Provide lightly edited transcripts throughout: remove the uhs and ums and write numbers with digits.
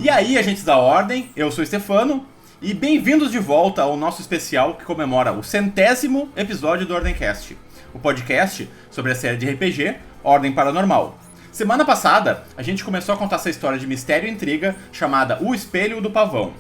E aí, agentes da Ordem, eu sou o Stefano, e bem-vindos de volta ao nosso especial que comemora o 100º episódio do Ordemcast, o podcast sobre a série de RPG Ordem Paranormal. Semana passada, a gente começou a contar essa história de mistério e intriga chamada O Espelho do Pavão.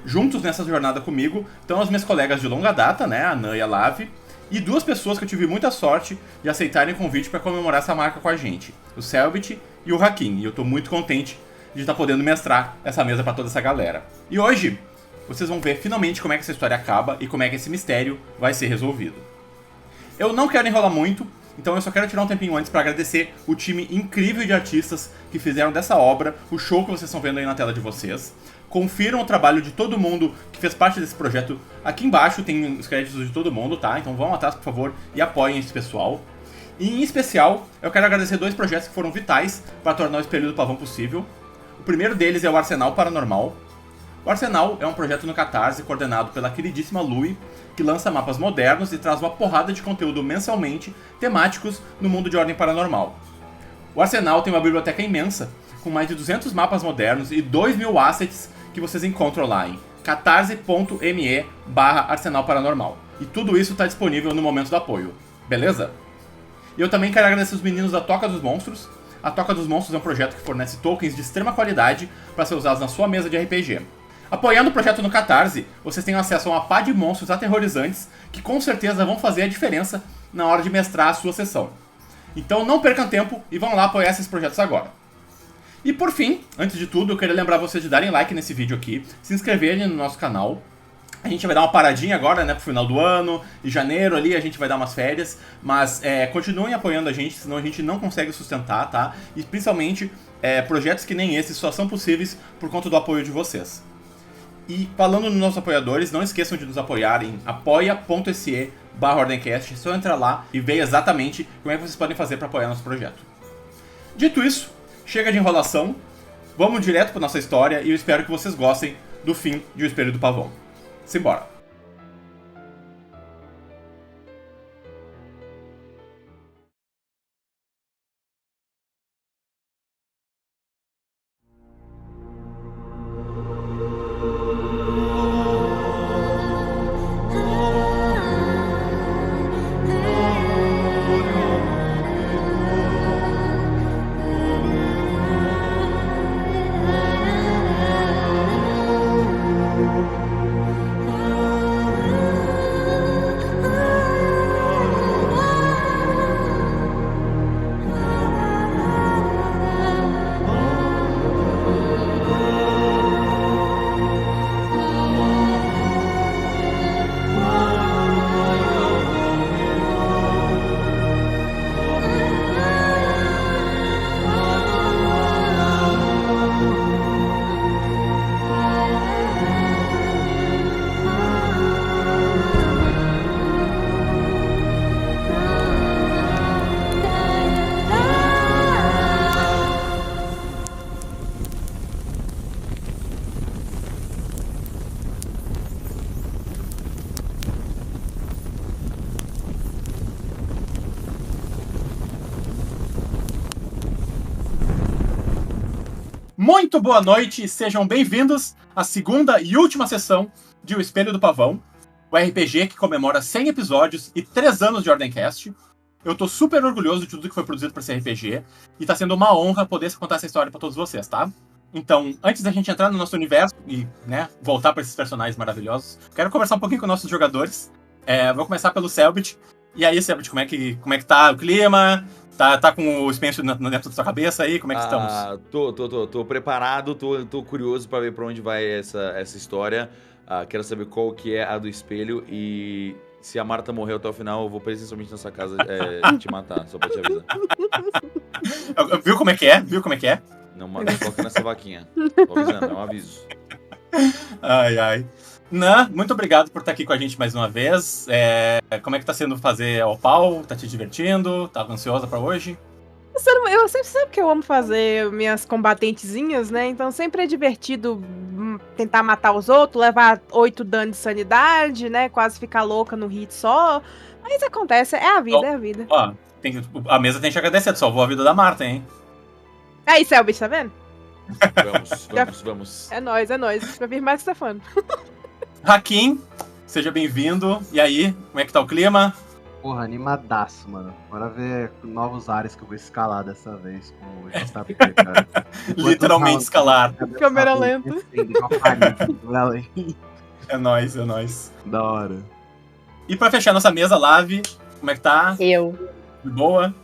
Juntos nessa jornada comigo estão as minhas colegas de longa data, né, a Nan e a Lave, e duas pessoas que eu tive muita sorte de aceitarem o convite para comemorar essa marca com a gente, o Selbit e o Hakim, e eu tô muito contente de estar podendo mestrar essa mesa para toda essa galera. E hoje, vocês vão ver finalmente como é que essa história acaba e como é que esse mistério vai ser resolvido. Eu não quero enrolar muito, então eu só quero tirar um tempinho antes para agradecer o time incrível de artistas que fizeram dessa obra o show que vocês estão vendo aí na tela de vocês. Confiram o trabalho de todo mundo que fez parte desse projeto. Aqui embaixo tem os créditos de todo mundo, tá? Então vão atrás, por favor, e apoiem esse pessoal. E em especial, eu quero agradecer dois projetos que foram vitais para tornar o Espelho do Pavão possível. O primeiro deles é o Arsenal Paranormal. O Arsenal é um projeto no Catarse coordenado pela queridíssima Lui, que lança mapas modernos e traz uma porrada de conteúdo mensalmente temáticos no mundo de Ordem Paranormal. O Arsenal tem uma biblioteca imensa, com mais de 200 mapas modernos e 2.000 assets que vocês encontram lá em catarse.me/Arsenal Paranormal. E tudo isso está disponível no momento do apoio, beleza? E eu também quero agradecer os meninos da Toca dos Monstros. A Toca dos Monstros é um projeto que fornece tokens de extrema qualidade para ser usados na sua mesa de RPG. Apoiando o projeto no Catarse, vocês têm acesso a uma pá de monstros aterrorizantes que com certeza vão fazer a diferença na hora de mestrar a sua sessão. Então não percam tempo e vão lá apoiar esses projetos agora. E por fim, antes de tudo, eu queria lembrar vocês de darem like nesse vídeo aqui, se inscreverem no nosso canal. A gente vai dar uma paradinha agora, né, pro final do ano, em janeiro ali a gente vai dar umas férias, mas continuem apoiando a gente, senão a gente não consegue sustentar, tá? E principalmente, projetos que nem esses só são possíveis por conta do apoio de vocês. E falando nos nossos apoiadores, não esqueçam de nos apoiar em apoia.se/Ordemcast, é só entrar lá e ver exatamente como é que vocês podem fazer para apoiar nosso projeto. Dito isso, chega de enrolação, vamos direto para nossa história e eu espero que vocês gostem do fim de O Espelho do Pavão. Simbora! Muito boa noite e sejam bem-vindos à segunda e última sessão de O Espelho do Pavão, o RPG que comemora 100 episódios e 3 anos de Ordemcast. Eu tô super orgulhoso de tudo que foi produzido para esse RPG e tá sendo uma honra poder contar essa história para todos vocês, tá? Então, antes da gente entrar no nosso universo e, né, voltar para esses personagens maravilhosos, quero conversar um pouquinho com nossos jogadores. Vou começar pelo Selbit. E aí, Selbit, como é que tá o clima? Tá com o Spencer dentro da sua cabeça aí? Como é que estamos? Tô preparado, tô curioso pra ver pra onde vai essa história. Quero saber qual que é a do espelho e se a Marta morreu até o final, eu vou presencialmente na sua casa te matar, só pra te avisar. Viu como é que é? Viu como é que é? Não toca nessa vaquinha. Tô avisando, é um aviso. Ai. Nan, muito obrigado por estar aqui com a gente mais uma vez. Como é que tá sendo fazer ao pau? Tá te divertindo? Tá ansiosa pra hoje? Eu sempre sabe que eu amo fazer minhas combatentezinhas, né? Então sempre é divertido tentar matar os outros, levar 8 danos de sanidade, né? Quase ficar louca no hit só. Mas acontece, é a vida, é a vida. Ó, a mesa tem que agradecer, tu salvou a vida da Marta, hein? Aí, Selbit, tá vendo? Vamos. É nóis. Vai vir mais Stefano. Hakim, seja bem-vindo. E aí, como é que tá o clima? Porra, animadaço, mano. Bora ver novos ares que eu vou escalar dessa vez com o JP, cara. Literalmente escalar. Câmera lenta. É nóis. Da hora. E pra fechar nossa mesa, Lave, como é que tá? Eu. De boa?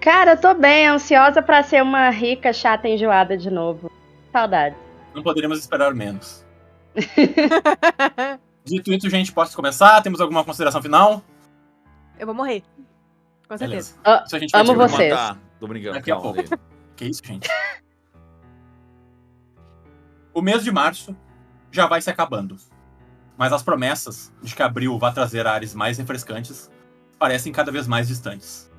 Cara, eu tô bem, ansiosa pra ser uma rica, chata, enjoada de novo. Saudade. Não poderíamos esperar menos. Dito isso, gente, posso começar? Temos alguma consideração final? Eu vou morrer. Com certeza. Beleza. Isso a gente vai Amo descobrir vocês. Matar. Tô brincando. daqui a calma, pouco. Lê. Que isso, gente? O mês de março já vai se acabando. Mas as promessas de que abril vai trazer ares mais refrescantes parecem cada vez mais distantes.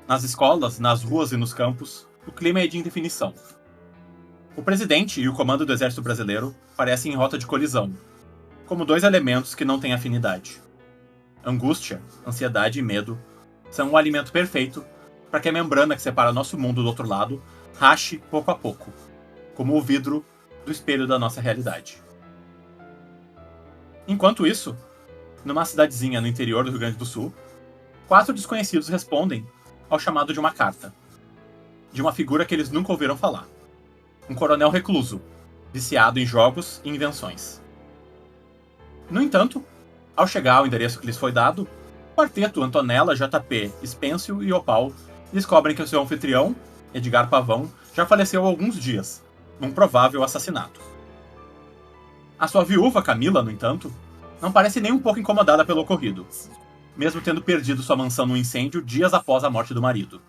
Nas escolas, nas ruas e nos campos, o clima é de indefinição. O presidente e o comando do exército brasileiro parecem em rota de colisão, como dois elementos que não têm afinidade. Angústia, ansiedade e medo são o alimento perfeito para que a membrana que separa nosso mundo do outro lado rache pouco a pouco, como o vidro do espelho da nossa realidade. Enquanto isso, numa cidadezinha no interior do Rio Grande do Sul, 4 desconhecidos respondem ao chamado de uma carta, de uma figura que eles nunca ouviram falar. Um coronel recluso, viciado em jogos e invenções. No entanto, ao chegar ao endereço que lhes foi dado, o quarteto Antonella, JP, Spêncio e Opal descobrem que o seu anfitrião, Edgar Pavão, já faleceu há alguns dias, num provável assassinato. A sua viúva, Camila, no entanto, não parece nem um pouco incomodada pelo ocorrido, mesmo tendo perdido sua mansão no incêndio dias após a morte do marido.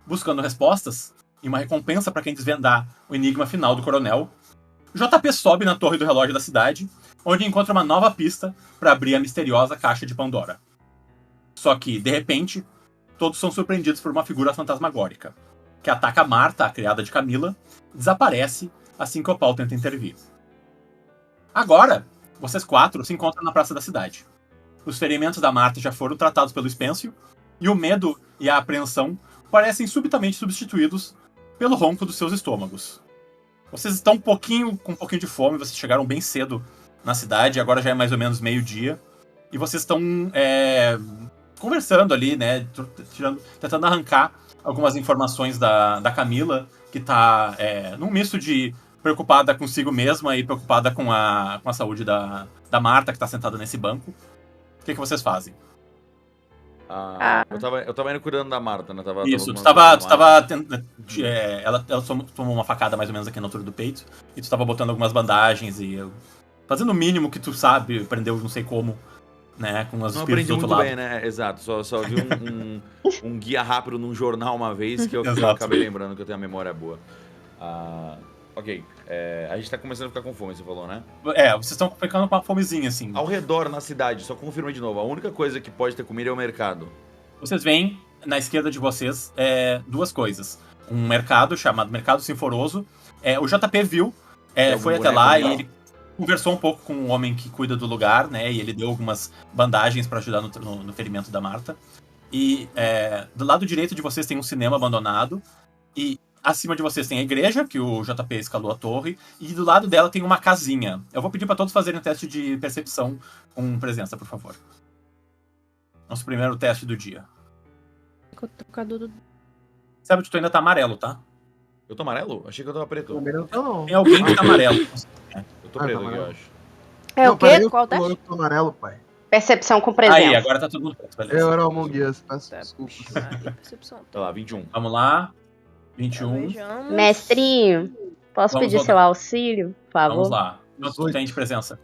Buscando respostas e uma recompensa para quem desvendar o enigma final do coronel, JP sobe na torre do relógio da cidade, onde encontra uma nova pista para abrir a misteriosa caixa de Pandora. Só que, de repente, todos são surpreendidos por uma figura fantasmagórica, que ataca Marta, a criada de Camila, e desaparece assim que Opal tenta intervir. Agora, vocês 4 se encontram na praça da cidade. Os ferimentos da Marta já foram tratados pelo Spêncio, e o medo e a apreensão parecem subitamente substituídos pelo ronco dos seus estômagos. Vocês estão com um pouquinho de fome, vocês chegaram bem cedo na cidade, agora já é mais ou menos meio-dia, e vocês estão conversando ali, né, tentando arrancar algumas informações da Camila, que tá num misto de preocupada consigo mesma e preocupada com a saúde da Marta, que tá sentada nesse banco. O que vocês fazem? Eu tava indo cuidando da Marta, né? Isso, ela tomou uma facada mais ou menos aqui na altura do peito, e tu tava botando algumas bandagens e fazendo o mínimo que tu sabe, aprendeu não sei como, né, com as espíritos do outro lado. Não aprendi muito bem, né? Exato, só vi um guia rápido num jornal uma vez que eu acabei lembrando que eu tenho a memória boa. Ok, a gente tá começando a ficar com fome, você falou, né? Vocês estão ficando com uma fomezinha, assim. Ao redor, na cidade, só confirma de novo, a única coisa que pode ter comida é o mercado. Vocês veem, na esquerda de vocês, duas coisas. Um mercado chamado Mercado Sinforoso. O JP viu, foi até lá e ele conversou um pouco com o homem que cuida do lugar, né? E ele deu algumas bandagens pra ajudar no ferimento da Marta. E do lado direito de vocês tem um cinema abandonado. E acima de vocês tem a igreja, que o JP escalou a torre, e do lado dela tem uma casinha. Eu vou pedir pra todos fazerem um teste de percepção com presença, por favor. Nosso primeiro teste do dia. Sabe que tu ainda tá amarelo, tá? Eu tô amarelo? Achei que eu tava preto. Não. Tem alguém que tá amarelo. Eu tô preto aqui, eu acho. O quê? Qual teste? Eu tô amarelo, pai. Percepção com presença. Aí, agora tá tudo preto, beleza. Eu era o Among Us, peço desculpas. Tá lá, 21. Vamos lá. 21. Mestrinho, posso Vamos pedir rodar. seu auxílio, por favor? Vamos lá. Quanto tu tem de presença?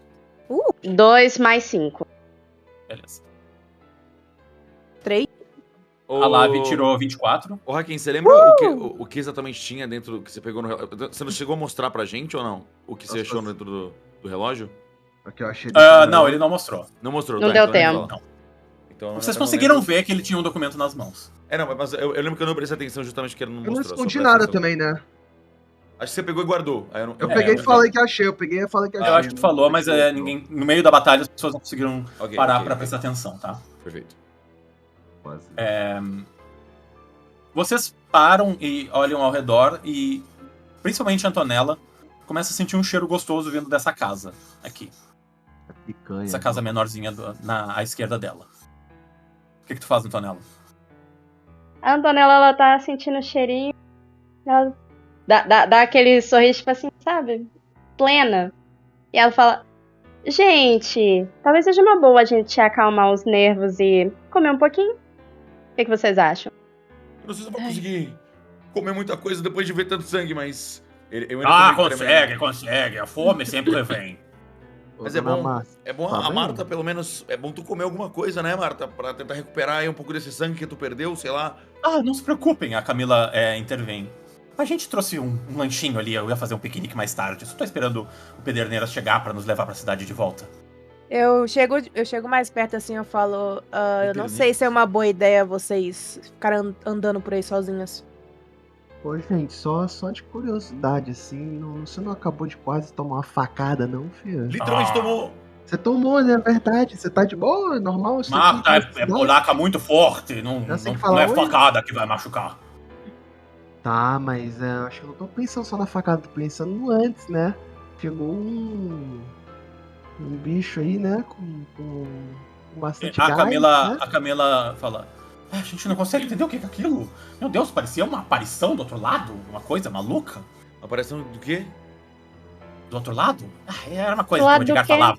2 mais 5. Beleza. 3. A Lave tirou 24. Ô, Hakim, você lembra o que exatamente tinha dentro que você pegou no relógio? Você não chegou a mostrar pra gente ou não? O que você achou dentro do relógio? Aqui eu achei. Não, ele não mostrou. Não mostrou, Não tá? deu Então tempo. fala. Então, Vocês eu não conseguiram lembro. ver que ele tinha um documento nas mãos. Não, mas eu lembro que eu não prestei atenção justamente porque ele não Eu não mostrou. escondi só nada presta atenção. também, né? Acho que você pegou e guardou. Aí Eu peguei e falei que achei. Eu peguei e falei que achei. Eu acho que tu falou, mas ninguém, no meio da batalha as pessoas não conseguiram parar pra prestar atenção, tá? Perfeito. Vocês param e olham ao redor e principalmente a Antonella, começa a sentir um cheiro gostoso vindo dessa casa aqui. Picanha. Essa casa menorzinha à esquerda dela. O que tu faz, Antonella? A Antonella, ela tá sentindo o cheirinho. Ela dá aquele sorriso, tipo assim, sabe? Plena. E ela fala: gente, talvez seja uma boa a gente acalmar os nervos e comer um pouquinho. O que vocês acham? Eu não sei se eu vou conseguir comer muita coisa depois de ver tanto sangue, mas... eu ainda tô meio tremendo. consegue. A fome sempre vem. Mas é bom, Tá a vendo? Marta, pelo menos, é bom tu comer alguma coisa, né, Marta? Pra tentar recuperar aí um pouco desse sangue que tu perdeu, sei lá. Ah, não se preocupem, a Camila intervém. A gente trouxe um lanchinho ali, eu ia fazer um piquenique mais tarde. Só tô esperando o Pederneiras chegar pra nos levar pra cidade de volta. Eu chego mais perto assim, eu falo, eu não sei se é uma boa ideia vocês ficarem andando por aí sozinhas. Pô, gente, só de curiosidade, assim, você não acabou de quase tomar uma facada, não, filha? Literalmente tomou... Você tomou, né? É verdade. Você tá de boa? É normal? Isso Marta aqui? é polaca muito forte, não sei que é falar, oi? facada que vai machucar. Tá, mas acho que eu não tô pensando só na facada, tô pensando no antes, né? Chegou um bicho aí, né? Com bastante gás, né? A Camila fala: a gente não consegue entender o que é aquilo. Meu Deus, parecia uma aparição do outro lado, uma coisa maluca. Aparição do quê? Do outro lado? Era uma coisa Do que o lado Edgar do quê? falava.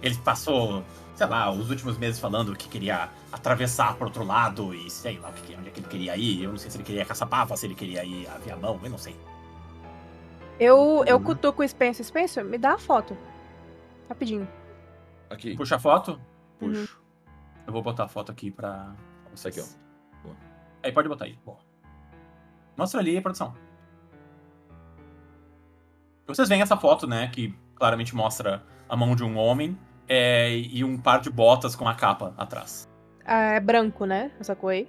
Ele passou, sei lá, os últimos meses falando que queria atravessar pro outro lado e sei lá onde é que ele queria ir. Eu não sei se ele queria Caçapava, se ele queria ir a Viamão, eu não sei. Eu cutuco o Spencer. Spencer, me dá a foto. Rapidinho. Aqui, Puxa a foto. puxo. Eu vou botar a foto aqui pra Isso aqui, ó. Boa. Aí, pode botar aí. Boa. Mostra ali, produção. Vocês veem essa foto, né, que claramente mostra a mão de um homem e um par de botas com a capa atrás. Ah, é branco, né? Essa cor aí.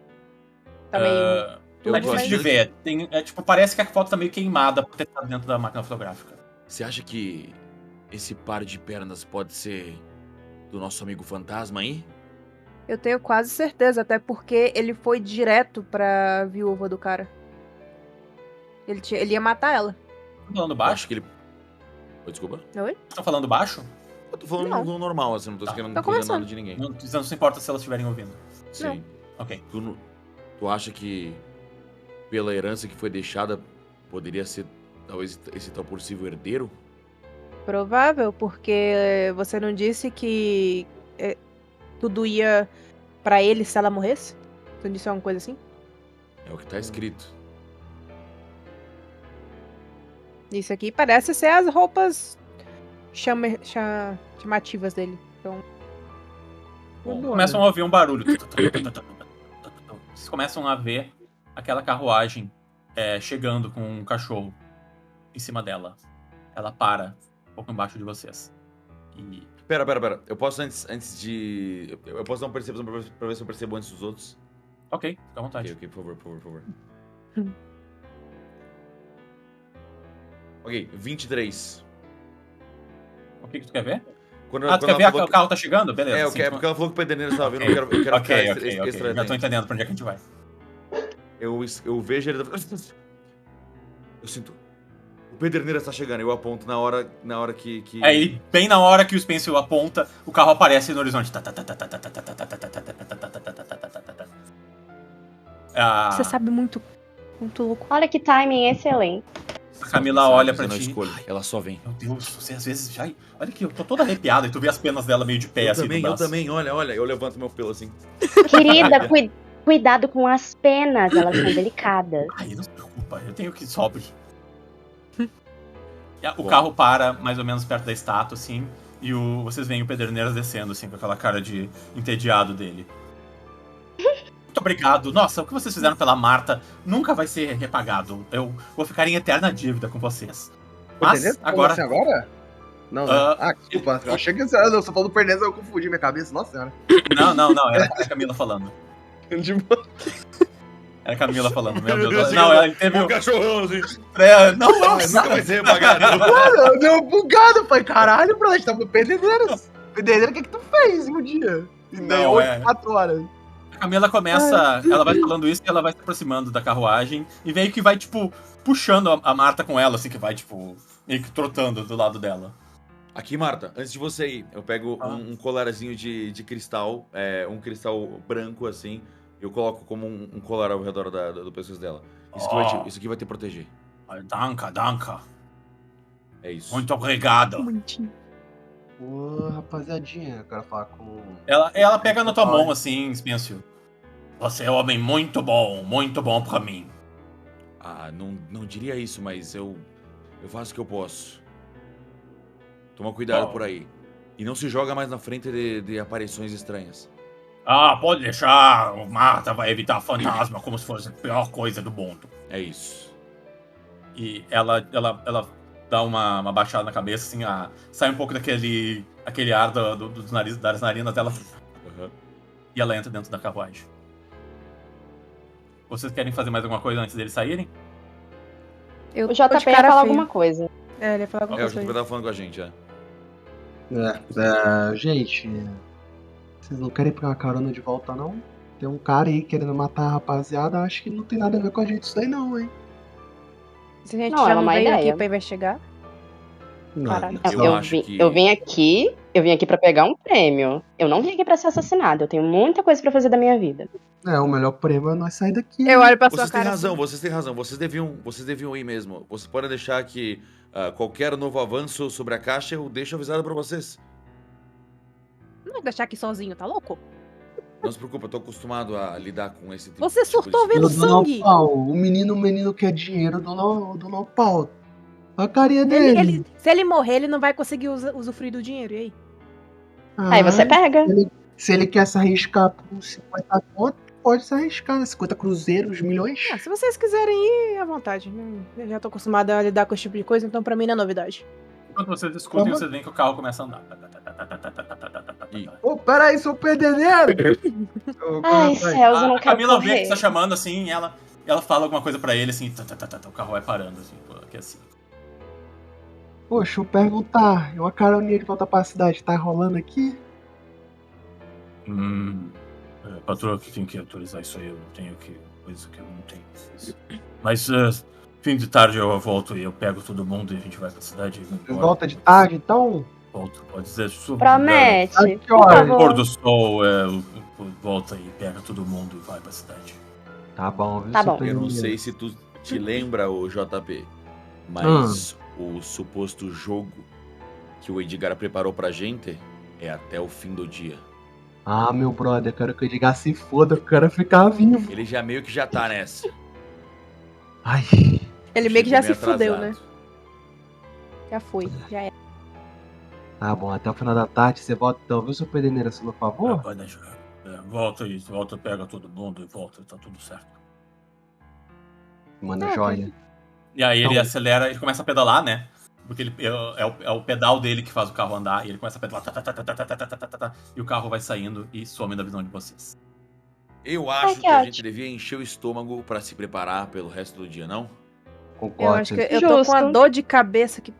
Tá meio... É tudo, difícil mas- de ver. Parece que a foto tá meio queimada por ter estado dentro da máquina fotográfica. Você acha que esse par de pernas pode ser do nosso amigo fantasma aí? Eu tenho quase certeza, até porque ele foi direto pra viúva do cara. Ele ia matar ela. Estão falando Eu baixo? acho que ele... Oi, desculpa. Oi? Estão falando baixo? Eu tô falando Não. no normal, assim, não tô querendo Tá fazer nada conversando. de ninguém. Não se importa se elas estiverem ouvindo. Sim. Ok. Tu acha que pela herança que foi deixada poderia ser talvez esse tal possível herdeiro? Provável, porque você não disse que tudo ia pra ele se ela morresse? Você não disse alguma coisa assim? É o que tá escrito. Isso aqui parece ser as roupas chamativas dele. Então, Bom, começam a ouvir um barulho. Vocês começam a ver aquela carruagem chegando com um cachorro em cima dela. Ela para um pouco embaixo de vocês. E Pera. Eu posso antes de... Eu posso dar uma percepção pra ver se eu percebo antes dos outros? ok, fica à vontade. Ok, por favor. Ok, 23. O que tu quer ver? Quando Tu ela quer ver falou o carro tá chegando? Beleza. É, sim, porque ela falou que o Pederneiras estava vindo, Ok, eu quero ok. ficar extra Já tô atento. entendendo pra onde é que a gente vai. Eu vejo ele... Eu sinto... O Pederneiras tá chegando, eu aponto na hora que... Aí, bem na hora que o Spencer aponta, o carro aparece no horizonte. você sabe muito louco. Olha que timing excelente. A Camila olha Você pra não ti. escolhe, ela só vem. Meu Deus, você às vezes já... Olha aqui, eu tô toda arrepiada e tu vê as penas dela meio de pé, Eu assim, também, do braço. olha, eu levanto meu pelo assim. Querida, cuidado com as penas, elas são delicadas. Ai, não se preocupa, eu tenho que sobre. O carro para mais ou menos perto da estátua, assim, e vocês veem o Pederneiras descendo, assim, com aquela cara de entediado dele. Muito obrigado. Nossa, o que vocês fizeram pela Marta nunca vai ser repagado. Eu vou ficar em eterna dívida com vocês. Mas Perneza? agora... Como assim, agora? Não, né? Desculpa. Eu achei que você falou do Perneza, eu confundi minha cabeça. Nossa senhora. Não, era a Camila falando. De boa. Era a Camila falando, meu Deus. Não, ela teve Um o... cachorrão assim. Não, Nunca vai ser repagado. Mano, eu dei um bugado. Falei, caralho, brother, a gente tá no Pederneiras. Pederneiras, o que tu fez em um dia? Não, 4 horas. Camila começa, ela vai falando isso e ela vai se aproximando da carruagem e meio que vai, tipo, puxando a Marta com ela, assim, que vai, tipo, meio que trotando do lado dela. Aqui, Marta, antes de você ir, eu pego um colarzinho de cristal, um cristal branco, assim, e eu coloco como um colar ao redor do pescoço dela. Isso aqui vai te proteger. Danka. É isso. Muito obrigado. Bonitinho. Ô, rapaziadinha, eu quero falar com... Ela pega na tua mão, assim, Spencer. Você é um homem muito bom pra mim. Ah, não diria isso, mas eu faço o que eu posso. Toma cuidado por aí. E não se joga mais na frente de aparições estranhas. Ah, pode deixar. Marta vai evitar fantasma como se fosse a pior coisa do mundo. É isso. E ela dá uma baixada na cabeça, assim, sai um pouco aquele ar dos nariz, das narinas dela. Uhum. E ela entra dentro da carruagem. Vocês querem fazer mais alguma coisa antes deles saírem? Eu O JP ia falar alguma coisa. Ele ia falar alguma O coisa. JP tava falando com a gente, gente, vocês não querem pegar uma carona de volta, não? Tem um cara aí querendo matar a rapaziada, acho que não tem nada a ver com a gente isso aí, não, hein? Se a gente Não, já é não uma veio ideia. aqui pra investigar. Não, Caralho. Eu vim aqui pra pegar um prêmio. Eu não vim aqui pra ser assassinado. Eu tenho muita coisa pra fazer da minha vida. o melhor prêmio é nós sair daqui. Eu olho pra sua Vocês têm cara. razão, assim. vocês têm razão. Vocês deviam ir mesmo. Vocês podem deixar que qualquer novo avanço sobre a caixa eu deixo avisado pra vocês. Não vai deixar aqui sozinho, tá louco? Não se preocupe, eu tô acostumado a lidar com esse tipo Você surtou de... vendo Dona sangue. Pau, o menino quer dinheiro do Dona Pau. Olha a carinha dele. Se ele morrer, ele não vai conseguir usufruir do dinheiro, e aí? Aí você pega. Se ele quer se arriscar por 50 conto, pode se arriscar, né? 50 cruzeiros, milhões. Ah, se vocês quiserem ir, à vontade. Eu já tô acostumada a lidar com esse tipo de coisa, então pra mim não é novidade. Enquanto vocês escutam, vocês veem que o carro começa a andar. Ô, peraí, seu pedeneiro! Ai, céus, eu não A quero Camila vê que correr. você tá chamando, assim, e ela fala alguma coisa pra ele, assim, o carro vai parando, assim, aqui assim. Poxa, deixa eu perguntar. Uma caroninha de volta pra cidade tá rolando aqui? Patroa que tem que autorizar isso aí, eu não tenho que... coisa que eu não tenho. Mas, fim de tarde eu volto e eu pego todo mundo e a gente vai pra cidade. Volta de tarde, então? Volto, pode dizer. Promete. A que Por hora? Pôr favor. do sol, volta e pega todo mundo e vai pra cidade. Tá bom, viu, Tá seu bom. Eu não pedeneiro? sei se tu te lembra, o JP, mas o suposto jogo que o Edgar preparou pra gente é até o fim do dia. Ah, meu brother, eu quero que o Edgar se foda, eu quero ficar vivo. Ele meio que já tá nessa. Ai, Ele meio que já se Chegou meio fudeu, atrasado. né? Já foi, já é. tá bom, até o final da tarde você volta então, viu, seu pedeneiro, por favor? Pode deixar. Volta, pega todo mundo e volta, tá tudo certo. Manda Ah, joia. E aí ele Então- acelera, ele começa a pedalar, né? Porque é o pedal dele que faz o carro andar, e ele começa a pedalar, e o carro vai saindo e some da visão de vocês. Eu acho que que a ótimo. gente devia encher o estômago pra se preparar pelo resto do dia, não? Eu Concordo. acho que eu tô com uma Justo. dor de cabeça que.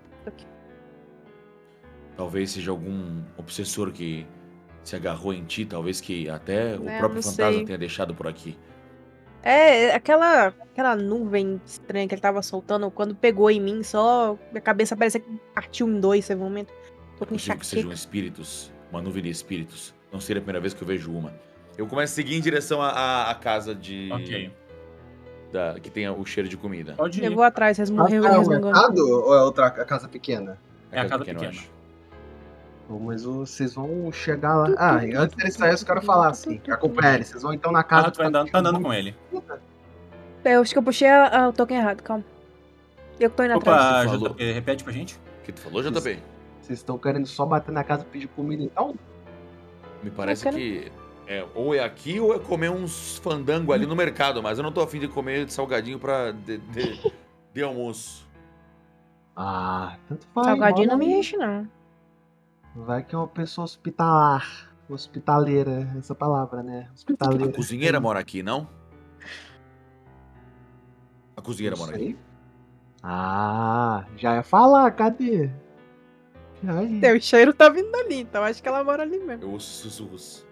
Talvez seja algum obsessor que se agarrou em ti, talvez que até o É, próprio não fantasma sei. tenha deixado por aqui. É, aquela nuvem estranha que ele tava soltando, quando pegou em mim, só minha cabeça parecia que partiu em dois esse momento. Tô com Possível que sejam enxaqueca. espíritos, uma nuvem de espíritos. Não seria a primeira vez que eu vejo uma. Eu começo a seguir em direção à casa de... Ok. que tenha o cheiro de comida. Pode ir. Eu vou atrás, Ah, resmungando. é o mercado ou é outra casa pequena? É a casa pequena, eu pequena. acho. Pô, mas vocês vão chegar lá. Ah, e antes deles saírem, eu quero falar assim. Acompanha eles. Vocês vão então na casa. Ah, tu vai andando, tá andando com ele. Eu acho que eu puxei o token errado, calma. Eu que tô indo atrás. Opa, falou. JP, repete pra gente. O que tu falou, JP? Vocês estão querendo só bater na casa e pedir comida então? Me parece quero- que ou é aqui ou é comer uns fandango ali no mercado, mas eu não tô afim de comer salgadinho de almoço. Ah, tanto faz. Salgadinho não rola me aí. enche, não. Vai que é uma pessoa hospitalar. Hospitaleira, essa palavra, né? A Hospitaleira. cozinheira mora aqui, não? A cozinheira Não mora sei. aqui. Ah, já ia falar, cadê? Já ia. O cheiro tá vindo dali, então acho que ela mora ali mesmo. Eu ouço sussurros.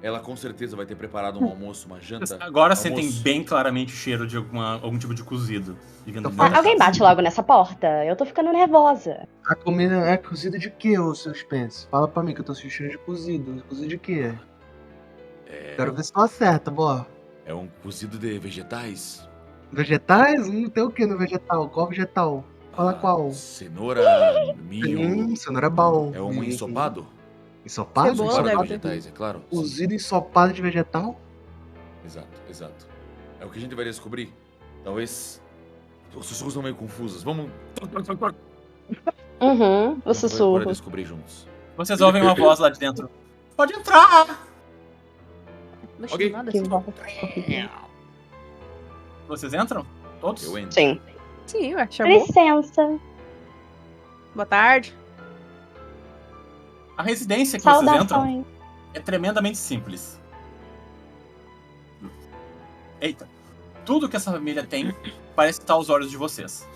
Ela com certeza vai ter preparado um almoço, uma janta. Agora almoço. sentem bem claramente o cheiro de algum tipo de cozido. Então Alguém bate logo nessa porta? Eu tô ficando nervosa. A comida é cozida de quê, ô seu Spence? Fala pra mim que eu tô assistindo de cozido. Cozido de quê? Quero ver se tu acerta, boa. É um cozido de vegetais? Vegetais? Tem o que no vegetal? Qual vegetal? Fala qual? Cenoura, milho. Cenoura é bom. É um ensopado? Ensopado? Cebola, Ensopado de deve ter. vegetais, é claro. Sim. Cozido ensopado de vegetal? Exato. É o que a gente deveria descobrir. Talvez os sussurros estão meio confusos. Vamos Uhum, o bora sussurro. descobrir juntos. Vocês ouvem uma voz lá de dentro. Pode entrar! Não Ok. nada Que assim. bom. Vocês entram? Todos? Eu entro. Sim. Sim, ué, chamou. Licença. Boa tarde. A residência que vocês entram Saudações. é tremendamente simples. Eita. Tudo que essa família tem parece estar aos olhos de vocês.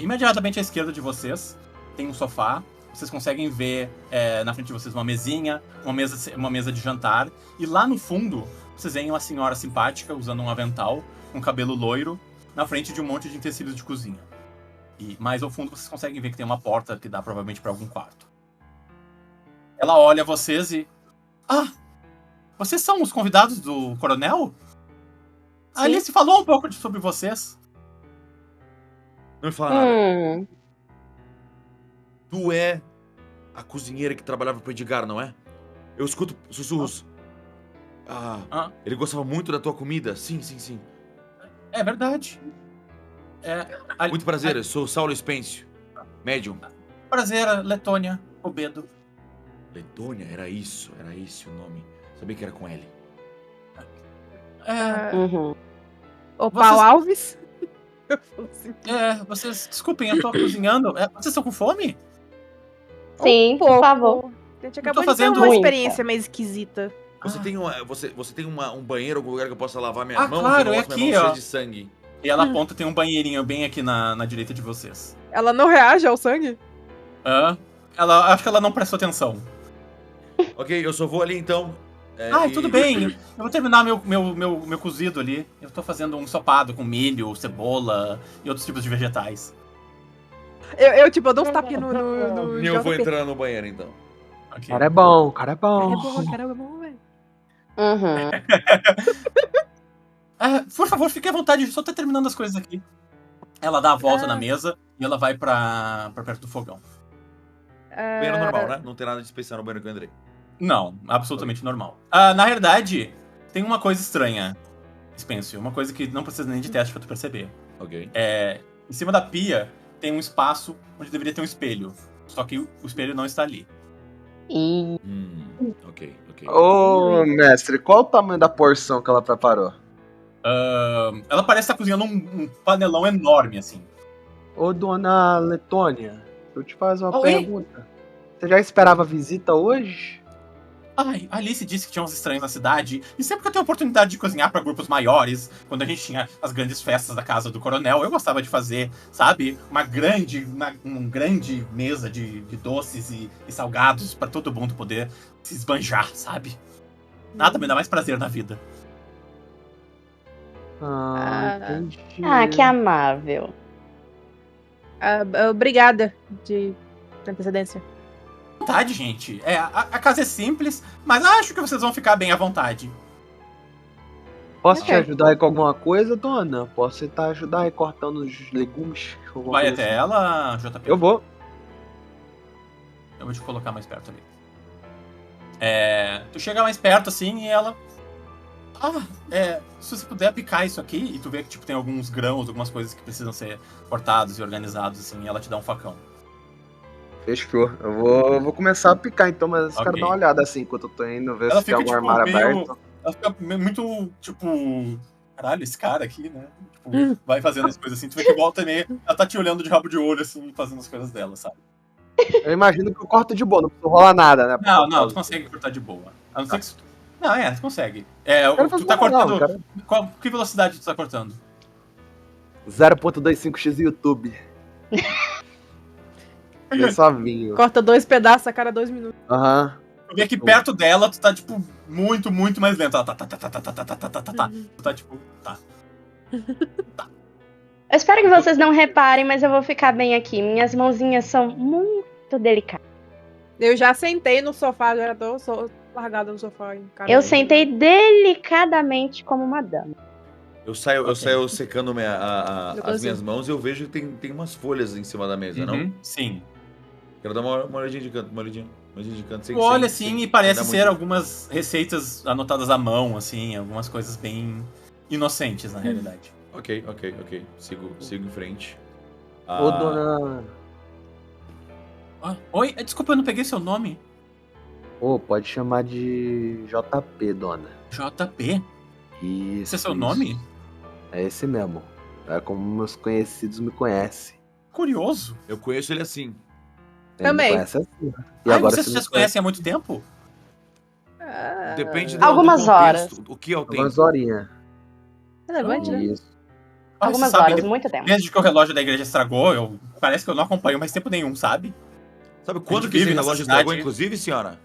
Imediatamente à esquerda de vocês tem um sofá. Vocês conseguem ver na frente de vocês uma mesinha, uma mesa de jantar. E lá no fundo, vocês veem uma senhora simpática usando um avental, com cabelo loiro, na frente de um monte de utensílios de cozinha. E mais ao fundo vocês conseguem ver que tem uma porta que dá provavelmente para algum quarto. Ela olha vocês e... Ah! Vocês são os convidados do coronel? A Alice falou um pouco sobre vocês. Não me fala nada. Hum. Tu é a cozinheira que trabalhava pro Edgar, não é? Eu escuto sussurros. Ele gostava muito da tua comida. Sim. É verdade. Muito prazer, eu sou o Saulo Spence, médium. Prazer, Letônia Obedo. Letônia, era isso o nome. Sabia que era com L. Uhum. O Vocês- Pau Alves. Eu falo assim. Vocês... Desculpem, eu tô cozinhando. Vocês estão com fome? Sim, por favor. A gente acabou de fazendo ter uma muita. experiência meio esquisita. Você tem, você tem um banheiro, algum lugar que eu possa lavar minhas Ah, mãos? claro, Eu é gosto minhas aqui, mãos ó. cheias de sangue. E ela aponta, tem um banheirinho bem aqui na direita de vocês. Ela não reage ao sangue? Acho que ela não prestou atenção. Ok, eu só vou ali então. Tudo bem. Eu vou terminar meu cozido ali. Eu tô fazendo um ensopado com milho, cebola e outros tipos de vegetais. Eu dou uns tapinhas no E eu vou JP. entrar no banheiro então. Ok. Cara é bom. Cara é bom, velho. Uhum. Por favor, fique à vontade, só tá terminando as coisas aqui. Ela dá a volta na mesa e ela vai pra perto do fogão. Banheiro normal, né? Não tem nada de especial no banheiro que eu entrei. Não, absolutamente normal. Na verdade, tem uma coisa estranha, Spencer. Uma coisa que não precisa nem de teste pra tu perceber. Ok. Em cima da pia tem um espaço onde deveria ter um espelho. Só que o espelho não está ali. E Ok. Ô, mestre, qual o tamanho da porção que ela preparou? Ela parece estar cozinhando um panelão enorme, assim. Ô, dona Letônia, eu te faço uma Oi? pergunta. Você já esperava visita hoje? Ai, a Alice disse que tinha uns estranhos na cidade, e sempre que eu tenho oportunidade de cozinhar pra grupos maiores, quando a gente tinha as grandes festas da casa do coronel, eu gostava de fazer, sabe, uma grande mesa de doces e salgados pra todo mundo poder se esbanjar, sabe? Nada me dá mais prazer na vida. Entendi. que amável. Obrigada de antecedência. Vontade, gente. A casa é simples, mas acho que vocês vão ficar bem à vontade. Posso te Ok. ajudar aí com alguma coisa, dona? Posso tentar ajudar aí cortando os legumes? alguma Vai coisa até assim? ela, JP. Eu vou. Eu vou te colocar mais perto ali. Tu chega mais perto assim e ela. Se você puder picar isso aqui, e tu vê que tipo, tem alguns grãos, algumas coisas que precisam ser cortados e organizados, assim, e ela te dá um facão. Fechou. Eu vou começar a picar então, mas eu quero Ok. dar uma olhada assim enquanto eu tô indo, ver Ela se tem fica, algum tipo, armário meio- aberto. Ela fica muito, tipo. Caralho, esse cara aqui, né? Tipo, vai fazendo as coisas assim. Tu vê que volta e meia, ela tá te olhando de rabo de olho, assim, fazendo as coisas dela, sabe? Eu imagino que eu corto de boa, não preciso rolar nada, né? Não, tu consegue cortar de boa. A não ser que. Não, tu consegue. Tu tá Não, cortando. cara. Que velocidade tu tá cortando? 0.25x YouTube. Bem suavinho. Corta 2 pedaços a cada 2 minutos. Aham. Tu vê que perto dela, tu tá, tipo, muito, muito mais lento. Ela tá. Tu tá, tipo, tá. Eu espero que vocês não reparem, mas eu vou ficar bem aqui. Minhas mãozinhas são muito delicadas. Eu já sentei no sofá, já tô largada no sofá. Eu sentei delicadamente como uma dama. Eu saio secando Eu as minhas mãos e eu vejo que tem umas folhas em cima da mesa, não? Sim. Quero dar uma olhadinha de canto, uma olhadinha de canto. Tu olha assim e parece dar ser muito- algumas receitas anotadas à mão, assim, algumas coisas bem inocentes, na realidade. Ok. Sigo em frente. Ô, dona... Ah, oi, desculpa, eu não peguei seu nome. Ô, pode chamar de JP, dona. JP? Isso. Esse é seu isso. nome? É esse mesmo. É como meus conhecidos me conhecem. Curioso. Eu conheço ele assim. Ele Também. me conhece assim. E Ah, agora vocês você já me se conhecem há muito tempo? Depende Algumas do contexto. horas. O que é o tempo? Algumas horinhas. Relevante, né? Isso. Ah, Algumas você sabe, horas, muito tempo. Desde que o relógio da igreja estragou, parece que eu não acompanho mais tempo nenhum, sabe? Sabe quando gente que esse vive nessa relógio cidade. estragou, inclusive, senhora?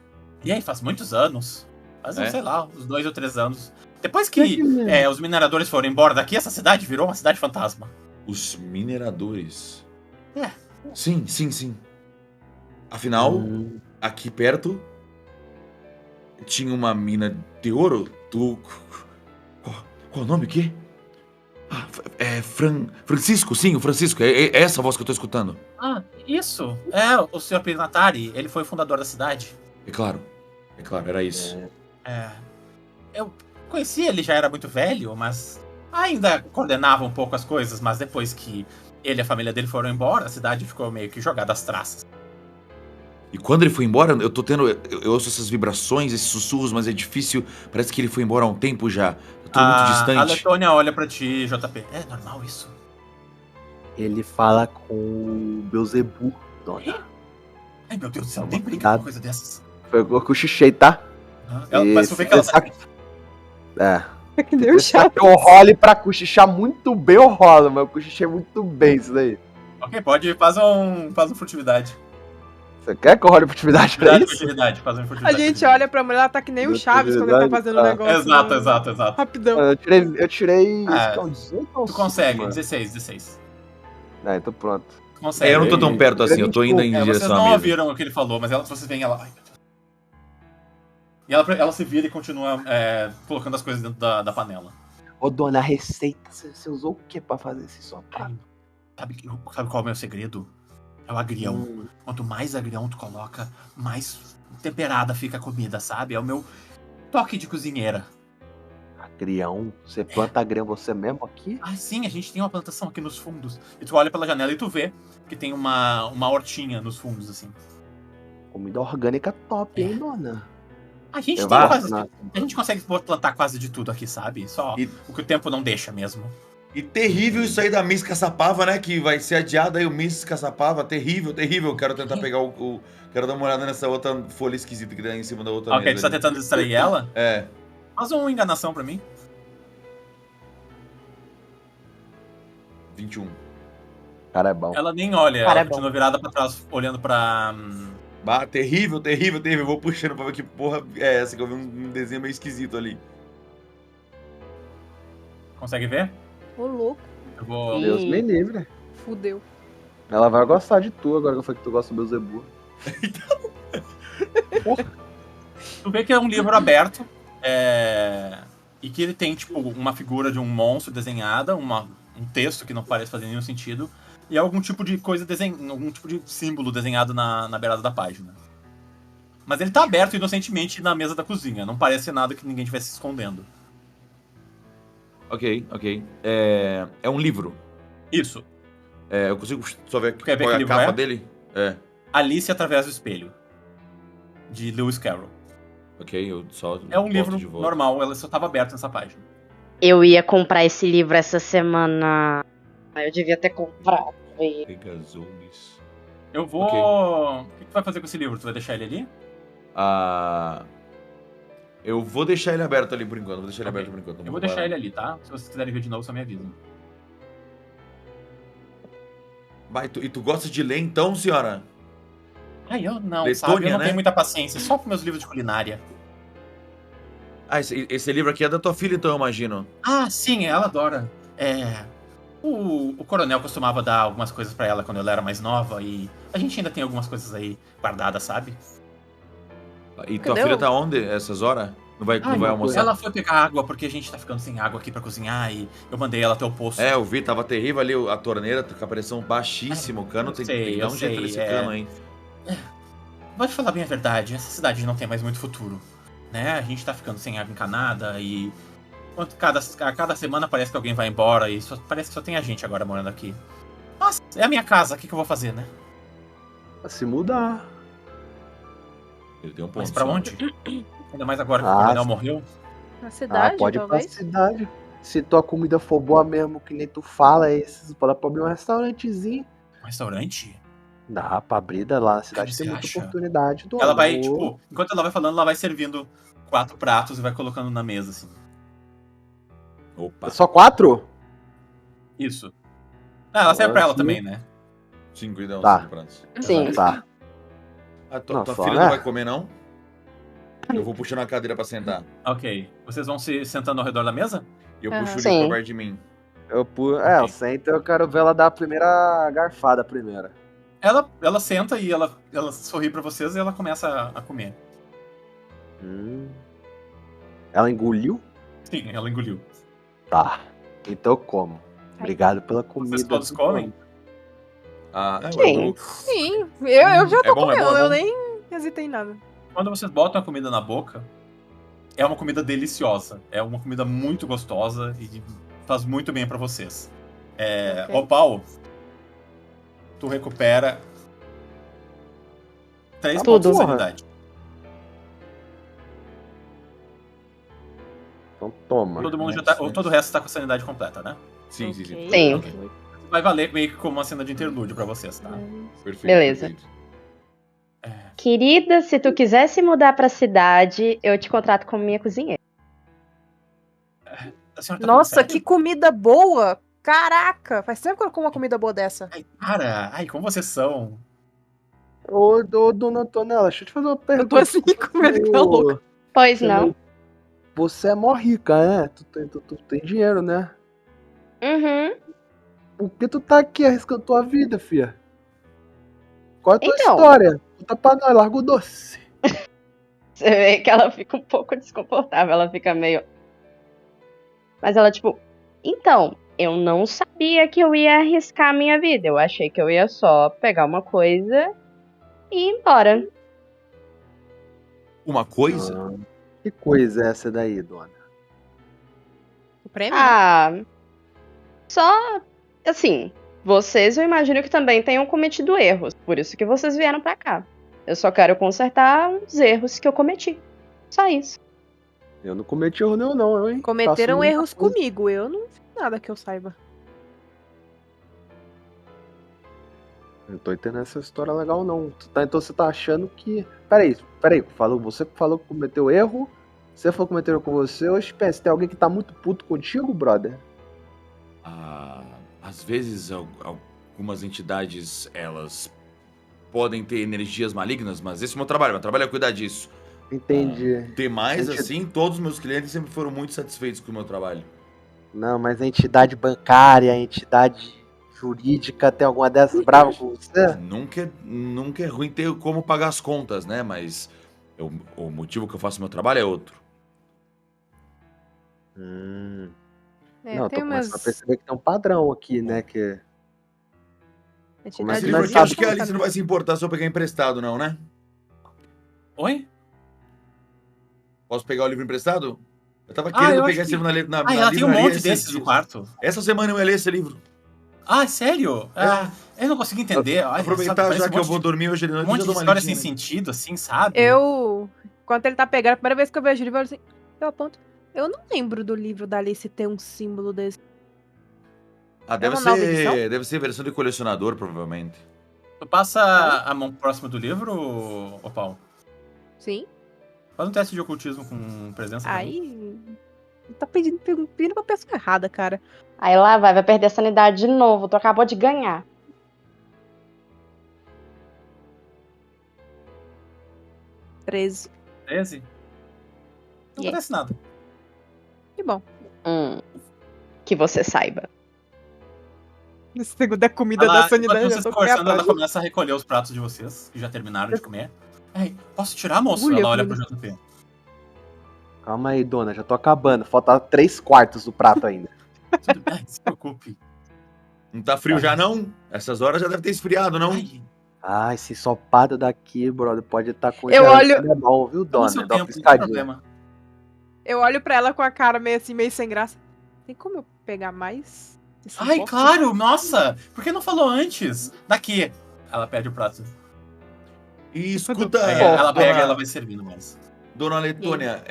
E aí, faz muitos anos. Faz, É? sei lá, uns 2 ou 3 anos. Depois que os mineradores foram embora daqui, essa cidade virou uma cidade fantasma. Os mineradores. É. Sim. Afinal, aqui perto tinha uma mina de ouro do... Qual o nome? O quê? Ah, Francisco, sim, o Francisco. É essa voz que eu tô escutando. Ah, isso. É, o Sr. Pinatari, ele foi o fundador da cidade. É claro, era isso. É. Eu conheci ele, já era muito velho, mas ainda coordenava um pouco as coisas, mas depois que ele e a família dele foram embora, a cidade ficou meio que jogada às traças. E quando ele foi embora, eu tô tendo... Eu ouço essas vibrações, esses sussurros, mas é difícil. Parece que ele foi embora há um tempo já. Eu tô muito A distante. Letônia olha pra ti, JP. É normal isso? Ele fala com o Beelzebub, dona. Ai, meu Deus do céu, nem brinca com Cuidado. uma coisa dessas. Foi o que eu cochichei, tá? Mas tu vê que ela tá... É. Que nem o Se chato. eu role pra cochichar muito bem, eu rolo, mas eu cochichei muito bem isso daí. Ok, pode, faz um furtividade. Você quer que eu role furtividade pra isso? Furtividade, faz um A furtividade. gente olha pra mulher, ela tá que nem o Chaves quando ele tá fazendo o negócio. Exato. Rapidão. Eu tirei. É, Isso que é um 18 ou Tu consegue, 5, 16. mano? Então pronto. Tu consegue. Eu não tô tão perto assim, eu tô indo em Vocês direção à não mesa. ouviram o que ele falou, mas vocês veem ela... Ai, meu Deus. E ela se vira e continua colocando as coisas dentro da panela. Ô, dona, a receita, você usou o que pra fazer esse sopado? Sabe qual é o meu segredo? É o agrião. Quanto mais agrião tu coloca, mais temperada fica a comida, sabe? É o meu toque de cozinheira. Agrião? Você planta agrião você mesmo aqui? Ah, sim, a gente tem uma plantação aqui nos fundos. E tu olha pela janela e tu vê que tem uma hortinha nos fundos, assim. Comida orgânica top, hein, dona? A gente Eu tem vou- quase... Nossa. A gente consegue plantar quase de tudo aqui, sabe? Só E- o que o tempo não deixa mesmo. E terrível isso aí da Miss Caçapava, né? Que vai ser adiada aí o Miss Caçapava. Terrível. Quero tentar pegar Quero dar uma olhada nessa outra folha esquisita que tem em cima da outra Ok, tu mesa. tá ali. tentando distrair ela? É. Faz uma enganação pra mim. 21. Cara, é bom. Ela nem olha, Cara, ela é continua virada pra trás, olhando pra... Bah, terrível. Eu vou puxando pra ver que porra é essa, que eu vi um desenho meio esquisito ali. Consegue ver? Ô, louco. Eu vou... Deus me livre. Fudeu. Ela vai gostar de tu agora que eu falei que tu gosta do Beelzebub. Tu vê que é um livro aberto, e que ele tem, tipo, uma figura de um monstro desenhada, um texto que não parece fazer nenhum sentido, e algum tipo de coisa algum tipo de símbolo desenhado na beirada da página. Mas ele tá aberto inocentemente na mesa da cozinha, não parece nada que ninguém estivesse escondendo. Ok. É um livro. Isso. Eu consigo só ver Quer ver qual é que a livro capa é? dele? É. Alice através do espelho, de Lewis Carroll. Ok, eu só É um boto livro de volta. normal, ela só tava aberta nessa página. Eu ia comprar esse livro essa semana. Eu devia ter comprado. Pegazones. Eu vou... Ok. O que tu vai fazer com esse livro? Tu vai deixar ele ali? Eu vou deixar ele aberto ali por enquanto. Ok. Eu vou deixar ele ali, tá? Se vocês quiserem ver de novo, só me avisem. E tu gosta de ler então, senhora? Ai, eu não, Letônia, sabe? Eu não né? tenho muita paciência, só com meus livros de culinária. Ah, esse livro aqui é da tua filha, então, eu imagino. Ah, sim, ela adora. O coronel costumava dar algumas coisas pra ela quando ela era mais nova e a gente ainda tem algumas coisas aí guardadas, sabe? E tua Cadê filha o- tá onde essas horas? Não vai uma almoçar? Ela foi pegar água porque a gente tá ficando sem água aqui pra cozinhar e eu mandei ela até o poço. É, eu vi, tava terrível ali a torneira, com a pressão baixíssima. O cano Eu tem sei, que dar eu um jeito sei, nesse cano, hein? Vou te falar bem a verdade, essa cidade não tem mais muito futuro, né? A gente tá ficando sem água encanada e a cada semana parece que alguém vai embora e parece que só tem a gente agora morando aqui. Nossa, é a minha casa, o que eu vou fazer, né? Pra se mudar. Ele tem um ponto. Mas pra só. onde? Ainda mais agora que o Ah, coronel sim. morreu. Na cidade, Pode ir pra talvez? cidade. Se tua comida for boa mesmo, que nem tu fala, esses pode abrir um restaurantezinho. Um restaurante? Dá pra abrir lá na cidade, Você tem muita acha? oportunidade. Ela vai, Ô, tipo, enquanto ela vai falando, ela vai servindo 4 pratos e vai colocando na mesa, assim. Opa. Só 4? Isso. Ah, ela serve pra ela Aqui. também, né? 5 e dá uns Tá. 5 pratos. Sim. Tá. A tua Não, só, filha né? não vai comer, não? Eu vou puxando a cadeira pra sentar. Ok. Vocês vão se sentando ao redor da mesa? E eu Aham. puxo o Sim. livro pra perto de mim. Eu sento e eu quero ver ela dar a primeira garfada primeiro. Ela senta e ela sorri pra vocês e ela começa a comer. Ela engoliu? Sim, ela engoliu. Tá. Então eu como. Obrigado pela comida. Vocês todos comem? Ah, Sim. Sim, eu já tô É bom, é comendo, bom, é eu bom. nem hesitei em nada. Quando vocês botam a comida na boca, é uma comida deliciosa. É uma comida muito gostosa e faz muito bem pra vocês. Ok. Ô, Paulo, tu recupera 3 Tudo. pontos de sanidade. Então toma. Todo mundo já tá. Todo o resto tá com a sanidade completa, né? Sim, sim, sim. Ok. Sim. Ok. Vai valer meio que como uma cena de interlúdio pra vocês, tá? Perfeito. Beleza. Perfeito. Querida, se tu quiser se mudar pra cidade, eu te contrato como minha cozinheira. A senhora tá Nossa, falando que sério? comida boa! Caraca, faz tempo que eu como uma comida boa dessa. Ai, para! Ai, como vocês são? Ô, dona Antonella, deixa eu te fazer uma pergunta. Eu tô assim com medo que tá louca. Pois não. Você é mó rica, né? Tu tem dinheiro, né? Uhum. Por que tu tá aqui arriscando tua vida, filha? Qual é a tua Então. história? Conta pra nós, larga o doce. Você vê que ela fica um pouco desconfortável, ela fica meio. Mas ela, tipo, então, eu não sabia que eu ia arriscar a minha vida. Eu achei que eu ia só pegar uma coisa e ir embora. Uma coisa? Que coisa é essa daí, dona? O prêmio? Ah, só assim, vocês eu imagino que também tenham cometido erros, por isso que vocês vieram pra cá. Eu só quero consertar os erros que eu cometi. Só isso. Eu não cometi erro nenhum, não, hein? Cometeram Faço muita erros coisa. comigo, eu não fiz nada que eu saiba. Não tô entendendo essa história legal, não. Então você tá achando que. Peraí. Você falou que cometeu erro. Você falou que cometeu erro com você. Ô, espécie, tem alguém que tá muito puto contigo, brother? Ah, às vezes algumas entidades, elas podem ter energias malignas, mas esse é o meu trabalho. Meu trabalho é cuidar disso. Entendi. Demais, Entidi. assim, todos os meus clientes sempre foram muito satisfeitos com o meu trabalho. Não, mas a entidade bancária, a entidade jurídica, tem alguma dessas brava com você? Nunca é ruim ter como pagar as contas, né? Mas o motivo que eu faço meu trabalho é outro. É, Não, eu tem tô umas começando a perceber que tem um padrão aqui, né? Que entidades Esse Mas livro nós aqui, sabe acho que a Alice não vai se importar se eu pegar emprestado, não, né? Oi? Posso pegar o livro emprestado? Eu tava eu querendo acho pegar esse que- livro na Ah, ela tem um livraria monte esses desses no dias. quarto. Essa semana eu ia ler esse livro. Ah, sério? Ah, eu não consigo entender. Ai, Aproveitar sabe, já parece que eu vou dormir hoje de noite, um monte já de dou uma história sem lidinha, né? sentido, assim, sabe? Quando ele tá pegando, a primeira vez que eu vejo o livro, eu aponto. Eu não lembro do livro da Alice ter um símbolo desse. Ah, uma nova edição? deve ser versão de colecionador, provavelmente. Tu passa a mão próximo do livro, ô Paulo? Sim. Faz um teste de ocultismo com presença. pra mim. Aí. Tá pedindo pra pessoa errada, cara. Aí lá vai perder a sanidade de novo. Tu acabou de ganhar. 13. 13? Não Yeah. acontece nada. Que bom. Que você saiba. Esse segundo é comida da sanidade. Enquanto Eu vocês tô estão conversando, ela atrás. começa a recolher os pratos de vocês, que já terminaram de comer. Ei, posso tirar, moço? Olha, Ela olha comida. pro JP. Calma aí, dona, já tô acabando. Falta 3/4 do prato ainda. Tudo bem, não se preocupe. Não tá frio já, não? Essas horas já deve ter esfriado, não? Ai, Ah, esse ensopado daqui, brother, pode estar com Eu olho- É bom, viu, toma dona? seu Dá uma tempo, não tem piscadinha. problema. Eu olho pra ela com a cara meio assim, meio sem graça. Tem como eu pegar mais? Você se Ai, importa? claro, nossa! Por que não falou antes? Daqui. Ela pede o prato. E escuta, Aí ela pega e dona, ela vai servindo mais. dona Letônia,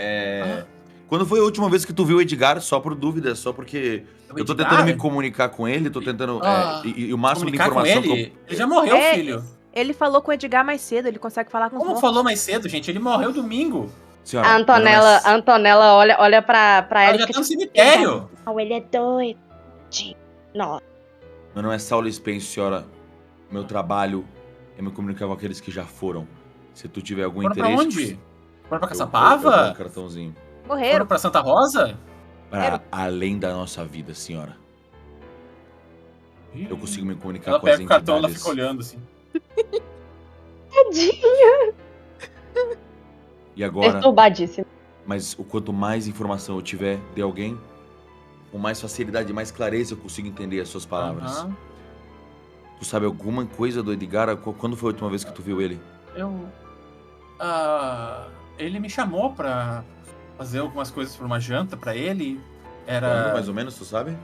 quando foi a última vez que tu viu o Edgar? Só por dúvida, só porque eu tô tentando me comunicar com ele, tô tentando... e o máximo de Comunicar com informação ele? Ele já morreu, É, filho. Ele falou com o Edgar mais cedo, ele consegue falar com os Como mortos. falou mais cedo, gente? Ele morreu domingo. Senhora, A Antonella olha pra Ela ela e já fica tá no tipo, cemitério. "Não, ele é doido. Nossa. Meu nome é Saulo Spence, senhora. Meu trabalho é me comunicar com aqueles que já foram. Se tu tiver algum Foram pra interesse... onde? Foram pra eu dou um Caçapava? cartãozinho. Foram Morreram. pra Santa Rosa? Para além da nossa vida, senhora. Eu consigo me comunicar Ela com as pega o cartão, ela entidades. fica olhando assim. Tadinha. E agora, Perturbadíssima. mas o quanto mais informação eu tiver de alguém, com mais facilidade, mais clareza eu consigo entender as suas palavras. Aham. Tu sabe alguma coisa do Edgar? Quando foi a última vez que tu viu ele? Ele me chamou pra fazer algumas coisas pra uma janta pra ele. Quando, Era mais ou menos, tu sabe?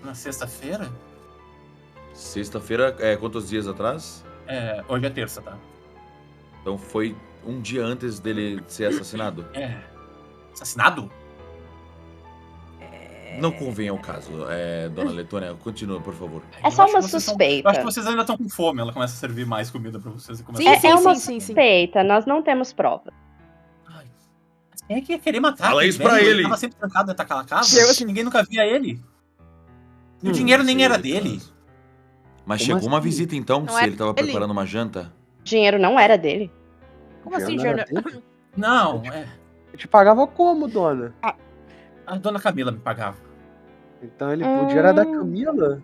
na sexta-feira? Sexta-feira, quantos dias atrás? Hoje é terça, tá? Então foi um dia antes dele ser assassinado. Assassinado? Não convém ao caso, dona Letônia. Continua, por favor. É Eu só acho uma que vocês suspeita. Eu acho que vocês ainda estão com fome. Ela começa a servir mais comida pra vocês. E começa Sim, a... sim, É uma sim. suspeita, nós não temos prova. Ai, mas quem é que ia querer matar? Fala aquele isso pra velho? ele. Tava sempre trancado dentro daquela casa. Eu, assim, Ninguém nunca via ele. E o dinheiro nem era dele. Mas Como chegou uma assim? visita então, Não se é ele tava dele. preparando uma janta? O dinheiro não era dele. Como assim, Não era Júnior? dele? Não, Eu te pagava como, dona? a dona Camila me pagava. Então ele podia era da Camila?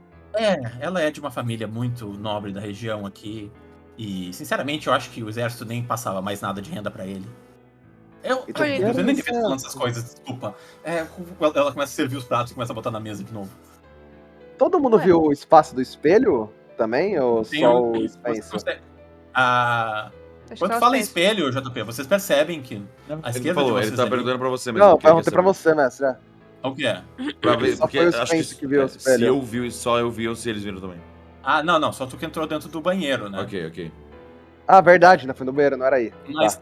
Ela é de uma família muito nobre da região aqui. E, sinceramente, eu acho que o exército nem passava mais nada de renda pra ele. Eu Então, nem era devia estar certo. falando essas coisas, desculpa. Ela começa a servir os pratos e começa a botar na mesa de novo. Todo mundo viu o espaço do espelho também? Ou Tem só um- o Spencer? Acho Quando que é fala o em Spencer. espelho, JP, vocês percebem que à Ele esquerda falou, de ele vocês tá ali- perguntando pra você mesmo. Não, porque ele perguntei quer pra saber. você, mestre. É. O que é? Pra ver, Só porque foi o acho Spencer que viu o se espelho. eu vi, só eu vi ou se eles viram também. Não, só tu que entrou dentro do banheiro, né? Ok. Ah, verdade, ainda foi no banheiro, não era aí. Mas Tá.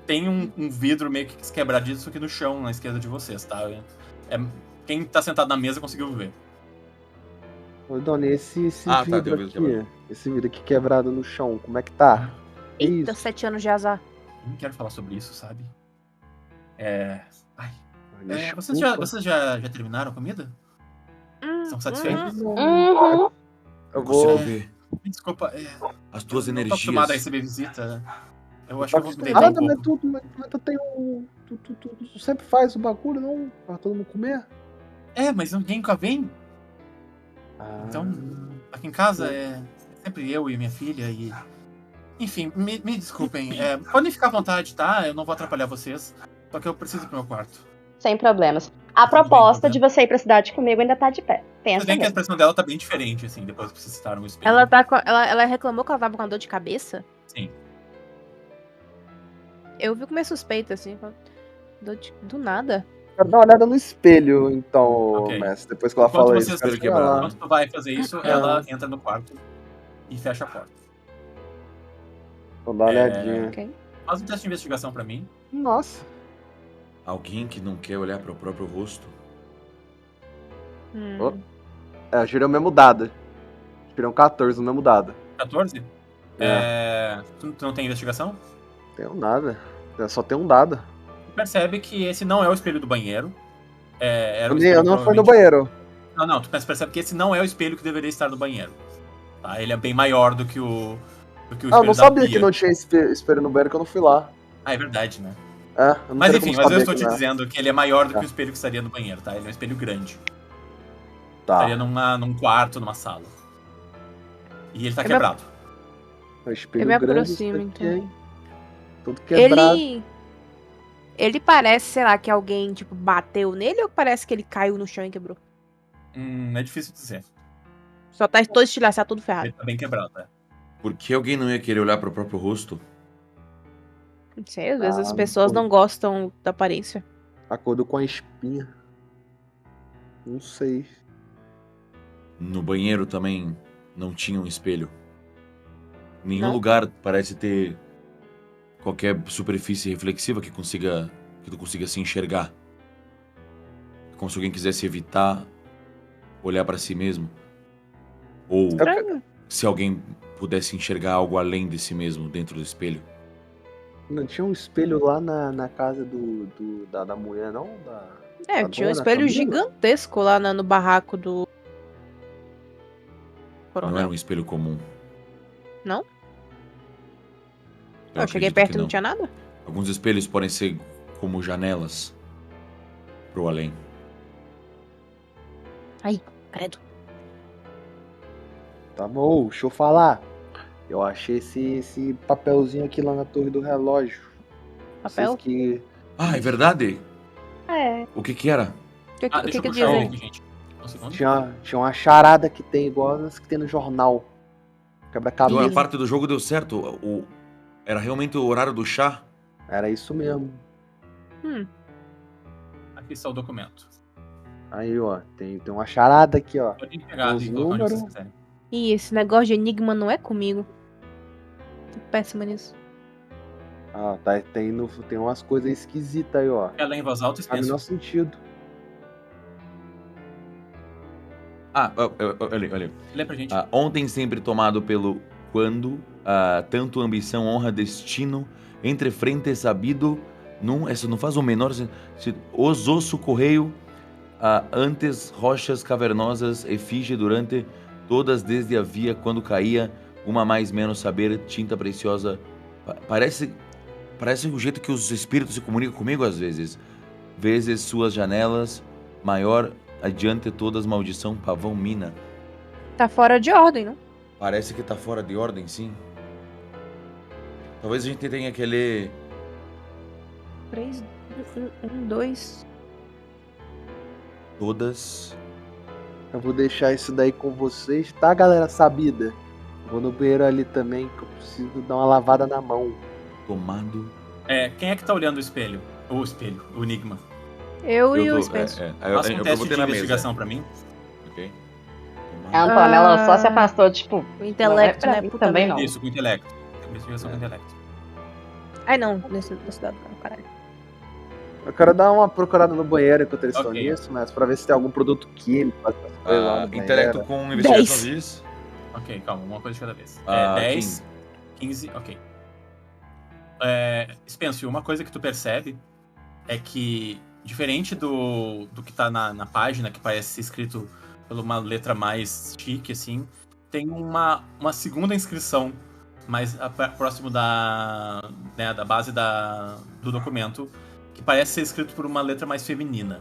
tem um vidro meio que quebradiço aqui no chão, na esquerda de vocês, tá? Quem tá sentado na mesa conseguiu ver. Ô, dona, e esse Ah, tá, vidro tem o vidro aqui, quebrado. esse vidro aqui quebrado no chão, como é que tá? Eita, Isso. 7 anos de azar. Nem quero falar sobre isso, sabe? Desculpa. Vocês já terminaram a comida? Estão satisfeitos? Uhum. Eu Consigo vou... ver Desculpa, as tuas não tô energias. acostumado a receber visita. Eu acho que eu vou me deitar um Nada, mas pouco. tu tem um... Tu sempre faz o bagulho, não? Pra todo mundo comer? Mas ninguém nunca vem. Ah, Então, aqui em casa é sempre eu e minha filha e... Enfim, me desculpem. Podem ficar à vontade, tá? Eu não vou atrapalhar vocês. Só que eu preciso ir pro meu quarto. Sem problemas. A proposta de você ir pra cidade comigo ainda tá de pé. Tudo Pensa bem que a bem. expressão dela tá bem diferente, assim, depois que vocês citaram o espelho. Ela reclamou que ela tava com uma dor de cabeça? Sim. Eu vi com meio suspeita, assim. Do nada. quero dar uma olhada no espelho, então, Ok. mestre. Depois que ela Enquanto fala vocês- isso, quero espelho quebrado. falar. Quando tu vai fazer isso, ela entra no quarto e fecha a porta. Vou dar uma olhadinha. Ok. Faz um teste de investigação pra mim. Nossa. Alguém que não quer olhar para o próprio rosto. Oh. Eu girei o mesmo dado. Tirei um 14 no mesmo dado. 14? Tu não tem investigação? Não tenho nada. Eu só tenho um dado. Tu percebe que esse não é o espelho do banheiro. Era o Eu espelho, não fui no provavelmente- banheiro. Não, tu percebe que esse não é o espelho que deveria estar no banheiro. Tá? Ele é bem maior do que o espelho Ah, eu não da sabia pia. que não tinha espelho no banheiro, que eu não fui lá. Ah, é verdade, né? Eu não Mas teria enfim, como mas eu saber estou te que não é. dizendo que ele é maior do Tá. que o espelho que estaria no banheiro, tá? Ele é um espelho grande. Tá. Estaria num quarto, numa sala. E ele tá Eu me- quebrado. O espelho Eu me grande aproximo, isso aqui, então. hein? Todo quebrado. Ele parece, sei lá, que alguém, tipo, bateu nele ou parece que ele caiu no chão e quebrou? É difícil dizer. Só tá todo estilhaçado, todo ferrado. Ele tá bem quebrado, né? Por que alguém não ia querer olhar pro próprio rosto? Não sei, às vezes as Ah, pessoas pô. não gostam da aparência. Acordou com a espinha. Não sei. No banheiro também não tinha um espelho. Nenhum Não? lugar parece ter qualquer superfície reflexiva que tu consiga se enxergar. Como se alguém quisesse evitar olhar pra si mesmo. Ou Estranho. se alguém pudesse enxergar algo além de si mesmo dentro do espelho. Não tinha um espelho lá na casa da mulher, não? Da Tinha um dona espelho Camila? gigantesco lá no barraco do Não era coronel. um espelho comum. Não? Eu Eu cheguei acredito perto que e não tinha nada? Alguns espelhos podem ser como janelas pro além. Ai, credo. Tá bom, deixa eu falar. Eu achei esse papelzinho aqui lá na torre do relógio. Papel? Vocês que Ah, é verdade? É. O que que era? O que, Deixa eu que puxar diz ele aí? aqui, gente. Um segundo. tinha uma charada que tem igual as que tem no jornal. Então a Quebra-cabeça. parte do jogo deu certo. Era realmente o horário do chá. Era isso mesmo. Aqui está o documento. Aí, ó, tem uma charada aqui, ó. Podem pegar Os e colocar onde vocês números. quiserem. Ih, esse negócio de enigma não é comigo. Tô péssima nisso. Ah, tem umas coisas esquisitas aí, ó. Ela é em voz alta e Faz o silêncio. menor sentido. Olha. Lê pra gente. Ontem sempre tomado pelo quando, tanto ambição, honra, destino, entre frente sabido, isso não faz o menor sentido. Os osso correio, antes rochas cavernosas, efígie durante todas desde havia, quando caía, uma mais menos saber, tinta preciosa. Parece o jeito que os espíritos se comunicam comigo às vezes. Vezes suas janelas, maior adiante todas maldição, pavão, mina. Tá fora de ordem, não? Parece que tá fora de ordem, sim. Talvez a gente tenha que ler 3, 1, 2. todas. Eu vou deixar isso daí com vocês, tá, galera sabida? Vou no banheiro ali também, que eu preciso dar uma lavada na mão. Tomado. Quem é que tá olhando o espelho? O enigma. Eu e o Spencer. Faça um teste de investigação pra mim. Ok. A Antonella só se afastou, tipo. O intelecto, não é né? pra mim Puta também, merda. não. Isso, com intelecto. Investigação com intelecto. Ai, não. Nesse dado, não, caralho. Eu quero dar uma procurada no banheiro enquanto eles estão Ok. nisso, mas pra ver se tem algum produto químico, essas coisas lá no Intelecto banheiro. com investigação 10. diz. Ok, calma, uma coisa de cada vez. 15. 15, ok. Spencer, uma coisa que tu percebe é que, diferente do que tá na página, que parece ser escrito por uma letra mais chique, assim, tem uma segunda inscrição mais próximo da base do documento, que parece ser escrito por uma letra mais feminina.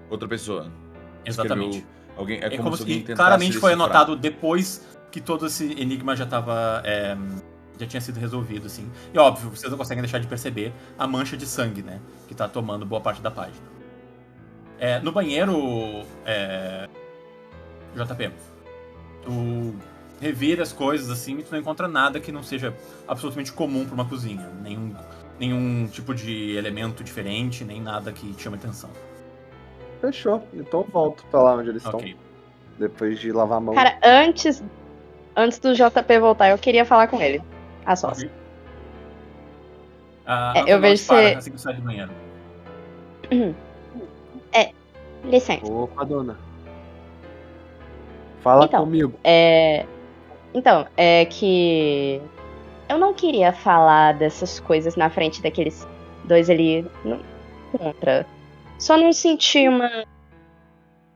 Outra pessoa. Exatamente. Escreveu alguém, É como se alguém se tentasse claramente foi decifrar. anotado depois que todo esse enigma já tava. Já tinha sido resolvido, assim. E óbvio, vocês não conseguem deixar de perceber a mancha de sangue, né? Que tá tomando boa parte da página. No banheiro, JP, tu revira as coisas assim e tu não encontra nada que não seja absolutamente comum pra uma cozinha. Nenhum tipo de elemento diferente, nem nada que te chame atenção. Fechou. Então eu volto pra lá onde eles Ok. estão. Depois de lavar a mão. Cara, antes do JP voltar, eu queria falar com ele. A sós. Ok. Eu vejo se- assim que sai do banheiro. Licença. Opa, dona. Fala Então, comigo. Então, é que eu não queria falar dessas coisas na frente daqueles dois ali contra. Só não senti uma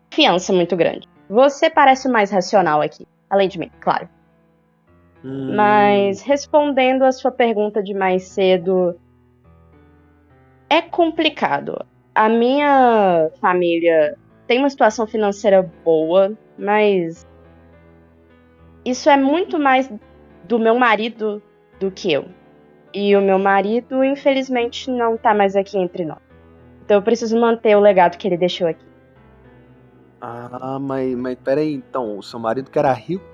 confiança muito grande. Você parece o mais racional aqui, além de mim, claro. Mas respondendo a sua pergunta de mais cedo, É complicado. A minha família tem uma situação financeira boa, mas isso é muito mais do meu marido do que eu. E o meu marido, infelizmente, não tá mais aqui entre nós. Então eu preciso manter o legado que ele deixou aqui. Ah, mas peraí, então, o seu marido que era rico,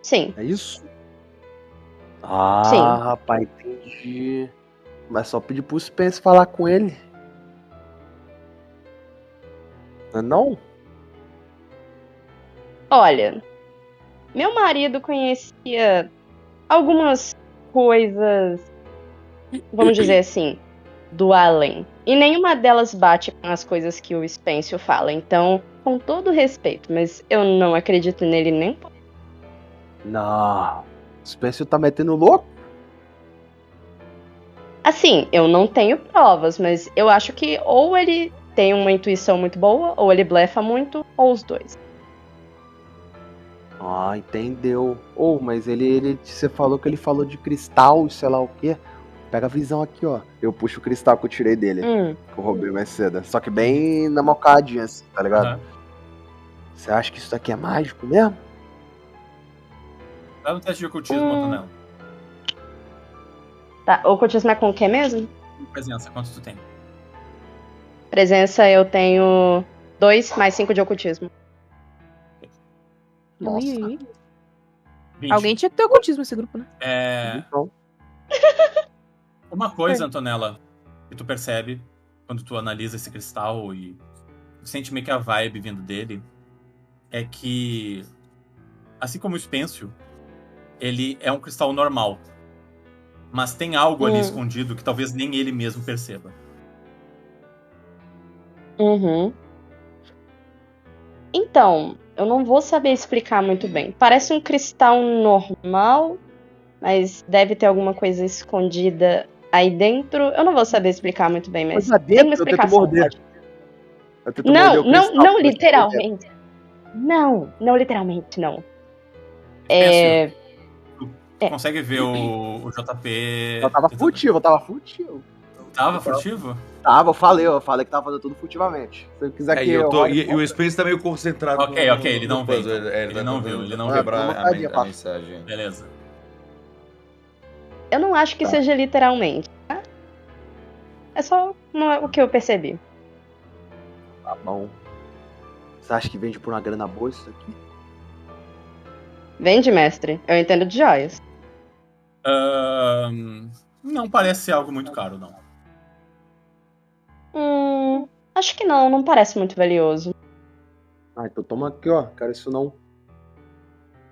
Sim, é isso? sim. Ah, rapaz, entendi. Mas só pedir pro Spence falar com ele. Não é não? Olha, meu marido conhecia algumas coisas, vamos dizer assim, do além. E nenhuma delas bate com as coisas que o Spencer fala. Então, com todo respeito, mas eu não acredito nele nem um pouco. Não. O Spencer tá metendo louco? Assim, eu não tenho provas, mas eu acho que ou ele tem uma intuição muito boa, ou ele blefa muito, ou os dois. Ah, entendeu. Mas você falou que ele falou de cristal e sei lá o quê. Pega a visão aqui, ó. Eu puxo o cristal que eu tirei dele. Que eu roubei mais cedo. Só que bem na mocadinha, assim, tá ligado? Aham. Você acha que isso aqui é mágico mesmo? Dá no teste de ocultismo, Antonella. Tá, o ocultismo é com o que mesmo? Presença, quanto tu tem? Presença eu tenho 2 mais 5 de ocultismo. Nossa. Ui. 20. Alguém tinha que ter ocultismo nesse grupo, né? Então. Uma coisa, Antonella, que tu percebe quando tu analisa esse cristal e tu sente meio que a vibe vindo dele, é que, assim como o Spencer, ele é um cristal normal. Mas tem algo ali escondido que talvez nem ele mesmo perceba. Uhum. Então, eu não vou saber explicar muito bem. Parece um cristal normal, mas deve ter alguma coisa escondida aí dentro. Eu não vou saber explicar muito bem, mas Mas tem uma dentro eu tento explicação. morder. Eu tento Não, morder o cristal. não literalmente. Não literalmente, não. Spencer, tu consegue ver o JP... Eu tava furtivo. Tava furtivo? Eu falei que tava fazendo tudo furtivamente. Se eu quiser que eu role, E o Spence tá meio concentrado Ok, ele não vê, puzzle. então. Ele Ele tá não tentando viu, ele não quebrar viu. a mensagem. Beleza. Eu não acho que seja literalmente. Tá? É só o que eu percebi. Tá bom. Você acha que vende por uma grana boa isso aqui? Vende, mestre. Eu entendo de joias. Não parece ser algo muito caro, não. Acho que não parece muito valioso. Ah, então toma aqui, ó. Quero isso não.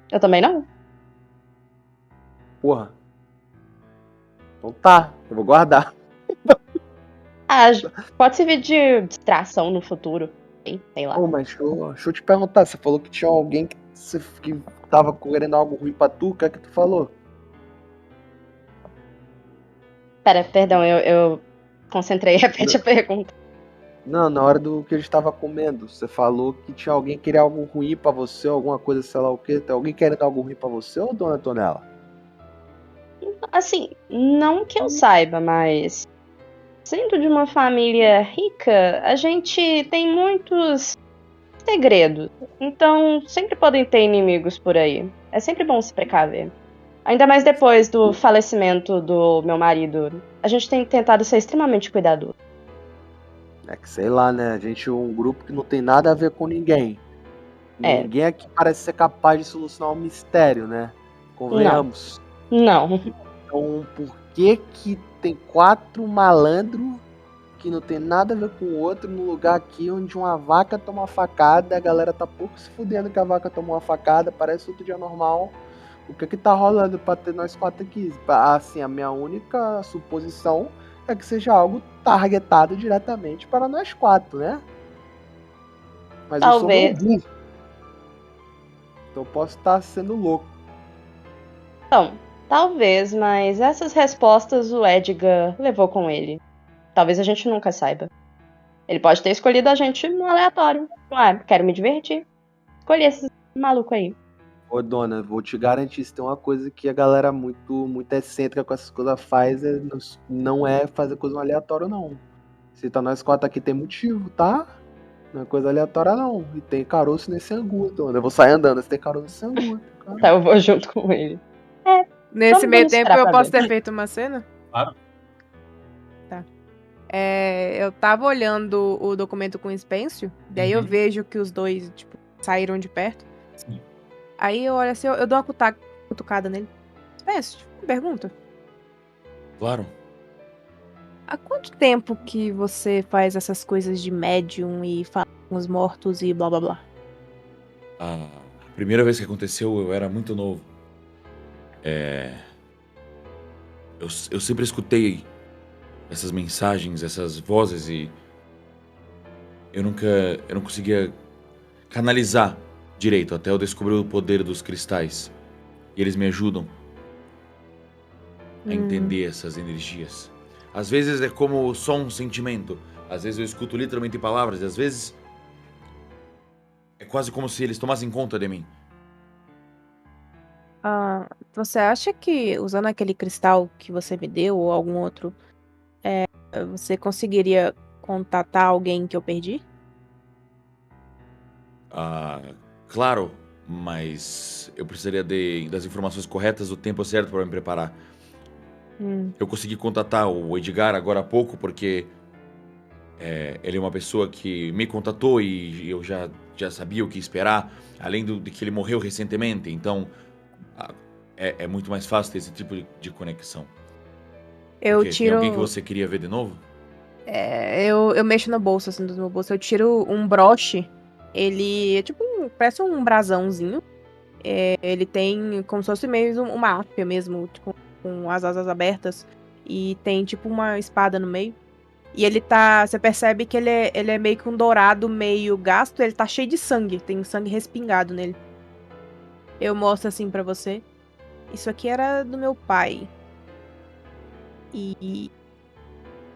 Eu também não. Porra. Então tá, eu vou guardar. Ah, pode servir de distração no futuro. Sei lá. Mas deixa eu te perguntar. Você falou que tinha alguém que tava querendo algo ruim pra tu. O que é que tu falou? Perdão, eu concentrei. Repete a pergunta. Não, na hora do que a gente tava comendo, você falou que tinha alguém querendo algo ruim pra você, alguma coisa, sei lá o quê. Tem alguém querendo algo ruim pra você ou dona Antonella? Assim, não que eu saiba, mas sendo de uma família rica, a gente tem muitos segredos. Então, sempre podem ter inimigos por aí. É sempre bom se precaver. Ainda mais depois do falecimento do meu marido. A gente tem tentado ser extremamente cuidadoso. É que sei lá, né? A gente é um grupo que não tem nada a ver com ninguém. Ninguém aqui parece ser capaz de solucionar um mistério, né? Convenhamos. Não. Então, por que tem 4 malandros que não tem nada a ver com o outro no lugar aqui onde uma vaca toma uma facada, a galera tá pouco se fudendo que a vaca tomou uma facada, parece outro dia normal. O que tá rolando pra ter nós 4 aqui? Assim, a minha única suposição é que seja algo targetado diretamente para nós 4, né? Mas Talvez. eu sou meio burro. Então eu posso estar sendo louco. Então, talvez, mas essas respostas o Edgar levou com ele. Talvez a gente nunca saiba. Ele pode ter escolhido a gente no aleatório. Quero me divertir. Escolhi esse maluco aí. Ô, dona, vou te garantir, se tem uma coisa que a galera muito excêntrica com essas coisas faz, não é fazer coisa aleatória, não. Se tá nós 4 aqui tem motivo, tá? Não é coisa aleatória, não. E tem caroço nesse angu, dona. Eu vou sair andando, se tem caroço nesse angu. Tá? Tá, eu vou junto com ele. Nesse meio vamos tempo esperar eu pra posso ver. ter feito uma cena? Claro. Tá. Eu tava olhando o documento com o Spêncio, daí eu Uhum. vejo que os dois, tipo, saíram de perto. Sim. Aí eu olho assim, eu dou uma cutucada nele. Spêncio, uma pergunta. Claro. Há quanto tempo que você faz essas coisas de médium e fala com os mortos e blá blá blá? A primeira vez que aconteceu, eu era muito novo. Eu sempre escutei essas mensagens, essas vozes e eu não conseguia canalizar direito até eu descobrir o poder dos cristais. E eles me ajudam a entender essas energias. Às vezes é como só um sentimento. Às vezes eu escuto literalmente palavras e às vezes é quase como se eles tomassem conta de mim. Você acha que usando aquele cristal que você me deu ou algum outro, você conseguiria contatar alguém que eu perdi? Claro, mas eu precisaria das informações corretas, do tempo certo para me preparar. Eu consegui contatar o Edgar agora há pouco porque ele é uma pessoa que me contatou e eu já sabia o que esperar, além de que ele morreu recentemente, então é muito mais fácil ter esse tipo de conexão. Eu Porque tem tiro. alguém que você queria ver de novo? Eu mexo na bolsa, assim, do meu bolso. Eu tiro um broche. Ele é tipo parece um brasãozinho. Ele tem como se fosse meio uma ápia mesmo, tipo, com as asas abertas. E tem tipo uma espada no meio. E ele tá. Você percebe que ele é meio que um dourado meio gasto. Ele tá cheio de sangue. Tem sangue respingado nele. Eu mostro assim pra você. Isso aqui era do meu pai. E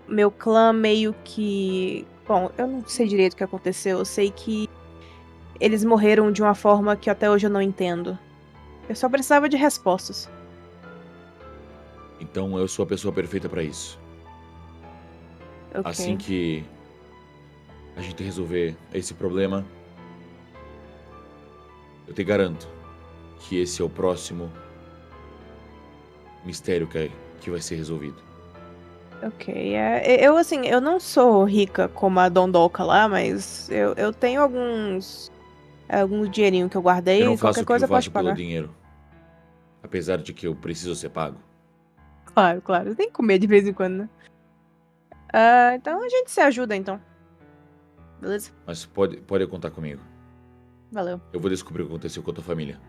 meu clã meio que. Bom, eu não sei direito o que aconteceu. Eu sei que eles morreram de uma forma que até hoje eu não entendo. Eu só precisava de respostas. Então eu sou a pessoa perfeita para isso. Ok. Assim que a gente resolver esse problema, eu te garanto que esse é o próximo mistério que vai ser resolvido. Ok. Eu não sou rica como a Dondoca lá, mas eu tenho alguns dinheirinho que eu guardei Eu não e faço qualquer o que eu coisa pode faço pelo pagar. dinheiro. Apesar de que eu preciso ser pago. Claro, claro. Tem que comer de vez em quando, né? Então a gente se ajuda, então. Beleza? Mas pode contar comigo. Valeu. Eu vou descobrir o que aconteceu com a tua família.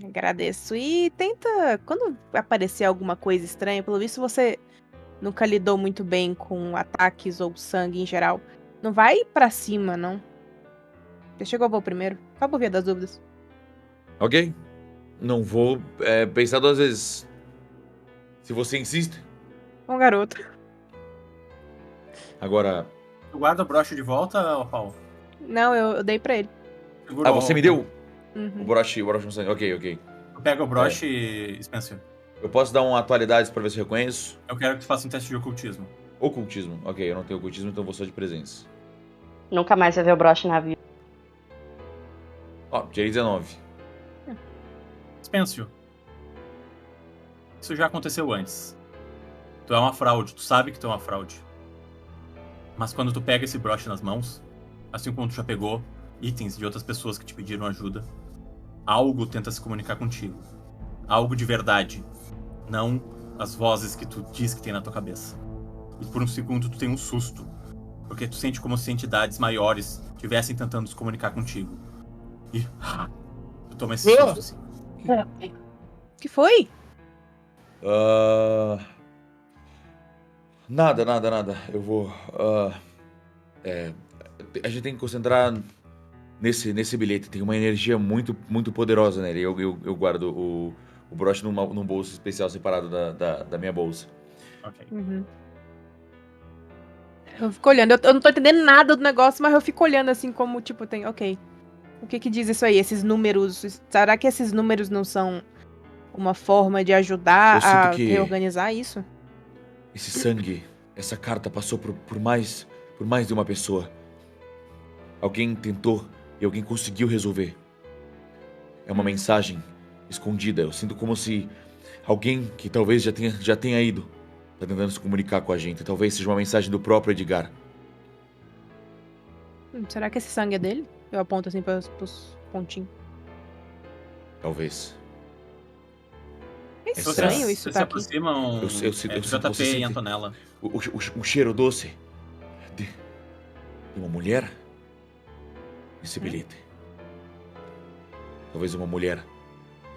Agradeço. E tenta, quando aparecer alguma coisa estranha, pelo visto você nunca lidou muito bem com ataques ou sangue em geral. Não vai pra cima, não. Deixa que eu vou primeiro. Só por via das dúvidas. Ok? Não vou pensar 2 vezes. Se você insiste. Bom garoto. Agora... Tu guarda o broche de volta, Paulo? Não, eu dei pra ele. Segura você me deu o Uhum. broche com sangue. Ok. Tu pega o broche, Spencer. Eu posso dar uma atualidade pra ver se eu reconheço? Eu quero que tu faça um teste de ocultismo. Ocultismo. Ok, eu não tenho ocultismo, então vou só de presença. Nunca mais vai ver o broche na vida. Tirei 19. Spencer. Isso já aconteceu antes. Tu é uma fraude, tu sabe que tu é uma fraude. Mas quando tu pega esse broche nas mãos, assim como tu já pegou itens de outras pessoas que te pediram ajuda, algo tenta se comunicar contigo. Algo de verdade. Não as vozes que tu diz que tem na tua cabeça. E por um segundo tu tem um susto. Porque tu sente como se entidades maiores estivessem tentando se comunicar contigo. E tu toma esse susto assim. O que foi? Nada. Eu vou... a gente tem que concentrar nesse bilhete. Tem uma energia muito, muito poderosa nele. Eu guardo o broche num bolso especial separado da minha bolsa. Ok. Uhum. Eu fico olhando. Eu não tô entendendo nada do negócio, mas eu fico olhando assim como, tipo, tem... Ok. O que diz isso aí? Esses números... Será que esses números não são uma forma de ajudar Eu sinto a que- reorganizar isso? Esse sangue, essa carta passou por mais de uma pessoa. Alguém tentou e alguém conseguiu resolver. É uma mensagem escondida. Eu sinto como se alguém que talvez já tenha ido tá tentando se comunicar com a gente. Talvez seja uma mensagem do próprio Edgar. Será que esse sangue é dele? Eu aponto assim pros pontinhos. Talvez. É Se estranho Vocês isso se tá aqui. aproximam Eu sinto JP você e sente- Antonella. O cheiro doce de uma mulher? Esse bilhete. Talvez uma mulher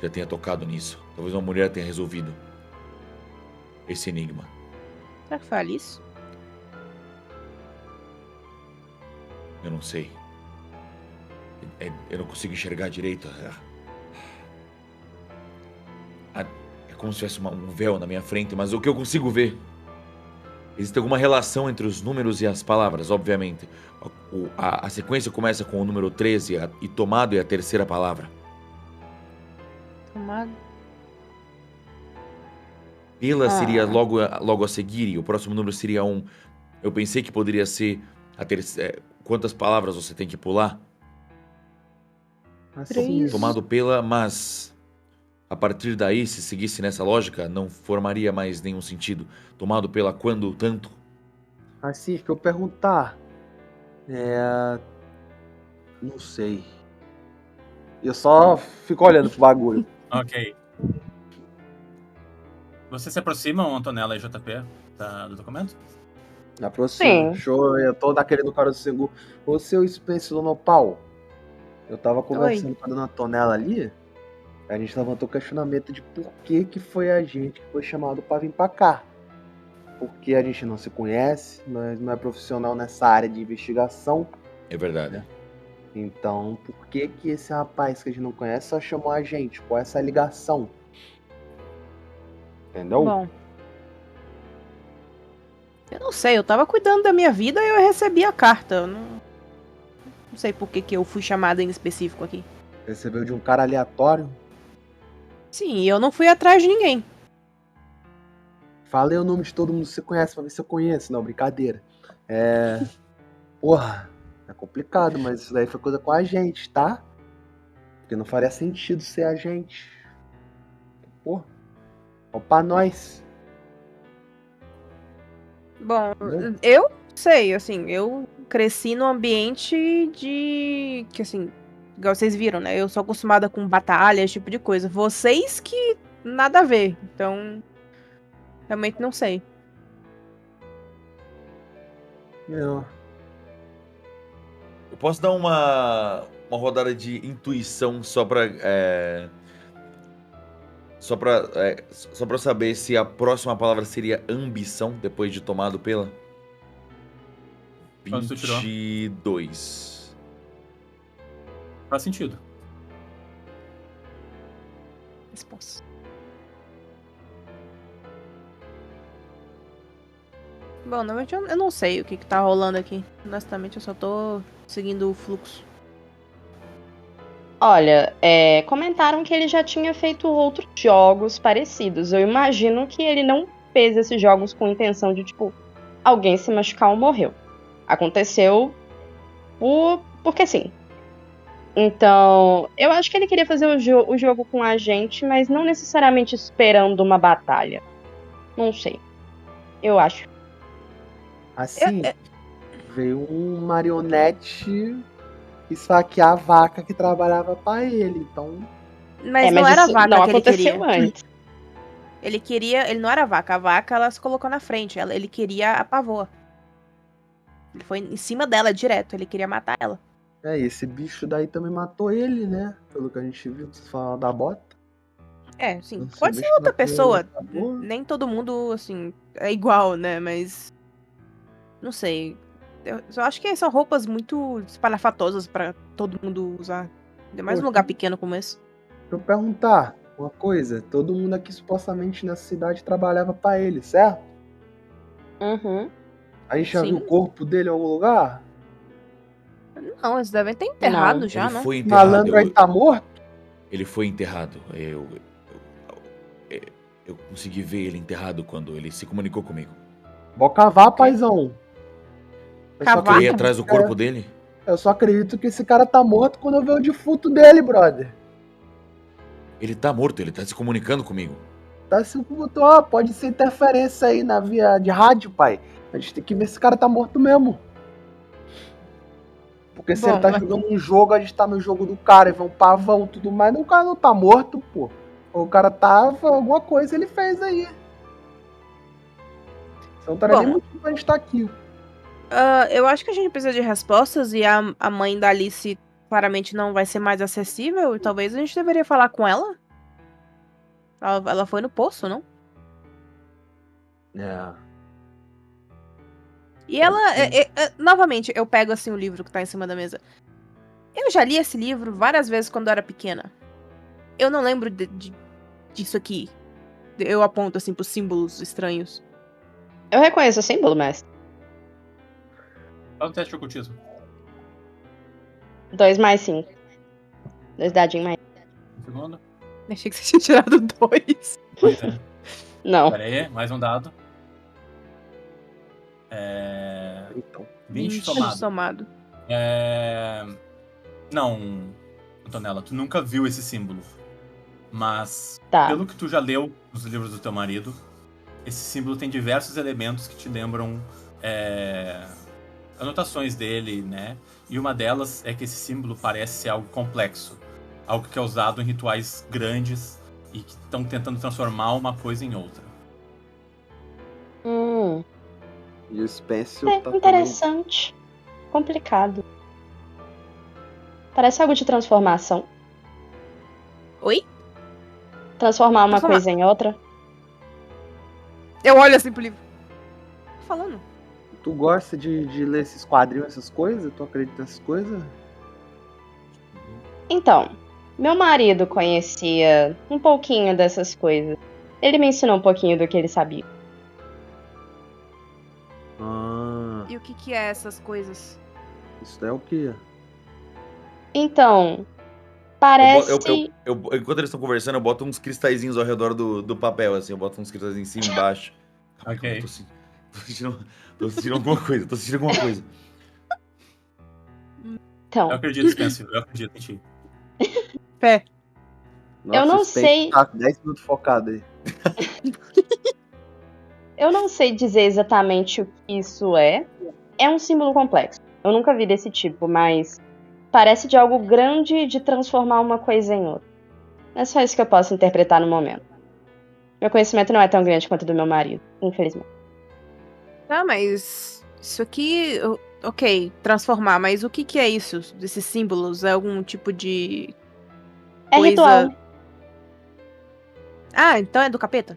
já tenha tocado nisso. Talvez uma mulher tenha resolvido esse enigma. Será que foi a Alice? Eu não sei. Eu não consigo enxergar direito. É como se tivesse um véu na minha frente, mas o que eu consigo ver... Existe alguma relação entre os números e as palavras, obviamente. A sequência começa com o número 13 e tomado é a terceira palavra. Tomado. Pela seria logo a seguir e o próximo número seria 1. Eu pensei que poderia ser a terceira... Quantas palavras você tem que pular? Assim, Tomado pela, mas... A partir daí, se seguisse nessa lógica, não formaria mais nenhum sentido. Tomado pela quando tanto. assim, que eu perguntar. Não sei. Eu só fico olhando pro bagulho. Ok. Vocês se aproximam, Antonella e JP, do documento? Aproximo. Sim. Show, eu tô daquele do cara do Sengu. Ô, seu Spencer Lonopal. Eu tava conversando com a dona Tonella ali. A gente levantou o questionamento de por que foi a gente que foi chamado pra vir pra cá. Porque a gente não se conhece, nós não é profissional nessa área de investigação. É verdade. Então, por que esse rapaz que a gente não conhece só chamou a gente? Qual é essa ligação? Entendeu? Bom. Eu não sei, eu tava cuidando da minha vida e eu recebi a carta. Eu não sei por que eu fui chamada em específico aqui. Recebeu de um cara aleatório. Sim, e eu não fui atrás de ninguém. Falei o nome de todo mundo que você conhece pra ver se eu conheço. Não, brincadeira. Porra, é complicado, mas isso daí foi coisa com a gente, tá? Porque não faria sentido ser a gente. Porra. Ó pra nós. Bom, Entendeu? eu sei, assim, eu cresci num ambiente de... que, assim, igual vocês viram, né? Eu sou acostumada com batalha, esse tipo de coisa. Vocês que nada a ver. Então, realmente não sei. Eu. Eu posso dar uma rodada de intuição só pra eu saber se a próxima palavra seria ambição, depois de tomado pela? Quanto tu tirou? 22. Faz sentido. Resposta. Bom, na verdade eu não sei o que tá rolando aqui. Honestamente, eu só tô seguindo o fluxo. Olha, comentaram que ele já tinha feito outros jogos parecidos. Eu imagino que ele não fez esses jogos com intenção de, tipo, alguém se machucar ou morreu. Aconteceu porque sim. Então, eu acho que ele queria fazer o jogo com a gente, mas não necessariamente esperando uma batalha. Não sei. Eu acho. Assim, veio um marionete esfaquear a vaca que trabalhava pra ele. Então, Mas não era a isso vaca não que ele aconteceu queria. antes. Ele não era a vaca ela se colocou na frente. Ele queria a pavoa. Ele foi em cima dela direto, ele queria matar ela. esse bicho daí também matou ele, né? Pelo que a gente viu, você falar da bota. Sim, Esse pode ser bicho outra matou pessoa. ele, acabou. Nem todo mundo, assim, é igual, né? Mas. Não sei. Eu só acho que são roupas muito espalhafatosas pra todo mundo usar. Ainda mais num lugar pequeno como esse. Deixa eu perguntar uma coisa. Todo mundo aqui supostamente nessa cidade trabalhava pra ele, certo? Uhum. A gente já Sim. viu o corpo dele em algum lugar? Não, eles devem ter enterrado Não. já, Ele né? foi enterrado. Malandro aí tá morto? Ele foi enterrado. Eu consegui ver ele enterrado quando ele se comunicou comigo. Vou cavar, paizão. Eu só Cavar? Eu ia acredito- atrás do corpo dele. Eu só acredito que esse cara tá morto quando eu ver o defunto dele, brother. Ele tá morto, ele tá se comunicando comigo. Tá se ó, pode ser interferência aí na via de rádio, pai. A gente tem que ver se esse cara tá morto mesmo. Porque se Bom, ele tá mas- jogando um jogo, a gente tá no jogo do cara e vê um pavão e tudo mais, o cara não tá morto, pô. O cara tava, alguma coisa ele fez aí. Então não tá nem Bom. motivo pra gente tá aqui. Eu acho que a gente precisa de respostas e a mãe da Alice claramente não vai ser mais acessível. E talvez a gente deveria falar com ela. Ela foi no poço, não? É. E ela, novamente, eu pego assim o livro que tá em cima da mesa. Eu já li esse livro várias vezes quando eu era pequena. Eu não lembro disso aqui. Eu aponto assim pros símbolos estranhos. Eu reconheço o símbolo, mestre. Faz um teste de ocultismo. 2 mais 5. 2 dadinhos mais. Um segundo. Achei que você tinha tirado 2. Pois é. Não. Pera aí, mais um dado. Então. 20 somado. Não, Antonella, tu nunca viu esse símbolo. Mas, Tá. pelo que tu já leu nos livros do teu marido, esse símbolo tem diversos elementos que te lembram anotações dele, né? E uma delas é que esse símbolo parece ser algo complexo. Algo que é usado em rituais grandes e que estão tentando transformar uma coisa em outra. E o Spencer É tá interessante. Complicado. Parece algo de transformação. Oi? Transformar uma Transformar. coisa em outra. Eu olho assim pro livro. Tô falando. Tu gosta de ler esses quadrinhos, essas coisas? Tu acredita nessas coisas? Então, meu marido conhecia um pouquinho dessas coisas. Ele me ensinou um pouquinho do que ele sabia. Ah, E o que é essas coisas? isso é o quê? Então, parece. Enquanto eles estão conversando, eu boto uns cristalzinhos ao redor do papel, assim. Eu boto uns cristalzinhos em cima e embaixo. Ok. Tô sentindo alguma coisa, Então, Eu acredito, Spencer, eu acredito em ti. Fé. Eu não o Spencer sei. Tá 10 minutos focado aí. Eu não sei dizer exatamente o que isso é. É um símbolo complexo. Eu nunca vi desse tipo, mas parece de algo grande de transformar uma coisa em outra. É só isso que eu posso interpretar no momento. Meu conhecimento não é tão grande quanto o do meu marido, infelizmente. Tá, mas isso aqui, ok, transformar, mas o que é isso? Desses símbolos? É algum tipo de É coisa... ritual. Ah, então é do capeta?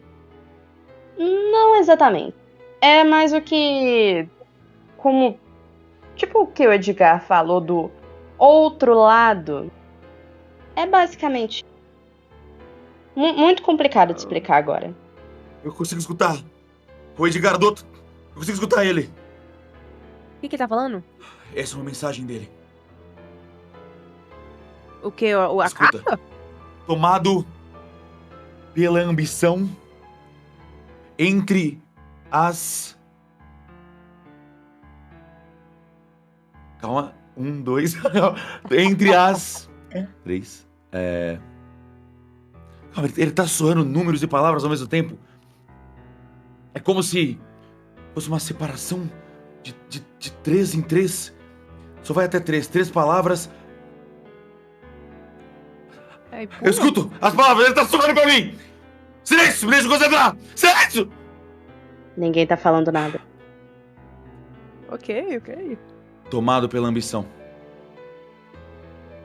Não exatamente. É mais o que. Como. Tipo o que o Edgar falou do outro lado. É basicamente. Muito complicado de explicar agora. Eu consigo escutar. O Edgar Dotto. Eu consigo escutar ele. O que tá falando? Essa é uma mensagem dele. O que? A Escuta. capa? Tomado pela ambição entre as... Calma. 1, 2... Entre as... 3... Calma, ele tá soando números e palavras ao mesmo tempo. É como se fosse uma separação de 3 em 3. Só vai até 3. 3 palavras. Ai, pula. Eu escuto as palavras, ele tá soando pra mim! Silêncio, me deixa concentrar! Silêncio! Ninguém tá falando nada. Ok. Tomado pela ambição.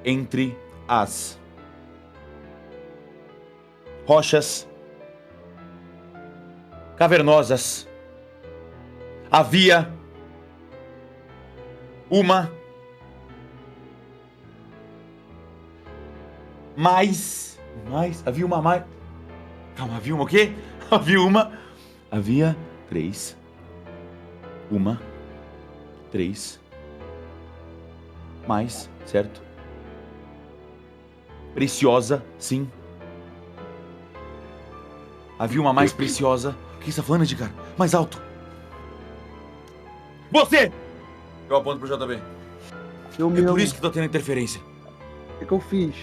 Entre as rochas cavernosas havia uma havia uma mais. Calma, havia uma o quê? Havia 3. 3 mais, certo? Preciosa, sim. Havia uma mais preciosa. O que você tá falando, Edgar? Mais alto. Você! Eu aponto pro JB. Eu É mesmo. por isso que tá tendo interferência. O que eu fiz?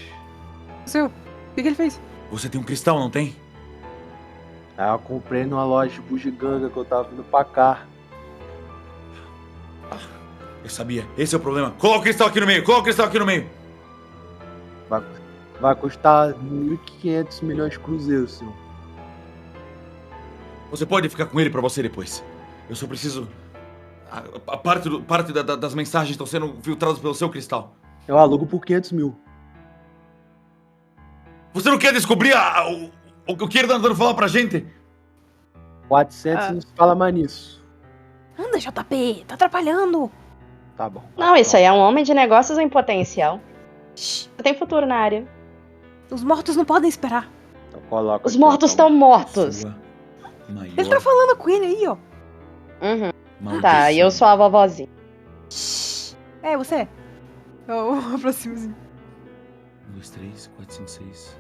Seu, o que ele fez? Você tem um cristal, não tem? Ah, eu comprei numa loja de bugiganga que eu tava vindo pra cá. Eu sabia. Esse é o problema. Coloca o cristal aqui no meio. Coloca o cristal aqui no meio. Vai custar 1.500 milhões de cruzeiros, senhor. Você pode ficar com ele pra você depois. Eu só preciso... A parte das mensagens estão sendo filtradas pelo seu cristal. Eu alugo por 500 mil. Você não quer descobrir o que ele tá tentando falar pra gente? 400 não se fala mais nisso. Anda, JP, tá atrapalhando. Tá bom. Não, isso aí é um homem de negócios em potencial. Shhh, Tem futuro na área. os mortos não podem esperar. Então coloca Os aqui, mortos então. estão mortos. Sua maior Ele tá falando com ele aí, ó. Uhum. maldição. Tá, e eu sou a vovozinha. Shhh. É, você. Eu aproximo assim. 1, 2, 3, 4, 5, 6.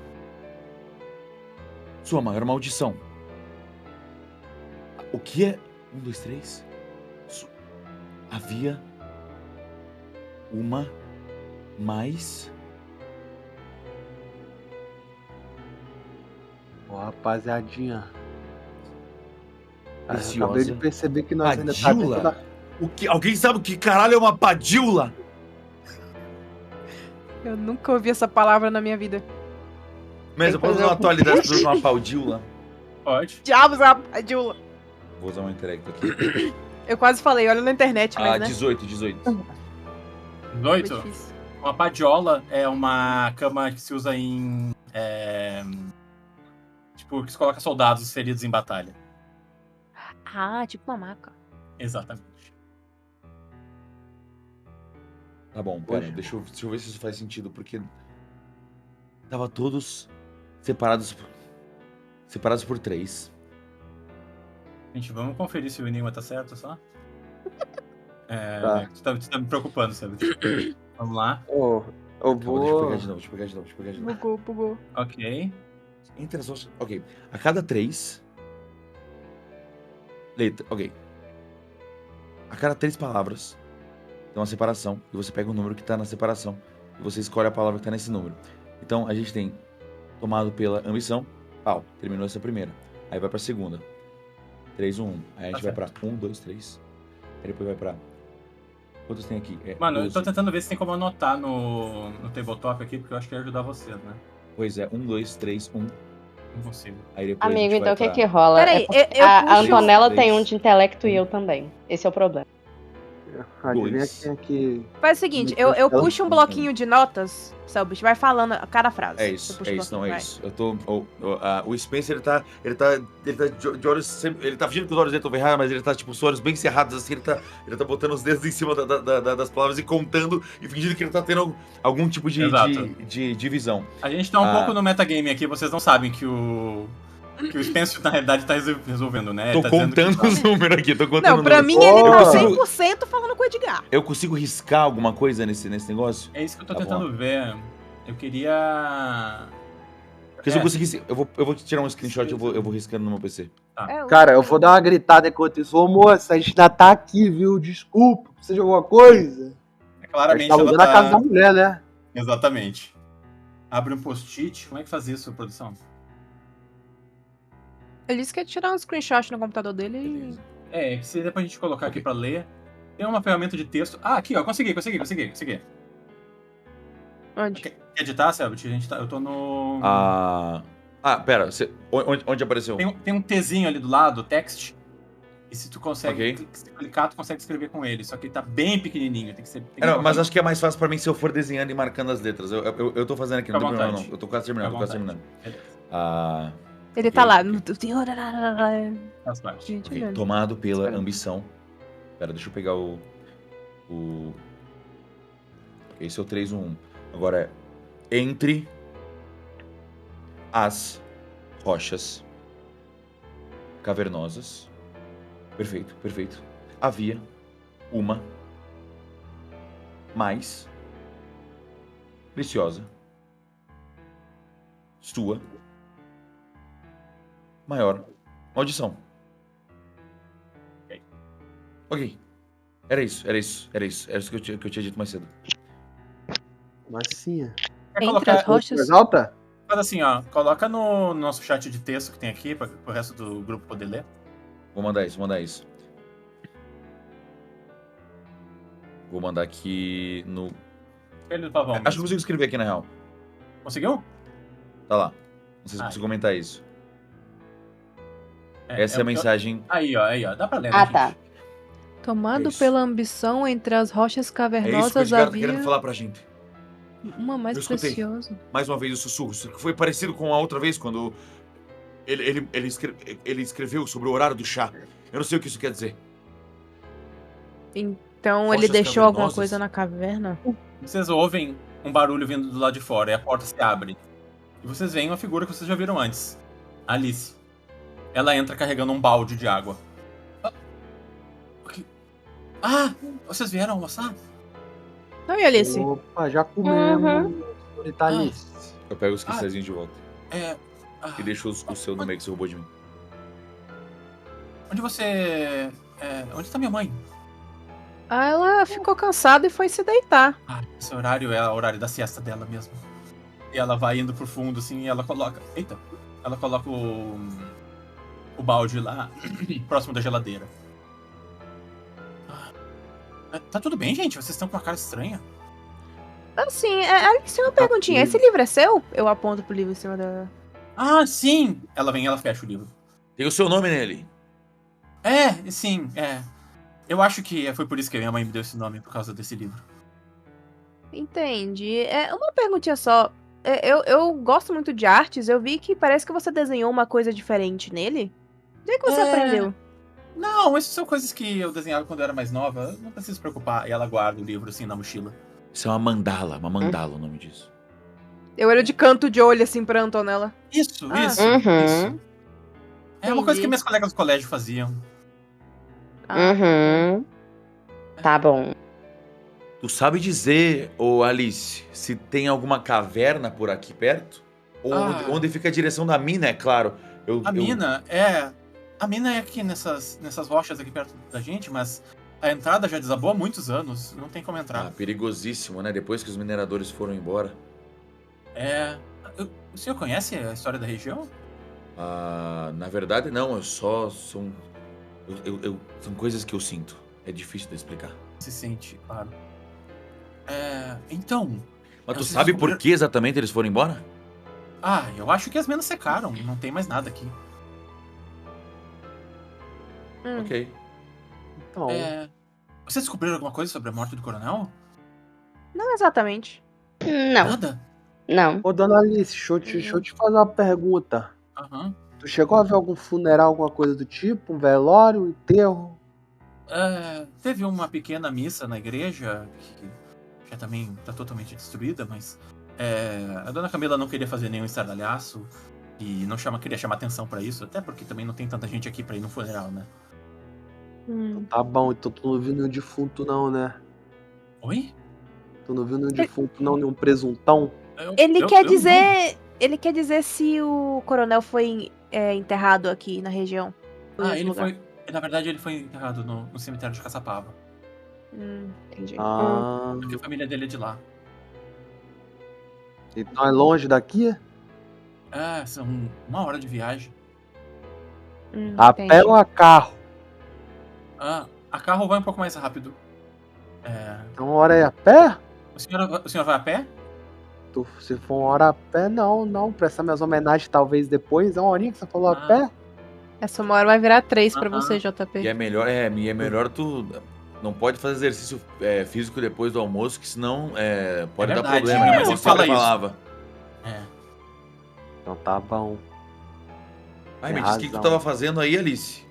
Sua maior maldição. O que é 1, 2, 3? Havia uma mais... Ó, rapaziadinha. Preciosa. Acabei de perceber que nós ainda tá Padila? dentro da... O que? Alguém sabe o que caralho é uma padila? Eu nunca ouvi essa palavra na minha vida. Mas eu posso usar uma atualidade pra usar uma paudila? Pode. Diabos, a Jula. Vou usar um intelecto aqui. Eu quase falei, olha na internet, mas né? 18. 18. Foi difícil. Uma padiola é uma cama que se usa em... tipo, que se coloca soldados feridos em batalha. Ah, tipo uma maca. Exatamente. Tá bom, pera, Poxa. deixa eu ver se isso faz sentido, porque... Tava todos separados por 3. Gente, vamos conferir se o enigma tá certo só. Tá. Tu tá me preocupando, sabe? Vamos lá. Ô, eu Calma, deixa eu vou... pegar de novo. Bugou. Ok. Entre as nossas... Ok. A cada 3... Letra... Ok. A cada 3 palavras tem uma separação. E você pega o número que tá na separação. E você escolhe a palavra que tá nesse número. Então, a gente tem tomado pela ambição. Pau. Terminou essa primeira. Aí vai pra segunda. 3, 1, 1. Aí a gente vai pra 1, 2, 3. Aí depois vai pra... Quantos tem aqui? Mano, eu 12. tô tentando ver se tem como anotar no tabletop aqui, porque eu acho que ia ajudar vocês, né? Pois é, 1, 2, 3, 1. Não consigo. Aí depois a Amigo, gente então o vai que que pra... rola? Peraí, É porque eu a puxo- Antonella tem Três. um de intelecto e eu também. Esse é o problema. Adivinha 2. quem é que... Faz o seguinte, eu puxo um bloquinho de notas, Selbit, vai falando cada frase. É Eu isso, puxo é o isso, não bloquinho, é vai. isso. Eu tô. O Spencer, ele tá de olhos sempre. Ele tá fingindo que os olhos dele estão errados, mas ele tá, tipo, os olhos bem cerrados, assim, ele tá botando os dedos em cima das palavras e contando e fingindo que ele tá tendo algum tipo Exato. de visão. A gente tá um pouco no metagame aqui, vocês não sabem que o Spencer, na realidade, tá resolvendo, né? Tô Ele tá dizendo que contando tá- os números aqui, tô contando Não, os pra números. mim ele tá Oh. 100% falando com o Edgar. Eu consigo riscar alguma coisa nesse negócio? É isso que eu tô Tá tentando ver. Eu queria... Porque se eu conseguisse. Eu vou tirar um screenshot e eu vou riscando no meu PC. Cara, eu vou dar uma gritada enquanto isso. Ô, moça, a gente ainda tá aqui, viu? Desculpa, precisa de alguma coisa? A gente Claramente tá ela alugando a casa da mulher, né? Exatamente. Abre um post-it. Como é que faz isso, produção? Ele disse que ia tirar um screenshot no computador dele e... Beleza. É, se depois a gente colocar aqui pra ler. Tem uma ferramenta de texto. Ah, aqui, ó. Consegui. Onde? Quer editar, Selbit? Eu tô no... Pera, onde apareceu? Tem um Tzinho ali do lado, text. E se tu consegue Ok. clicar, tu consegue escrever com ele. Só que ele tá bem pequenininho. Tem que ser. Não, mas acho que é mais fácil pra mim se eu for desenhando e marcando as letras. Eu tô fazendo aqui, não Fica tem à problema não. vontade. Eu tô quase terminando, Fica à vontade. Ele Ok, tá lá. ok. No... Faz parte. Gente, Ok, olhando. tomado pela Espera. ambição. Pera, deixa eu pegar o... Esse é o 3, 1, 1. Agora é entre as rochas cavernosas. Perfeito. Havia uma mais preciosa, sua, maior maldição. Ok. Era isso que eu tinha dito mais cedo. Massinha. Quer Entre colocar- as rochas. Mais alta? Faz assim, ó. Coloca no nosso chat de texto que tem aqui, para o resto do grupo poder ler. Vou mandar isso. Vou mandar aqui no... Espelho do pavão. Acho que eu mesmo. consigo escrever aqui, na real. Conseguiu? Tá lá. Não sei se eu Ah, consigo comentar isso. É, Essa é a mensagem. Aí, ó. Dá pra ler, né, Ah, gente? tá. Tomado É isso. pela ambição entre as rochas É isso que o cavernosas Edgar tá havia querendo falar pra gente. uma mais Eu escutei. preciosa. Mais uma vez o sussurro. Isso foi parecido com a outra vez, quando ele escreveu sobre o horário do chá. Eu não sei o que isso quer dizer. Então ele Rochas deixou alguma cavernosas? coisa na caverna? Vocês ouvem um barulho vindo do lado de fora e a porta se abre. E vocês veem uma figura que vocês já viram antes. Alice. Ela entra carregando um balde de água. Vocês vieram almoçar? Não, e Alice? Opa, já comemos. Senhorita Alice. Eu pego os cristalzinhos de volta. Ah, E deixo o seu no meio que você roubou de mim. onde você... onde tá minha mãe? Ela ficou cansada e foi se deitar. Esse horário é o horário da siesta dela mesmo. E ela vai indo pro fundo, assim, e ela coloca... Eita! Ela coloca o balde lá, próximo da geladeira. Tá tudo bem, gente? Vocês estão com uma cara estranha. Assim, Alice, uma perguntinha. Esse livro é seu? Eu aponto pro livro em cima da... Sim! Ela vem e ela fecha o livro. Tem o seu nome nele. Sim. Eu acho que foi por isso que a minha mãe me deu esse nome, por causa desse livro. Entendi. Uma perguntinha só. Eu gosto muito de artes. Eu vi que parece que você desenhou uma coisa diferente nele. Onde é que você aprendeu? Não, essas são coisas que eu desenhava quando eu era mais nova. Não precisa se preocupar. E ela guarda o livro, assim, na mochila. Isso é uma mandala o nome disso. Eu olho de canto de olho, assim, pra Antonella. Isso. Uhum. É uma coisa que Entendi. minhas colegas do colégio faziam. Uhum. Tá bom. Tu sabe dizer, ô Alice, se tem alguma caverna por aqui perto? Ou onde fica a direção da mina, é claro. A mina é aqui nessas rochas aqui perto da gente, mas a entrada já desabou há muitos anos. Não tem como entrar. Perigosíssimo, né? Depois que os mineradores foram embora. O senhor conhece a história da região? Na verdade, não. São coisas que eu sinto. É difícil de explicar. Se sente, claro. Então... Mas tu vocês sabe descobriram- por que exatamente eles foram embora? Eu acho que as minas secaram. Não tem mais nada aqui. Ok. Então, Vocês descobriram alguma coisa sobre a morte do coronel? Não exatamente. Não, Nada? não. ô dona Alice, deixa eu te fazer uma pergunta. Aham. Tu chegou a ver algum funeral, alguma coisa do tipo? Um velório, um enterro? Teve uma pequena missa na igreja, que já também tá totalmente destruída, mas a dona Camila não queria fazer nenhum estardalhaço e não queria chamar atenção pra isso, até porque também não tem tanta gente aqui pra ir no funeral, né? Tá bom, então tu não viu nenhum defunto não, né? Oi? Tu não viu nenhum defunto não, nenhum presuntão? Ele Eu quer não. dizer... Ele quer dizer se o coronel foi enterrado aqui na região. Ele foi... Na verdade, ele foi enterrado no cemitério de Caçapava. Entendi. Porque a família dele é de lá. Então é longe daqui? São 1 hora de viagem. A Entendi. pé ou a carro? A carro vai um pouco mais rápido. Então 1 hora é a pé? O senhor vai a pé? Se for 1 hora a pé, não. Prestar minhas homenagens talvez depois. É 1 horinha que você falou a pé? Essa 1 hora vai virar 3 pra Aham. você, JP. E é melhor tu... Não pode fazer exercício físico depois do almoço, que senão pode dar verdade, problema. minha né? mãe Como sempre fala sempre isso. falava. Então tá bom. Ai, Tem me disse o que tu razão. tava fazendo aí, Alice?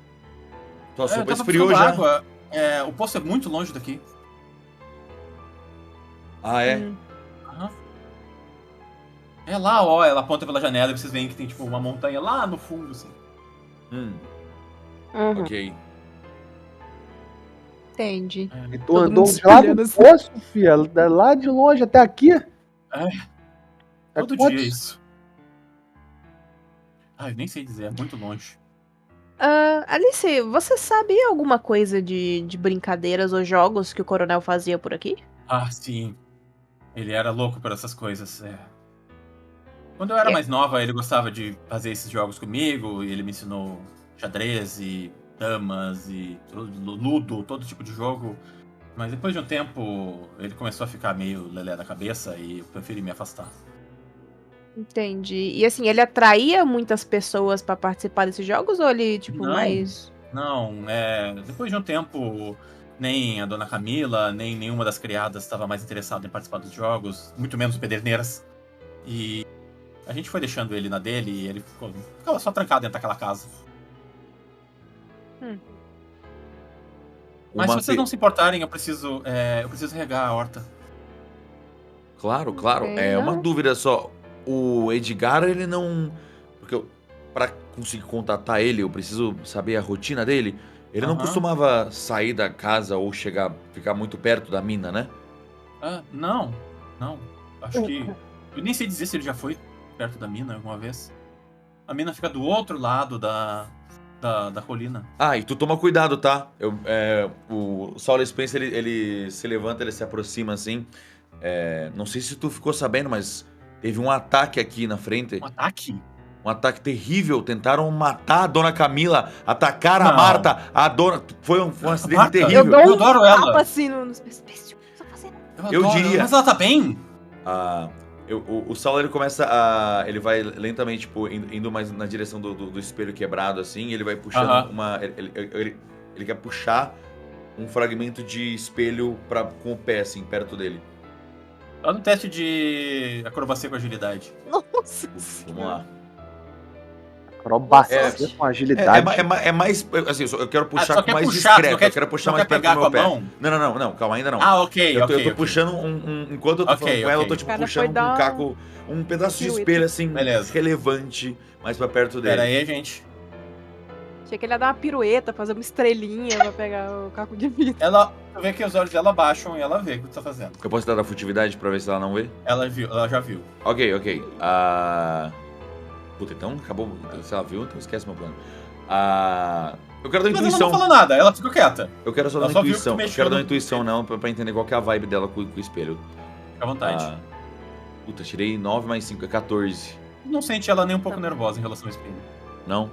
Tua Eu sopa tava esfriou buscando já. água. O poço é muito longe daqui. Ah, é? Aham. É lá, ó, ela aponta pela janela e vocês veem que tem tipo uma montanha lá no fundo, assim. Uhum. Ok. Entendi. E tu Todo andou mundo de lá olhando do assim. poço, filha? Lá de longe até aqui? Todo quantos? dia isso. Ai, nem sei dizer, é muito longe. Alice, você sabe alguma coisa de brincadeiras ou jogos que o coronel fazia por aqui? Ah, sim. Ele era louco por essas coisas. Quando eu era É. mais nova, ele gostava de fazer esses jogos comigo. E ele me ensinou xadrez e damas e ludo, todo tipo de jogo. Mas depois de um tempo, ele começou a ficar meio lelé da cabeça e eu preferi me afastar. Entendi. E assim, ele atraía muitas pessoas pra participar desses jogos ou ele, tipo, Não. mais. Não, depois de um tempo, nem a dona Camila, nem nenhuma das criadas estava mais interessada em participar dos jogos, muito menos o Pederneiras. E a gente foi deixando ele na dele e ele ficava só trancado dentro daquela casa. Mas se vocês não se importarem, eu preciso regar a horta. Claro, claro. É uma dúvida só. O Edgar, ele não... Porque pra conseguir contatar ele, eu preciso saber a rotina dele. Ele não Aham. costumava sair da casa ou ficar muito perto da mina, né? Não. Acho que... Eu nem sei dizer se ele já foi perto da mina alguma vez. A mina fica do outro lado da colina. Ah, e tu toma cuidado, tá? O Saul Spencer, ele se levanta, ele se aproxima assim. Não sei se tu ficou sabendo, mas teve um ataque aqui na frente. Um ataque? Um ataque terrível. Tentaram matar a dona Camila, atacaram a Não. Marta. A dona... Foi um acidente Marta? terrível. Eu dou Eu um adoro ela. tapa assim nos pés. Só fazendo. Eu adoro diria. ela. Mas ela tá bem? O Saulo, ele começa a... Ele vai lentamente, tipo, indo mais na direção do espelho quebrado, assim. Ele vai puxando Aham. Ele quer puxar um fragmento de espelho com o pé, assim, perto dele. Olha no teste de acrobacia com agilidade. Nossa. Vamos lá. Acrobacia com agilidade. É mais... Assim, eu quero puxar só com quer mais puxar, discreto. não quer- Eu quero puxar não mais quer perto pegar do meu com a pé. mão? Não, calma, ainda não. Ok, Eu tô ok. puxando enquanto eu tô falando com ela, eu tô ok. tipo O cara puxando foi dar um caco, um pedaço de pirueta. espelho assim, Beleza. relevante, mais pra perto dele. Pera aí, gente. Achei que ele ia dar uma pirueta, fazer uma estrelinha pra pegar o caco de vidro. Tu vê que os olhos dela baixam e ela vê o que tu tá fazendo. Eu posso dar a furtividade pra ver se ela não vê? Ela já viu. Ok. Puta, então acabou. Se ela viu, então esquece meu plano. Eu quero dar Mas ela intuição. não falou nada, ela ficou quieta. Eu quero só ela dar só viu que tu intuição. Eu mexeu quero dar no- intuição não, pra entender qual que é a vibe dela com o espelho. Fica à vontade. Puta, tirei 9 mais 5, é 14. Não sente ela nem um pouco nervosa em relação ao espelho. Não?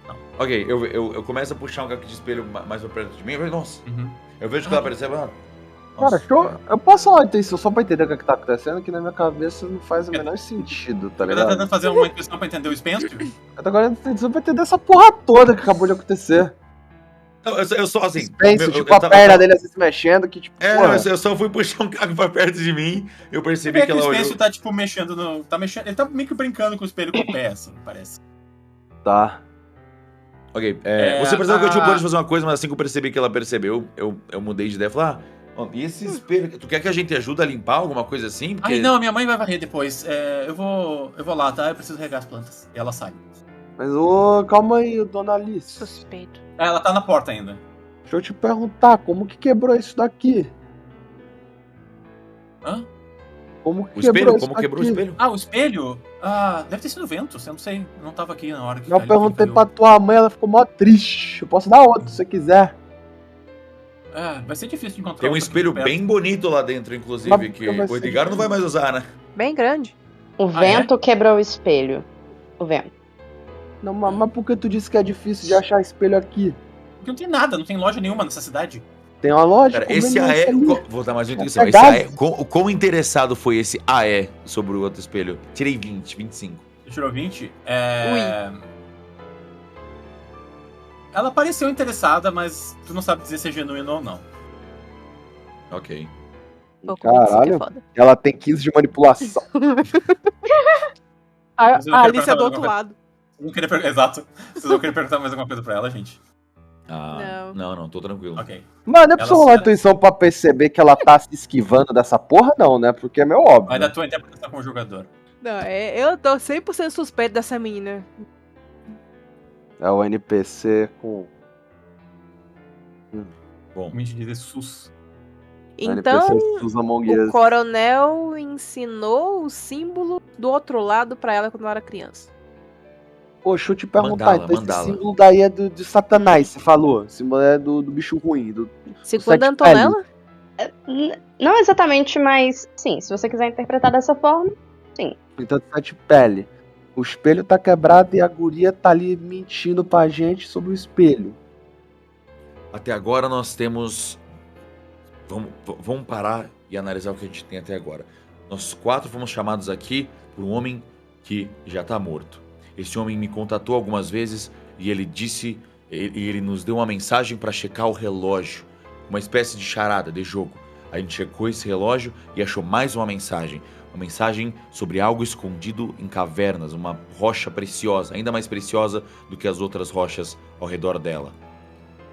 Não. Ok, eu começo a puxar um caco de espelho mais pra perto de mim. Eu vejo, nossa. Uhum. Eu vejo que ela percebe. Cara, eu posso falar intenção só pra entender o que tá acontecendo, que na minha cabeça não faz o menor sentido, tá Tá ligado? tentando fazer uma intuição pra entender o Spencer? Eu tô agora intenção pra entender essa porra toda que acabou de acontecer. Não, eu só assim. Pense, tipo, a perna dele assim se mexendo, que tipo, porra. Eu só fui puxar um caco pra perto de mim. Eu percebi Vê que que o ela olhou. Spencer tá, tipo, mexendo no... Ele tá meio que brincando com o espelho com o pé, assim, parece. Tá. Ok, você percebeu que eu tinha o plano de fazer uma coisa, mas assim que eu percebi que ela percebeu, eu mudei de ideia e falei, e esse espelho, tu quer que a gente ajude a limpar alguma coisa assim? Porque... Ai, não, minha mãe vai varrer depois. Eu vou lá, tá? Eu preciso regar as plantas. E ela sai. Mas, calma aí, dona Alice. Suspeito. Ela tá na porta ainda. Deixa eu te perguntar, como que quebrou isso daqui? Hã? Como que O espelho? quebrou isso Como quebrou o daqui? espelho? Ah, o espelho? Deve ter sido vento, eu não sei. Eu não tava aqui na hora que Eu perguntei pra tua mãe, ela ficou mó triste. Eu posso dar outro se você quiser. Vai ser difícil de encontrar. Tem um outro aqui espelho perto. bem bonito lá dentro, inclusive, Mas que vai o ser Edgar não vai mais usar, né? Bem grande. O vento quebrou o espelho. O vento. Não, mas por que tu disse que é difícil de achar espelho aqui? Porque não tem nada, não tem loja nenhuma nessa cidade. Tem uma loja? Cara, esse conveniência AE. ali. Vou dar mais uma intuição. Esse pegado. AE. O quão interessado foi esse AE sobre o outro espelho? Tirei 20, 25. Você tirou 20? Ela pareceu interessada, mas tu não sabe dizer se é genuíno ou não. Ok. Caralho. É foda. Ela tem 15 de manipulação. Mas eu não A quero Alice é do perguntar outro mais lado. Vocês vão querer Exato. Vocês vão querer perguntar mais alguma coisa pra ela, gente? Não, tô tranquilo. Ok. Mano, não é preciso Ela rolar se- intuição pra perceber que ela tá se esquivando dessa porra, não, né? Porque é meio óbvio. Vai da tua interpretação como jogador. Não, eu tô 100% suspeito dessa menina. É o NPC com. Bom, Me dizer sus. Então, dos Among o Us. coronel ensinou o símbolo do outro lado pra ela quando ela era criança. Pô, deixa eu te perguntar, Mandala, então mandala. esse símbolo daí é de Satanás, você falou. O símbolo é do bicho ruim, do Segundo a sete Antonella, Não exatamente, mas sim, se você quiser interpretar dessa forma, sim. então de sete pele. O espelho tá quebrado e a guria tá ali mentindo pra gente sobre o espelho. Até agora nós temos. Vamos parar e analisar o que a gente tem até agora. Nós 4 fomos chamados aqui por um homem que já tá morto. Esse homem me contatou algumas vezes e ele disse. Ele nos deu uma mensagem para checar o relógio. Uma espécie de charada, de jogo. A gente checou esse relógio e achou mais uma mensagem. Uma mensagem sobre algo escondido em cavernas, uma rocha preciosa, ainda mais preciosa do que as outras rochas ao redor dela.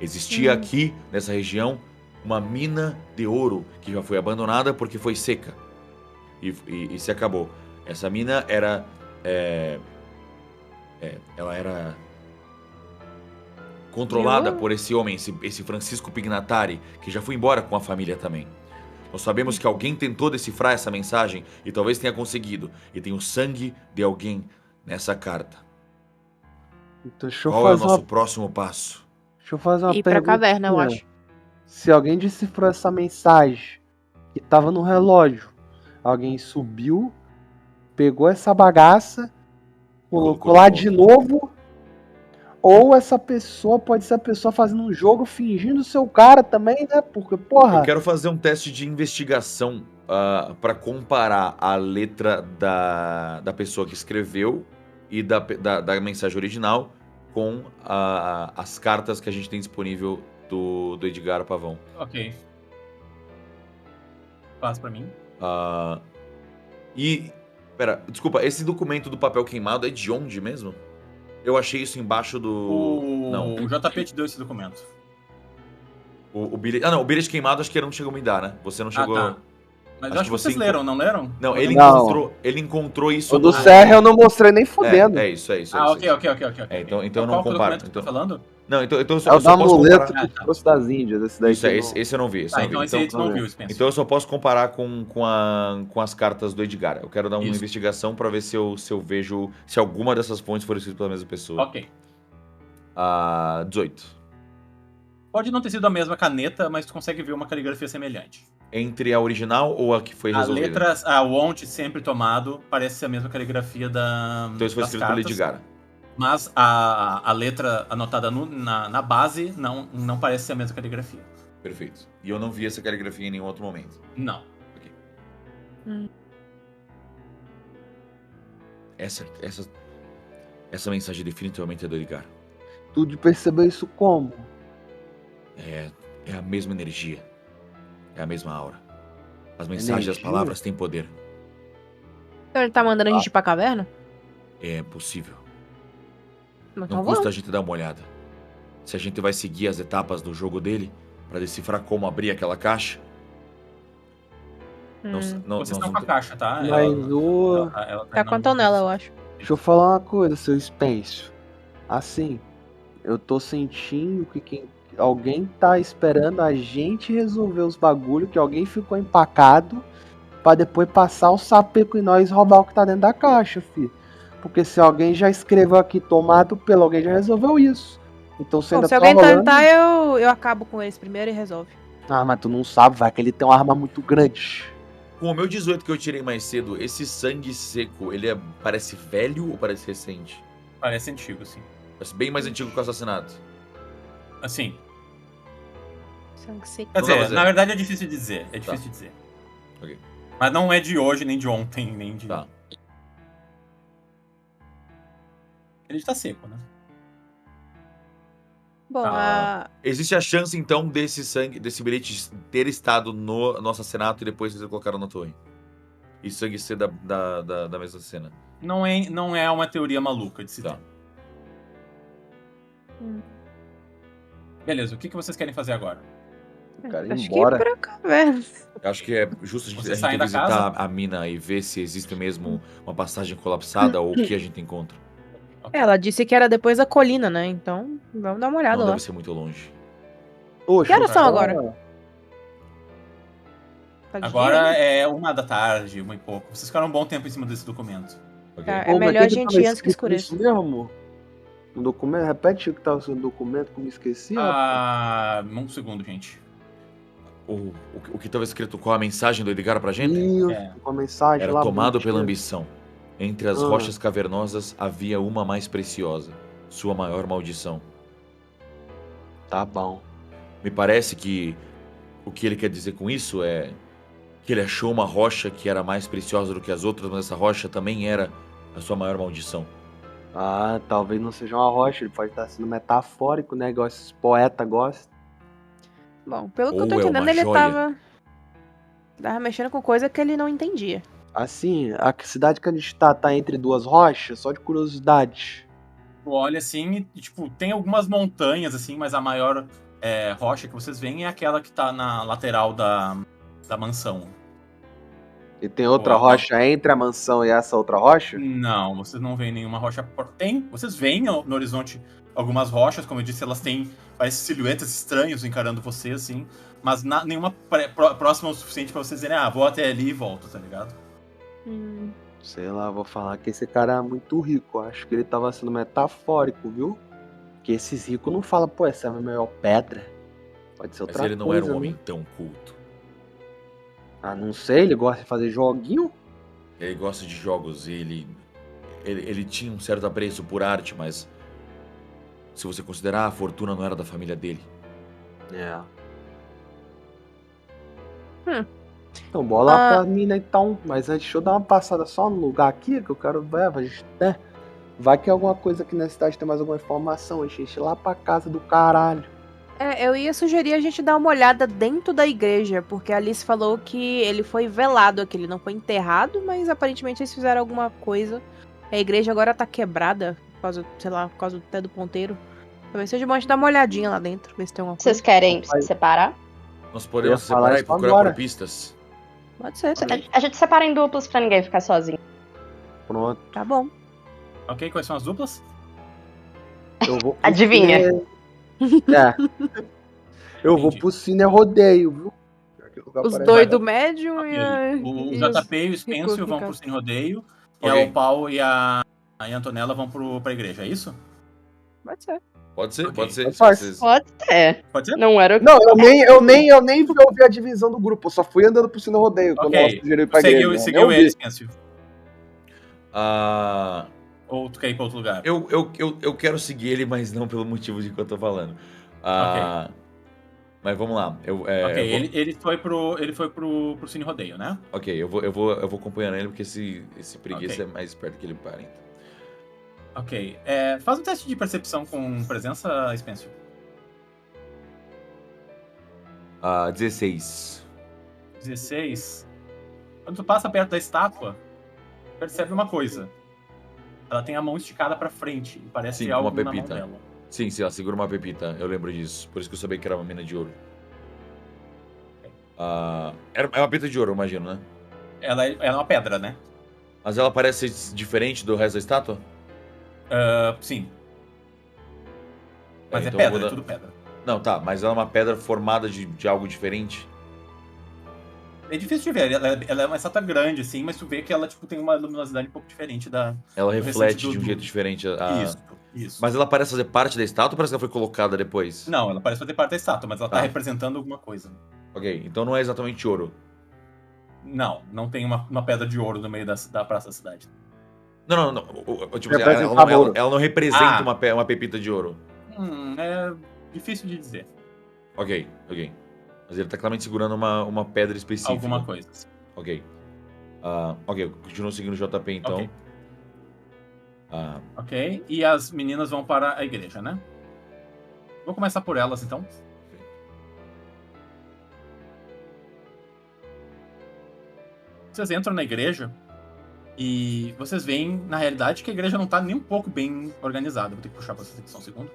Existia aqui, nessa região, uma mina de ouro que já foi abandonada porque foi seca. E se acabou. Essa mina era... ela era controlada por esse homem, esse Francisco Pignatari, que já foi embora com a família também. Nós sabemos que alguém tentou decifrar essa mensagem e talvez tenha conseguido. E tem o sangue de alguém nessa carta. Então deixa eu Qual é o fazer nosso uma, próximo passo? deixa eu fazer uma ir pra pergunta. caverna, eu acho. Se alguém decifrou essa mensagem que tava no relógio, alguém subiu, pegou essa bagaça, colocou lá de novo, ou essa pessoa pode ser a pessoa fazendo um jogo fingindo ser o cara também, né? Porque, porra, Eu quero fazer um teste de investigação para comparar a letra da pessoa que escreveu e da mensagem original com as cartas que a gente tem disponível do Edgar Pavão. Ok. Passa pra mim. Pera, desculpa, esse documento do papel queimado é de onde mesmo? Eu achei isso embaixo do... Não, O JP te deu esse documento. o bilhete... Ah, não, o bilhete queimado acho que ele não chegou a me dar, né? Você não chegou... Ah, tá. Mas eu Acho acho que que vocês você leram, não leram? Não, ele Não. encontrou isso o do no... CR eu não mostrei nem fudendo. É isso. Ok. Ok. Então eu não Qual que é o comparo. documento que tu tá falando? Não, então eu É o só da posso amuleto comparar... que trouxe das Índias, esse daí. Isso, esse eu não vi, Tá, então esse aí tu não viu, Spencer. Então eu só posso comparar com as cartas do Edgar. Eu quero dar uma Isso. investigação pra ver se eu vejo se alguma dessas fontes foram escritas pela mesma pessoa. Ok. 18. Pode não ter sido a mesma caneta, mas tu consegue ver uma caligrafia semelhante. Entre a original ou a que foi A resolvida? letras, o ont sempre tomado, parece ser a mesma caligrafia Então isso foi das escrito pelo cartas. Edgar. Mas a letra anotada na base não parece ser a mesma caligrafia. Perfeito. E eu não vi essa caligrafia em nenhum outro momento. Não. Essa mensagem definitivamente é do Edgar. Tu percebeu isso como? É a mesma energia. É a mesma aura. As mensagens e as Energia? palavras têm poder. Então ele tá mandando a gente ir pra caverna? É possível. Então Não vamos. custa a gente dar uma olhada. Se a gente vai seguir as etapas do jogo dele pra decifrar como abrir aquela caixa. Vocês estão com a caixa, tá? Mas o... Tá com a Antonella, eu acho. Deixa eu falar uma coisa, seu Spencer. Assim, eu tô sentindo que alguém tá esperando a gente resolver os bagulho, que alguém ficou empacado pra depois passar o sapeco em nós e roubar o que tá dentro da caixa, fi. Porque se alguém já escreveu aqui tomado pelo, alguém já resolveu isso. Então você Bom, ainda se tá alguém rolando... tentar, eu acabo com esse primeiro e resolve. Ah, mas tu não sabe, vai que ele tem uma arma muito grande. Com o meu 18 que eu tirei mais cedo, esse sangue seco, ele parece velho ou parece recente? Parece antigo, sim. Parece bem mais antigo que o assassinato. Assim. Sangue seco. Quer Não dá pra dizer, dizer. na verdade é difícil de dizer. É difícil de dizer. Ok. Mas não é de hoje, nem de ontem, nem de. Tá. Ele tá seco, né? Bom, Existe a chance, então, desse sangue, desse bilhete ter estado no nosso assassinato e depois vocês colocaram na torre. E sangue ser da mesma cena. Não é uma teoria maluca de se Tá. ter. Beleza, o que vocês querem fazer agora? Eu quero ir acho embora. que ir pra caverna. Eu acho que é justo a Vocês gente saem da visitar casa? a mina e ver se existe mesmo uma passagem colapsada ou o que a gente encontra. Ela disse que era depois da colina, né? Então, vamos dar uma olhada Não lá. deve ser muito longe. Oxe, Que horas são agora? Tá de Agora dia? é 1 da tarde, 1 e pouco. Vocês ficaram um bom tempo em cima desse documento. Ok. Tá, Pô, é mas melhor a que gente tava ir antes que escrito escureça. isso mesmo? No documento? Repete o que tava no documento que eu me esqueci, rapaz. Um segundo, gente. O que estava escrito, qual a mensagem do Edgar pra gente? Isso, É. com a mensagem Era lá. tomado pela bonitinha. ambição. Entre as Ah. rochas cavernosas havia uma mais preciosa, sua maior maldição. Tá bom. Me parece que o que ele quer dizer com isso é que ele achou uma rocha que era mais preciosa do que as outras, mas essa rocha também era a sua maior maldição. Ah, talvez não seja uma rocha, ele pode estar sendo metafórico, né? Igual esses poetas gostam. Bom, pelo que eu Ou tô é entendendo, uma ele joia. tava mexendo com coisa que ele não entendia. Assim, a cidade que a gente tá entre duas rochas, só de curiosidade. Tu olha assim e, tipo, tem algumas montanhas, assim, mas a maior rocha que vocês veem é aquela que tá na lateral da mansão. E tem outra Boa. rocha entre a mansão e essa outra rocha? Não, vocês não veem nenhuma rocha. Vocês veem no horizonte algumas rochas, como eu disse, elas têm, parece silhuetas estranhas encarando você, assim, mas nenhuma próxima o suficiente pra vocês dizerem, vou até ali e volto, tá ligado? Sei lá, vou falar que esse cara é muito rico. Acho que ele tava sendo metafórico, viu? Que esses ricos não falam, pô, essa é a maior pedra. Pode ser outra Mas coisa. ele não era um né? homem tão culto. Ah, não sei, ele gosta de fazer joguinho? Ele gosta de jogos e ele tinha um certo apreço por arte, mas se você considerar, a fortuna não era da família dele. É. Então, bola lá pra mina então. Mas antes, deixa eu dar uma passada só no lugar aqui, que eu quero ver, né? Vai que alguma coisa aqui na cidade tem mais alguma informação. A gente ir lá pra casa do caralho. Eu ia sugerir a gente dar uma olhada dentro da igreja, porque a Alice falou que ele foi velado aqui, ele não foi enterrado, mas aparentemente eles fizeram alguma coisa. A igreja agora tá quebrada, por causa, sei lá, por causa até do ponteiro. Talvez seja bom a gente dar uma olhadinha lá dentro, ver se tem alguma coisa. Vocês querem Vai. se separar? Nós podemos Eu ia falar separar e isso procurar agora. por pistas. Pode ser, também. A gente separa em duplos pra ninguém ficar sozinho. Pronto. Tá bom. Ok, quais são as duplas? Eu vou pro Adivinha. cine- Eu vou Entendi. pro cine rodeio, viu? Aquele lugar Os parece- doidos médium Ok. e a... O e JP e o os Spencer ricos vão pro ficados. Cine Rodeio, e Ok. o Paul e a Antonella vão pra igreja, é isso? Pode ser. Pode ser, Ok. pode ser. Se Faz. vocês- Pode ser. Pode ser? Não era o que. Não, eu nem ouvi a divisão do grupo, eu só fui andando pro cine rodeio quando ela Ok. sugeriu ir pra Seguiu igreja. seguiu Nem ele, ouvi. Spencer. Ah, Ou tu quer ir pra outro lugar? eu quero seguir ele, mas não pelo motivo de que eu tô falando. Mas vamos lá. Ok, eu vou- ele foi pro Cine Rodeio, né? Ok, eu vou acompanhando ele, porque esse preguiça Ok. é mais perto que ele parenta. Ok. Faz um teste de percepção com presença, Spencer. 16. 16. Quando tu passa perto da estátua, percebe uma coisa. Ela tem a mão esticada pra frente e parece Sim, algo uma na mão pepita. dela. Sim, ela segura uma pepita, eu lembro disso. Por isso que eu sabia que era uma mina de ouro. É uma pepita de ouro, eu imagino, né? Ela é uma pedra, né? Mas ela parece diferente do resto da estátua? Sim. Mas então é eu vou pedra, é dar- tudo pedra. Não, tá, mas ela é uma pedra formada de algo diferente. É difícil de ver, ela é uma estátua grande, assim, mas tu vê que ela tipo, tem uma luminosidade um pouco diferente da... Ela Do reflete restante de um do- jeito diferente. Isso. Mas ela parece fazer parte da estátua ou parece que ela foi colocada depois? Não, ela parece fazer parte da estátua, mas ela tá Tá. representando alguma coisa. Ok, então não é exatamente ouro. Não tem uma pedra de ouro no meio da praça da cidade. Não. Tipo, assim, Representava ouro. ela não representa Ah. uma pepita de ouro. É difícil de dizer. Ok. Mas ele tá claramente segurando uma pedra específica. Alguma coisa. Ok. Ok, eu continuo seguindo o JP então. Ok. Ok? E as meninas vão para a igreja, né? Vou começar por elas, então. Vocês entram na igreja e vocês veem, na realidade, que a igreja não tá nem um pouco bem organizada. Vou ter que puxar pra vocês aqui só um segundo.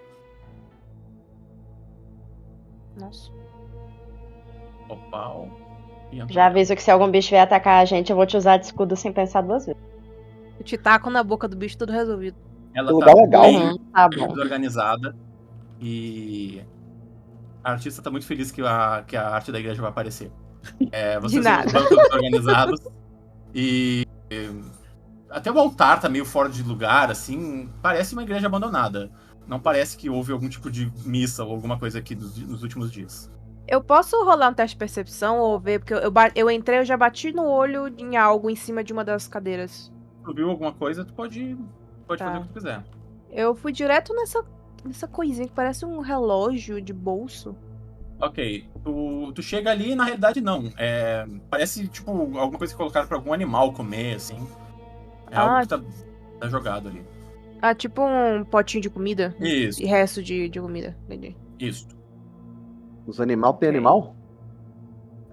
Nossa. Opa. Já aviso que se algum bicho vier atacar a gente, eu vou te usar de escudo sem pensar duas vezes. Eu te taco na boca do bicho, tudo resolvido. Ela Lugar tá legal. bem Tá bom. desorganizada e a artista tá muito feliz que a arte da igreja vai aparecer. De Vocês nada. estão todos organizados. E até o altar tá meio fora de lugar, assim. Parece uma igreja abandonada. Não parece que houve algum tipo de missa ou alguma coisa aqui nos últimos dias. Eu posso rolar um teste de percepção ou ver? Porque eu entrei, eu já bati no olho em algo em cima de uma das cadeiras. Tu viu alguma coisa, tu pode Tá. fazer o que tu quiser. Eu fui direto nessa coisinha que parece um relógio de bolso. Ok, tu chega ali e na realidade não. Parece tipo alguma coisa que colocaram pra algum animal comer, assim. É algo que tá jogado ali. Ah, tipo um potinho de comida? Isso, E resto de comida. Entendi. isso. Os animais têm Ok. animal?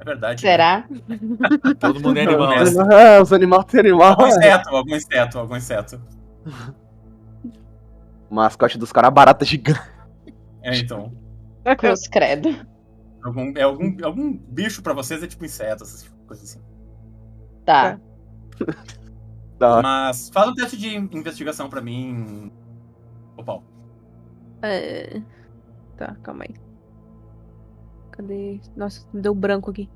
É verdade. Né? Será? Todo mundo é animal, né? Os animais têm animal. Algum inseto. O mascote dos caras é barata gigante. Então. Cruz credo. Algum bicho pra vocês é tipo inseto, essas coisas assim. Tá. Tá. Mas fala um teste de investigação pra mim, ô Paulo. Tá, calma aí. Cadê? Nossa, me deu branco aqui.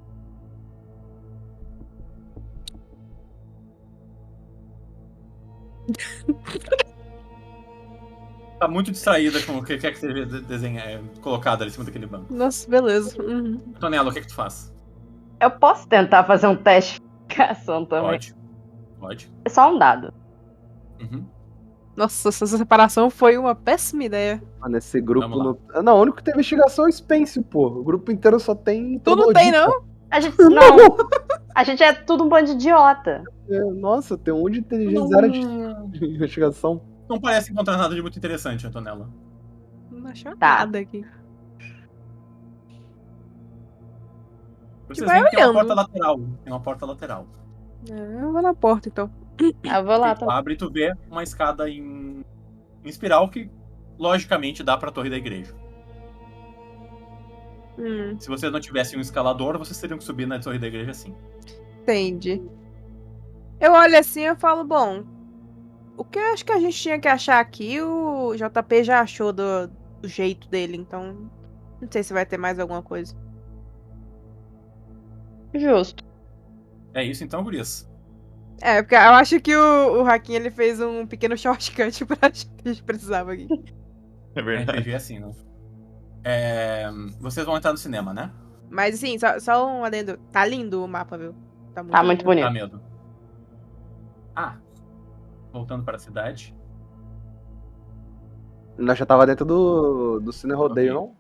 Tá muito distraída com o que quer que seja colocado ali em cima daquele banco. Nossa, beleza. Uhum. Tonela, o que tu faz? Eu posso tentar fazer um teste de investigação também. Pode. É só um dado. Uhum. Nossa, essa separação foi uma péssima ideia. Mano, esse grupo Vamos não. Não, o único que tem investigação é o Spence, pô. O grupo inteiro só tem. Tu não tem, não? A gente. Não! A gente é tudo um bando de idiota. Nossa, tem um de inteligência zero de investigação. Não parece encontrar nada de muito interessante, Antonella. Não achou Tá. nada aqui. Vocês vai veem que tem uma olhando. porta lateral. Tem uma porta lateral. Eu vou na porta, então. Eu vou lá Tu também. abre e tu vê uma escada em espiral que, logicamente, dá pra torre da igreja. Se vocês não tivessem um escalador, vocês teriam que subir na torre da igreja assim. Entendi. Eu olho assim e falo, bom, o que eu acho que a gente tinha que achar aqui, o JP já achou do jeito dele, então não sei se vai ter mais alguma coisa. Justo. É isso então, gurias. Porque eu acho que o Hakim, ele fez um pequeno shortcut pra que a gente precisava aqui. É RPG é assim, né? Vocês vão entrar no cinema, né? Mas assim, só um adendo. Tá lindo o mapa, viu? Tá muito bonito. Dá medo. Voltando para a cidade. Nós já tava dentro do Cine Rodeio, Ok. não?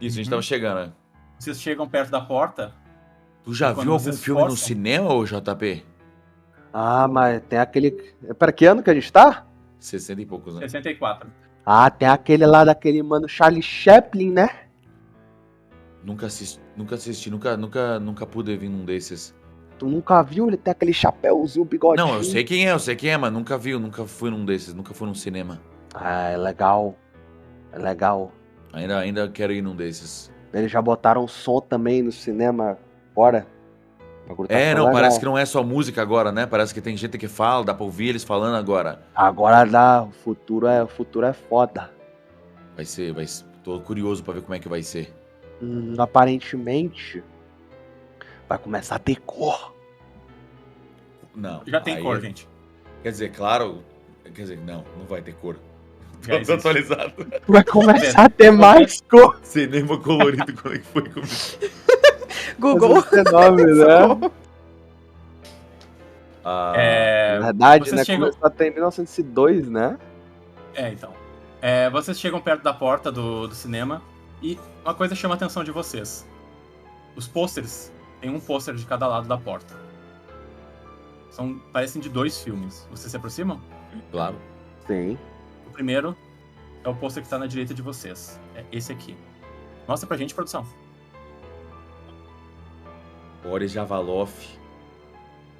Isso, a gente tava chegando, né? Vocês chegam perto da porta. Tu já Quando viu algum vocês filme no forçam- cinema, ô JP? Ah, mas tem aquele. Pera, que ano que a gente tá? 60 e poucos, né? 64. Ah, tem aquele lá daquele mano Charlie Chaplin, né? Nunca assisti, nunca pude vir num desses. Tu nunca viu? Ele tem aquele chapéuzinho, bigodinho. Não, eu sei quem é, mas nunca fui num desses, nunca fui num cinema. Ah, é legal. É legal. Ainda quero ir num desses. Eles já botaram som também no cinema agora. O bagulho tá ficando Não, legal. parece que não é só música agora, né? Parece que tem gente que fala, dá pra ouvir eles falando agora. Agora dá. O futuro é foda. Vai ser. Tô curioso pra ver como é que vai ser. Aparentemente vai começar a ter cor. Não. Já tem aí cor, é- gente. Quer dizer, claro. Quer dizer, não vai ter cor. Já Tô existe. atualizado. Vai começar a ter mais cor. Cinema colorido, como é que foi comigo? Google. 19, né? Ah, Na verdade, Vocês né? chegam- Começou até em 1902, né? Então. Vocês chegam perto da porta do cinema e uma coisa chama a atenção de vocês. Os pôsteres. Tem um pôster de cada lado da porta. Parecem de 2 filmes. Vocês se aproximam? claro. Sim. O primeiro é o pôster que tá na direita de vocês. É esse aqui. Mostra pra gente, produção. Boris Javaloff.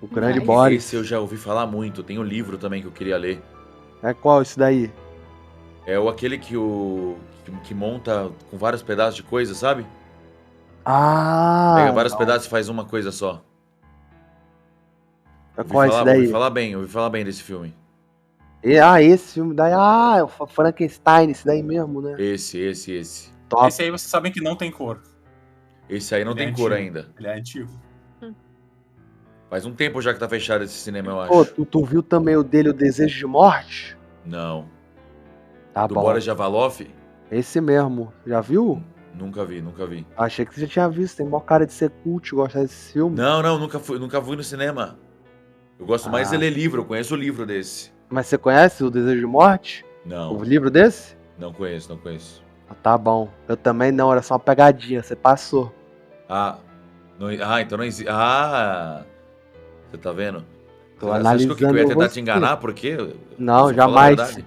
O grande Nice. Boris. Esse eu já ouvi falar muito. Tem um livro também que eu queria ler. É qual esse daí? É aquele que monta com vários pedaços de coisa, sabe? Ah! Pega vários pedaços e faz uma coisa só. É qual é esse ouvi daí? falar bem desse filme. Esse filme daí. Ah, é o Frankenstein, esse daí mesmo, né? Esse. Top. Esse aí vocês sabem que não tem cor. Esse aí não Ele é tem cor antigo. ainda. Ele é antigo. Faz um tempo já que tá fechado esse cinema, eu acho. Pô, tu viu também o dele, O Desejo de Morte? Não. Tá Do bom. Boris Javaloff? Esse mesmo. Já viu? Nunca vi. Achei que você já tinha visto. Tem mó cara de ser cult, gostar desse filme. Não, nunca fui no cinema. Eu gosto mais de ler livro, eu conheço o livro desse. Mas você conhece O Desejo de Morte? Não, O livro desse? não conheço. Ah, tá bom. Eu também não, era só uma pegadinha. Você passou. Então não existe. Você tá vendo? Tô Você achou analisando que eu ia tentar você. te enganar? Por quê? Não, Eu só falo a jamais. verdade.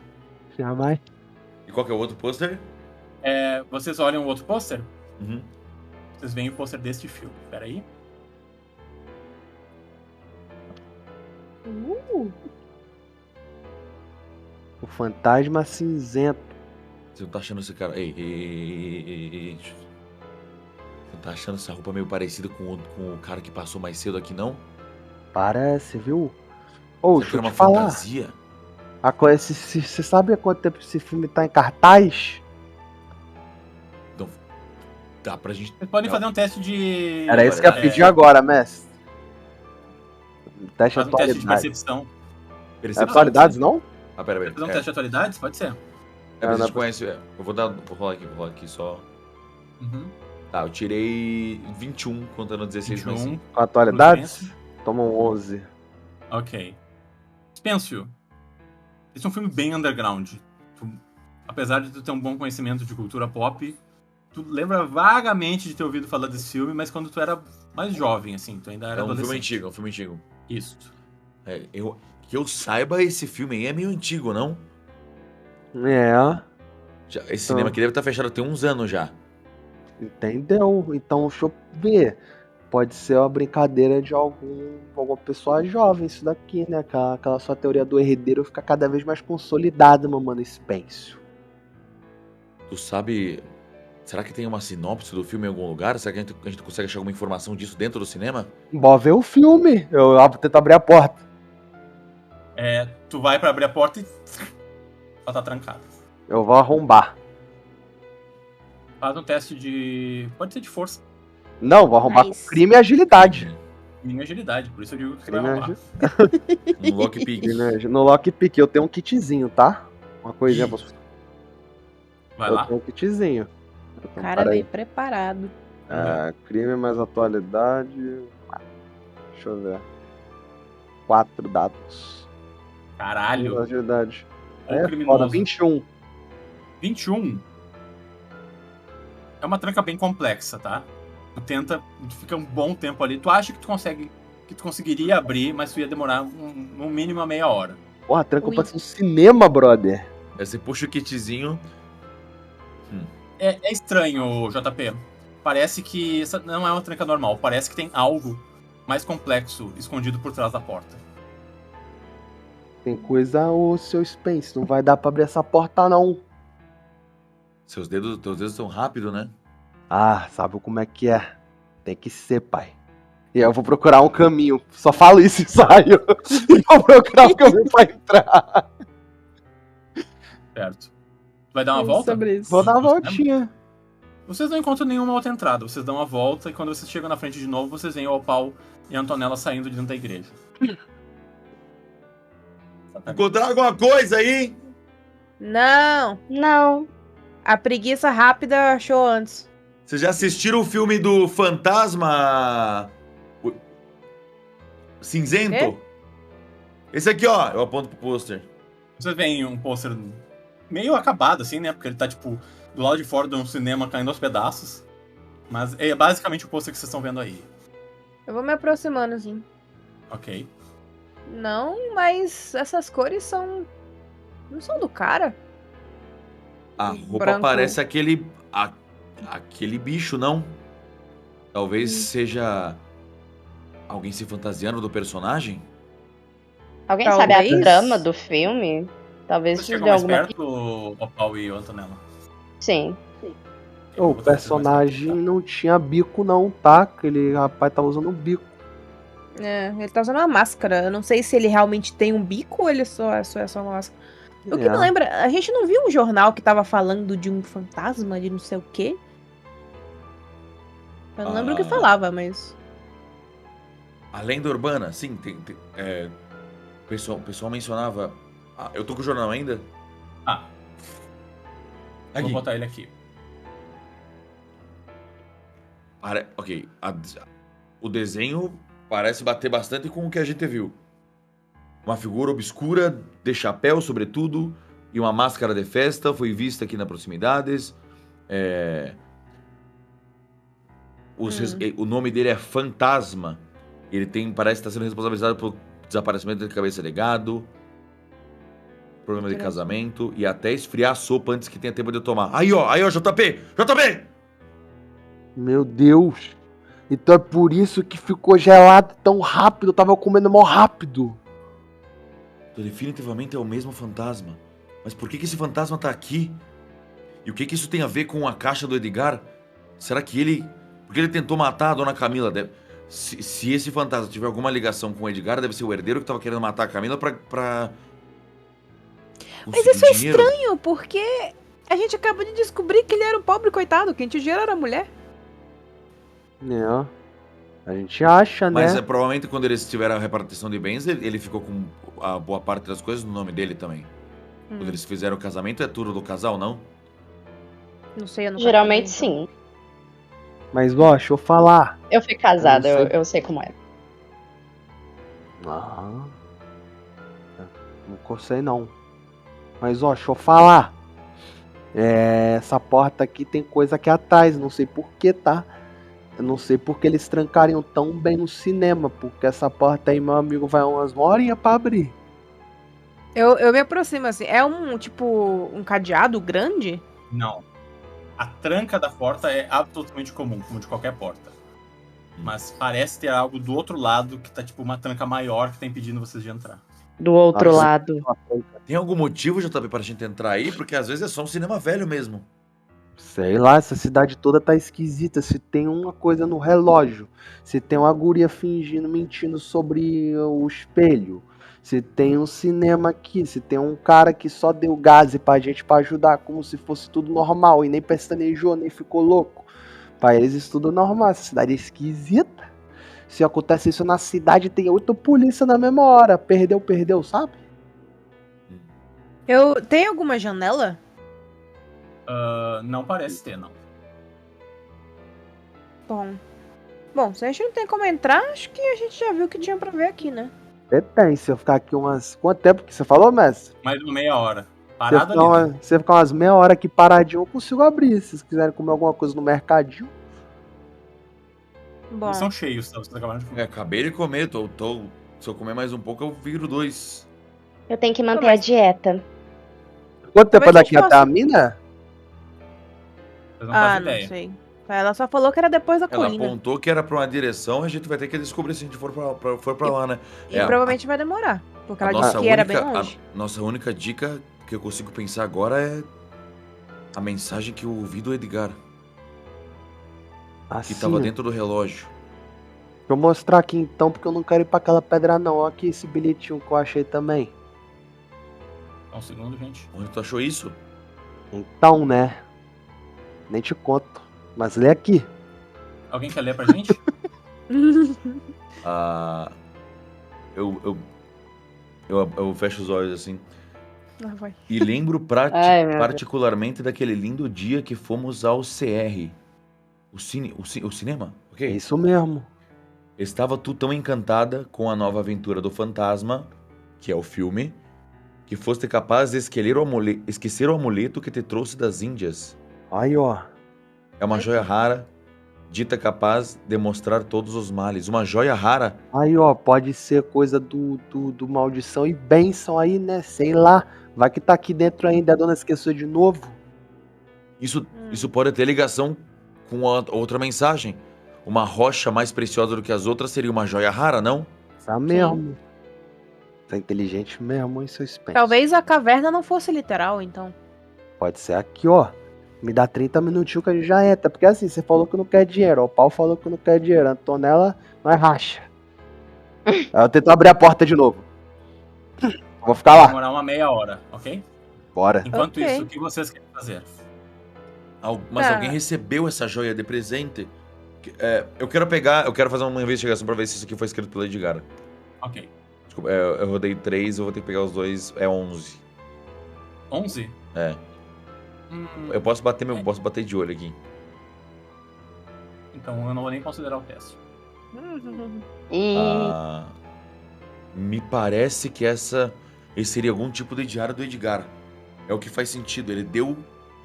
Jamais. E qual que é o outro pôster? Vocês olham o outro pôster? Uhum. Vocês veem o pôster deste filme. Peraí. O Fantasma Cinzento. Você não tá achando esse cara. Ei. Você não tá achando essa roupa meio parecida com o cara que passou mais cedo aqui, não? Parece, viu? Ô, Será que deixa eu era uma te falar. fantasia? Você sabe há quanto tempo esse filme tá em cartaz? Então, dá pra gente. Vocês podem fazer um teste de... Era isso que eu ia pedir agora, mestre. Teste Faz de um teste de atualidade. percepção. É atualidades, não? Ah, pera. Fazer um teste de atualidades? Pode ser. A gente não. conhece. Eu vou rolar aqui só. Uhum. Tá, eu tirei 21, contando 16 mais 5. Com atualidades? Prudência. Toma um 11. Ok. Spencio, esse é um filme bem underground. Apesar de tu ter um bom conhecimento de cultura pop, tu lembra vagamente de ter ouvido falar desse filme, mas quando tu era mais jovem, assim, tu ainda era É um adolescente. filme antigo. Isso. Que eu saiba, esse filme aí é meio antigo, não? É, Esse cinema aqui deve estar fechado tem uns anos já. entendeu? Então, deixa eu ver. Pode ser uma brincadeira de alguma pessoa jovem, isso daqui, né? Aquela sua teoria do herdeiro fica cada vez mais consolidada, meu mano Spencio. Tu sabe. Será que tem uma sinopse do filme em algum lugar? Será que a gente consegue achar alguma informação disso dentro do cinema? Bora ver o filme. Eu tento abrir a porta. Tu vai pra abrir a porta e... ela tá trancada. Eu vou arrombar. Faz um teste de... Pode ser de força. Não, vou arrombar Nice. com crime e agilidade. Minha agilidade, por isso eu digo que você vai Crime e arrumar. Um lockpick. No lockpick eu tenho um kitzinho, tá? Uma coisinha pra... Vai Eu lá. tenho um kitzinho. O Então, cara peraí. veio preparado. Crime mais atualidade. Deixa eu ver. 4 dados. Caralho. Agilidade. Ô, É criminoso. foda, 21. 21. É uma tranca bem complexa, tá? Tu fica um bom tempo ali. Tu acha que tu conseguiria abrir, mas tu ia demorar no mínimo meia hora. Porra, tranca Ui. pra ser um cinema, brother. Aí você puxa o kitzinho. É estranho, JP. Parece que essa não é uma tranca normal. Parece que tem algo mais complexo escondido por trás da porta. Tem coisa, ô seu Spence. Não vai dar pra abrir essa porta, não. Teus dedos são rápidos, né? Ah, sabe como é que é? Tem que ser, pai. E eu vou procurar um caminho. Só falo isso e saio. E vou procurar um caminho pra entrar. Certo. Tu vai dar uma volta? Sobre isso. Vou dar uma voltinha. Vocês não encontram nenhuma outra entrada. Vocês dão uma volta e quando vocês chegam na frente de novo, vocês veem o Opal e a Antonella saindo de dentro da igreja. Encontrar alguma coisa aí? Não, Não. a preguiça rápida achou antes. Vocês já assistiram o filme do Fantasma Cinzento? Quê? Esse aqui, ó. Eu aponto pro pôster. Vocês veem um pôster meio acabado, assim, né? Porque ele tá, tipo, do lado de fora de um cinema caindo aos pedaços. Mas é basicamente o pôster que vocês estão vendo aí. Eu vou me aproximando, assim. Ok. Não, mas essas cores são... não são do cara. A roupa Branco. parece aquele bicho, não? Talvez seja alguém se fantasiando do personagem? Alguém Talvez. sabe a trama do filme? Talvez Vocês isso chegam dê mais alguma... perto, o Opal e o Antonella? Sim. O personagem não tinha bico, não, tá? Aquele rapaz tá usando um bico. É, ele tá usando uma máscara. Eu não sei se ele realmente tem um bico ou ele só é só uma máscara. O que me lembra, a gente não viu um jornal que tava falando de um fantasma, de não sei o quê? Eu não lembro o que falava, mas... A lenda urbana, sim, o pessoal mencionava... Ah, eu tô com o jornal ainda? Ah, Aqui. vou botar ele aqui. Ok, o desenho parece bater bastante com o que a gente viu. Uma figura obscura, de chapéu sobretudo, e uma máscara de festa foi vista aqui nas proximidades. O nome dele é Fantasma. Ele parece estar sendo responsabilizado pelo desaparecimento de cabeça de gado, problema de casamento e até esfriar a sopa antes que tenha tempo de eu tomar. Aí, ó, JP! JP! Meu Deus. Então é por isso que ficou gelado tão rápido. Eu tava comendo mó rápido. Então, definitivamente é o mesmo fantasma. Mas por que esse fantasma tá aqui? E o que isso tem a ver com a caixa do Edgar? Será que ele... Porque ele tentou matar a dona Camila. Se esse fantasma tiver alguma ligação com o Edgar, deve ser o herdeiro que tava querendo matar a Camila pra... Mas isso é estranho, porque a gente acabou de descobrir que ele era um pobre coitado. Quem tinha dinheiro era a mulher. A gente acha, né? Mas provavelmente quando eles tiveram a repartição de bens, ele ficou com a boa parte das coisas no nome dele também. Quando eles fizeram o casamento, é tudo do casal, não? Não sei, eu não Geralmente sim. Mas, ó, deixa eu falar. Eu fui casada, eu sei como é. Não sei não. Mas, ó, deixa eu falar. Essa porta aqui tem coisa aqui atrás, não sei porquê, tá? Eu não sei porque eles trancariam tão bem no cinema, porque essa porta aí, meu amigo, vai umas horinhas pra abrir. Eu me aproximo assim. É um cadeado grande? Não. A tranca da porta é absolutamente comum, como de qualquer porta. Mas parece ter algo do outro lado que tá tipo uma tranca maior que tá impedindo vocês de entrar. Do outro lado. Tem algum motivo, JP, pra gente entrar aí? Porque às vezes é só um cinema velho mesmo. Sei lá, essa cidade toda tá esquisita. Se tem uma coisa no relógio, se tem uma guria mentindo sobre o espelho, se tem um cinema aqui, se tem um cara que só deu gás pra gente pra ajudar, como se fosse tudo normal e nem pestanejou, nem ficou louco. Pra eles isso tudo normal, essa cidade é esquisita. Se acontece isso na cidade, tem 8 polícia na mesma hora. Perdeu, sabe? Tem alguma janela? Não parece ter, não. Bom, se a gente não tem como entrar, acho que a gente já viu o que tinha pra ver aqui, né? Tem, se eu ficar aqui Quanto tempo que você falou, mestre? Mais uma meia hora. Se Parado eu ali. ficar, se eu ficar umas meia hora aqui paradinho, eu consigo abrir. Se vocês quiserem comer alguma coisa no mercadinho. Bom, Eles são cheios, tá? Vocês acabaram de comer. Acabei de comer, se eu comer mais um pouco, eu viro 2. Eu tenho que manter a dieta. Quanto tempo é Talvez a daqui gente até a mina? Vocês não fazem não ideia. sei. Ela só falou que era depois da Ela colina. apontou que era pra uma direção, a gente vai ter que descobrir se a gente for pra lá, né? E provavelmente vai demorar. Porque ela disse nossa que era bem longe. Nossa única dica que eu consigo pensar agora é a mensagem que eu ouvi do Edgar, que tava dentro do relógio. Deixa eu mostrar aqui então, porque eu não quero ir pra aquela pedra não. Olha aqui esse bilhetinho que eu achei também. Só um segundo, gente. Onde tu achou isso? Então, né? Nem te conto. Mas lê aqui. Alguém quer ler pra gente? Eu fecho os olhos assim. Vai. E lembro Ai, meu particularmente daquele lindo dia que fomos ao CR. O cinema? É Ok. isso mesmo. Estava tu tão encantada com a nova aventura do fantasma, que é o filme, que foste capaz de esquecer o amuleto que te trouxe das Índias. Aí, ó. É uma joia rara, dita capaz de mostrar todos os males. Uma joia rara. Aí, ó. Pode ser coisa do maldição e bênção aí, né? Sei lá. Vai que tá aqui dentro ainda. A dona esqueceu de novo. Isso pode ter ligação com outra mensagem. Uma rocha mais preciosa do que as outras seria uma joia rara, não? Tá mesmo. Tá inteligente mesmo, hein, seu Spencer? Talvez a caverna não fosse literal, então. Pode ser aqui, ó. Me dá 30 minutinhos que a gente já entra. Porque assim, você falou que não quer dinheiro. Ó, o Paulo falou que não quer dinheiro. A Antonella, nós racha. Aí eu tento abrir a porta de novo. Vou ficar Vai lá. demorar uma meia hora, ok? Bora. Enquanto Ok. isso, o que vocês querem fazer? Mas Tá. alguém recebeu essa joia de presente. Eu quero fazer uma investigação pra ver se isso aqui foi escrito pelo Edgar. Ok. Desculpa, eu rodei 3, eu vou ter que pegar os dois, é 11. 11? É. Eu posso bater de olho aqui. Então eu não vou nem considerar o teste. Me parece que esse seria algum tipo de diário do Edgar. É o que faz sentido. Ele deu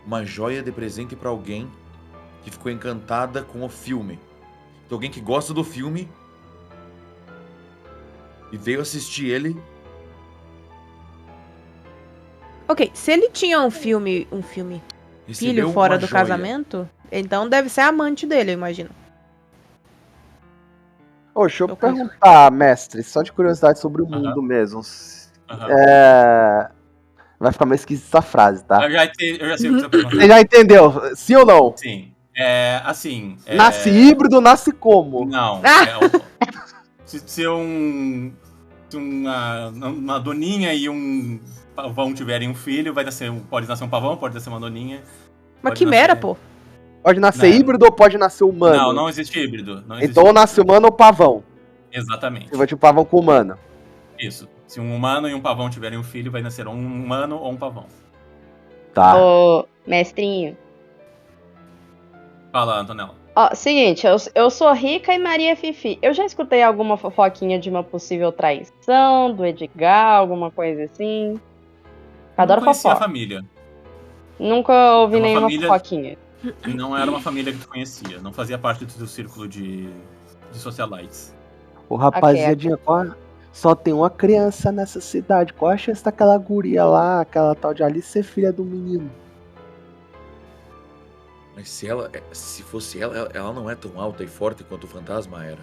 uma joia de presente pra alguém que ficou encantada com o filme. Então alguém que gosta do filme e veio assistir ele. Ok, se ele tinha um filme filho fora do casamento, então deve ser amante dele, eu imagino. Ô, deixa eu perguntar, mestre, só de curiosidade sobre o mundo mesmo. Vai ficar meio esquisita essa frase, tá? Eu já sei o que você perguntou. Você já entendeu? Sim ou não? Sim. Assim. Nasce híbrido, nasce como? Não. Se uma doninha e um pavão tiverem um filho, pode nascer um pavão, pode nascer uma doninha. Uma quimera, pô. Pode nascer híbrido ou pode nascer humano? Não existe híbrido. Então nasce humano ou pavão? Exatamente. Você vai tipo pavão com humano. Isso. Se um humano e um pavão tiverem um filho, vai nascer um humano ou um pavão. Tá. Ô, mestrinho. Fala, Antonella. Ó, seguinte, eu sou rica e Maria Fifi. Eu já escutei alguma fofoquinha de uma possível traição do Edgar, alguma coisa assim. Adoro fofoca. A família. Nunca ouvi nenhuma fofoquinha. Não era uma família que tu conhecia. Não fazia parte do teu círculo de socialites. Ô, rapaziadinha, só tem uma criança nessa cidade. Qual a chance daquela guria lá, aquela tal de Alice, ser filha do menino? Mas se fosse ela não é tão alta e forte quanto o fantasma era.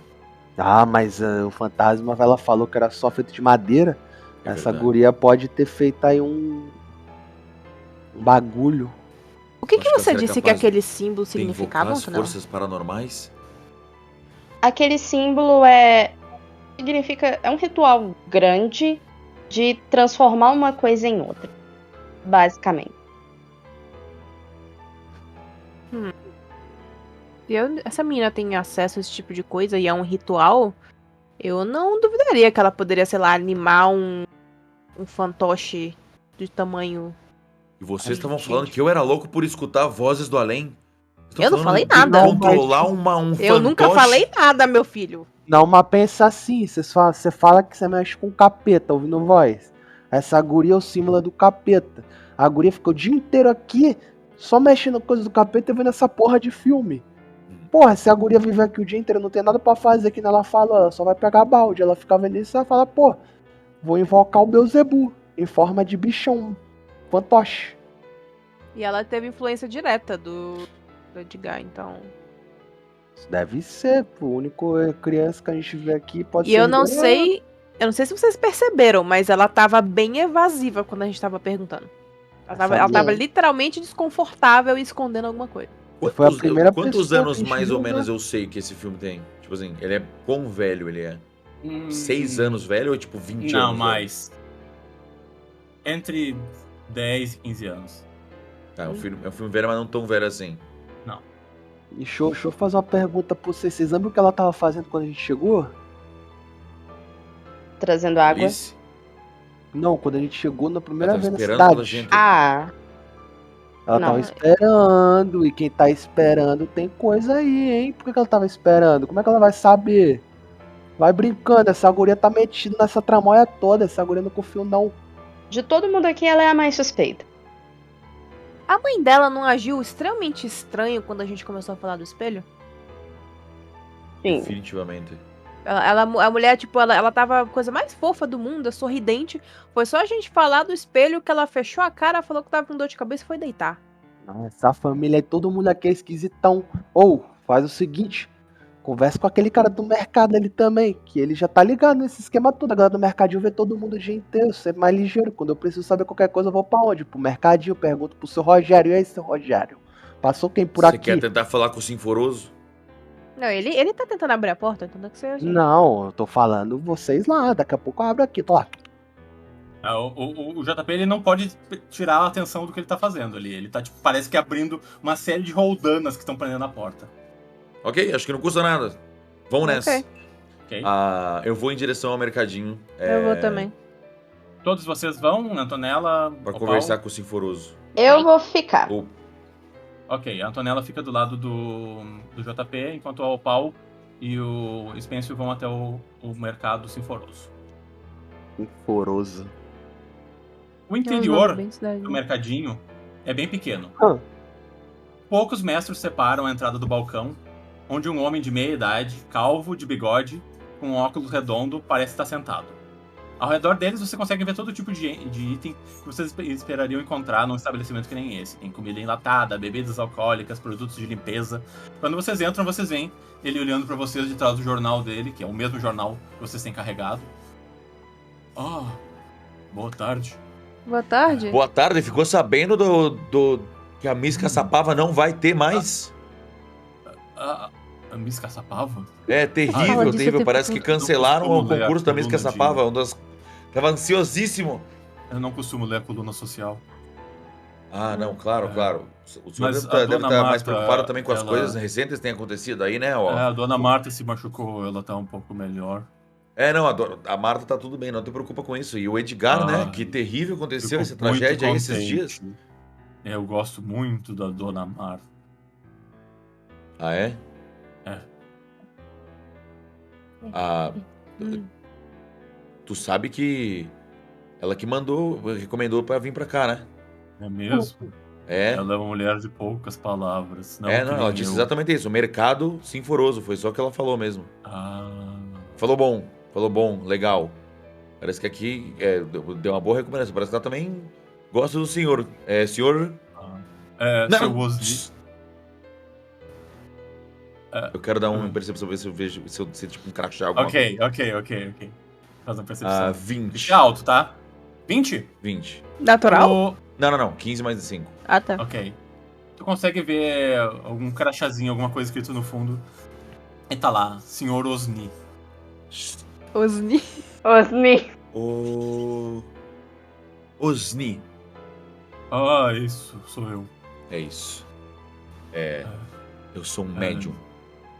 Ah, mas o fantasma, ela falou que era só feito de madeira. Essa guria pode ter feito aí um bagulho. O que você disse que aquele símbolo significava, Antonella? Forças paranormais? Aquele símbolo significa. É um ritual grande de transformar uma coisa em outra. Basicamente. Se essa menina tem acesso a esse tipo de coisa e é um ritual, eu não duvidaria que ela poderia, sei lá, animar um fantoche de tamanho. E vocês estavam falando que eu era louco por escutar vozes do além? Eu não falei nada. Controlar um fantoche. Eu nunca falei nada, meu filho. Não, mas pensa assim, você fala que você mexe com capeta, ouvindo voz. Essa guria é o símbolo do capeta. A guria ficou o dia inteiro aqui, só mexendo coisas do capeta e vendo essa porra de filme. Porra, se a guria viver aqui o dia inteiro, não tem nada pra fazer, que ela fala, ela só vai pegar balde. Ela fica vendo isso e ela fala, pô, vou invocar o Beelzebub em forma de bichão, fantoche. E ela teve influência direta do Edgar, então... Deve ser, a única criança que a gente vê aqui pode ser... E eu não sei se vocês perceberam, mas ela tava bem evasiva quando a gente tava perguntando. Ela tava literalmente desconfortável e escondendo alguma coisa. Foi a primeira Quantos anos mais ou menos eu sei que esse filme tem? Tipo assim, ele é quão velho ele é? 6 anos velho ou tipo 20 anos? Não, mais. Entre 10 e 15 anos. Tá, é um filme velho, mas não tão velho assim. Não. E deixa eu fazer uma pergunta pra vocês. Vocês lembram o que ela tava fazendo quando a gente chegou? Trazendo água? Alice? Não, quando a gente chegou na primeira vez na esperando pela cidade. gente. Ela tava esperando, e quem tá esperando tem coisa aí, hein? Por que ela tava esperando? Como é que ela vai saber? Vai brincando, essa guria tá metida nessa tramóia toda, essa guria não confio não. De todo mundo aqui, ela é a mais suspeita. A mãe dela não agiu extremamente estranho quando a gente começou a falar do espelho? Sim. Definitivamente. A mulher, tipo, ela tava a coisa mais fofa do mundo, sorridente. Foi só a gente falar do espelho que ela fechou a cara, falou que tava com dor de cabeça e foi deitar. Essa família aí, todo mundo aqui é esquisitão. Ou, faz o seguinte, conversa com aquele cara do mercado ali também, que ele já tá ligado nesse esquema todo. A galera do mercadinho vê todo mundo o dia inteiro, ser mais ligeiro. Quando eu preciso saber qualquer coisa, eu vou pra onde? Pro mercadinho, pergunto pro seu Rogério. E aí, seu Rogério? Passou quem por aqui? Você quer tentar falar com o Sinforoso? Não, ele tá tentando abrir a porta, então que seja. Não, eu tô falando vocês lá, daqui a pouco eu abro aqui, tô lá. O JP ele não pode tirar a atenção do que ele tá fazendo ali. Ele tá, tipo, parece que abrindo uma série de roldanas que estão prendendo a porta. Ok, acho que não custa nada. Vamos nessa. Ok. Ok. Eu vou em direção ao mercadinho. Eu vou também. Todos vocês vão, Antonella, Pra Opal? conversar com o Sinforoso. Eu vou ficar. Ou Ok, a Antonella fica do lado do JP, enquanto a Opal e o Spencer vão até o mercado Sinforoso. Sinforoso. O É um interior nome bem cidade, do né? mercadinho é bem pequeno. Ah. Poucos metros separam a entrada do balcão, onde um homem de meia idade, calvo, de bigode, com um óculos redondo, parece estar sentado. Ao redor deles você consegue ver todo tipo de item que vocês esperariam encontrar num estabelecimento que nem esse. Tem comida enlatada, bebidas alcoólicas, produtos de limpeza. Quando vocês entram, vocês veem ele olhando pra vocês de trás do jornal dele, que é o mesmo jornal que vocês têm carregado. Boa tarde. Boa tarde. boa tarde, ficou sabendo do que a Miss Caçapava não vai ter mais? A Miss Caçapava? É Fala terrível, disso o terrível. tempo Parece que todo. cancelaram Não o costumo ler a concurso da Miss coluna de- Caçapava. Tava ansiosíssimo. Eu não costumo ler a coluna social. Ah, não, claro, É. claro. O senhor Mas deve a estar dona mais Marta, preocupado também com as ela- coisas recentes que têm acontecido aí, né? Ó. A dona Marta se machucou, ela tá um pouco melhor. Não, a Marta tá tudo bem, não te preocupa com isso. E o Edgar, né? Que terrível aconteceu Fico essa muito tragédia aí esses contente. dias. Eu gosto muito da dona Marta. Ah, é? É. Ah, tu sabe que ela que recomendou pra vir pra cá, né? É mesmo? É. Ela é uma mulher de poucas palavras. Não, Não, que nem ela disse eu. exatamente isso. O mercado sinforoso, foi só o que ela falou mesmo. Ah, Falou bom, legal. Parece que aqui deu uma boa recomendação. Parece que ela também gosta do senhor. Senhor. seu Osni. Eu quero dar uma percepção, ver se eu vejo, se eu tipo um crachá alguma coisa. Ok. Faz uma percepção. 20. Fica alto, tá? 20? 20. Natural? Não. 15 mais de 5. Ah, tá. Ok. Tu consegue ver algum crachazinho, alguma coisa escrito no fundo. E tá lá, Senhor Osni. Osni. Osni. Osni. Ah, isso, sou eu. É isso. Eu sou um médium.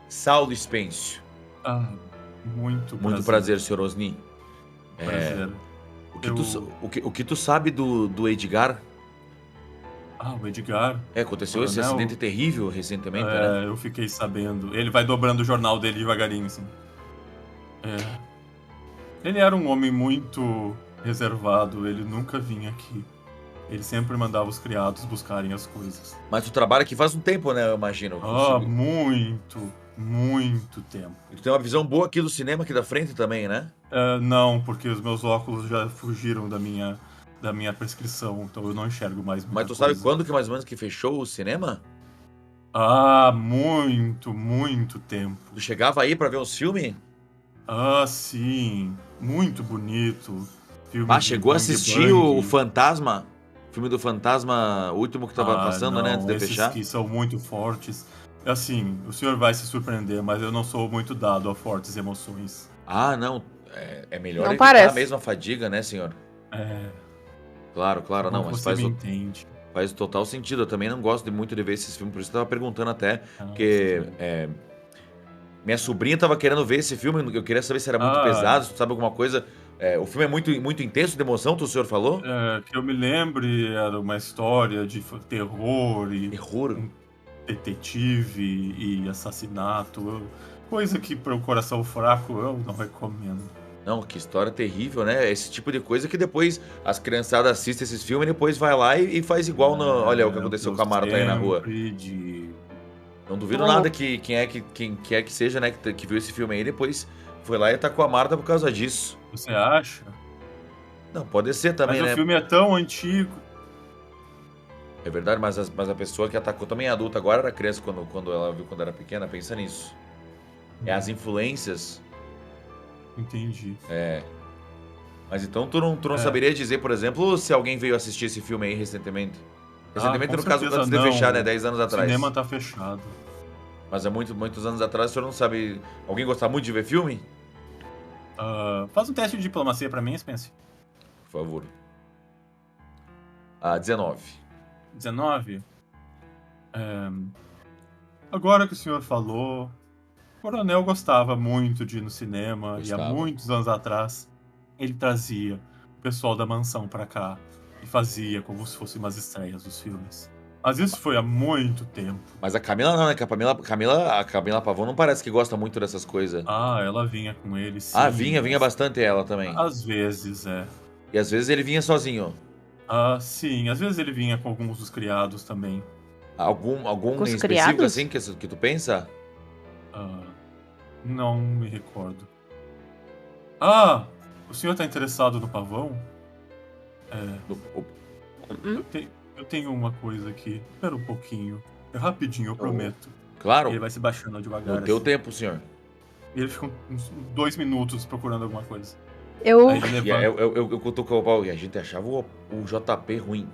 Saulo Spêncio. Muito prazer, senhor Osni. Prazer. O que tu sabe do Edgar? O Edgar. Aconteceu esse Coronel. acidente terrível recentemente, né? Eu fiquei sabendo. Ele vai dobrando o jornal dele devagarinho, assim. Ele era um homem muito reservado, ele nunca vinha aqui. Ele sempre mandava os criados buscarem as coisas. Mas tu trabalha aqui faz um tempo, né? Eu imagino. Muito tempo. E tu tem uma visão boa aqui do cinema, aqui da frente também, né? Não, porque os meus óculos já fugiram da minha prescrição, então eu não enxergo mais muita Mas tu sabe coisa. quando que mais ou menos que fechou o cinema? Muito tempo. Tu chegava aí pra ver os filmes? Sim. Muito bonito. Chegou a assistir o Fantasma? O filme do Fantasma, o último que tava passando, não, né? Antes de esses fechar? que são muito fortes. Assim, o senhor vai se surpreender, mas eu não sou muito dado a fortes emoções. Não. É melhor Não evitar parece. mesmo a fadiga, né, senhor? Claro, não, mas você me entende. faz total sentido. Eu também não gosto muito de ver esses filmes, por isso eu tava perguntando até, porque minha sobrinha tava querendo ver esse filme, eu queria saber se era muito pesado, se tu sabe alguma coisa. O filme é muito intenso de emoção, o senhor falou? Que eu me lembre, era uma história de terror e Terror? detetive e assassinato. Coisa que para o coração fraco eu não recomendo. Não, que história terrível, né? Esse tipo de coisa que depois as criançadas assistem esses filmes e depois vai lá e faz igual olha o que aconteceu com a Marta aí na rua. Não duvido nada que quem é que seja, né, que viu esse filme aí depois foi lá e atacou a Marta por causa disso. Você acha? Não, pode ser também, mas né? O filme é tão antigo. É verdade, mas a pessoa que atacou também é adulta, agora era criança quando ela viu quando era pequena, pensa nisso. É as influências. Entendi. Mas então tu não saberia dizer, por exemplo, se alguém veio assistir esse filme aí recentemente? Recentemente, no caso, antes de fechar, né? 10 anos atrás. O cinema tá fechado. Mas há muitos anos atrás, o senhor não sabe... Alguém gostava muito de ver filme? Faz um teste de diplomacia pra mim, Spencer. Por favor. 19. 19? agora que o senhor falou, o Coronel gostava muito de ir no cinema e há Gostava. muitos anos atrás ele trazia o pessoal da mansão pra cá e fazia como se fossem umas estreias dos filmes. Mas isso foi há muito tempo. Mas a Camila não, né? Que a Camila Pavão não parece que gosta muito dessas coisas. Ah, ela vinha com ele, sim. Vinha bastante ela também. Às vezes, é. E às vezes ele vinha sozinho. Ah, sim, às vezes ele vinha com alguns dos criados também. Algum Com os em específico criados? assim que tu pensa? Ah, não me recordo. Ah, o senhor tá interessado no pavão? Eu tenho uma coisa aqui. Espera um pouquinho. É rapidinho, eu prometo. Claro, Ele vai se baixando devagar. no teu assim. tempo, senhor. E ele fica uns 2 minutos procurando alguma coisa. Eu. Aí ele E levanta. eu cutuco o pau e a gente achava o JP ruim.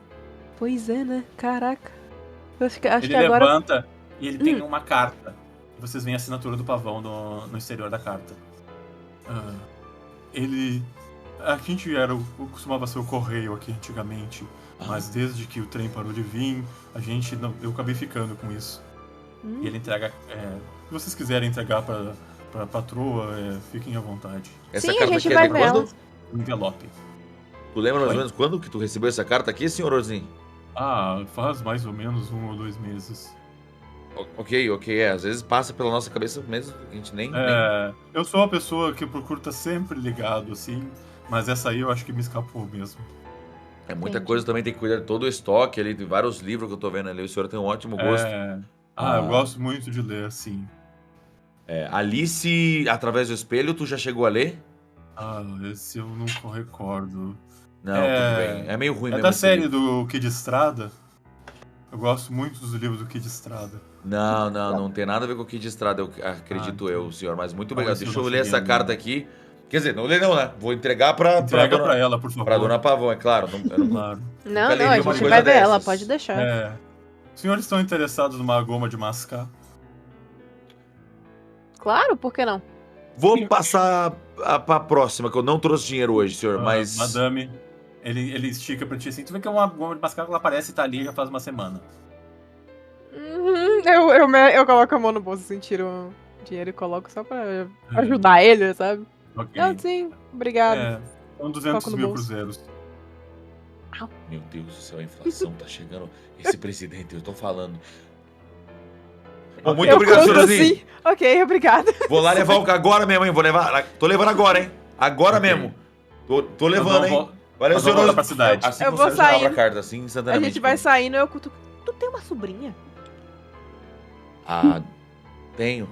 Pois é, né? Caraca. Eu acho Ele que agora. levanta e ele tem uma carta. E vocês veem a assinatura do pavão no exterior da carta. Ele. A gente costumava ser o correio aqui antigamente. Mas desde que o trem parou de vir, eu acabei ficando com isso. E ele entrega. Se vocês quiserem entregar pra patroa, fiquem à vontade. Essa Sim, a carta gente aqui vai é de ver quando? Um envelope. Tu lembra mais Oi? ou menos quando que tu recebeu essa carta aqui, senhor Orzinho? Ah, faz mais ou menos 1 ou 2 meses. Ok, às vezes passa pela nossa cabeça mesmo, a gente nem... Eu sou uma pessoa que procuro estar sempre ligado, assim, mas essa aí eu acho que me escapou mesmo. É muita Entendi. coisa também, tem que cuidar de todo o estoque ali, de vários livros que eu tô vendo ali, o senhor tem um ótimo gosto. Eu gosto muito de ler, assim. Alice, através do espelho, tu já chegou a ler? Ah, esse eu não recordo. Não, tudo bem, é meio ruim mesmo da esse série livro. do Kid Estrada. Eu gosto muito dos livros do Kid Estrada. Não tem nada a ver com o Kid Estrada, acredito eu, senhor, mas muito obrigado. esse eu Deixa eu não ler cheguei essa a ler. carta aqui. Quer dizer, não ler não, né? Vou entregar pra Entrega dona, pra ela, por favor. pra dona Pavão, é claro. Eu não, Claro. Não, Nunca não, levei a uma gente coisa vai ver ela, dessas. pode deixar. Os senhores estão interessados numa goma de mascar? Claro, por que não? Vou passar pra próxima, que eu não trouxe dinheiro hoje, senhor, mas... Madame, ele estica pra ti assim. Tu vê que é uma goma de mascar que ela aparece e tá ali já faz uma semana. Eu coloco a mão no bolso, assim, tiro o dinheiro e coloco só pra ajudar ele, sabe? Ok. Não, sim, obrigado. São 200 Coloco no mil bolso. cruzeiros. Meu Deus do céu, a inflação tá chegando. Esse presidente, eu tô falando. Bom, muito Eu obrigado, conto senhorzinho. assim. Ok, obrigado. Vou lá levar agora mesmo, hein? Vou levar. Tô levando agora, hein? Agora Ok. mesmo. Tô levando, hein? Valeu, Nós vamos voltar senhor. pra cidade. Assim Eu que vou você já abre saindo. a carta, assim, A instantaneamente. gente vai saindo e eu cutuco. Tu tem uma sobrinha? Tenho.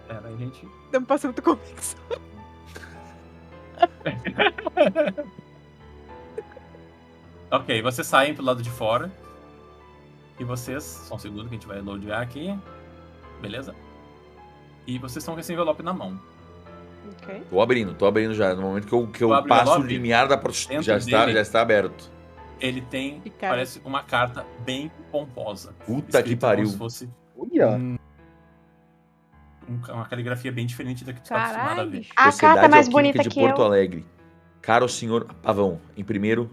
Pera, a gente... Não me passa muita convicção. Ok, vocês saem pro lado de fora. E vocês... Só um segundo que a gente vai loadear aqui. Beleza? E vocês estão com esse envelope na mão. Ok. Tô abrindo já. No momento que eu abre o passo o envelope, limiar da prostituição, dentro já dele. está aberto. Ele tem, Que cara. parece uma carta bem pomposa. Puta que Escrito pariu. Como se fosse Olha. uma caligrafia bem diferente da que tu tá acostumado a Caralho. ver. A Sociedade carta mais Alquímica bonita de que Porto eu. Alegre. Caro senhor Pavão, em primeiro,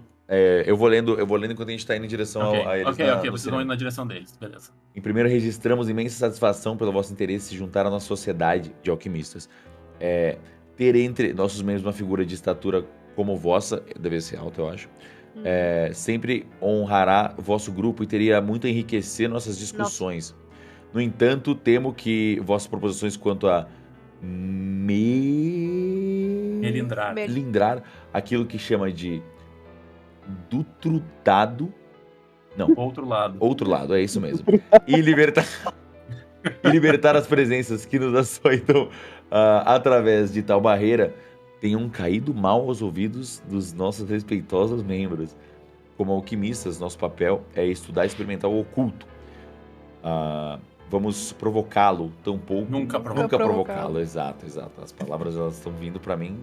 eu vou lendo enquanto a gente tá indo em direção a eles. Ok, no vocês vão cinema. indo na direção deles, beleza. Em primeiro, registramos imensa satisfação pelo vosso interesse em se juntar à nossa sociedade de alquimistas. Ter entre nossos membros uma figura de estatura como vossa, deve ser alta, eu acho, sempre honrará vosso grupo e teria muito a enriquecer nossas discussões. No entanto, temo que vossas proposições quanto a Melindrar. melindrar aquilo que chama de dutrutado. Não, Outro lado. outro lado, é isso mesmo. E libertar as presenças que nos açoitam através de tal barreira tenham caído mal aos ouvidos dos nossos respeitosos membros. Como alquimistas, nosso papel é estudar e experimentar o oculto. Vamos provocá-lo, tampouco... Nunca provocá-lo, exato. As palavras, elas estão vindo pra mim.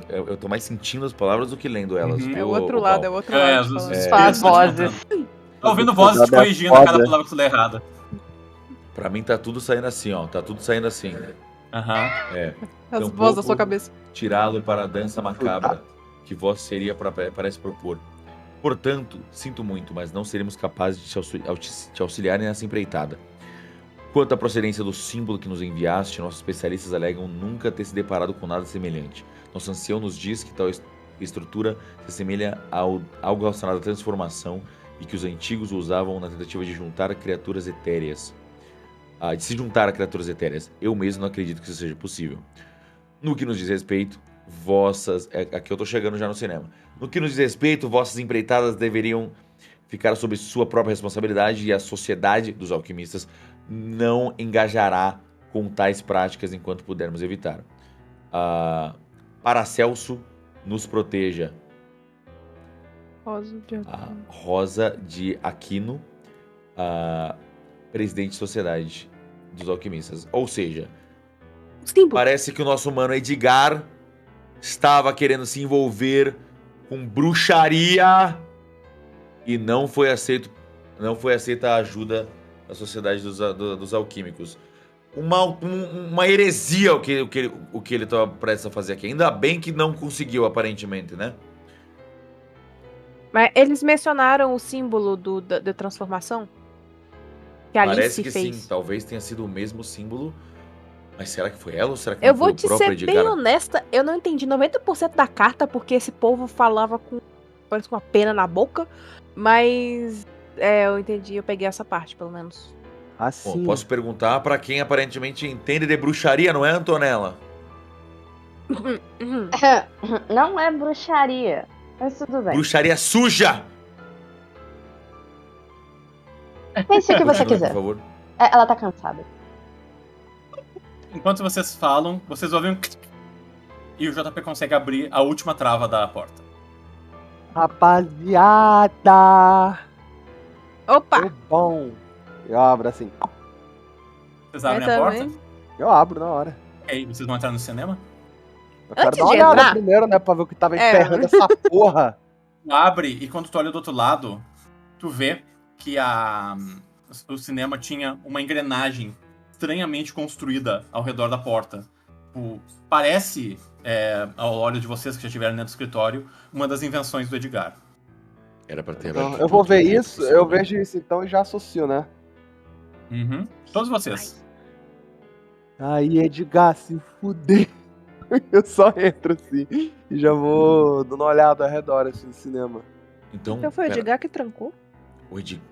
Eu tô mais sentindo as palavras do que lendo elas. Uhum. É o outro lado, é o outro lado. os falando. espíritos As estão te vozes. contando. Tô ouvindo vozes te corrigindo a cada palavra que tu lê errada. Pra mim tá tudo saindo assim, ó. Tá tudo saindo assim. Aham. As Tampouco vozes da sua cabeça. tirá-lo para a dança macabra que vós seria parece propor. Portanto, sinto muito, mas não seremos capazes de te auxiliar nessa empreitada. Quanto à procedência do símbolo que nos enviaste, nossos especialistas alegam nunca ter se deparado com nada semelhante. Nosso ancião nos diz que tal estrutura se assemelha a algo relacionado à transformação e que os antigos usavam na tentativa de juntar criaturas etéreas. De se juntar a criaturas etéreas. Eu mesmo não acredito que isso seja possível. No que nos diz respeito, aqui eu tô chegando já no cinema. No que nos diz respeito, vossas empreitadas deveriam ficar sob sua própria responsabilidade e a sociedade dos alquimistas não engajará com tais práticas enquanto pudermos evitar. Paracelso nos proteja. Rosa de Aquino, presidente de sociedade dos alquimistas. Ou seja, parece que o nosso mano Edgar estava querendo se envolver com bruxaria e não foi aceita a ajuda da sociedade dos alquímicos. Uma heresia o que ele estava prestes a fazer aqui. Ainda bem que não conseguiu, aparentemente, né? Mas eles mencionaram o símbolo da transformação? Que a Alice Parece que fez. sim, talvez tenha sido o mesmo símbolo. Mas será que foi ela ou será que Eu não vou foi te o próprio ser Edgar? bem honesta, eu não entendi 90% da carta, porque esse povo falava parece com uma pena na boca, mas eu entendi, eu peguei essa parte, pelo menos. Assim. Bom, posso perguntar pra quem aparentemente entende de bruxaria, não é, Antonella? Não é bruxaria, mas tudo bem. Bruxaria suja! Pense o que você Continue, quiser. por favor. Ela tá cansada. Enquanto vocês falam, vocês ouvem um... E o JP consegue abrir a última trava da porta. Rapaziada! Opa! Tudo bom. Eu abro assim. Vocês abrem Eu a porta? também. Eu abro na hora. E aí, vocês vão entrar no cinema? Eu quero Antes dar uma de olhada entrar- primeiro, né? Pra ver o que tava É. enterrando essa porra. Tu abre e quando tu olha do outro lado, tu vê que o cinema tinha uma engrenagem estranhamente construída ao redor da porta. Parece, ao olho de vocês que já estiveram dentro do escritório, uma das invenções do Edgar. Era pra ter Então, aberto eu vou tudo, ver né? isso, eu vejo isso então e já associo, né? Uhum. Todos vocês. Aí, Edgar, se fuder. Eu só entro assim e já vou dando uma olhada ao redor assim, no cinema. Então foi o pera, Edgar que trancou? o Edgar.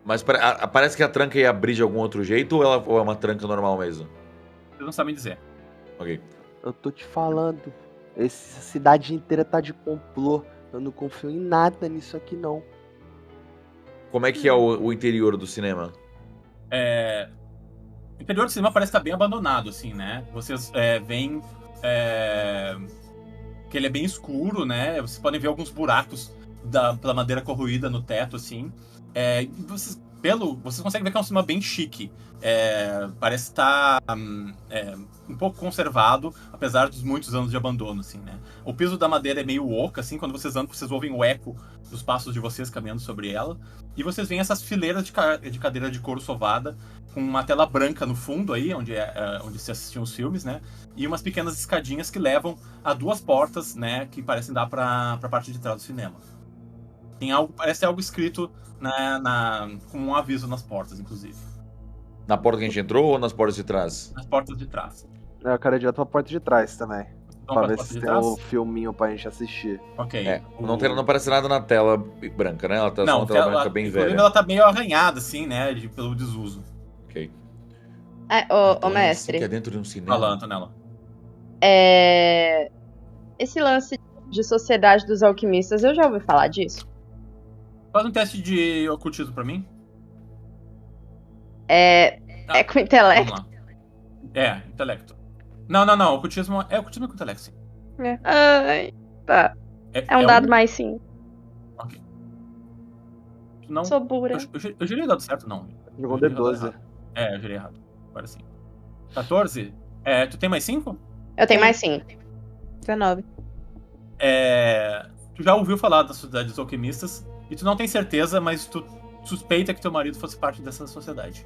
Mas parece que a tranca ia abrir de algum outro jeito ou é uma tranca normal mesmo? Vocês não sabem dizer. Ok. Eu tô te falando, essa cidade inteira tá de complô. Eu não confio em nada nisso aqui, não. Como é que é o interior do cinema? O interior do cinema parece estar bem abandonado, assim, né? Vocês veem que ele é bem escuro, né? Vocês podem ver alguns buracos pela madeira corroída no teto, assim. E vocês conseguem ver que é um cinema bem chique. Parece estar um pouco conservado, apesar dos muitos anos de abandono, assim, né? O piso da madeira é meio oco, assim, quando vocês andam, vocês ouvem o eco dos passos de vocês caminhando sobre ela. E vocês veem essas fileiras de cadeira de couro sovada, com uma tela branca no fundo aí, onde se assistiam os filmes, né? E umas pequenas escadinhas que levam a duas portas, né? Que parecem dar pra parte de trás do cinema. Parece algo escrito com um aviso nas portas, inclusive. Na porta que a gente entrou ou nas portas de trás? Nas portas de trás. Eu quero ir direto pra porta de trás também. Vamos Pra ver porta se de tem trás? um filminho pra gente assistir. Ok. Não aparece nada na tela branca, né? Ela tá só Não, uma tela branca bem inclusive velha. ela tá meio arranhada, assim, né? Pelo desuso. Ok. Ô, mestre. Que é dentro de um cinema. Fala, Antonella. Esse lance de sociedade dos alquimistas, eu já ouvi falar disso. Faz um teste de ocultismo pra mim. É com intelecto. Vamos lá. Intelecto. Não. Ocultismo é com intelecto, sim. Ai, tá. É um dado mais sim. Ok. Não, Sou burra. eu girei o dado certo, não. Jogou Eu girei o dado D12. errado. Eu girei errado. Agora sim. 14? Tu tem mais 5? Eu tenho mais sim. 19. Tu já ouviu falar da sociedade dos alquimistas e tu não tem certeza, mas tu suspeita que teu marido fosse parte dessa sociedade.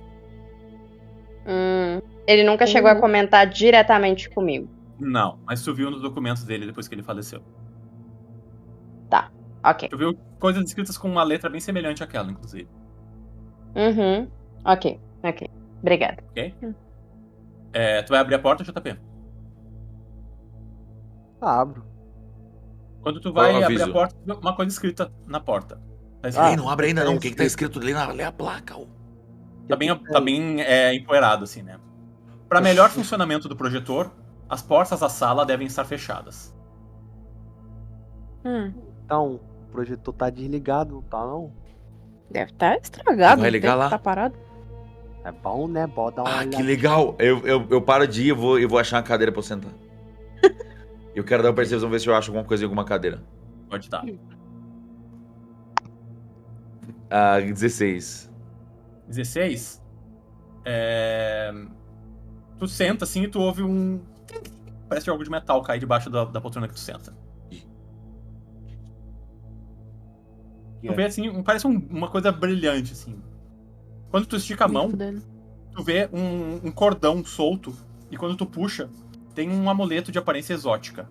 Ele nunca chegou a comentar diretamente comigo. Não, mas tu viu nos documentos dele depois que ele faleceu. Tá. Ok. Tu viu coisas escritas com uma letra bem semelhante àquela, inclusive. Uhum. Ok. Obrigada. Ok? Tu vai abrir a porta, JP? Abro. Quando tu vai Qual abrir a aviso? porta, tu vê uma coisa escrita na porta. Tá Ei, escrito. não abre ainda não. O que tá escrito? escrito? Lê a placa, ó. Tá bem empoeirado, assim, né? Para melhor funcionamento do projetor, as portas da sala devem estar fechadas. Então, o projetor tá desligado, não tá não? Deve estar estragado. Vai não ligar tem? lá? Tá parado. É bom, né? Bom dar uma Ah, olhada. que legal. Eu paro de ir, eu vou achar uma cadeira pra eu sentar. Eu quero dar uma percepção, ver se eu acho alguma coisa em alguma cadeira. Pode dar. 16. 16. Tu senta assim e tu ouve um. Parece algo de metal cair debaixo da poltrona que tu senta. Tu vê assim, parece uma coisa brilhante, assim. Quando tu estica a mão, tu vê um cordão solto. E quando tu puxa, tem um amuleto de aparência exótica.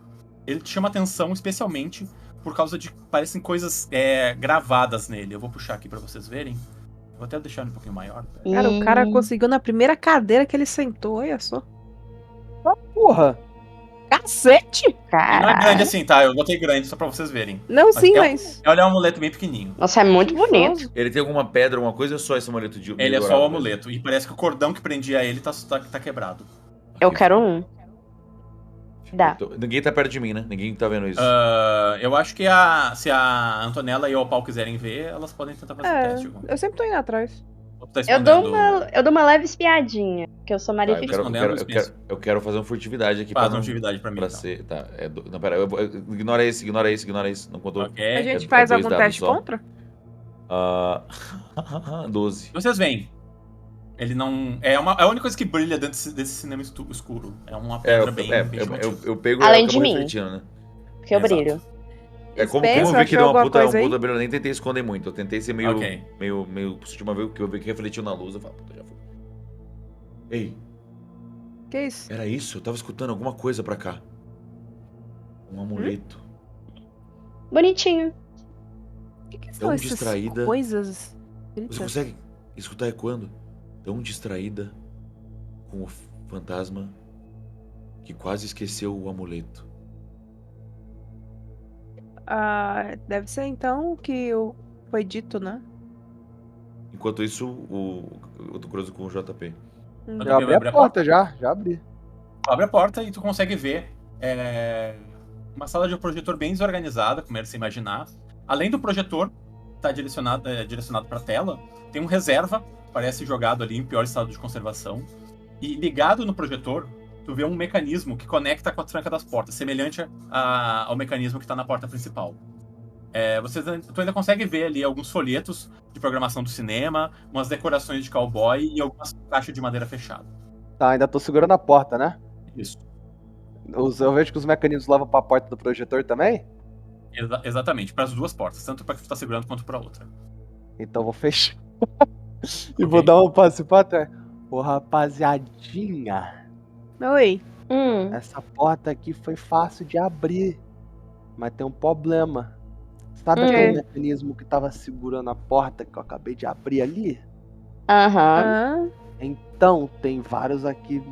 Ele te chama atenção especialmente por causa de. Parecem coisas gravadas nele. Eu vou puxar aqui pra vocês verem. Vou até deixar ele um pouquinho maior. Cara, o cara conseguiu na primeira cadeira que ele sentou, olha só. Porra! Cacete! Ele não é grande Caralho. assim, tá? Eu botei grande só pra vocês verem. Não, sim, é mas... Olha, é um amuleto bem pequenininho. Nossa, é muito bonito. Ele tem alguma pedra, alguma coisa ou é só esse amuleto de Ele é só dourado o mesmo? amuleto. E parece que o cordão que prendia ele tá quebrado. Eu quero um. Dá. Ninguém tá perto de mim, né? Ninguém tá vendo isso. Eu acho que se a Antonella e o Opal quiserem ver, elas podem tentar fazer o teste. eu sempre tô indo atrás. Ou tu tá Eu dou escondendo- uma leve espiadinha, porque eu sou Tá, Maria eu quero fazer uma furtividade aqui Faz pra uma não... atividade pra mim, Pra então. ser... Tá, não, pera. Ignora esse. Não contou. Ok. A gente é faz dois algum dados teste só. contra? 12. Vocês veem. Ele não... É a única coisa que brilha dentro desse cinema escuro. É uma pedra bem chamativa. Eu pego Além e de acabo mim. refletindo, né? Porque eu Exato. brilho. É como Spencer, eu vi que achou deu uma alguma puta coisa aí? brilho, eu nem tentei esconder muito. Eu tentei ser meio... Ok. Meio sutil, uma vez que eu vi que refletiu na luz, eu falo, puta, já foi. Ei, Que isso? era isso? Eu tava escutando alguma coisa pra cá. Um amuleto. Bonitinho. O que Tão são essas distraída. coisas? Você consegue escutar ecoando? Tão distraída com o fantasma que quase esqueceu o amuleto. Deve ser então o que foi dito, né? Enquanto isso, eu tô curioso com o JP. Quando Já alguém vai abri a porta, já abri. Tu abre a porta e tu consegue ver uma sala de projetor bem desorganizada, como era se imaginar. Além do projetor estar direcionado para a tela, tem um reserva, parece jogado ali em pior estado de conservação. E ligado no projetor, tu vê um mecanismo que conecta com a tranca das portas, semelhante ao mecanismo que está na porta principal. Tu ainda consegue ver ali alguns folhetos de programação do cinema, umas decorações de cowboy e algumas caixas de madeira fechada. Tá, ainda tô segurando a porta, né? Isso. Eu vejo que os mecanismos levam pra porta do projetor também. Exatamente, para as duas portas, tanto para que tu tá segurando quanto para outra. Então eu vou fechar. E vou dar um passo pra trás. Ô, rapaziadinha, Oi. essa porta aqui foi fácil de abrir. Mas tem um problema. Sabe aquele mecanismo que tava segurando a porta que eu acabei de abrir ali? Aham. Então, tem vários aqui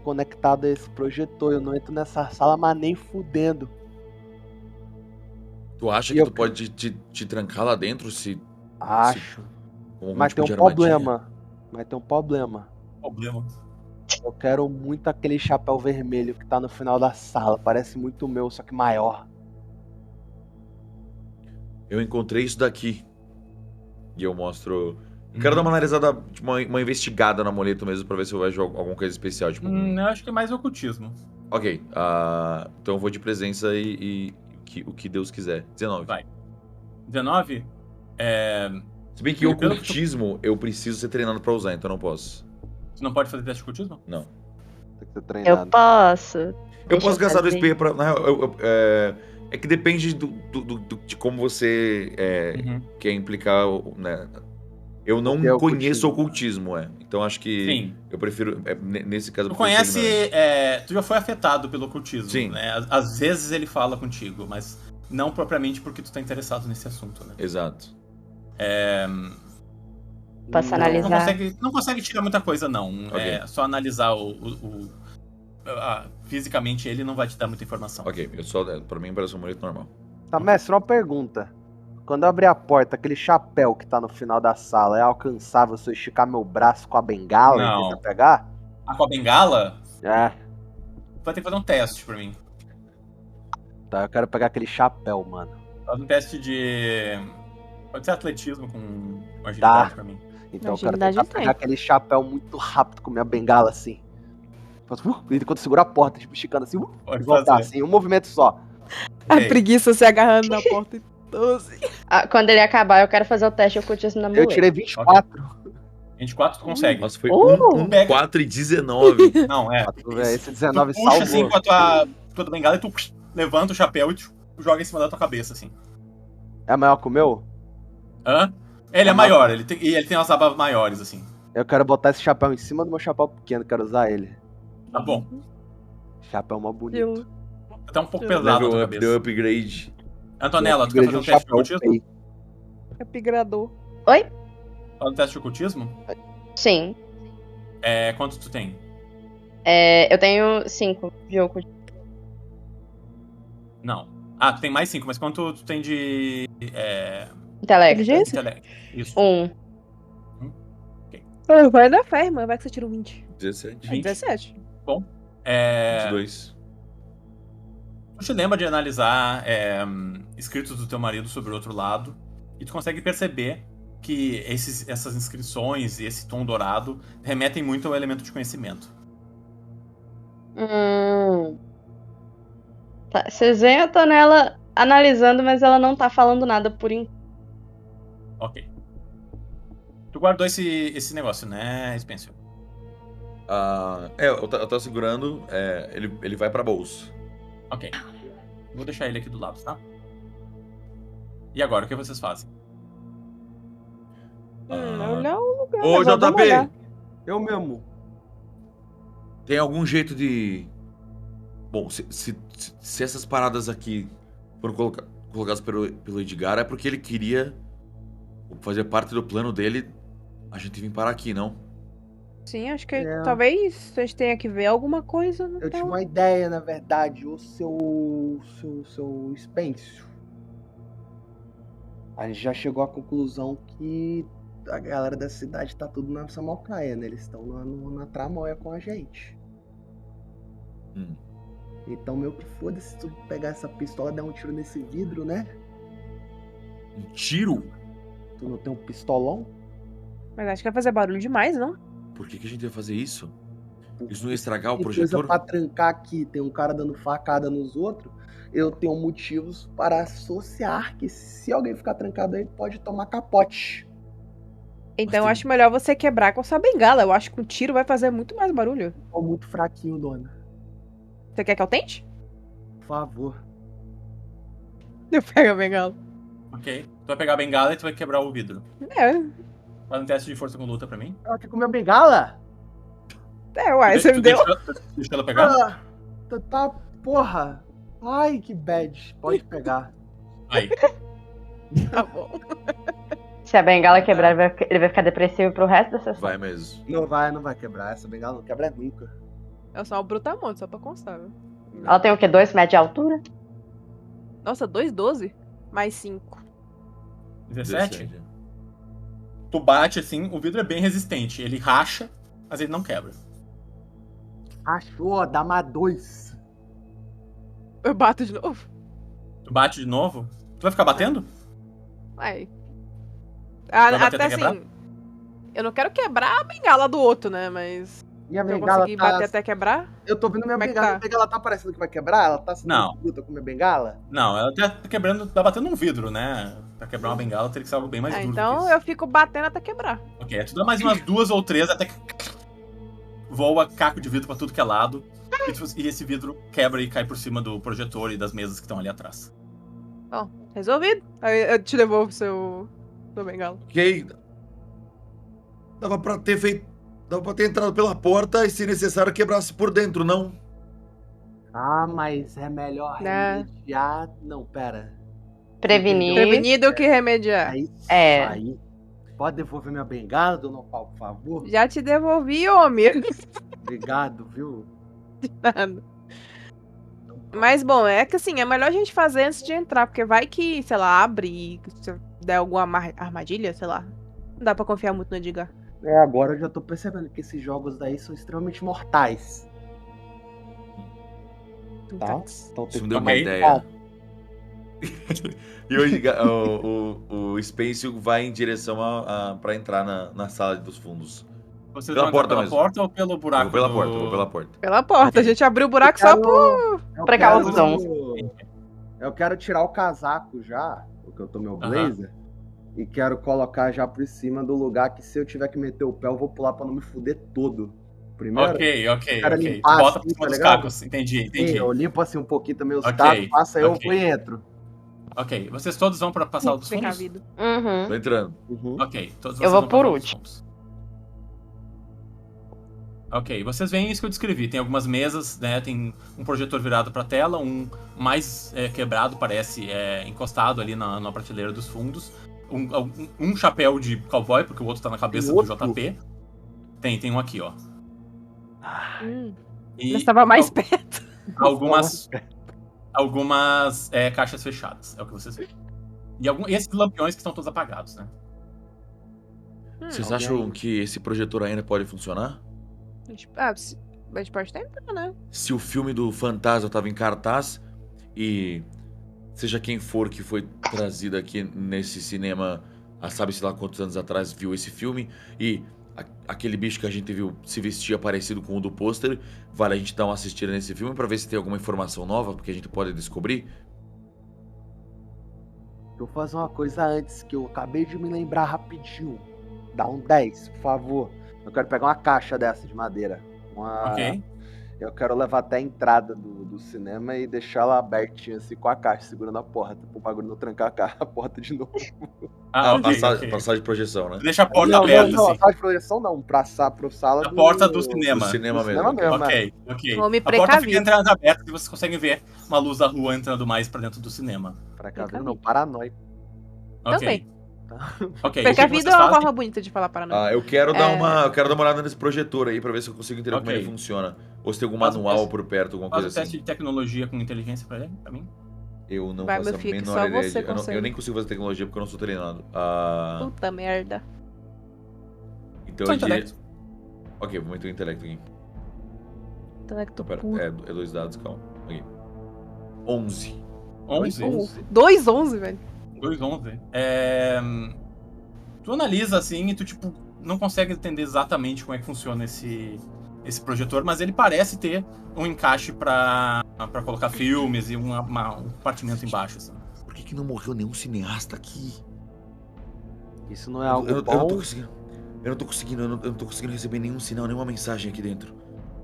conectados a esse projetor. Eu não entro nessa sala, mas nem fudendo. Tu acha E que eu- tu pode te trancar lá dentro se... Acho. com algum Mas tipo tem de um armadilha? problema. Problema. Eu quero muito aquele chapéu vermelho que tá no final da sala. Parece muito meu, só que maior. Eu encontrei isso daqui. E eu mostro... Eu quero dar uma analisada, tipo, uma investigada no amuleto mesmo, pra ver se eu vejo alguma coisa especial, tipo... Eu acho que é mais ocultismo. Ok, então eu vou de presença e o que Deus quiser. 19. Vai. 19? Se bem que Pelo que tu- ocultismo eu preciso ser treinado pra usar, então eu não posso. Tu não pode fazer teste de ocultismo? Não. Tem que ser Eu treinado. posso. Eu Deixa posso gastar do fazer. SP pra... Na real, é que depende de como você quer implicar, né? Eu não O que é conheço ocultismo? ocultismo, Então acho que Sim. eu prefiro... nesse caso, eu Tu prefiro ser conhece. ignorante. Tu já foi afetado pelo ocultismo, Sim. né? Às vezes ele fala contigo, mas não propriamente porque tu tá interessado nesse assunto, né? Exato. Posso analisar? Não consegue tirar muita coisa, não. Ok. É só analisar fisicamente ele não vai te dar muita informação. Ok, pra mim parece um amuleto normal. Tá, mestre, uma pergunta. Quando eu abrir a porta, aquele chapéu que tá no final da sala, é alcançável se eu esticar meu braço com a bengala Não. e tentar pegar? Com a bengala, É. vai ter que fazer um teste pra mim. Tá, eu quero pegar aquele chapéu, mano. Faz um teste de... Pode ser atletismo com agilidade Tá. pra mim. Então eu quero Agilidade tentar eu tenho. pegar aquele chapéu muito rápido com minha bengala, assim. Enquanto eu seguro a porta, tipo, esticando assim, Pode e voltar, fazer. assim, um movimento só. A Ok. preguiça se agarrando na porta. Então, assim. Quando ele acabar, eu quero fazer o teste de ocultismo na Eu muleta. tirei 24. 24 tu consegue. Nossa, foi Pega. 4 e 19. Não, é. Esse 19 Tu puxa salvou. assim com a tua bengala e tu levanta o chapéu e joga em cima da tua cabeça, assim. É maior que o meu? Hã? Ele é maior, ele tem umas abas maiores, assim. Eu quero botar esse chapéu em cima do meu chapéu pequeno, quero usar ele. Tá bom. Chapéu mó bonito. Até um pouco pesado na Level tua up, deu cabeça. upgrade. Antonella, tu quer fazer um teste de ocultismo? Capigrador. Oi? Faz um teste de ocultismo? Sim. Quanto tu tem? Eu tenho 5 de ocultismo. Não. Tu tem mais 5, mas quanto tu tem de... Intelecto. Inteligência? intelecto? Isso. 1. Vai na fé, irmã. Vai que você tira um 20. 17. 20. 17. 22. Tu te lembra de analisar escritos do teu marido sobre o outro lado e tu consegue perceber que essas inscrições e esse tom dourado remetem muito ao elemento de conhecimento. Tá, vocês veem a Antonella analisando, mas ela não tá falando nada por enquanto. Ok. Tu guardou esse negócio, né, Spencer? Eu tava segurando, ele vai pra bolsa. Ok. Vou deixar ele aqui do lado, tá? E agora, o que vocês fazem? Olha o lugar. Ô, mas vamos olhar. JP, Eu mesmo. tem algum jeito de... Bom, se essas paradas aqui foram colocadas pelo Edgar, é porque ele queria fazer parte do plano dele a gente vir parar aqui, não? Sim, acho que talvez a gente tenha que ver alguma coisa. Eu tive uma ideia, na verdade, o seu Spencer. A gente já chegou à conclusão que a galera da cidade tá tudo na Samocaia, né? Eles estão na tramóia com a gente. Então, meio que foda-se se tu pegar essa pistola e dar um tiro nesse vidro, né? Um tiro? Tu não tem um pistolão? Mas acho que vai fazer barulho demais, não? Por que a gente ia fazer isso? Isso não ia estragar o Tem projetor? coisa pra trancar aqui, tem um cara dando facada nos outros. Eu tenho motivos para associar que se alguém ficar trancado aí, pode tomar capote. Então eu tem- acho melhor você quebrar com sua bengala. Eu acho que um tiro vai fazer muito mais barulho. Tô muito fraquinho, dona. Você quer que eu tente? Por favor. Eu pego a bengala. Ok. Tu vai pegar a bengala e tu vai quebrar o vidro. Faz um teste de força com luta pra mim. Ela quer comer a bengala? Uai, você me deu. Deixa ela pegar? Tá, porra. Ai, que bad. Pode pegar. Aí. Tá bom. Se a bengala quebrar, ele vai ficar depressivo pro resto da sessão. Vai mesmo. Não vai quebrar. Essa bengala não quebra nunca. É só um brutamonte, só pra constar, viu? Ela tem o quê? 2 metros de altura? Nossa, 2,12? Mais 5. 17? Tu bate assim, o vidro é bem resistente. Ele racha, mas ele não quebra. Achou, dá mais 2. Eu bato de novo? Tu bate de novo? Tu vai ficar batendo? Vai. Vai bater Até até quebrar? assim. Eu não quero quebrar a bengala do outro, né? Mas. Minha Se eu bengala conseguir bater até quebrar. Eu tô vendo minha Como é que bengala. tá? Minha bengala tá parecendo que vai quebrar? Ela tá sendo Não. bruta com minha bengala? Não, ela tá quebrando, tá batendo um vidro, né? Pra quebrar uma bengala teria que ser algo bem mais duro. Então do que eu fico batendo até quebrar. isso. Ok, aí tu dá mais umas 2 ou 3 até que voa caco de vidro pra tudo que é lado. E esse vidro quebra e cai por cima do projetor e das mesas que estão ali atrás. Bom, resolvido. Aí eu te devolvo sua bengala. Ok. Dava pra ter entrado pela porta e, se necessário, quebrasse por dentro, não? Ah, mas é melhor Né? remediar... Não, pera. Prevenir. Prevenido que remediar. É isso É. aí. Pode devolver minha bengala, dona Opal, por favor? Já te devolvi, homem. Obrigado, viu? Mas, bom, é que assim, é melhor a gente fazer antes de entrar, porque vai que, sei lá, abre e se der alguma armadilha, sei lá. Não dá pra confiar muito no Edgar. Agora eu já tô percebendo que esses jogos daí são extremamente mortais. Tá? Então Isso tem me que deu tomar uma ideia. cuidado. E hoje o Spence vai em direção pra entrar na sala dos fundos. Vocês Pela vão entrar porta pela mesmo. porta ou pelo buraco? Vou pela porta, vou pela porta. Pela porta, a gente abriu o buraco só por... Eu Precaução. Eu quero tirar o casaco já, porque eu tô meu blazer, e quero colocar já por cima do lugar que se eu tiver que meter o pé, eu vou pular pra não me fuder todo. Primeiro, Ok. quero Tu limpar bota assim, por cima tá dos ligado? cacos. Entendi. eu limpo assim um pouquinho também os Ok, cacos, passo aí, eu ok. vou e entro. Ok, vocês todos vão pra sala dos fundos? Precavido. Uhum. Tô entrando. Ok, todos Eu vocês vou vão pra por sala dos último. fundos. Ok, vocês veem isso que eu descrevi. Tem algumas mesas, né? Tem um projetor virado pra tela, um mais quebrado, parece, encostado ali na prateleira dos fundos. Um chapéu de cowboy, porque o outro tá na cabeça Tem do outro? JP. Tem um aqui, ó. E Mas tava mais perto. algumas caixas fechadas, é o que vocês veem. E esses lampiões que estão todos apagados, né? Vocês Alguém acham aí? que esse projetor ainda pode funcionar? A gente pode tentar, né? Se o filme do Fantasma tava em cartaz e seja quem for que foi trazido aqui nesse cinema há sabe-se lá quantos anos atrás viu esse filme e aquele bicho que a gente viu se vestia parecido com o do pôster, vale a gente dar uma assistida nesse filme pra ver se tem alguma informação nova que a gente pode descobrir? Eu vou fazer uma coisa antes, que eu acabei de me lembrar rapidinho. Dá um 10, por favor. Eu quero pegar uma caixa dessa de madeira. Ok. Eu quero levar até a entrada do cinema e deixar ela abertinha assim com a caixa, segurando a porta, pro bagulho não trancar a porta de novo. Passagem de projeção, né? Deixa a porta não, aberta, não, assim. sala de projeção não, pro sala A porta do cinema. Do cinema do mesmo. cinema mesmo. Ok. Vou me A porta fica precavido. entrando aberta e vocês conseguem ver uma luz da rua entrando mais pra dentro do cinema. Precavido não, paranoico. Ok. Também. Ok, o que Precavido vocês é uma fazem? forma bonita de falar paranoia. Eu quero dar uma olhada nesse projetor aí pra ver se eu consigo entender como Ok. ele funciona. Ou se tem algum Faz um manual teste. por perto, alguma Faz coisa o teste assim. de tecnologia com inteligência pra mim. Eu não Vai, faço meu a filho, que menor só ideia. você Eu consegue. nem consigo fazer tecnologia porque eu não sou treinado. Puta merda. Então Só eu diria... intelecto. Ok, vou meter o intelecto aqui. Intelecto Pera, puro. é 2 dados, calma. Aqui. 11. 11? 2,11, velho. 2,11. Tu analisa assim e tu, tipo, não consegue entender exatamente como é que funciona esse projetor, mas ele parece ter um encaixe pra colocar filmes e um compartimento embaixo, assim. Por que não morreu nenhum cineasta aqui? Isso não é algo Eu não bom. tô conseguindo. Eu não tô conseguindo receber nenhum sinal, nenhuma mensagem aqui dentro.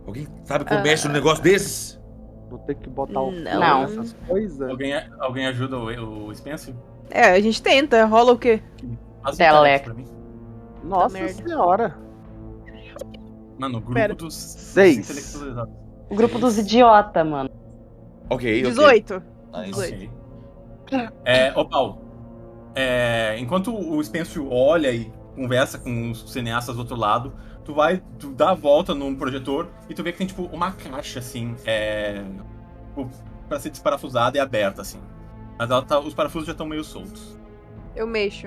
Alguém sabe como mexe um negócio desses? Vou ter que botar o Não. essas coisas. Alguém ajuda o Spencer? A gente tenta. Rola o quê? Faz um Telex. intelecto pra mim. Nossa merda. senhora. Mano, o grupo Pera. dos 6. intelectualizados. O grupo dos idiotas, mano. Ok. 18. Nice. Ok. Ô, Paulo. Enquanto o Spencer olha e conversa com os cineastas do outro lado, tu dá a volta num projetor e tu vê que tem, tipo, uma caixa, assim, pra ser desparafusada e aberta, assim. Mas os parafusos já estão meio soltos. Eu mexo.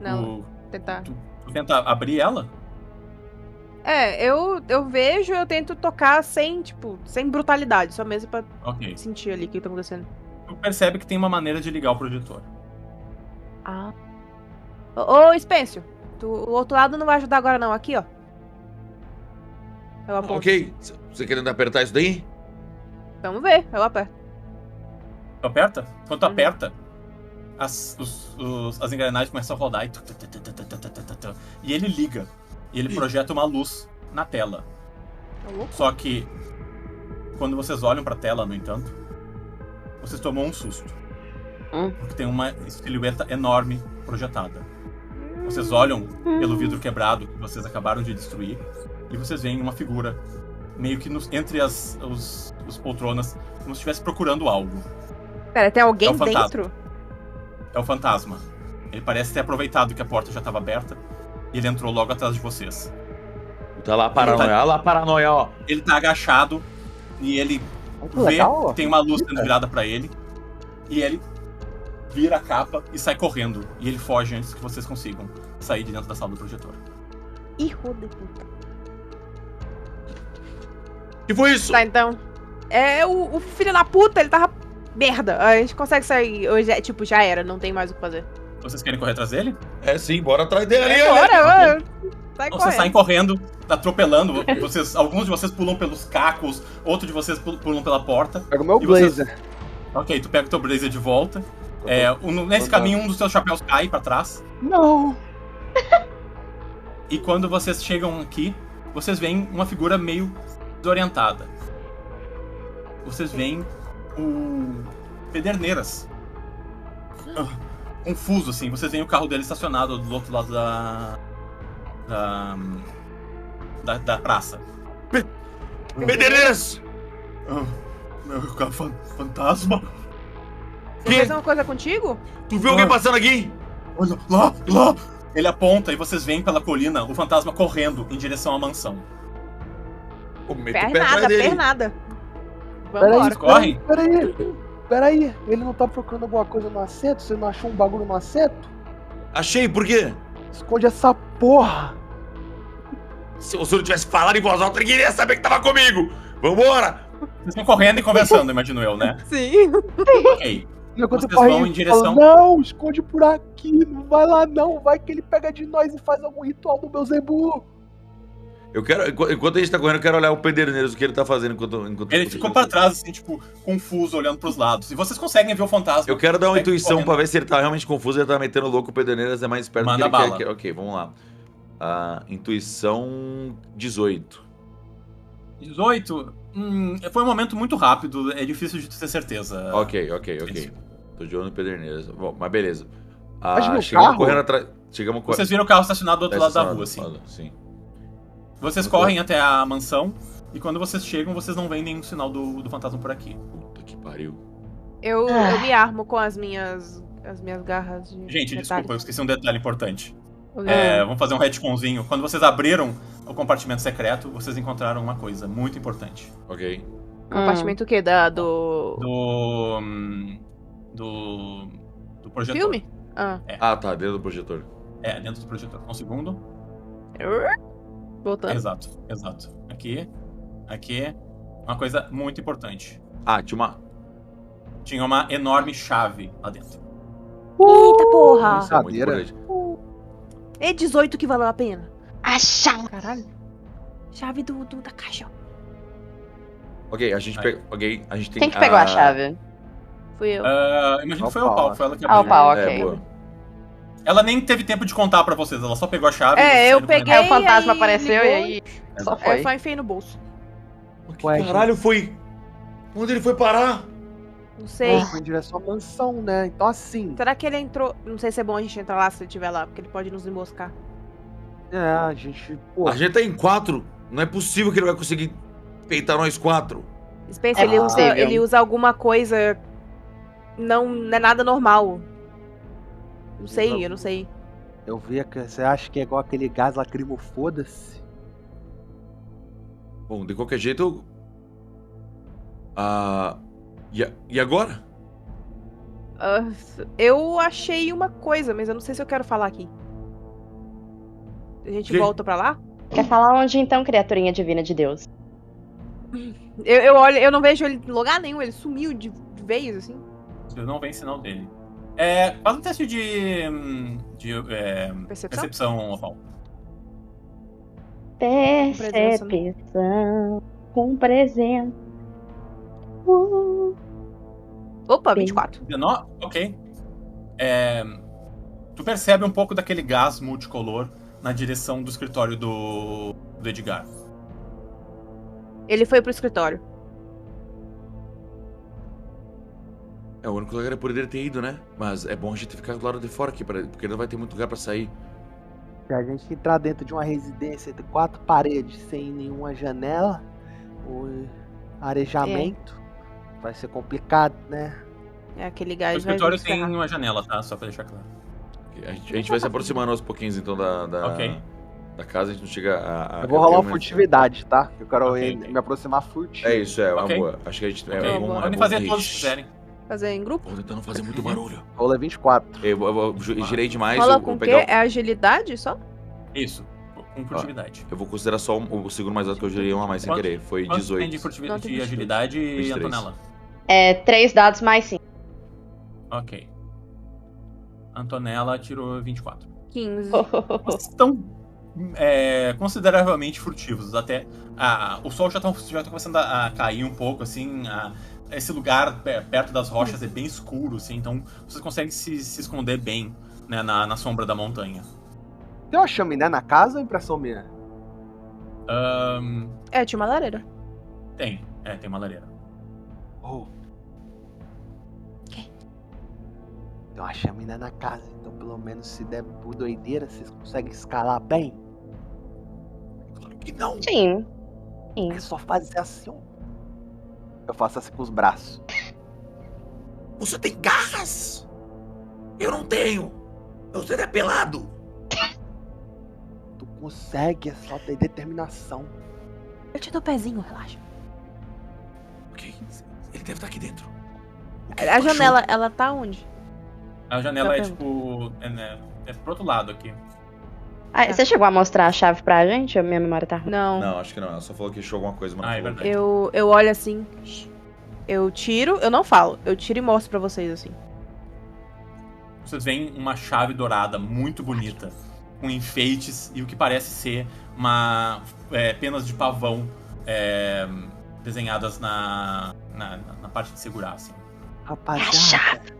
Não, tentar. Tu tenta abrir ela? Eu vejo, eu tento tocar sem brutalidade, só mesmo pra Ok. sentir ali o que tá acontecendo. Tu percebe que tem uma maneira de ligar o projetor. Ah. Ô, Spencer, o outro lado não vai ajudar agora não, aqui, ó. Eu aponto. Ok. Você querendo apertar isso daí? Vamos ver, eu aperto. Tu aperta? Quando tu aperta, as engrenagens começam a rodar e ele liga. E ele projeta uma luz na tela. Tá louco? Só que, quando vocês olham pra tela, no entanto, vocês tomam um susto. Porque tem uma silhueta enorme projetada. Vocês olham pelo vidro quebrado que vocês acabaram de destruir e vocês veem uma figura meio que entre os poltronas, como se estivesse procurando algo. Pera, tem alguém É um fantasma. dentro? é o fantasma. Ele parece ter aproveitado que a porta já estava aberta e ele entrou logo atrás de vocês. Tá lá paranoia, olha lá paranoia, ó. Ele tá agachado e ele vê que tem uma luz sendo virada pra ele. E ele vira a capa e sai correndo. E ele foge antes que vocês consigam sair de dentro da sala do projetor. Hijo de puta. Que foi isso? Tá, então. O filho da puta, ele tava... Merda, a gente consegue sair... Hoje é, tipo, já era, não tem mais o que fazer. Vocês querem correr atrás dele? É sim, bora atrás dele. Bora, sai Vocês saem correndo, atropelando. Alguns de vocês pulam pelos cacos, outros de vocês pulam pela porta. Pega o meu E vocês- blazer. Ok, tu pega o teu blazer de volta. Nesse caminho, um dos seus chapéus cai pra trás. Não. E quando vocês chegam aqui, vocês veem uma figura meio desorientada. Vocês veem o Pederneiras. Confuso, assim. Vocês veem o carro dele estacionado do outro lado da praça. Pederneiras! Meu carro fantasma. Vou fazer uma coisa contigo? Tu viu alguém passando aqui? Olha, lá! Ele aponta e vocês veem pela colina o fantasma correndo em direção à mansão. Pô, mete o pé atrás dele. Pernada. Peraí, Vambora. Correm? Peraí. Ele não tá procurando alguma coisa no assento? Você não achou um bagulho no assento? Achei, por quê? Esconde essa porra. Se o senhor tivesse falado em voz alta, ele queria saber que tava comigo. Vambora! Vocês estão correndo e conversando, imagino eu, né? Sim. Ok. Enquanto Vocês corre, vão em direção- Não, esconde por aqui. Não vai lá não. Vai que ele pega de nós e faz algum ritual do Beelzebub. Eu quero, enquanto a gente tá correndo, eu quero olhar o Pederneiras, o que ele tá fazendo enquanto Ele ficou pra trás, assim, tipo, confuso, olhando pros lados. E vocês conseguem ver o fantasma. Eu quero dar uma Segue intuição correndo. pra ver se ele tá realmente confuso, ele tá metendo louco, o Pederneiras é mais esperto Manda do que ele bala. quer. Ok, vamos lá. Intuição 18. 18? Foi um momento muito rápido, é difícil de ter certeza. Ok. Isso. Tô de olho no Pederneiras. Bom, mas beleza. Mas no Chegamos carro? correndo atrás. Vocês viram o carro estacionado do outro lado da rua, assim. Sim. Vocês correm até a mansão, e quando vocês chegam, vocês não veem nenhum sinal do fantasma por aqui. Puta que pariu. Eu me armo com as minhas garras de Gente, metal. desculpa, eu esqueci um detalhe importante. Ok. Vamos fazer um retconzinho. Quando vocês abriram o compartimento secreto, vocês encontraram uma coisa muito importante. Ok. Compartimento o quê? Do Do projetor. filme? Ah, tá, dentro do projetor. Dentro do projetor. Um segundo. Voltando. Exato. Aqui. Uma coisa muito importante. Tinha uma enorme chave lá dentro. Eita porra! Isso é muito Cadeira. importante. É 18 que valeu a pena. A chave. Caralho. Chave da caixa. Ok, a gente pega. Ok, a gente tem. Quem que pegou a chave? Fui eu. Imagino que foi Opa. o Pau, foi ela que Ah, o abriu. Pau, ok. boa. Ela nem teve tempo de contar pra vocês, ela só pegou a chave. e vocês Eu saíram peguei. correndo. Aí o fantasma aí apareceu ligou. e aí só Eu foi. só enfiei no bolso. Ué, Caralho, foi. Onde ele foi parar? Não sei. Foi em direção à mansão, né? Então assim. Será que ele entrou? Não sei se é bom a gente entrar lá se ele estiver lá, porque ele pode nos emboscar. A gente. Pô. A gente tá em 4. Não é possível que ele vai conseguir peitar nós 4. Spencer, É possível. ele usa alguma coisa. Não é nada normal. Não sei, eu não sei. Eu vi que você acha que é igual aquele gás lacrimo, foda-se. Bom, de qualquer jeito. E agora? Eu achei uma coisa, mas eu não sei se eu quero falar aqui. A gente Que? volta pra lá? Quer falar onde então, criaturinha divina de Deus? Eu olho, eu não vejo ele em lugar nenhum, ele sumiu de vez, assim. Vocês não veem sinal dele. Faz um teste de Percepção? percepção, Paulo. Percepção com presença. Opa, 24. 19? Ok. Tu percebe um pouco daquele gás multicolor na direção do escritório do Edgar. Ele foi pro escritório. É o único lugar que ele poderia ter ido, né? Mas é bom a gente ficar do lado de fora aqui, porque não vai ter muito lugar pra sair. Se a gente entrar dentro de uma residência de 4 paredes sem nenhuma janela ou arejamento, vai ser complicado, né? É, aquele O gás vai escritório vir tem ferrar. uma janela, tá? Só pra deixar claro. A gente vai se aproximando aos pouquinhos, então, Ok. da casa. A gente não chega a... Eu vou rolar uma mesmo- furtividade, tá? Eu quero Ok. me aproximar furtivo. É isso, é uma Ok. boa. Acho que a gente... Ok. É bom, Boa. é Podem bom. fazer todos se quiserem. Fazer em grupo? Tô tentando fazer muito barulho. Rolei 24. Eu girei demais. Rola eu com vou o quê? pegar É agilidade só? Isso. Com furtividade. Eu vou considerar só o segundo mais alto que eu girei um a mais sem Quanto- querer. Foi Quanto 18. tem de, Não tem de agilidade, 23. Antonella? 3 dados mais 5. Ok. Antonella tirou 24. 15. Vocês estão consideravelmente furtivos. Até o sol já tá começando a cair um pouco, assim. Esse lugar perto das rochas é bem escuro, assim. Então vocês conseguem se esconder bem, né, na sombra da montanha. Tem uma chaminé na casa ou impressão minha? É, tinha uma lareira. Tem uma lareira. Oh. Tem uma chaminé na casa, então pelo menos se der por doideira, vocês conseguem escalar bem? Claro que não. Sim. É só fazer assim, ó. Eu faço assim com os braços. Você tem garras? Eu não tenho. Eu seria pelado. Tu consegue, é só ter determinação. Eu te dou pezinho, relaxa. Ok. Ele deve estar aqui dentro. A janela, ela tá onde? A janela Já é pergunto. tipo. É pro outro lado aqui. Você chegou a mostrar a chave pra gente? A minha memória tá ruim. Não. Não, acho que não. Ela só falou que achou alguma coisa, mas não É falou. verdade. Eu olho assim. Eu tiro, eu não falo. Eu tiro e mostro pra vocês assim. Vocês veem uma chave dourada muito bonita, com enfeites e o que parece ser penas de pavão desenhadas na parte de segurar, assim. Rapaziada,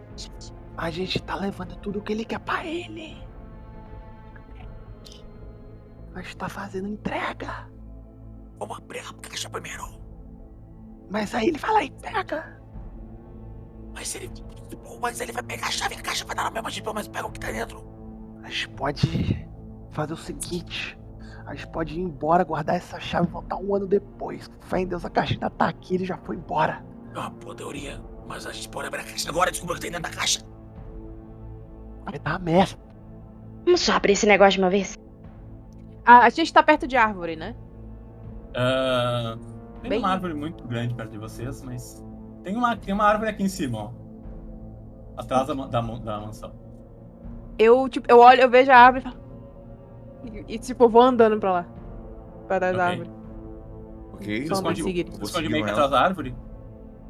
a gente tá levando tudo que ele quer pra ele. A gente tá fazendo entrega. Vamos abrir a caixa primeiro. Mas aí ele vai lá e pega. Mas ele vai pegar a chave e a caixa vai dar na mesma tipo, mas pega o que tá dentro. A gente pode fazer o seguinte. A gente pode ir embora, guardar essa chave e voltar um ano depois. Fé em Deus, a caixa ainda tá aqui, ele já foi embora. É uma boa teoria. Mas a gente pode abrir a caixa agora e descobrir o que tem dentro da caixa. Vai dar merda. Vamos só abrir esse negócio de uma vez? A gente tá perto de árvore, né? Tem Bem- uma árvore muito grande perto de vocês, mas tem uma árvore aqui em cima, ó. Atrás da mansão. Eu olho, eu vejo a árvore e falo. E tipo, eu vou andando pra lá. Pra trás da Ok. árvore. Ok. Só esconde- seguir. Você Vou esconde seguir meio com que ela. atrás da árvore?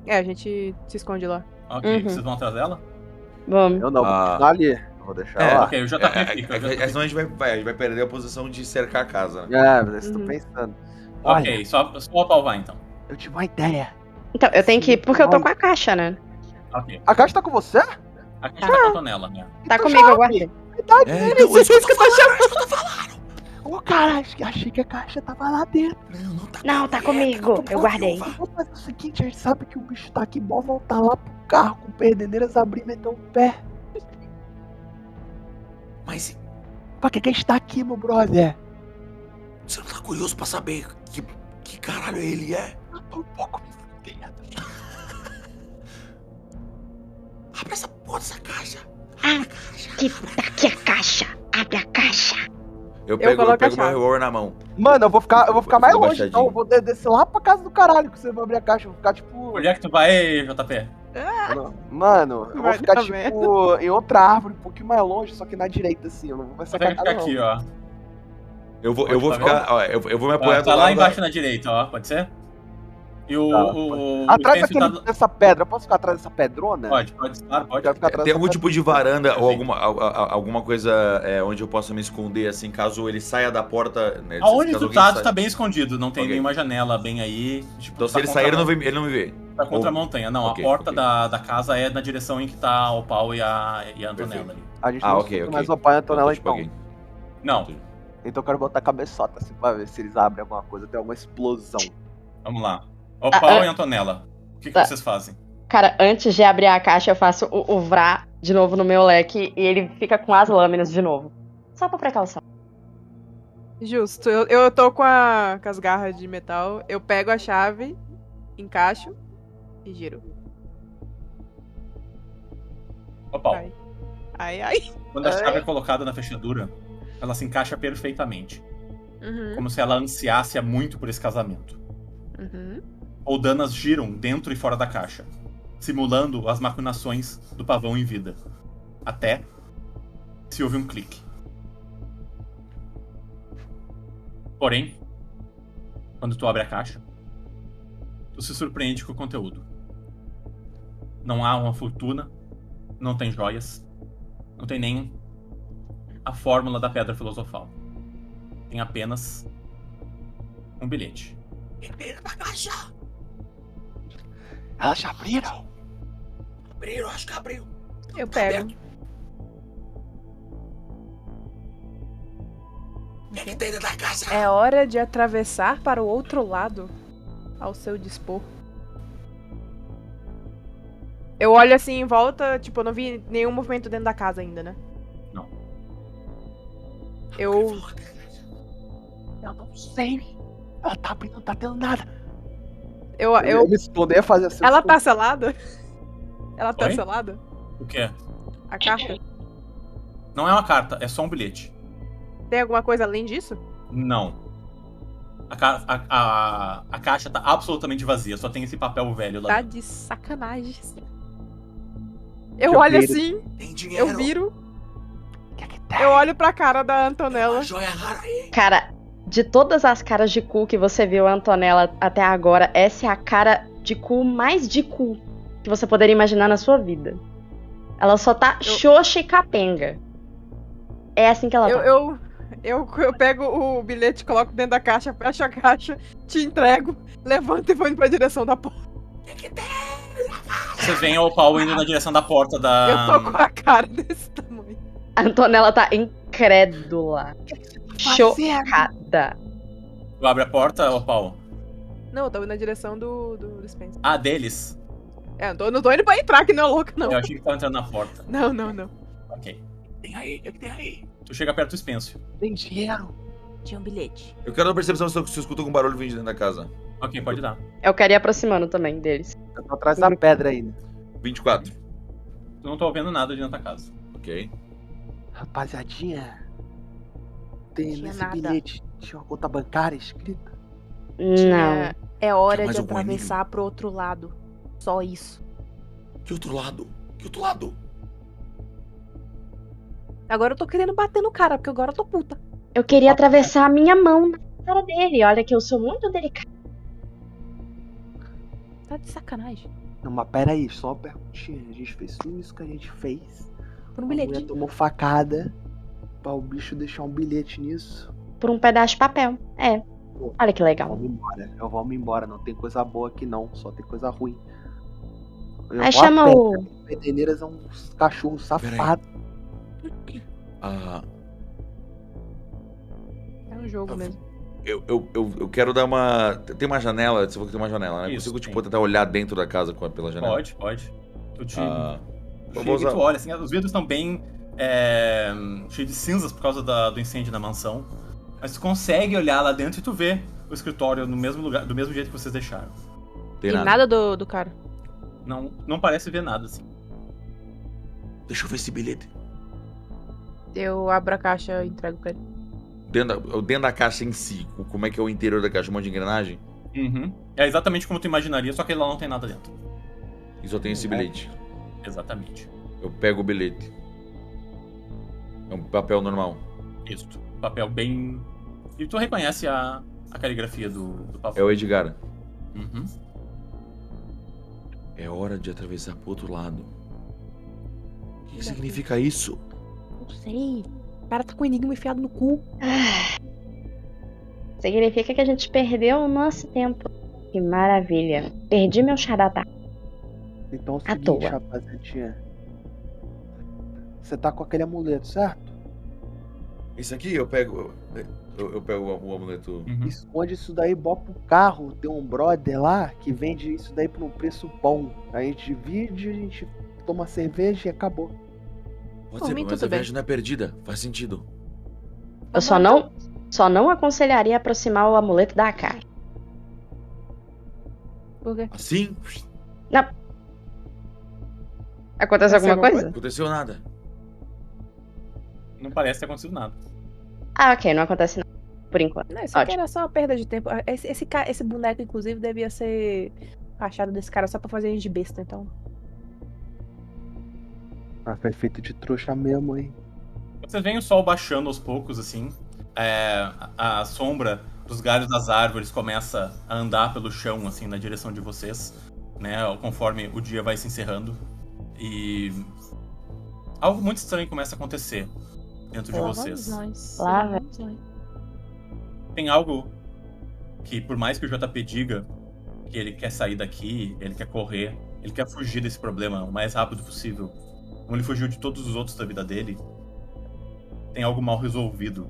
É, a gente se esconde lá. Ok, Uhum. vocês vão atrás dela? Vamos. Eu não, vou Ah. continuar ali. Eu vou deixar lá. Ok, o JP fica. o JP Senão a gente vai perder a posição de cercar a casa, né? É, mas eu tô Uhum. pensando. Olha, Ok, só o pau vai então. eu tive uma ideia. Então, eu tenho que ir porque eu tô com a caixa, né? Ok. A caixa tá com você? A caixa tá com a Antonella, né? Tá Então, comigo, eu chave. guardei. Verdade, É, né? então, isso que eu tô falando. Ô, caralho, achei que a caixa tava lá dentro. Não, tá comigo. Eu guardei. Vamos fazer o seguinte, a gente sabe que o bicho tá aqui, bom voltar lá pro carro com perdedeiras, abrir e meter o pé. Mas Pra que a gente tá aqui, meu brother? você não tá curioso pra saber que caralho ele é? Eu tô um pouco me fudendo. Abre essa porra dessa caixa. Tá aqui a caixa. Abre a caixa. Eu pego coloco a meu chave. revólver na mão. Mano, eu vou ficar mais Fica longe, então. baixadinho. Eu vou descer lá pra casa do caralho que você vai abrir a caixa. Eu vou ficar tipo. Onde é que tu vai, JP? Mano, eu vou Vai ficar dar tipo em outra árvore, um pouquinho mais longe, só que na direita, assim. Eu não vou Você sacar vai ficar não. aqui, ó. Eu vou Tá ficar. Ó, eu vou me apoiar Tá do lá lado embaixo da... na direita, ó. Pode ser? E o. Tá, o Atrás Spencer tá- dessa pedra, eu posso ficar atrás dessa pedrona? Pode, claro, pode. Quero ficar atrás Tem algum dessa tipo de varanda ou Perfeito. alguma coisa onde eu possa me esconder, assim, caso ele saia da porta, né? Aonde caso tu alguém tá, tu saia. tá bem escondido. Não tem Ok. nenhuma janela bem aí. Tipo, Então tu se tá ele contra sair, a ele não me vê. Tá contra a Ou- montanha. Não, Ok, a porta ok. da casa é na direção em que tá o pau e a Antonella ali. A gente Ah, não ok, escuta ok. mais o pai Antonella, Então, então. alguém. Não, Então eu quero botar a cabeçota, assim, pra ver se eles abrem alguma coisa, tem alguma explosão. vamos lá. O pau e a Antonella. O que Tá. vocês fazem? Cara, antes de abrir a caixa, eu faço o vrá de novo no meu leque e ele fica com as lâminas de novo. Só pra precaução. Justo. Eu tô com as garras de metal. Eu pego a chave, encaixo e giro. Ô, Paulo. Ai. Quando a chave é colocada na fechadura, ela se encaixa perfeitamente. Uhum. Como se ela ansiasse muito por esse casamento. Uhum. Poldanas giram dentro e fora da caixa, simulando as maquinações do pavão em vida. Até se ouve um clique. Porém, quando tu abre a caixa, tu se surpreende com o conteúdo. Não há uma fortuna, não tem joias, não tem nem a fórmula da pedra filosofal. Tem apenas um bilhete. Entrei na caixa! Elas já abriram? Abriram, acho que abriu. Eu pego. O que tem dentro da caixa? É hora de atravessar para o outro lado, ao seu dispor. Eu olho assim em volta, tipo, eu não vi nenhum movimento dentro da casa ainda, né? Não. Eu não sei. Ela tá abrindo, não tá tendo nada. Eu me esconder, fazer assim. Ela tá selada? Ela tá Oi? selada? O quê? A carta? Não é uma carta, é só um bilhete. Tem alguma coisa além disso? Não. A caixa tá absolutamente vazia, só tem esse papel velho lá Tá dentro. de sacanagem. Eu olho assim, Tem dinheiro. eu viro, O que é que tem? eu olho pra cara da Antonella. Uma joia rara aí. Cara, de todas as caras de cu que você viu a Antonella até agora, essa é a cara de cu mais de cu que você poderia imaginar na sua vida. Ela só tá xoxa e capenga. É assim que ela tá. Eu pego o bilhete, coloco dentro da caixa, fecho a caixa, te entrego, levanto e vou indo pra direção da porta. O que tem? Vocês veem o Paulo indo na direção da porta da... Eu tô com a cara desse tamanho. A Antonella tá incrédula. Chocada. Tu abre a porta, ô Paulo? Não, eu tô indo na direção do Spencer. Ah, deles? É, eu não tô indo pra entrar, que não é louca, não. Eu achei que tava entrando na porta. Não. Ok. Tem aí, o que tem aí? Tu chega perto do Spencer. Tem dinheiro. Tinha um bilhete. Eu quero uma percepção se eu escuto algum barulho vindo de dentro da casa. Ok, pode dar. Eu quero ir aproximando também deles. Eu tô atrás da pedra ainda. 24. Tu não tá ouvindo nada de dentro da casa. Ok. Rapaziadinha, tem Tinha nesse nada. bilhete, tinha uma conta bancária escrita. Não. É hora Tinha mais de algum atravessar pro outro lado. Só isso. Que outro lado? Que outro lado? Agora eu tô querendo bater no cara, porque agora eu tô puta. Eu queria atravessar a minha mão na cara dele. Olha que eu sou muito delicada. Tá de sacanagem. Não, mas pera aí, só uma perguntinha. A gente fez tudo isso que a gente fez. Por um A mulher bilhete. tomou facada pra o bicho deixar um bilhete nisso. Por um pedaço de papel. É. Olha que legal. Vamos embora. Vamos embora. Não tem coisa boa aqui não, só tem coisa ruim. Aí chama o... Pederneiras é uns cachorros safados. Ah, É um jogo mesmo. eu quero dar uma... Tem uma janela, você falou que tem uma janela, né? Isso, Consigo, tem. tipo, tentar olhar dentro da casa pela janela? Pode. Tu te... Ah, chega vou usar- e tu olha, assim, os vidros estão bem cheios de cinzas por causa do incêndio na mansão. Mas tu consegue olhar lá dentro e tu vê o escritório no mesmo lugar, do mesmo jeito que vocês deixaram. tem E nada. nada do cara. Não parece ver nada, assim. Deixa eu ver esse bilhete. Eu abro a caixa e entrego pra ele. Dentro da caixa em si, como é que é o interior da caixa? Um monte de engrenagem? Uhum. É exatamente como tu imaginaria, só que lá não tem nada dentro. E só tem esse bilhete. Exatamente. Eu pego o bilhete. É um papel normal. Isso. Papel bem... E tu reconhece a caligrafia do É papel. o Edgar. Uhum. É hora de atravessar pro outro lado. O que significa isso? Não sei. O cara tá com o enigma enfiado no cu. Significa que a gente perdeu o nosso tempo. Que maravilha. Perdi meu xaratá. Então é o À seguinte, toa. rapaziadinha. Você tá com aquele amuleto, certo? Esse aqui eu pego. Eu pego o amuleto. Uhum. Esconde isso daí, bota pro carro. Tem um brother lá que vende isso daí por um preço bom. A gente divide, a gente toma cerveja e acabou. Pode Por ser, mim, mas a tudo bem. viagem não é perdida. Faz sentido. Eu só não aconselharia aproximar o amuleto da cara. Por quê? Assim? Aconteceu alguma coisa? Aconteceu nada. Não parece ter acontecido nada. Ah, ok, não acontece nada. Por enquanto. Não, isso aqui Ótimo. era só uma perda de tempo. Esse boneco, inclusive, devia ser achado desse cara só pra fazer a gente de besta, então. Ah, foi feito de trouxa mesmo, hein? Vocês veem o sol baixando aos poucos, assim. A sombra dos galhos das árvores começa a andar pelo chão, assim, na direção de vocês, né? Conforme o dia vai se encerrando. E algo muito estranho começa a acontecer dentro de vocês. Lá, Vamos nós. Tem algo que, por mais que o JP diga que ele quer sair daqui, ele quer correr, ele quer fugir desse problema o mais rápido possível, como ele fugiu de todos os outros da vida dele, tem algo mal resolvido.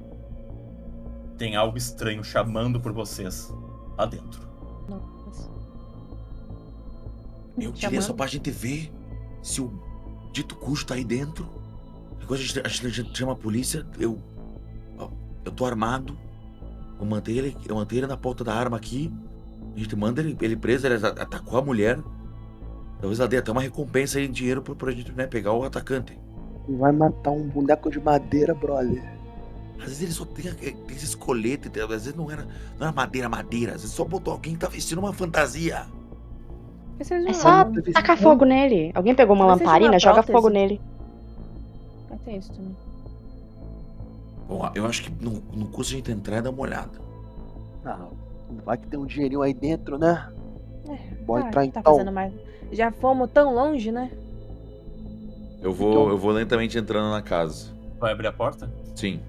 Tem algo estranho chamando por vocês lá dentro. Nossa. Eu tirei essa parte de ver se o dito cujo tá aí dentro. Agora a gente chama a polícia, eu tô armado. Eu mantenho ele na ponta da arma aqui. A gente manda ele preso, ele atacou a mulher. Talvez ela dê até uma recompensa aí em dinheiro pra gente, né, pegar o atacante. Vai matar um boneco de madeira, brother. Às vezes ele só tem esses coletes, às vezes não era madeira, às vezes só botou alguém que tá vestindo uma fantasia. É só tacar fogo nele. Alguém pegou uma Talvez seja lamparina, uma joga prótese. fogo nele. Tem isso também. Bom, eu acho que não custa a gente entrar e dar uma olhada. Ah, vai que tem um dinheirinho aí dentro, né? Bora Ah, entrar tá então. fazendo mais. Já fomos tão longe, né? Eu vou lentamente entrando na casa. Vai abrir a porta? Sim.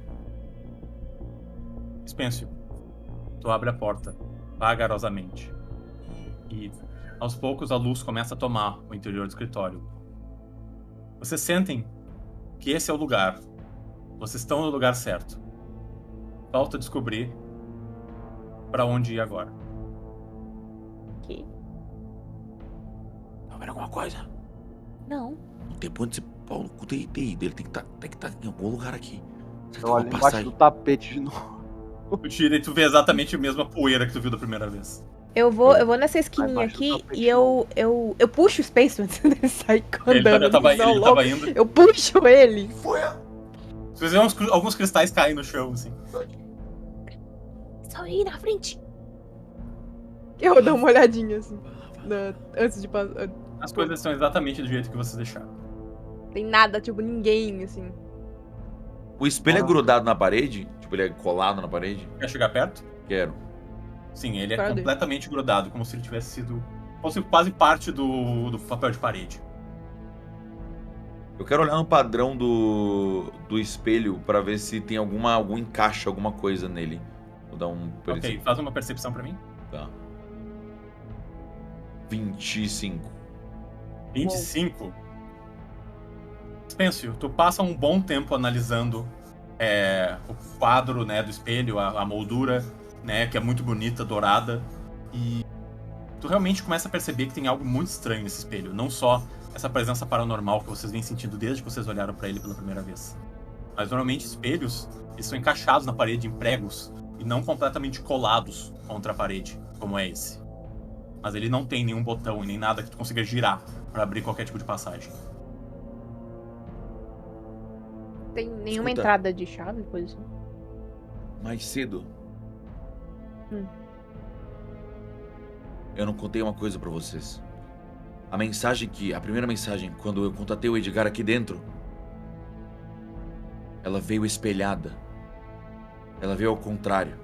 Spencio, tu abre a porta, vagarosamente. E, aos poucos, a luz começa a tomar o interior do escritório. Vocês sentem que esse é o lugar. Vocês estão no lugar certo. Falta descobrir pra onde ir agora. Tá vendo alguma coisa? Não. Não tem ponto de Paulo com o ter ido. Ele tem que estar em algum lugar aqui. Será que Olha eu vou embaixo passar do aí? tapete de novo. Tu tira e tu vê exatamente a mesma poeira que tu viu da primeira vez. Eu vou nessa esquininha Embaixo do aqui tapete e eu puxo o Space antes dele sair Ele andando. tava indo. Eu puxo ele. Vocês veem alguns cristais caem no chão, assim. Só aí na frente. Eu dou uma olhadinha assim. Antes de passar. As coisas estão exatamente do jeito que vocês deixaram. Tem nada, tipo, ninguém, assim. O espelho é grudado na parede? Tipo, ele é colado na parede? Quer chegar perto? Quero. Sim, ele é Cadê? completamente grudado, como se ele tivesse sido... fosse quase parte do papel de parede. Eu quero olhar no padrão do espelho pra ver se tem algum encaixe, alguma coisa nele. Vou dar um... Ok, faz uma percepção pra mim. Tá. 25. 25. Spencio, tu passa um bom tempo analisando o quadro, né, do espelho, a moldura, né, que é muito bonita, dourada, e tu realmente começa a perceber que tem algo muito estranho nesse espelho, não só essa presença paranormal que vocês vêm sentindo desde que vocês olharam pra ele pela primeira vez. Mas normalmente espelhos, eles são encaixados na parede em pregos e não completamente colados contra a parede, como é esse. Mas ele não tem nenhum botão e nem nada que tu consiga girar pra abrir qualquer tipo de passagem. Tem nenhuma Escuta. entrada de chave, coisa assim. Mais cedo. Eu não contei uma coisa pra vocês. A primeira mensagem, quando eu contatei o Edgar aqui dentro, ela veio espelhada. Ela veio ao contrário.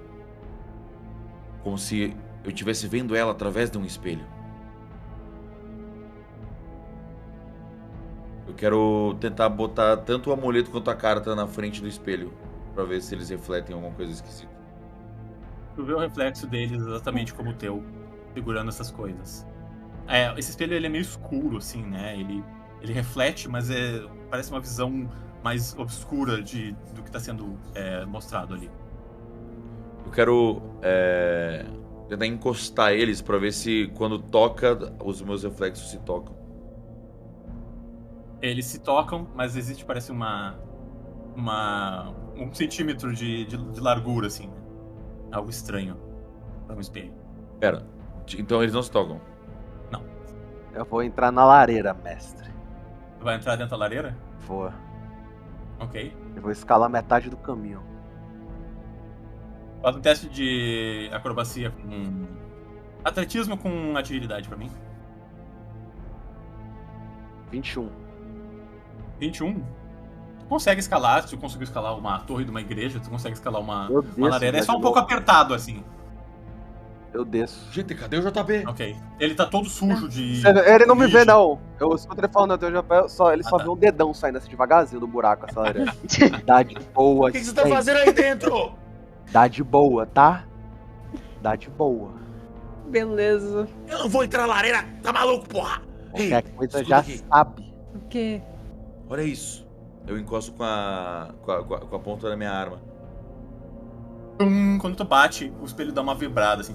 Como se eu estivesse vendo ela através de um espelho. Eu quero tentar botar tanto o amuleto quanto a carta na frente do espelho. Pra ver se eles refletem alguma coisa esquisita. Tu vê o reflexo deles exatamente como o teu, segurando essas coisas. Esse espelho ele é meio escuro, assim, né? Ele reflete, mas parece uma visão mais obscura do que está sendo mostrado ali. Eu quero tentar encostar eles pra ver se quando toca, os meus reflexos se tocam. Eles se tocam, mas existe, parece um centímetro de largura, assim, né? Algo estranho para um espelho. Pera, então eles não se tocam. Eu vou entrar na lareira, mestre. Vai entrar dentro da lareira? Vou. Ok. Eu vou escalar metade do caminho. Faz um teste de acrobacia com... atletismo com agilidade pra mim. 21. 21. Tu consegue escalar, se tu conseguiu escalar uma torre de uma igreja, tu consegue escalar uma desço, lareira. É né, só um de pouco novo. apertado, assim. Eu desço. Gente, cadê o JP? Ok. Ele tá todo sujo de... Ele não me vê, mijo. não. Eu escuto ele falando, ele só tá. vê um dedão saindo assim devagarzinho do buraco, essa lareira. Dá de boa. O que você tá gente. fazendo aí dentro? Dá de boa, tá? Dá de boa. Beleza. Eu não vou entrar na lareira, tá maluco, porra? Ei, Qualquer coisa escuta já aqui. sabe. O quê? Olha isso. Eu encosto com a ponta da minha arma. Quando tu bate, o espelho dá uma vibrada, assim.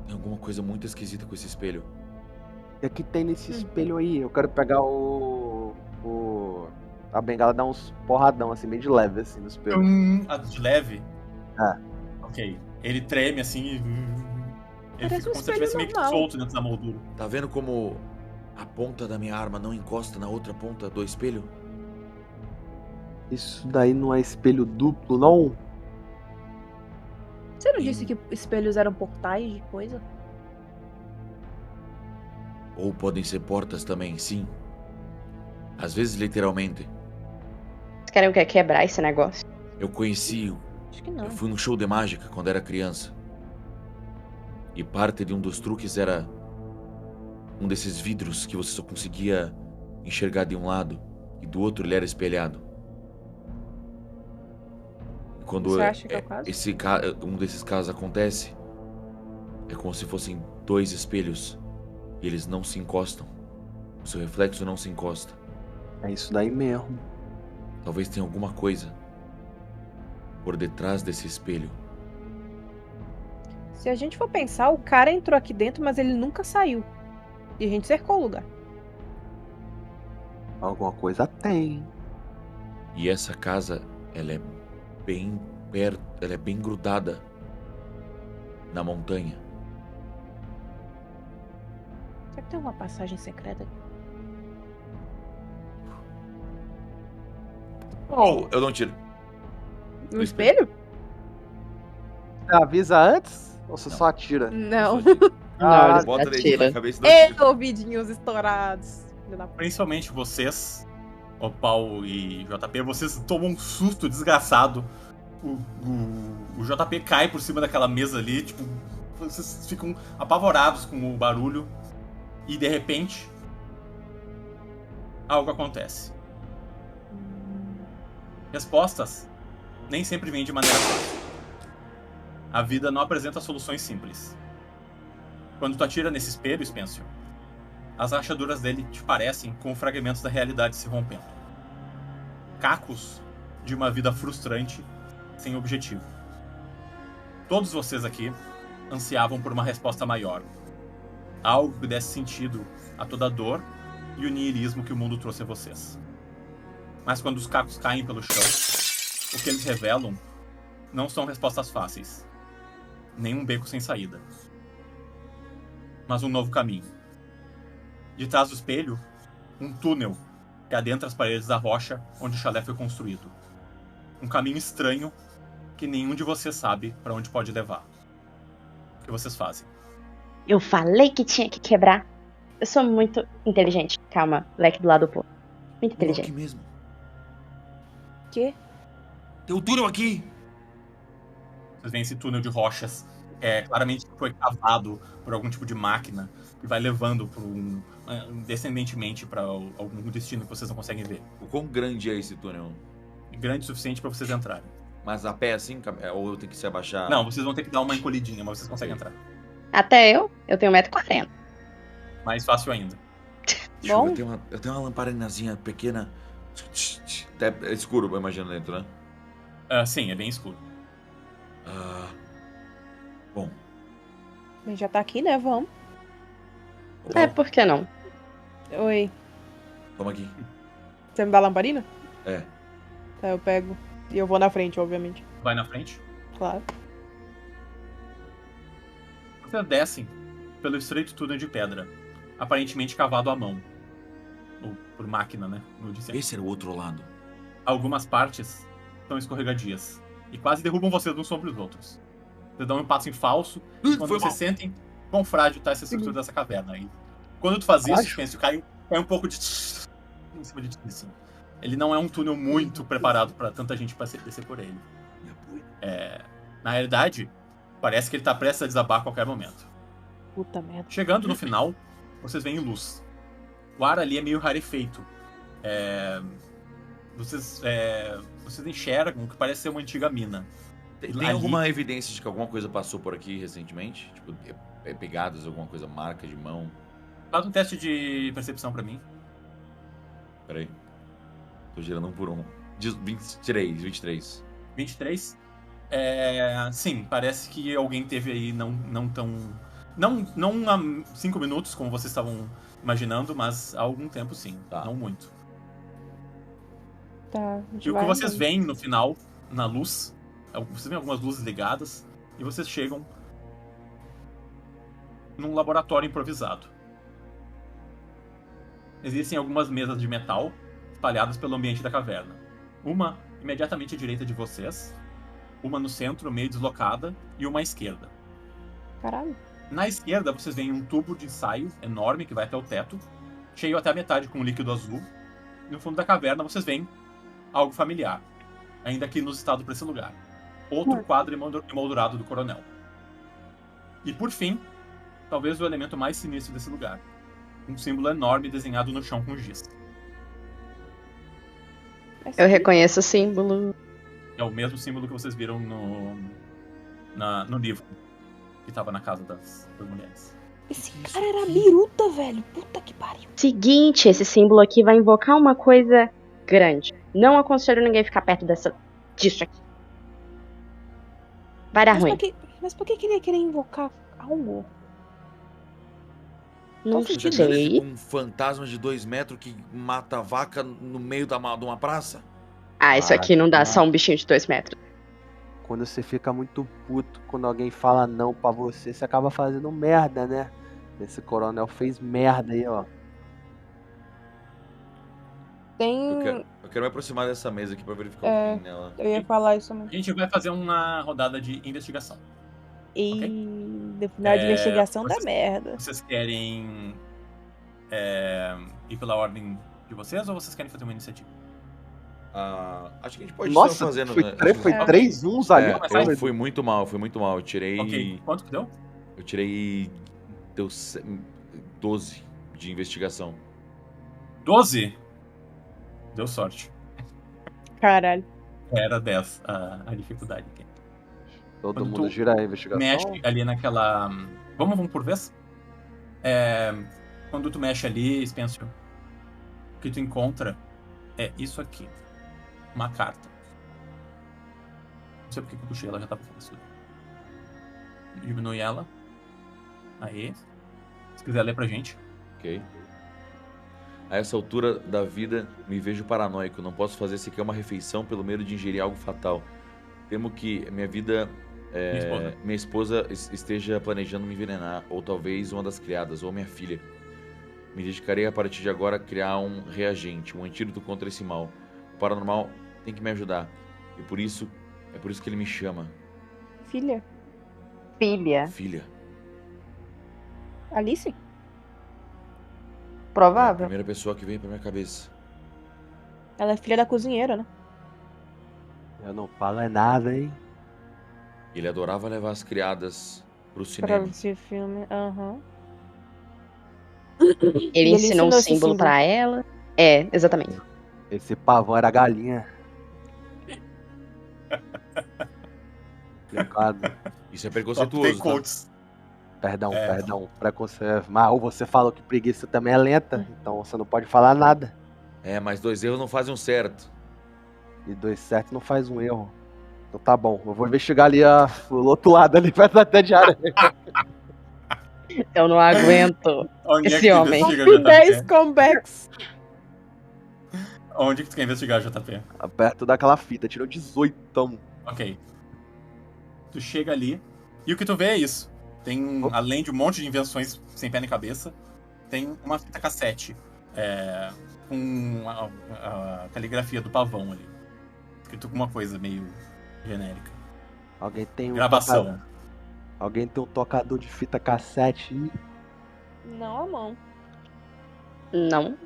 Tem alguma coisa muito esquisita com esse espelho. O que tem nesse espelho aí? Eu quero pegar a bengala, dar uns porradão assim, bem de leve assim no espelho. De leve? É. Ok. Ele treme, assim, e... ele Parece fica um como se espelho estivesse meio que normal. solto dentro da moldura. Tá vendo como a ponta da minha arma não encosta na outra ponta do espelho? Isso daí não é espelho duplo, não? Você não disse que espelhos eram portais de coisa? Ou podem ser portas também, sim. Às vezes, literalmente. Vocês querem o quê? Quebrar esse negócio? Eu conheci... Acho que não. Eu fui num show de mágica quando era criança. E parte de um dos truques era um desses vidros que você só conseguia enxergar de um lado e do outro ele era espelhado. E quando Você acha que é o caso? um desses casos acontece, é como se fossem dois espelhos e eles não se encostam. O seu reflexo não se encosta. É isso daí mesmo. Talvez tenha alguma coisa por detrás desse espelho. Se a gente for pensar, o cara entrou aqui dentro, mas ele nunca saiu. E a gente cercou o lugar. Alguma coisa tem. E essa casa, ela é bem perto, ela é bem grudada na montanha. Será que tem uma passagem secreta aqui? Oh, eu não tiro. No espelho? Você avisa antes? Ou você Não. só atira? Não. Ah, Bota Atira. dedinho na cabeça do Ei, ouvidinhos estourados. Filho da p***. Principalmente vocês, o Paul e JP, vocês tomam um susto desgraçado. O JP cai por cima daquela mesa ali, tipo, vocês ficam apavorados com o barulho. E de repente, algo acontece. Respostas nem sempre vêm de maneira fácil. A vida não apresenta soluções simples. Quando tu atira nesse espelho, Spencer, as rachaduras dele te parecem com fragmentos da realidade se rompendo. Cacos de uma vida frustrante, sem objetivo. Todos vocês aqui ansiavam por uma resposta maior. Algo que desse sentido a toda a dor e o niilismo que o mundo trouxe a vocês. Mas quando os cacos caem pelo chão, o que eles revelam não são respostas fáceis. Nem um beco sem saída. Mas um novo caminho. De trás do espelho, um túnel que adentra as paredes da rocha onde o chalé foi construído. Um caminho estranho que nenhum de vocês sabe para onde pode levar. O que vocês fazem? Eu falei que tinha que quebrar. Eu sou muito inteligente. Calma, leque do lado do povo. Muito Aqui inteligente. mesmo. Quê? Tem um túnel aqui. Vocês veem esse túnel de rochas. Claramente foi cavado por algum tipo de máquina que vai levando descendentemente para algum destino que vocês não conseguem ver. O quão grande é esse túnel? Grande o suficiente para vocês entrarem. Mas a pé assim? Ou eu tenho que se abaixar? Não, vocês vão ter que dar uma encolhidinha, mas vocês conseguem entrar. Até eu tenho 1,40 m. Mais fácil ainda. Deixa eu Bom. ver, eu tenho uma lamparinazinha pequena. É escuro, eu imagino dentro, né? Sim, é bem escuro. Bom. A gente já tá aqui, né? Vamos. É, por que não? Oi. Toma aqui. Você me dá a lamparina? É. Tá, eu pego. E eu vou na frente, obviamente. Vai na frente. Claro. Vocês descem pelo estreito túnel de pedra, aparentemente cavado à mão. ou por máquina, né? Como eu disse antes. Esse era o outro lado. Algumas partes são escorregadias e quase derrubam vocês uns sobre os outros. Vocês dão um passo em falso quando Foi vocês mal. sentem quão frágil tá essa estrutura dessa caverna aí. Quando tu faz isso, Frágil? Spêncio, cai um pouco de em cima de ti, assim. Ele não é um túnel muito preparado pra tanta gente descer por ele. Na realidade, parece que ele tá prestes a desabar a qualquer momento. Puta merda. Chegando no final, vocês veem luz. O ar ali é meio rarefeito. Vocês enxergam o que parece ser uma antiga mina. Tem Ali- alguma evidência de que alguma coisa passou por aqui recentemente? Tipo, pegadas, alguma coisa, marca de mão? Faz um teste de percepção pra mim. Peraí. Tô girando um por um. 23. 23. Sim, parece que alguém teve aí não tão... Não há 5 minutos, como vocês estavam imaginando, mas há algum tempo sim. Tá. Não muito. Tá, a gente E o que vai vocês andando. veem no final, na luz, vocês veem algumas luzes ligadas, e vocês chegam num laboratório improvisado. Existem algumas mesas de metal espalhadas pelo ambiente da caverna. Uma imediatamente à direita de vocês, uma no centro, meio deslocada, e uma à esquerda. Caralho. Na esquerda, vocês veem um tubo de ensaio enorme que vai até o teto, cheio até a metade com um líquido azul. E no fundo da caverna, vocês veem algo familiar, ainda que inusitado para esse lugar. Outro quadro emoldurado do coronel. E por fim, talvez o elemento mais sinistro desse lugar. Um símbolo enorme desenhado no chão com giz. Eu reconheço o símbolo. É o mesmo símbolo que vocês viram no livro que estava na casa das mulheres. Esse cara era biruta, velho. Puta que pariu. Seguinte, esse símbolo aqui vai invocar uma coisa grande. Não aconselho ninguém ficar perto disso aqui. Vai dar ruim. Mas por que ele ia querer invocar algo? Não Faz Você sentido. acredita sei. que um fantasma de 2 metros que mata a vaca no meio de uma praça? Ah, isso aqui não dá Ah. só um bichinho de 2 metros. Quando você fica muito puto, quando alguém fala não pra você, você acaba fazendo merda, né? Esse coronel fez merda aí, ó. Tem. Eu quero me aproximar dessa mesa aqui pra verificar o que tem nela. Eu ia falar isso também. A gente vai fazer uma rodada de investigação. E no final de investigação dá vocês- merda. Vocês querem ir pela ordem de vocês ou vocês querem fazer uma iniciativa? Acho que a gente pode Nossa, estar fazendo. foi, né? foi É. 3 uns ali. Vamos Eu começar? fui muito mal. Eu tirei. Ok, quanto que deu? Eu tirei. Deu 12 de investigação. 12? Deu sorte. Caralho. Era 10 a dificuldade aqui. Todo Quando mundo tu gira a investigação. Mexe ali naquela... Vamos por vez? Quando tu mexe ali, Spencer, o que tu encontra é isso aqui. Uma carta. Não sei porque que eu puxei, ela já tava falando. Diminui ela. Aí. Se quiser ler pra gente. Ok? A essa altura da vida, me vejo paranoico. Não posso fazer sequer uma refeição pelo medo de ingerir algo fatal. Temo que minha vida... minha esposa esteja planejando me envenenar, ou talvez uma das criadas, ou minha filha. Me dedicarei a partir de agora a criar um reagente, um antídoto contra esse mal. O paranormal tem que me ajudar. E por isso, é por isso que ele me chama. Filha? Filha. Filha. Alice? É a Provável. primeira pessoa que vem pra minha cabeça. Ela é filha da cozinheira, né? Eu não falo é nada, hein? Ele adorava levar as criadas pro Pra cinema. esse filme. Aham. Ele ensinou o esse símbolo pra ela. É, exatamente. Esse pavão era galinha. Complicado. Isso é Tem preconceituoso, tá? quotes. Perdão. Preconceito. Mas ou você falou que preguiça também é lenta, então você não pode falar nada. É, mas 2 erros não fazem um certo. E 2 certos não faz um erro. Então tá bom, eu vou investigar ali o outro lado ali perto da teia de aranha. Eu não aguento. Onde é Esse que tu homem. investiga, 10 JP? comebacks. Onde que tu quer investigar, JP? Perto daquela fita, tirou 18. Ok. Tu chega ali e o que tu vê é isso. Tem, além de um monte de invenções sem pé nem cabeça, tem uma fita cassete com a caligrafia do pavão ali. Escrito com uma coisa meio genérica. Alguém tem Gravação. Alguém tem um tocador de fita cassete aí? Não, a mão. Não.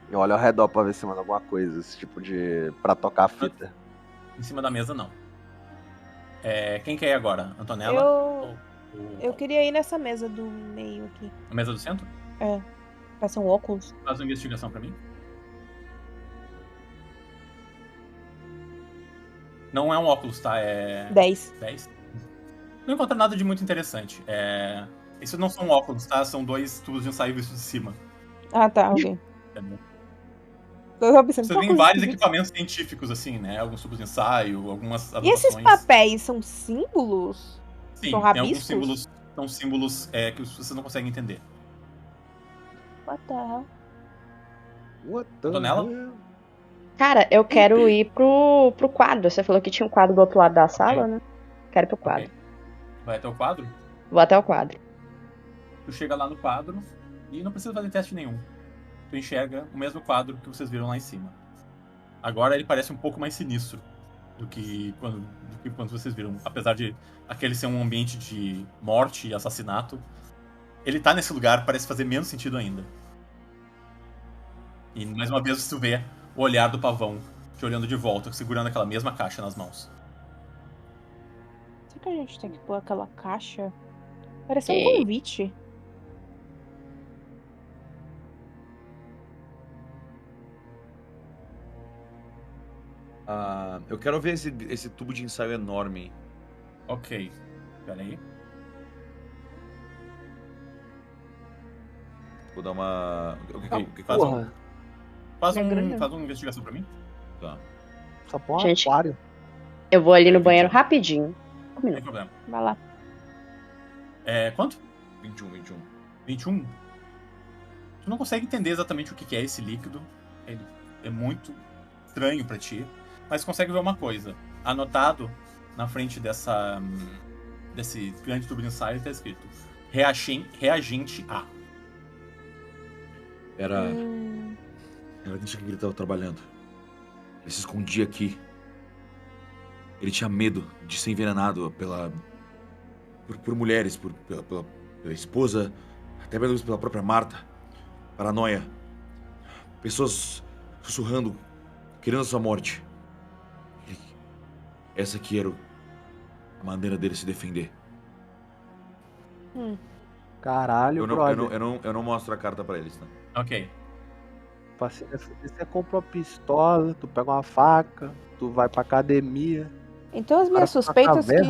Eu olho ao redor pra ver se manda alguma coisa, esse tipo de... pra tocar a fita. Em cima da mesa, não. Quem quer ir agora? Antonella? Eu queria ir nessa mesa do meio aqui. A mesa do centro? Parece um óculos. Faz uma investigação pra mim. Não é um óculos, tá? 10. 10. Não encontra nada de muito interessante. Isso não são óculos, tá? São 2 tubos de ensaio vistos de cima. Ah, tá, ok. Entendeu? Você Você tem vários equipamentos científicos, assim, né? Alguns tubos de ensaio, algumas E anotações. esses papéis são símbolos? Sim, são tem alguns rabiscos? símbolos. São símbolos que vocês não conseguem entender. What the hell? What the Antonella? hell? Cara, eu quero ir pro quadro. Você falou que tinha um quadro do outro lado da sala, né? Quero ir pro quadro. Ok. Vai até o quadro? Vou até o quadro. Tu chega lá no quadro e não precisa fazer teste nenhum. Tu enxerga o mesmo quadro que vocês viram lá em cima. Agora ele parece um pouco mais sinistro do que quando vocês viram. Apesar de aquele ser um ambiente de morte e assassinato, ele tá nesse lugar, parece fazer menos sentido ainda. E mais uma vez tu vê o olhar do pavão te olhando de volta, segurando aquela mesma caixa nas mãos. Será que a gente tem que pôr aquela caixa? Parece um Ei. convite. Eu quero ver esse tubo de ensaio enorme. Ok. Pera aí. Vou dar uma... O que Faz Porra, Faz É grande. uma investigação pra mim. Tá. essa porra é um Gente. aquário. Eu vou ali no banheiro rapidinho. Um Não tem minuto. problema. Vai lá. Quanto? 21. 21. Tu não consegue entender exatamente o que é esse líquido. Ele é muito estranho pra ti. Mas consegue ver uma coisa. Anotado na frente desse grande tubo de ensaio está escrito reagente A. Era nisso que ele tava trabalhando. Ele se escondia aqui. Ele tinha medo de ser envenenado por mulheres, pela esposa, até mesmo pela própria Marta. Paranoia. Pessoas sussurrando, querendo sua morte. Essa aqui era a maneira dele se defender. Caralho, brother. Eu não mostro a carta pra eles, tá? Ok. Assim, você compra uma pistola, tu pega uma faca, tu vai pra academia. Então as minhas Para suspeitas ficar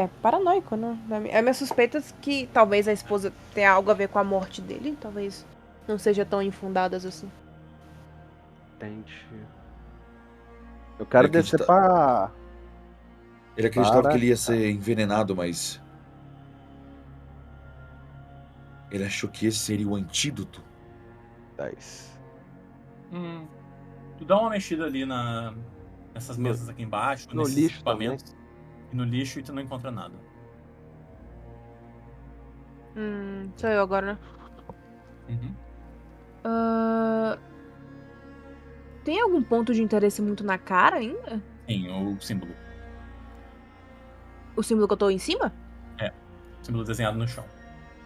que... paranoico, né? As minhas suspeitas que talvez a esposa tenha algo a ver com a morte dele. Talvez não sejam tão infundadas assim. Entendi. Eu quero Ele descer acredita- pra... Ele acreditava Para. que ele ia ser envenenado, mas... Ele achou que esse seria o antídoto. 10. Tu dá uma mexida ali nessas No- mesas aqui embaixo, no nesses lixo equipamentos. E no lixo e tu não encontra nada. Sou eu agora, né? Uhum. Tem algum ponto de interesse muito na cara ainda? Sim, o símbolo. O símbolo que eu tô em cima? O símbolo desenhado no chão.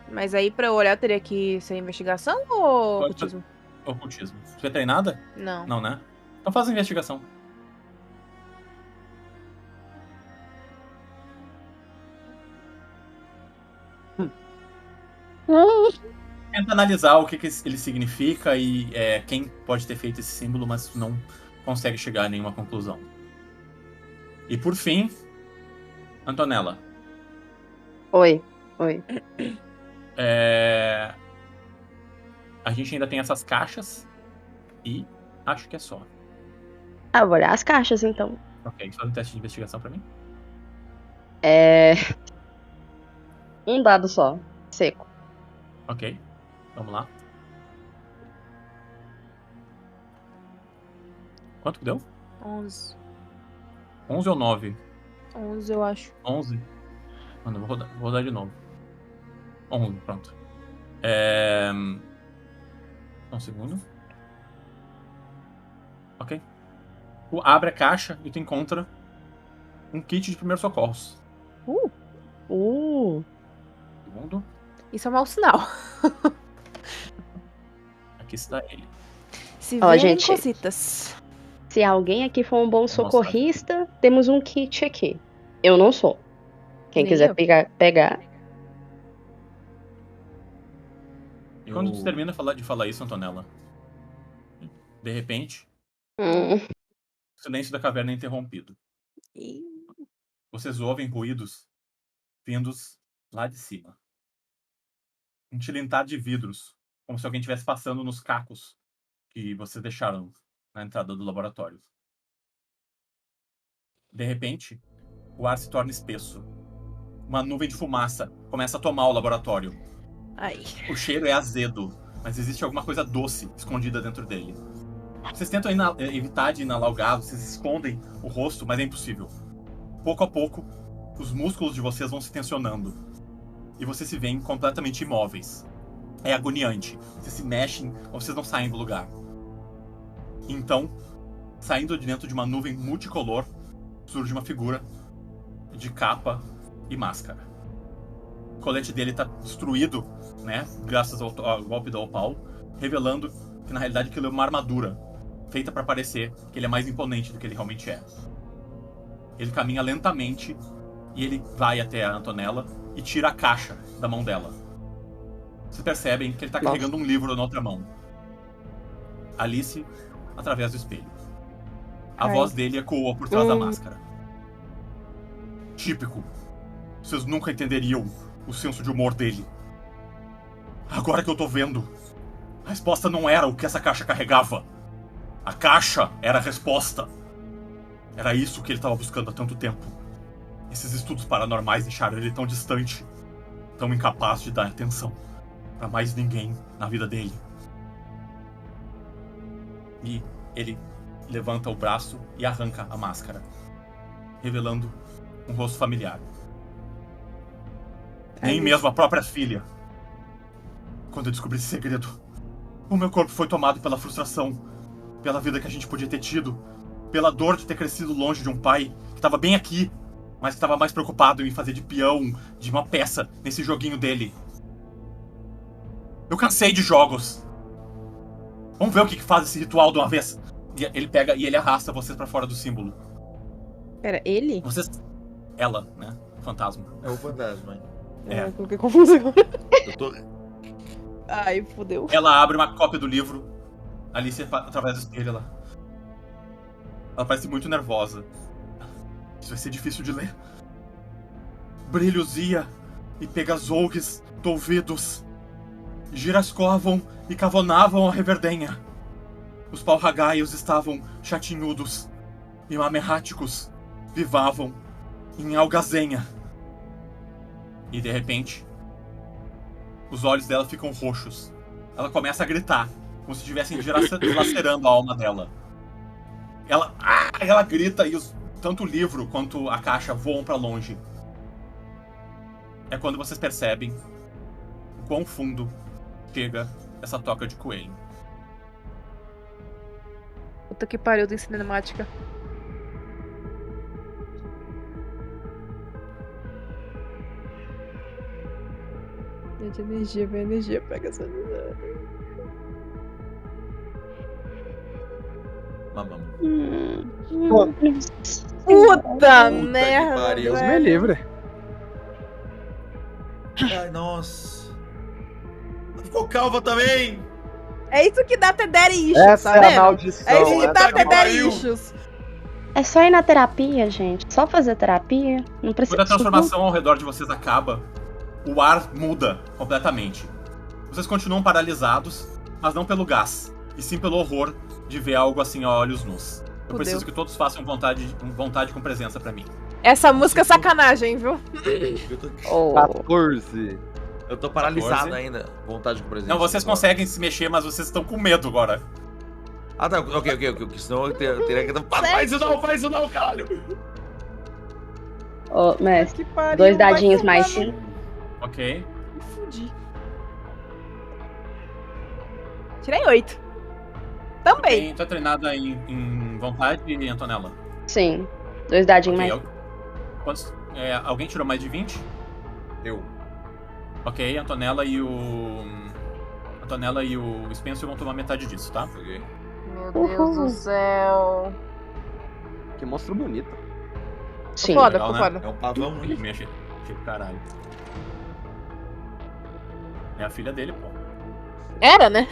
Mas aí pra eu olhar eu teria que ser investigação ou Pode- ocultismo? Ocultismo. Tu é treinada? Não. Não, né? Então faz a investigação. Tenta analisar o que ele significa e quem pode ter feito esse símbolo, mas tu não consegue chegar a nenhuma conclusão. E por fim, Antonella. Oi. A gente ainda tem essas caixas e acho que é só. Ah, vou olhar as caixas então. Ok, faz um teste de investigação pra mim. Um dado só. Seco. Ok, vamos lá. Quanto que deu? 11. 11 ou 9? 11, eu acho. 11? Mano, eu vou rodar de novo. 11, pronto. Um segundo. Ok. Tu abre a caixa e tu encontra um kit de primeiros socorros. Segundo. Isso é um mau sinal. Aqui está ele. Se Ó, vêem gente. cositas. Se alguém aqui for um bom mostrar. socorrista, temos um kit aqui. Eu não sou. Quem Nem quiser eu. pegar. E quando tu termina de falar isso, Antonella, de repente, o silêncio da caverna é interrompido. Vocês ouvem ruídos vindos lá de cima. Um tilintar de vidros, como se alguém estivesse passando nos cacos que vocês deixaram na entrada do laboratório. De repente, o ar se torna espesso. Uma nuvem de fumaça começa a tomar o laboratório. Ai. O cheiro é azedo, mas existe alguma coisa doce escondida dentro dele. Vocês tentam evitar de inalar o gás, vocês escondem o rosto, mas é impossível. Pouco a pouco, os músculos de vocês vão se tensionando. E vocês se veem completamente imóveis. É agoniante. Vocês se mexem ou vocês não saem do lugar. Então, saindo de dentro de uma nuvem multicolor, surge uma figura de capa e máscara. O colete dele está destruído, né, graças ao golpe da Opal, revelando que na realidade aquilo é uma armadura feita para parecer que ele é mais imponente do que ele realmente é. Ele caminha lentamente e ele vai até a Antonella e tira a caixa da mão dela. Vocês percebem que ele está carregando um livro na outra mão. Alice, através do espelho. A voz dele ecoa por trás da máscara. Típico. Vocês nunca entenderiam o senso de humor dele. Agora que eu tô vendo, a resposta não era o que essa caixa carregava. A caixa era a resposta. Era isso que ele estava buscando há tanto tempo. Esses estudos paranormais deixaram ele tão distante, tão incapaz de dar atenção para mais ninguém na vida dele. E ele levanta o braço e arranca a máscara, revelando um rosto familiar. Nem mesmo a própria filha. Quando eu descobri esse segredo, o meu corpo foi tomado pela frustração, pela vida que a gente podia ter tido, pela dor de ter crescido longe de um pai que estava bem aqui, mas que estava mais preocupado em fazer de peão, de uma peça, nesse joguinho dele. Eu cansei de jogos. Vamos ver o que faz esse ritual de uma vez. E ele pega e ele arrasta vocês pra fora do símbolo. Pera, ele? Vocês... Ela, né? O fantasma. É o fantasma. É. Eu coloquei confusão. Eu tô... Ai, fodeu. Ela abre uma cópia do livro. Alice, através do espelho, ela parece muito nervosa. Isso vai ser difícil de ler. Brilhos ia e pegazougues douvidos girascovam e cavonavam a reverdenha. Os paurragaios estavam chatinhudos e mamerráticos vivavam em algazenha. E de repente, os olhos dela ficam roxos. Ela começa a gritar, como se estivessem dilacerando a alma dela. Ela grita e tanto o livro quanto a caixa voam pra longe. É quando vocês percebem o quão fundo chega essa toca de coelho. Puta que pariu, tem cinemática. Gente, energia, pega essa. Mamãe. Puta merda! pariu. Deus me livre. Ai, nossa. Ficou calva também. É isso que dá Tederichos, Essa tá é a vendo? maldição. É isso que dá Puta que pariu. Tederichos. É só ir na terapia, gente. Só fazer terapia. Não precisa. Quando a transformação ao redor de vocês acaba, o ar muda completamente. Vocês continuam paralisados, mas não pelo gás, e sim pelo horror de ver algo assim a olhos nus. Eu preciso que todos façam vontade com presença pra mim. Essa música é sacanagem, viu? Eu tô, Oh. 14. eu tô paralisado 14. ainda. Vontade com presença. Não, vocês conseguem se mexer, mas vocês estão com medo agora. Ah, tá. Ok. Senão eu teria que... Faz isso não, caralho. Ô, mestre. Que pariu, 2 dadinhos vai mais. tomar Ok. Me fudi. Tirei 8. Também. Tu é treinada em vontade, Antonella? Sim. 2 dadinhos Ok, mais. alguém tirou mais de 20? Eu. Ok, Antonella e o Spencer vão tomar metade disso, tá? Peguei. Meu Deus do céu. Que monstro bonito. Sim. Foda, legal, ficou né? foda. É um pavão, hein? Me achei do caralho. É a filha dele, pô. Era, né?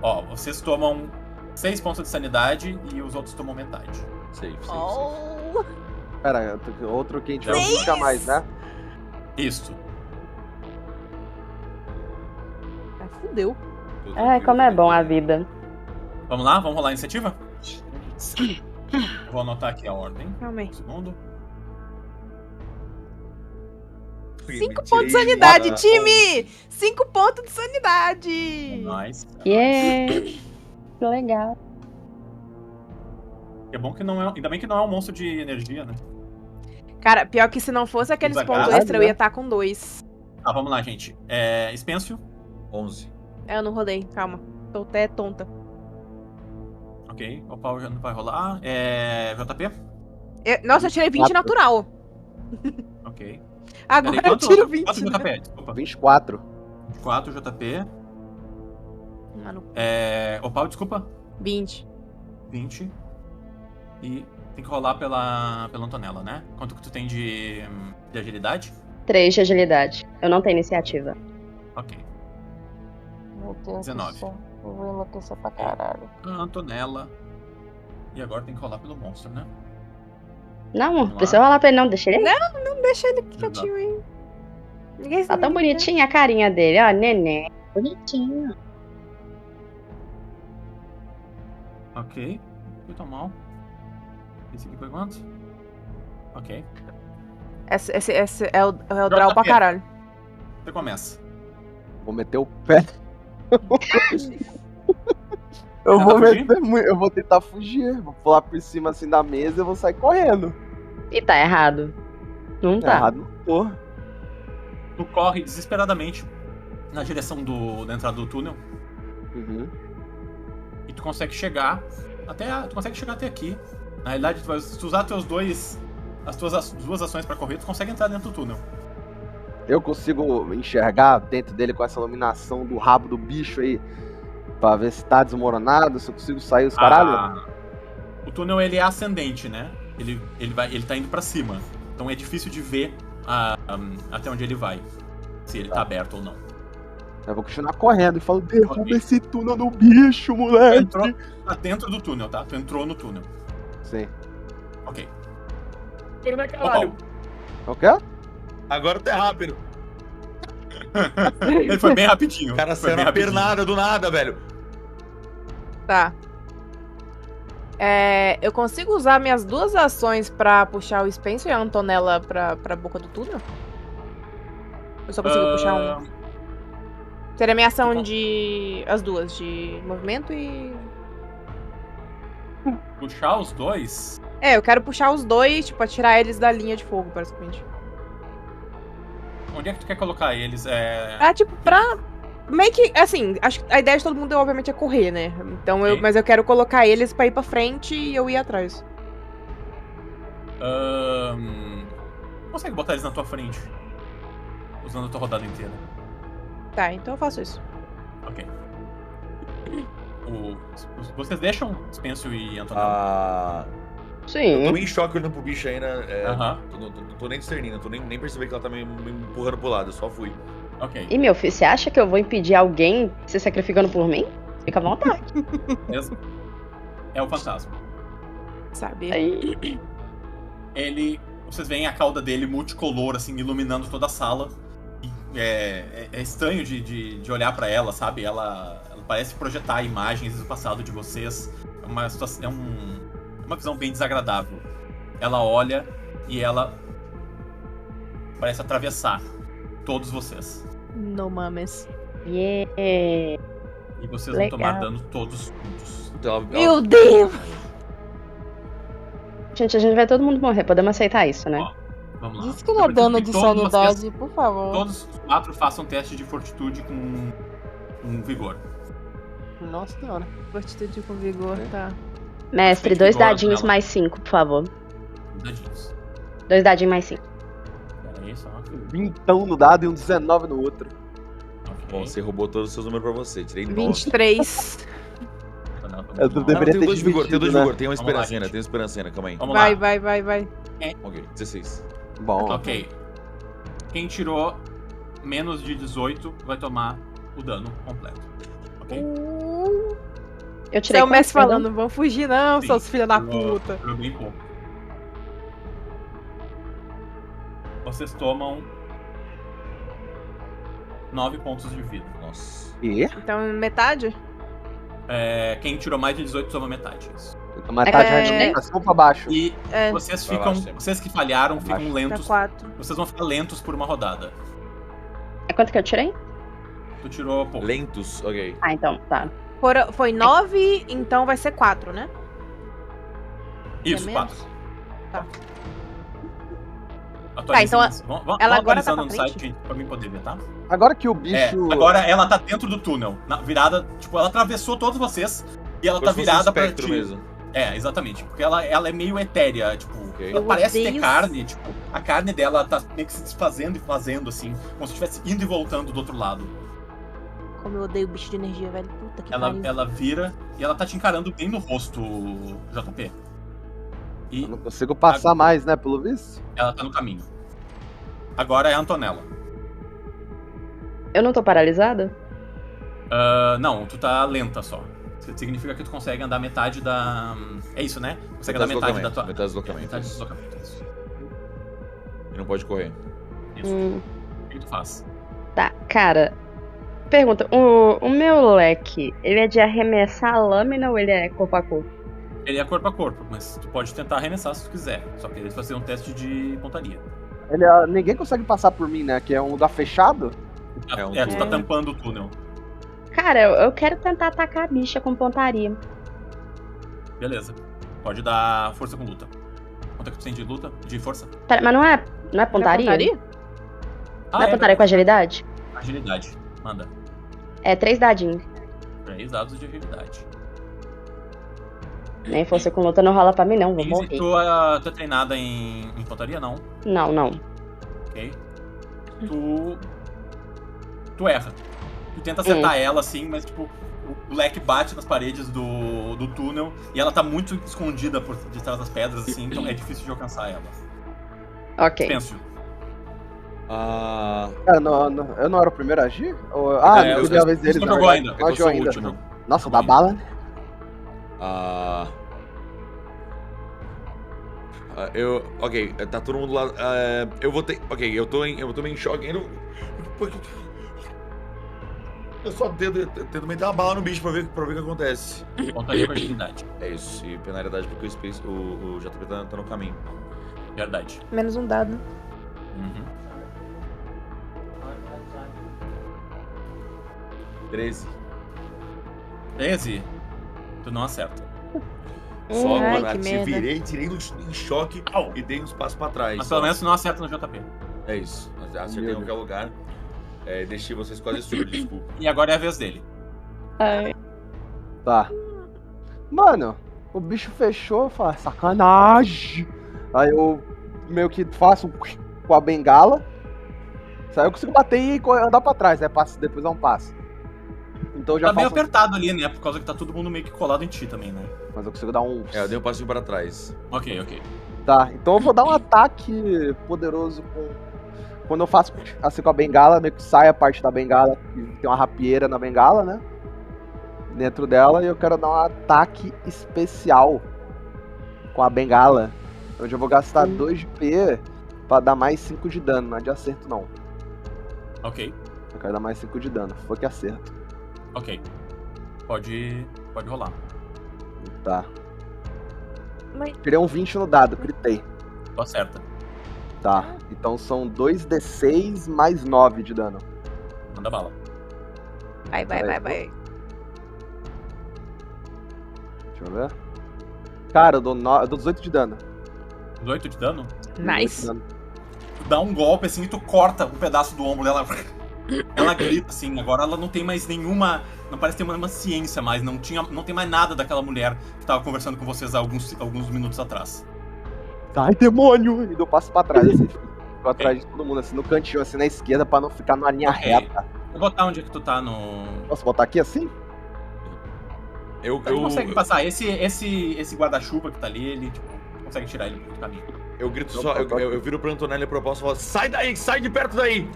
Ó, vocês tomam 6 pontos de sanidade e os outros tomam metade. Safe. Oh. Pera, outro que a gente Já não ouvi. fica mais, né? Isso. Ah, fudeu. Ai, como é bom a vida. Vamos lá? Vamos rolar a iniciativa? Eu vou anotar aqui a ordem. Calma aí. Um segundo. 5 pontos de sanidade, time! 5 pontos de sanidade! Nice. Yeah! Que legal. É bom que não é. Ainda bem que não é um monstro de energia, né? Cara, pior que se não fosse aqueles Desagrado, pontos extra, eu né? ia estar com 2. Tá, vamos lá, gente. Spencio. 11. Eu não rodei, calma. Tô até tonta. Ok. O pau já não vai rolar. JP. Nossa, eu tirei 20 natural. Ok. Agora Peraí, eu tiro 20. Quanto né? JP? Desculpa. 24. 4 JP. Mano, Opal, desculpa. 20. 20. E tem que rolar pela Antonella, né? Quanto que tu tem de agilidade? 3 de agilidade. Eu não tenho iniciativa. Ok. Meu Deus 19. do céu. Eu vou enlouquecer pra caralho. A Antonella. E agora tem que rolar pelo monstro, né? Não, Vamos não precisa rolar pra ele não. Deixa ele aí. Não deixa ele quietinho aí. Ninguém Tá sabe tão o que é. bonitinha a carinha dele, ó. Neném. Bonitinho. Ok. Foi tão mal. Esse aqui foi quanto? Ok. Esse é o draw pra caralho. Você começa. Vou meter o pé. Eu Tentar vou fugir? meter muito. Eu vou tentar fugir. Vou pular por cima assim da mesa e vou sair correndo. E tá errado. Não tá. Errado não tô. Tu corre desesperadamente na direção da entrada do túnel. Uhum. E tu consegue chegar até aqui. Na realidade, se tu usar as tuas duas ações pra correr, tu consegue entrar dentro do túnel. Eu consigo enxergar dentro dele com essa iluminação do rabo do bicho aí. Pra ver se tá desmoronado, se eu consigo sair os caralho. O túnel ele é ascendente, né? Ele tá indo pra cima. Então é difícil de ver até onde ele vai. Se ele tá aberto ou não. Eu vou continuar correndo e falo, derruba Ok. esse túnel do bicho, Tu moleque. entrou tá dentro do túnel, tá? Tu entrou no túnel. Sim. Ok. Caralho. O quê? Agora tá rápido. Ele foi bem rapidinho. O cara foi saiu bem na rapidinho. pernada do nada, velho. Tá. Eu consigo usar minhas duas ações pra puxar o Spencer e a Antonella pra boca do túnel? Eu só consigo puxar um. Seria minha ação de. As duas, de movimento e. Puxar os dois. Eu quero puxar os dois, tipo, atirar eles da linha de fogo, basicamente. Onde é que tu quer colocar eles? Tipo, pra. Meio que, assim, acho que a ideia de todo mundo, obviamente, é correr, né? Então Sim. mas eu quero colocar eles pra ir pra frente e eu ir atrás. Consegue botar eles na tua frente. Usando a tua rodada inteira. Tá, então eu faço isso. Ok. Vocês deixam Spencer e Antonella? Eu Sim. tô meio em choque olhando pro bicho ainda. Aham. Tô nem discernindo, tô nem percebi que ela tá me empurrando pro lado, eu só fui. Ok. E meu filho, você acha que eu vou impedir alguém se sacrificando por mim? Fica à vontade. Beleza? É o fantasma. Sabe? Aí. Vocês veem a cauda dele multicolor, assim, iluminando toda a sala. E é estranho de olhar pra ela, sabe? Ela parece projetar imagens do passado de vocês. É uma situação, uma visão bem desagradável. Ela olha e ela parece atravessar todos vocês. No mames. Yeah. E vocês vão Legal. tomar dano todos juntos. Então, Meu Deus! Gente, a gente vai todo mundo morrer, podemos aceitar isso, né? Ó. Vamos lá. Diz que não é Eu preciso dano que de todos sanidade, vocês- por favor. Todos os 4 façam teste de fortitude com vigor. Nossa senhora. Fortitude com vigor, tá. Mestre, Tem 2 vigor dadinhos nela. mais 5, por favor. Dadinhos. 2 dadinhos mais 5. Pera aí, só. 20 no dado e um 19 no outro. Bom, você roubou todos os seus números pra você. Tirei 9. 23. Eu Não, deveria tem ter 2 de vigor, tem 2 de dividido, vigor. Tem uma Vamos lá, esperança ainda, gente. tem uma esperança ainda, calma aí. Vamos Vai, lá. vai, vai, vai. Ok, 16. Bom, Ok. Quem tirou menos de 18 vai tomar o dano completo. Ok? Eu tirei Seu quanto, mestre perdão? falando, não vão fugir não, Sim, seus filhos da tirou- puta. tirou bem pouco. Vocês tomam 9 pontos de vida. Nossa. e? Então, metade? Quem tirou mais de 18 toma metade. Isso. Então, metade É. de administração pra baixo. E É, vocês Vai ficam. lá, sempre. Vocês que falharam ficam Abaixo. tá lentos. 4. Vocês vão ficar lentos por uma rodada. É quanto que eu tirei? Tu tirou pouco. Lentos, ok. Ah, então, tá. Foi 9, então vai ser 4, né? Isso, É 4. menos? Tá. Atualizem então isso. Vamos ela agora tá atualizando pra no frente? site, gente, pra mim poder ver, tá? Agora que o bicho. Agora ela tá dentro do túnel. Virada, tipo, ela atravessou todos vocês e ela tá virada pra espectro ti. mesmo. Exatamente. Porque ela é meio etérea, tipo, Ok. ela Eu parece ter odeio carne, tipo, a carne dela tá meio que se desfazendo e fazendo, assim, como se estivesse indo e voltando do outro lado. Como eu odeio bicho de energia, velho. Puta que Ela, pariu. ela vira e ela tá te encarando bem no rosto, JP. E Eu não consigo passar mais, né, pelo visto? ela tá no caminho. Agora é a Antonella. Eu não tô paralisada? Não, tu tá lenta só. Significa que tu consegue andar metade da. É isso, né? Consegue andar metade da tua. Metade do deslocamento. Metade do deslocamento. Isso. E não pode correr. Isso. Hum, O que tu faz? tá, cara. Pergunta, o meu leque, ele é de arremessar a lâmina ou ele é corpo a corpo? Ele é corpo a corpo, mas tu pode tentar arremessar se tu quiser. Só que ele vai fazer um teste de pontaria. Ninguém consegue passar por mim, né? Que é um lugar fechado. Tu tá túnel. tampando o túnel. Cara, eu quero tentar atacar a bicha com pontaria. Beleza. Pode dar força com luta. Quanto é que tu tem de luta? De força? Pera, mas não é pontaria? Não é pontaria com agilidade? Agilidade. Manda. É 3 dadinhos. 3 dados de agilidade. Nem força com luta não rola pra mim, não. Vou Easy, morrer. tu é treinada em pontaria? Não. Não, não. Ok. Tu erra. Tu tenta acertar ela, assim, mas, tipo, o leque bate nas paredes do túnel e ela tá muito escondida por detrás das pedras, assim, então é difícil de alcançar ela. Ok. Penso. Ah. Cara, eu não era o primeiro a agir? Ou... eu não foi a vez deles, não na jogou verdade. ainda. Não eu agiu sou o ainda. último. Nossa, dá bala. Ok, tá todo mundo lá. Eu vou ter. Ok, eu tô meio em choque ainda. Eu só tento meter uma bala no bicho pra ver o que acontece. Pontaria com agilidade. É isso, e penalidade porque o JP tá no caminho. Verdade. Menos um dado. Uhum. 13. 13. Tu não acerta. Só Ai, mano, que merda. virei, tirei em choque e dei uns passos pra trás. Mas só. pelo menos tu não acerta no JP. É isso. Acertei em qualquer lugar. Deixei vocês quase surdos, desculpa. E agora é a vez dele. Ai. Tá. Mano, o bicho fechou, eu falo, sacanagem. Aí eu meio que faço com a bengala. Aí eu consigo bater e andar pra trás, né? Depois é um passo. Então eu já Tá meio faço... apertado ali, né? Por causa que tá todo mundo meio que colado em ti também, né? Mas eu consigo dar um... Eu dei um passinho para trás. Ok. Tá, então eu vou dar um ataque poderoso com... Quando eu faço assim com a bengala, meio que sai a parte da bengala, que tem uma rapieira na bengala, né? Dentro dela, e eu quero dar um ataque especial com a bengala. Onde eu vou gastar 2 de P pra dar mais 5 de dano, não é de acerto não. Ok. Eu quero dar mais 5 de dano, foi que acerto. Ok. Pode rolar. Tá. Mas- Tirei um 20 no dado, gritei. Tu acerta. Tá, então são 2d6 mais 9 de dano. Manda bala. Vai. Deixa eu ver. Cara, eu dou 18 de dano. 18 de dano? 18 de Nice. dano. dá um golpe assim e tu corta um pedaço do ombro dela. Ela grita assim, agora ela não tem mais nenhuma. Não parece ter uma ciência mais, não tem mais nada daquela mulher que tava conversando com vocês há alguns minutos atrás. Sai, demônio! E eu passo pra trás, assim. Fico atrás de todo mundo, assim, no cantinho, assim, na esquerda, pra não ficar numa linha reta. Vou botar onde é que tu tá no. Posso botar aqui assim? Eu consegue passar. Esse guarda-chuva que tá ali, ele tipo, consegue tirar ele do caminho. Eu grito só, eu viro pro Antonelli e proposto e falo: sai daí, sai de perto daí!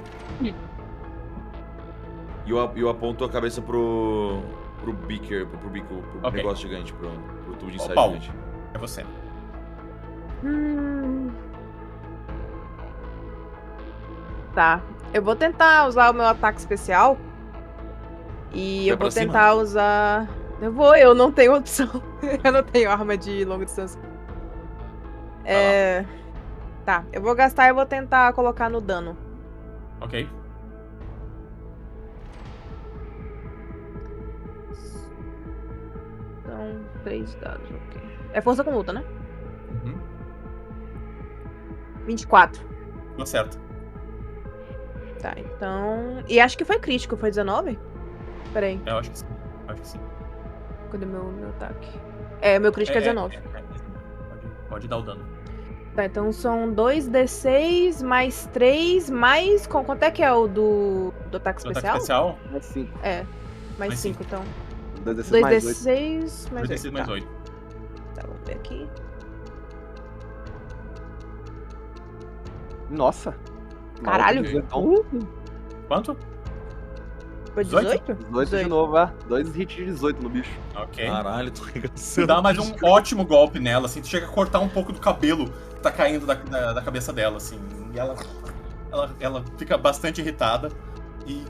E eu aponto a cabeça pro beaker, pro negócio gigante, pro tubo de ensaio Paulo, gigante. é você. Tá. Eu vou tentar usar o meu ataque especial. E eu vou tentar usar. Eu não tenho opção. Eu não tenho arma de longa distância. Tá, eu vou gastar e eu vou tentar colocar no dano. Ok. Então, 3 dados, ok. É força com luta, né? Uhum. 24. Não acerta. Tá, então. E acho que foi crítico, foi 19? Peraí, Eu acho que sim. cadê meu ataque? Meu crítico é 19. Pode dar o dano. Tá, então são 2d6 mais 3 mais. Quanto é que é o do ataque Do especial? ataque especial? Mais 5. Mais 5, então. 2d6 mais 8. 2d6 mais 2d6 8. mais Tá. 8. Tá, vamos ver aqui. Nossa. Caralho. Então, Quanto? Foi 18? 18 de novo, 2 hits de 18 no bicho. Ok. Caralho, tô Tu arregaçando. dá mais um ótimo golpe nela, assim, tu chega a cortar um pouco do cabelo que tá caindo da cabeça dela, assim. E ela fica bastante irritada. E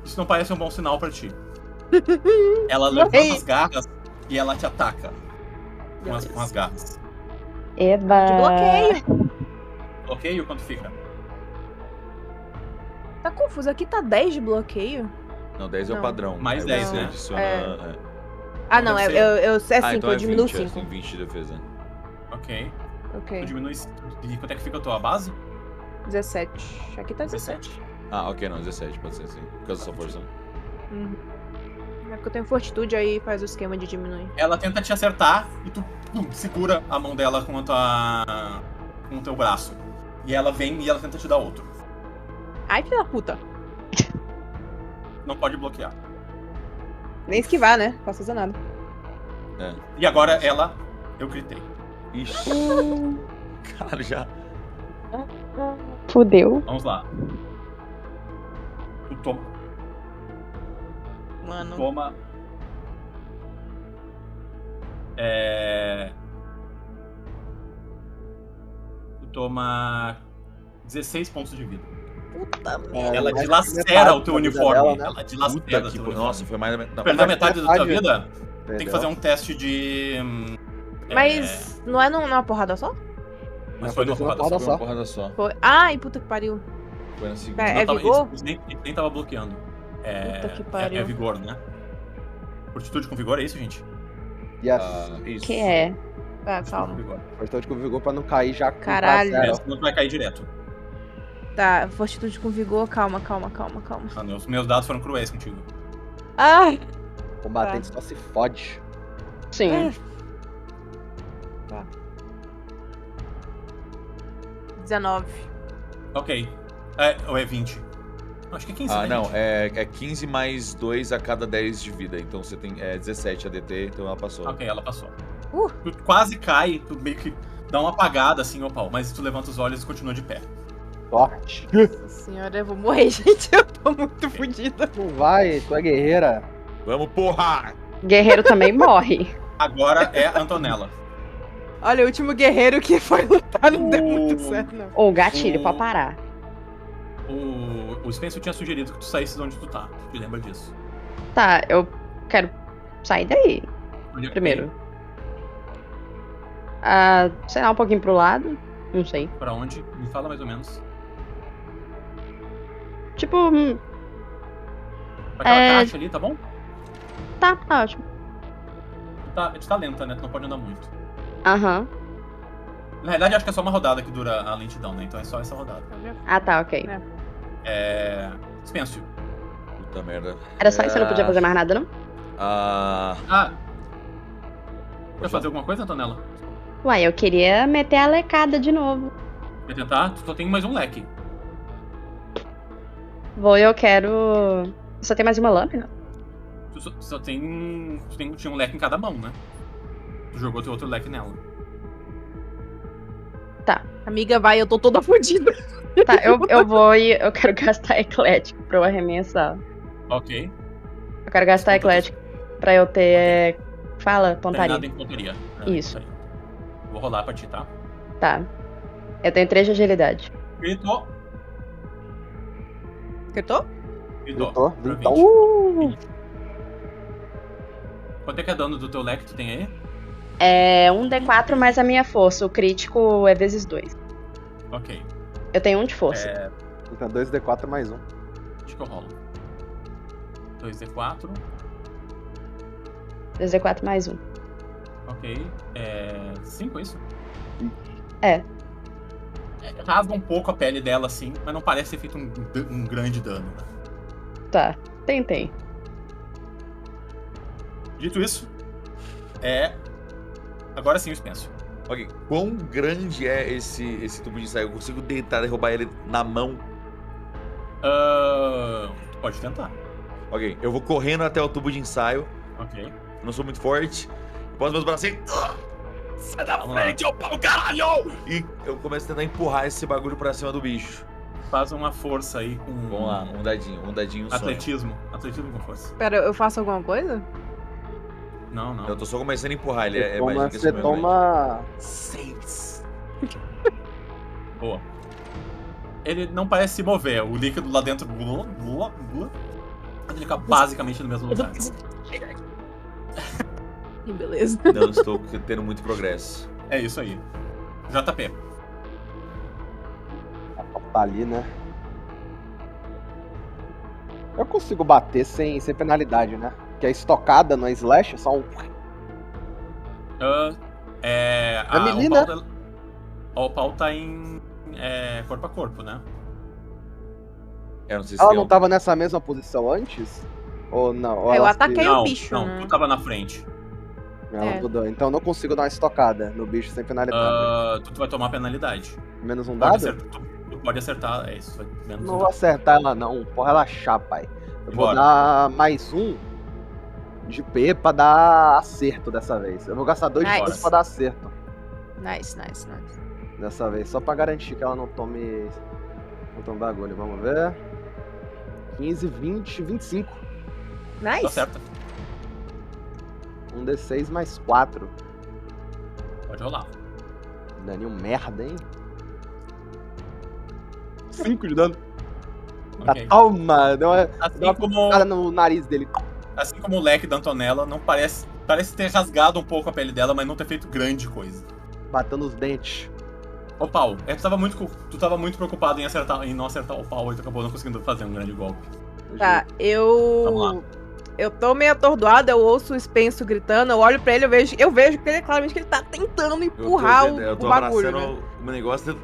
isso não parece um bom sinal pra ti. Ela levanta as garras e ela te ataca com as garras. Eba! De bloqueio. Bloqueio, quanto fica? Tá confuso. Aqui tá 10 de bloqueio. Não, 10 é o Não. padrão. Mais Aí 10, você né? adiciona. Ah, não, Deve é 5, então eu é diminuo 20, 5. tem 20 de defesa. Ok. Ok. Tu diminui. E quanto é que fica a tua base? 17. Aqui tá 17. Ah, ok, não, 17, pode ser assim. Por causa da sua força. Uhum. É porque eu tenho fortitude, aí faz o esquema de diminuir. Ela tenta te acertar e tu segura a mão dela com o teu braço. E ela vem e ela tenta te dar outro. Ai, filha da puta. Não pode bloquear. Nem esquivar, né? Posso fazer nada. E agora ela. Eu gritei. Ixi. Cara, já. Fudeu. Vamos lá. Tu toma. Mano. Toma. Tu toma 16 pontos de vida. Puta merda. Ela mais dilacera metade o teu da vida uniforme. dela, né? Ela dilacera Puta o que teu pariu. uniforme. Nossa, foi mais. Perdeu metade da tua vida? Tem que Entendeu? fazer um teste de. Mas não é numa porrada só? Mas foi numa porrada só. Foi uma porrada só. Foi. Ai, puta que pariu. Foi na segunda. É Não, vigor? Isso nem tava bloqueando. Puta que pariu. É vigor, né? Fortitude com vigor, é isso, gente? Yes. Isso. Que é? Tá, Com calma. vigor. Fortitude com vigor pra não cair já com Caralho. zero. Senão tu vai cair direto. Tá, fortitude com vigor. Calma. Ah, meus dados foram cruéis contigo. Ai. Combatente só se fode. Sim. Tá. 19. Ok. Ou é 20? Acho que é 15, Ah, né, não, gente? é 15 mais 2 a cada 10 de vida. Então você tem 17 ADT, então ela passou. Ok, ela passou. Tu quase cai, tu meio que dá uma apagada assim, ó, mas tu levanta os olhos e continua de pé. Sorte. Nossa senhora, eu vou morrer, gente. Eu tô muito fodida. Não vai, tu é guerreira. Vamos, porra! Guerreiro também morre. Agora é a Antonella. Olha, o último guerreiro que foi lutar não deu muito certo, não. Ou gatilho pra parar. O Spencer tinha sugerido que tu saísse de onde tu tá. Tu lembra disso? Tá, eu quero sair daí Onde é que primeiro. Sei lá, um pouquinho pro lado. Não sei. tem? Pra onde? Me fala mais ou menos. Tipo, Pra aquela caixa ali, tá bom? tá ótimo. Tu tá lenta, né? Tu não pode andar muito. Aham. Na realidade, acho que é só uma rodada que dura a lentidão, né? Então é só essa rodada. Ah, tá, ok. Spencio. Puta merda. Era só isso, eu não podia fazer mais nada, não? Quer fazer alguma coisa, Antonella? Uai, eu queria meter a lecada de novo. Quer tentar? Tu só tem mais um leque. Eu quero... Só tem mais uma lâmina? Tu só tem... Tinha um leque em cada mão, né? Tu jogou teu outro leque nela. Tá. Amiga, vai, eu tô toda fodida. Tá, eu vou e eu quero gastar eclético pra eu arremessar. Ok. Eu quero gastar eclético pra eu ter... Fala, pontaria. Treinado em pontaria. Isso. Vou rolar pra ti, tá? Tá. Eu tenho 3 de agilidade. Gritou. Gritou? Gritou. Pra Então. 20. Quanto é que é dano do teu leque que tu tem aí? É 1d4 mais a minha força. O crítico é vezes 2. Ok. Eu tenho 1 de força. Então 2d4 mais 1. Acho que eu rolo. 2d4. 2d4 mais 1. Ok. 5, é isso? É. Rasga um pouco a pele dela, assim, mas não parece ter feito um grande dano. Tá. Tentei. Dito isso, agora sim o Spencer. Ok, quão grande é esse tubo de ensaio? Eu consigo tentar derrubar ele na mão? Pode tentar. Ok, eu vou correndo até o tubo de ensaio. Ok. Eu não sou muito forte. Posso meus braços assim. Sai da Vamos frente, ô pau, caralho! E eu começo a tentar empurrar esse bagulho pra cima do bicho. Faz uma força aí com... Vamos lá, um dadinho, sonho. Atletismo com força. Pera, eu faço alguma coisa? Não. Eu tô só começando a empurrar ele, Você toma 6. Boa. Ele não parece se mover, o líquido lá dentro... Ele fica basicamente no mesmo lugar. Que beleza. Não estou tendo muito progresso. É isso aí. JP. tá ali, né? Eu consigo bater sem penalidade, né? Que a estocada no slash é só um... melee, né? O pau tá em corpo a corpo, né? Eu não sei se Ela tem não tava nessa mesma posição antes? Ou não? Ou Eu ela ataquei o bicho, Não, né? tu tava na frente. Ela mudou. Então eu não consigo dar uma estocada no bicho sem penalidade. Tu vai tomar penalidade. Menos um Pode dado? tu pode acertar, é isso. Menos Não um vou dado. acertar ela não. Pode relaxar, pai. Eu vou Bora. dar mais um de P pra dar acerto dessa vez. Eu vou gastar 2 de Nice. P pra dar acerto Nice. dessa vez. Só pra garantir que ela não tome bagulho. Vamos ver. 15, 20, 25. Tá Nice. certo. Um D6 mais 4. Pode rolar. Daninho merda, hein? 5 de dano. Ok. Toma! Deu uma Assim como, cara no nariz dele. assim como o leque da Antonella, não parece ter rasgado um pouco a pele dela, mas não ter feito grande coisa. Batendo os dentes. Ô, Paulo, tu tava muito preocupado em não acertar o Paulo e tu acabou não conseguindo fazer um grande golpe. Tá, Vamos lá. eu tô meio atordoada, eu ouço o Spencer gritando, eu olho pra ele, eu vejo que ele, claramente que ele tá tentando empurrar eu tô o bagulho, abraçando né? o meu negócio.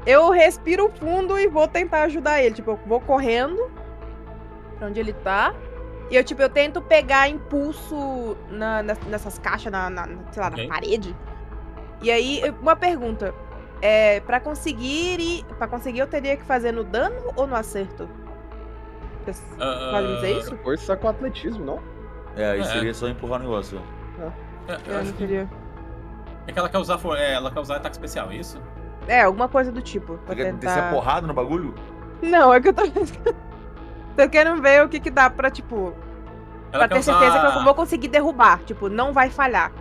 Eu respiro fundo e vou tentar ajudar ele. Tipo, eu vou correndo pra onde ele tá. E eu tento pegar impulso nessas caixas, sei lá, Ok. na parede. E aí, uma pergunta. Pra conseguir eu teria que fazer no dano ou no acerto? Vocês podem me dizer isso? Força com atletismo, não? Aí seria só empurrar o negócio. Eu Eu acho não que teria. é que ela quer usar ataque especial, é isso? Alguma coisa do tipo. Pra Você quer descer a tentar... porrada no bagulho? Não, é que eu tô... tô querendo ver o que dá pra, tipo... Ela Pra quer ter usar... certeza que eu vou conseguir derrubar. Tipo, não vai falhar.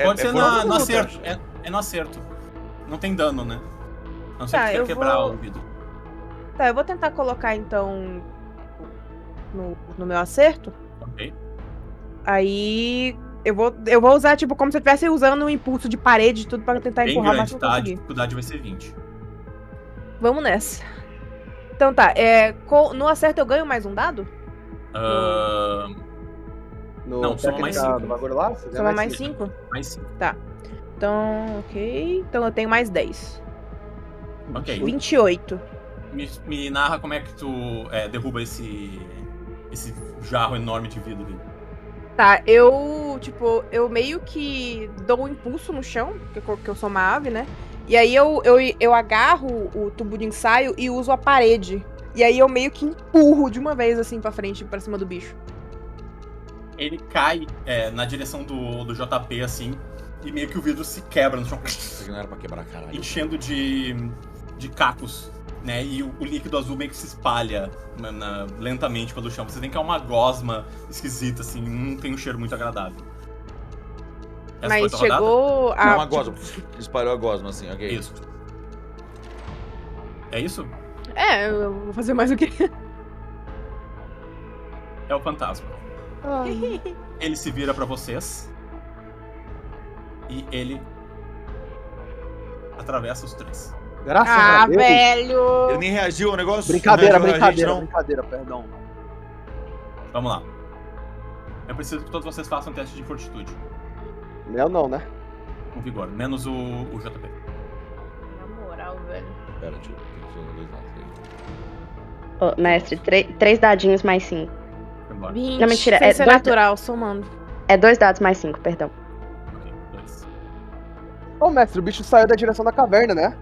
Pode ser força no bruta, acerto. acho. É no acerto. Não tem dano, né? A não ser Tá, que tu eu quer quebrar vou- o vidro. Tá, eu vou tentar colocar, então... No meu acerto. Ok. Aí... Eu vou usar, tipo, como se eu estivesse usando um impulso de parede e tudo pra tentar Bem empurrar o máximo grande, que eu tá? A conseguir. dificuldade vai ser 20. Vamos nessa. Então tá, no acerto eu ganho mais um dado? No Não, soma mais técnica 5. do bagulho lá? Você Soma mais 5? Mais 5. Então, ok. Então eu tenho mais 10. Ok. 28. Me narra como é que tu derruba esse jarro enorme de vidro ali. Tá, eu meio que dou um impulso no chão, porque eu sou uma ave, né? E aí eu agarro o tubo de ensaio e uso a parede. E aí eu meio que empurro de uma vez, assim, pra frente, pra cima do bicho. Ele cai na direção do JP, assim, e meio que o vidro se quebra no chão. Isso aqui não era pra quebrar, caralho. Enchendo de cacos, né? E o líquido azul meio que se espalha lentamente pelo chão. Você tem que é uma gosma esquisita, assim, não tem um cheiro muito agradável. Essa Mas foi a tua rodada? chegou a. Não, uma gosma. Disparou a gosma, assim, ok. Isso. É isso? Eu vou fazer mais o quê? É o fantasma. Ele se vira pra vocês. E ele atravessa os 3. Graças a Deus. Ele Velho! nem reagiu ao negócio? Brincadeira, Não reagiu a gente, não? brincadeira, perdão. Vamos lá. Eu preciso que todos vocês façam um teste de fortitude. Eu não, né? Com vigor. Menos o JP. Na moral, velho. Pera, deixa eu ter dois lados aí. Ô, mestre, 3 dadinhos mais 5. Foi embora. 20. Não, mentira, Sem é ser dois- natural, somando. É 2 dados mais 5, perdão. Ok, 2. Ô, mestre, o bicho saiu da direção da caverna, né?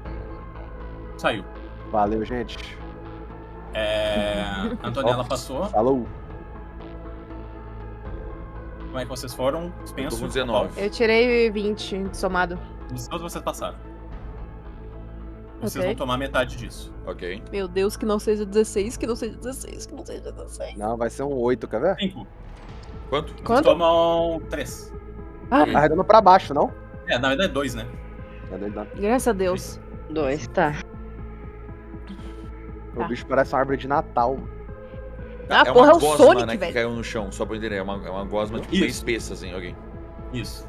Saiu. Valeu, gente. A Antonella passou. Falou. Como é que vocês foram? Eu tô Spencer. com 19. Eu tirei 20 somado. Todos vocês passaram. Vocês Ok. vão tomar metade disso. Ok. Meu Deus, que não seja 16, que não seja 16, que não seja 16. Não, vai ser um 8, quer ver? 5. Quanto? Vocês Quanto? tomam 3. Ok. Arredando pra baixo, não? Na verdade é 2, né? Graças a Deus. 2, tá. O bicho parece uma árvore de Natal. Ah, É porra, é uma o gosma, Sonic, né, que velho. caiu no chão, só pra eu entender. É uma gosma tipo, bem Isso. espessa, assim, ok. Isso.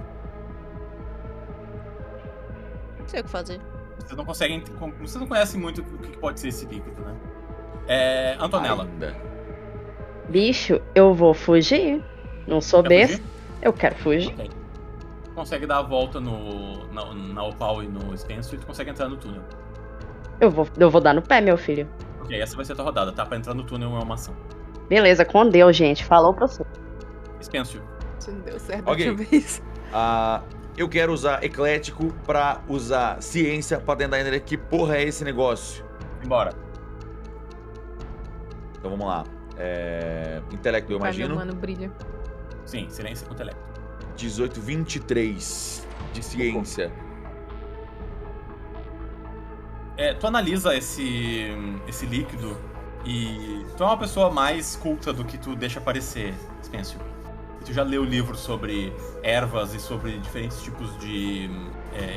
Não sei o que fazer. Vocês não conseguem. Vocês não conhecem muito o que pode ser esse líquido, né? Antonella. Ainda. Bicho, eu vou fugir. Não sou Quer besta. fugir? Eu quero fugir. Ok. Consegue dar a volta na Opal e no Spencer e tu consegue entrar no túnel. Eu vou dar no pé, meu filho. Ok, essa vai ser a tua rodada, tá? Pra entrar no túnel é uma ação. Beleza, com Deus, gente. Falou pra você. Spencer. Isso não deu certo Ok. outra vez. Eu quero usar eclético pra usar ciência pra tentar entender que porra é esse negócio. Embora. Então vamos lá. Intelecto, eu Vai, meu imagino. mano, brilha. Sim, silêncio com intelecto. 18, 23 de ciência. Tu analisa esse líquido e tu é uma pessoa mais culta do que tu deixa parecer, Spencer. E tu já leu livros sobre ervas e sobre diferentes tipos de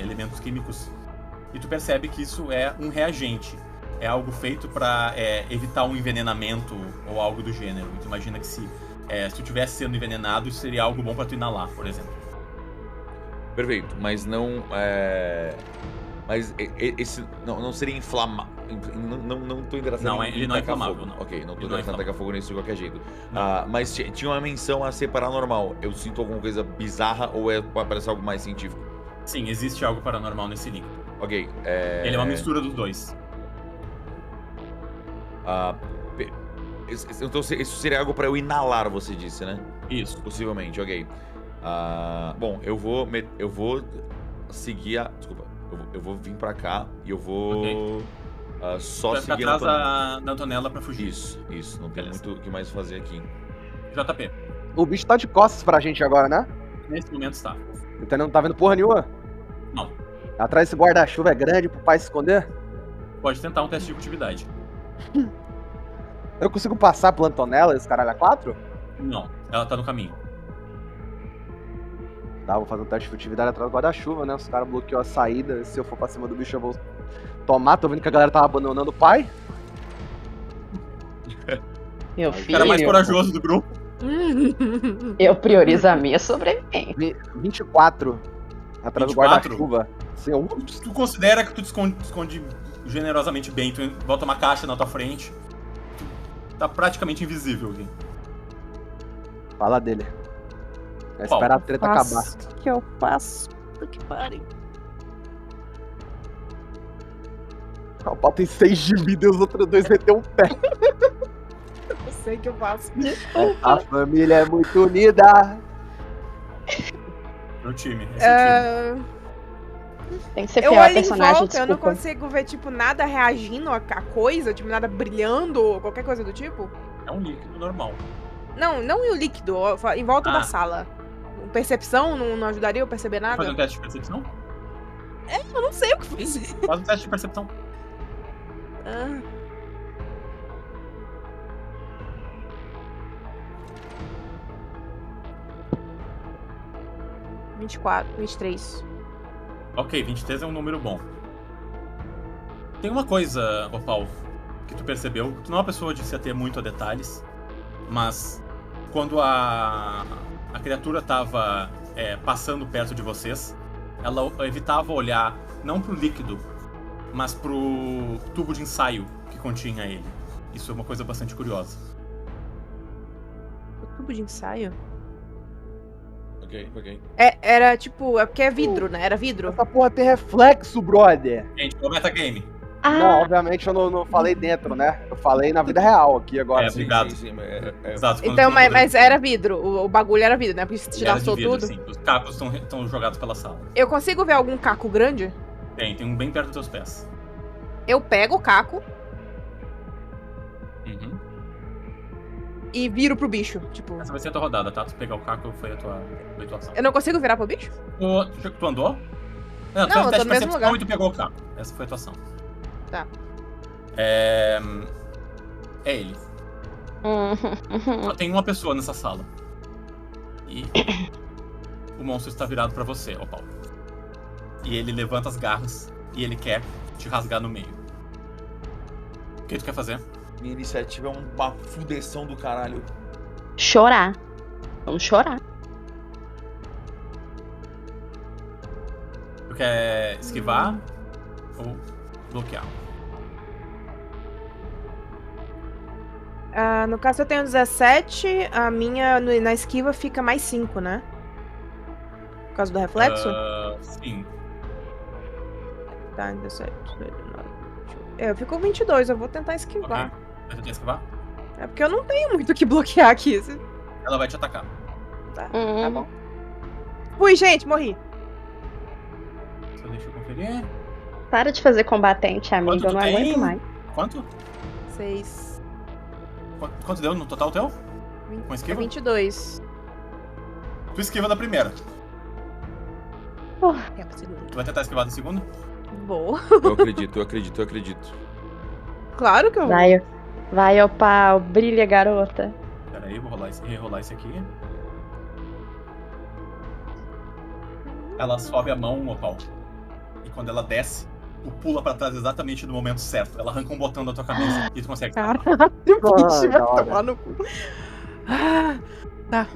elementos químicos. E tu percebe que isso é um reagente. É algo feito pra evitar um envenenamento ou algo do gênero. E tu imagina que se tu estivesse sendo envenenado, isso seria algo bom pra tu inalar, por exemplo. Perfeito, mas não. Mas esse não seria inflamável. Não tô interessado Não, em ele não é tacar inflamável, fogo. não. Ok, não tô Ele não é interessado em tacar fogo nesse de qualquer jeito. Não. Mas tinha uma menção a ser paranormal. Eu sinto alguma coisa bizarra ou parece algo mais científico? Sim, existe algo paranormal nesse líquido. Ok. Ele é uma mistura dos dois. Então isso seria algo pra eu inalar, você disse, né? Isso. Possivelmente, ok. Bom, eu vou seguir a. Desculpa. Eu vou vir pra cá e eu vou só Vai ficar seguir atrás a da Antonella pra fugir. Isso. Não tem Beleza. muito o que mais fazer aqui. JP, O bicho tá de costas pra gente agora, né? nesse momento está. Então não tá vendo porra nenhuma? Não. Atrás desse guarda-chuva é grande pro pai se esconder? Pode tentar um teste de furtividade. Eu consigo passar pela Antonella, esse caralho a 4? Não, ela tá no caminho. Tá, vou fazer um teste de furtividade atrás do guarda-chuva, né? Os caras bloqueou a saída. Se eu for pra cima do bicho, eu vou tomar. Tô vendo que a galera tava abandonando o pai. Meu O filho, cara mais corajoso do grupo. eu priorizo a minha sobrevivência. 24 atrás 24? do guarda-chuva. Sim, Tu considera que tu te esconde generosamente bem, tu bota uma caixa na tua frente. Tu tá praticamente invisível aqui. Fala dele. Espera a treta acabar. O que eu faço? Puta que pariu. O pau tem 6 de vida e os outros 2 meteu um pé. Eu sei que eu faço. A família é muito unida. Meu time. Esse é o time. Tem que ser Eu fiel ao olho em personagem, volta, eu não desculpa. consigo ver, tipo, nada reagindo a coisa, tipo, nada brilhando, ou qualquer coisa do tipo. É um líquido normal. Não o líquido, em volta da Ah. sala. Percepção não ajudaria eu a perceber nada? Faz um teste de percepção? Eu não sei o que fazer. Faz um teste de percepção. Ah. — 24, 23. Ok, 23 é um número bom. Tem uma coisa, Opal, que tu percebeu. Tu não é uma pessoa de se ater muito a detalhes, mas quando a criatura tava passando perto de vocês, ela evitava olhar não pro líquido, mas pro tubo de ensaio que continha ele. Isso é uma coisa bastante curiosa. O tubo de ensaio? Ok. Era tipo, é porque é vidro, né? Era vidro. Essa porra tem reflexo, brother. Gente, o metagame. Não, obviamente eu não falei dentro, né? Eu falei na vida real aqui agora. É, obrigado. Sim, Exato. quando Então, tu- mas era vidro. O bagulho era vidro, né? Porque se Ele te era de laçou vidro, tudo. sim. Os cacos estão jogados pela sala. Eu consigo ver algum caco grande? Tem um bem perto dos teus pés. Eu pego o caco Uhum. e viro pro bicho. Tipo, Essa vai ser a tua rodada, tá? Tu pegar o caco foi a tua ação. eu não consigo virar pro bicho? Tu andou? Não, tu fez eu tô teste no de mesmo percepção lugar. e tu pegou o caco. Essa foi a tua ação. Tá. É ele. Só tem uma pessoa nessa sala. E o monstro está virado pra você, Opal. E ele levanta as garras e ele quer te rasgar no meio. O que tu quer fazer? Minha iniciativa é uma fudeção do caralho. Chorar. Vamos chorar. Tu quer esquivar ou bloquear? Ah, no caso eu tenho 17, a minha na esquiva fica mais 5, né? Por causa do reflexo? Sim. Tá, 17, 19. Eu fico 22, eu vou tentar esquivar. Ok. Vai tentar esquivar? É porque eu não tenho muito o que bloquear aqui. Ela vai te atacar. Tá Uhum. bom. Fui, gente, morri. Só deixa eu conferir. Para de fazer combatente, amigo. Quanto Eu tu não tem? aguento mais. Quanto? 6. Quanto deu no total teu? Com esquiva? 22. Tu esquiva da primeira. É pra segunda. Tu vai tentar esquivar da segunda? Boa. Eu acredito. Claro que eu vou. Vai, ó pau. Brilha, garota. Pera aí, vou rerolar esse aqui. Ela sobe a mão, Opal. E quando ela desce, tu pula pra trás exatamente no momento certo. Ela arranca um botão da tua camisa e tu consegue escapar. Caralho, bicho, vai da hora. tomar no cu. Ah, tá.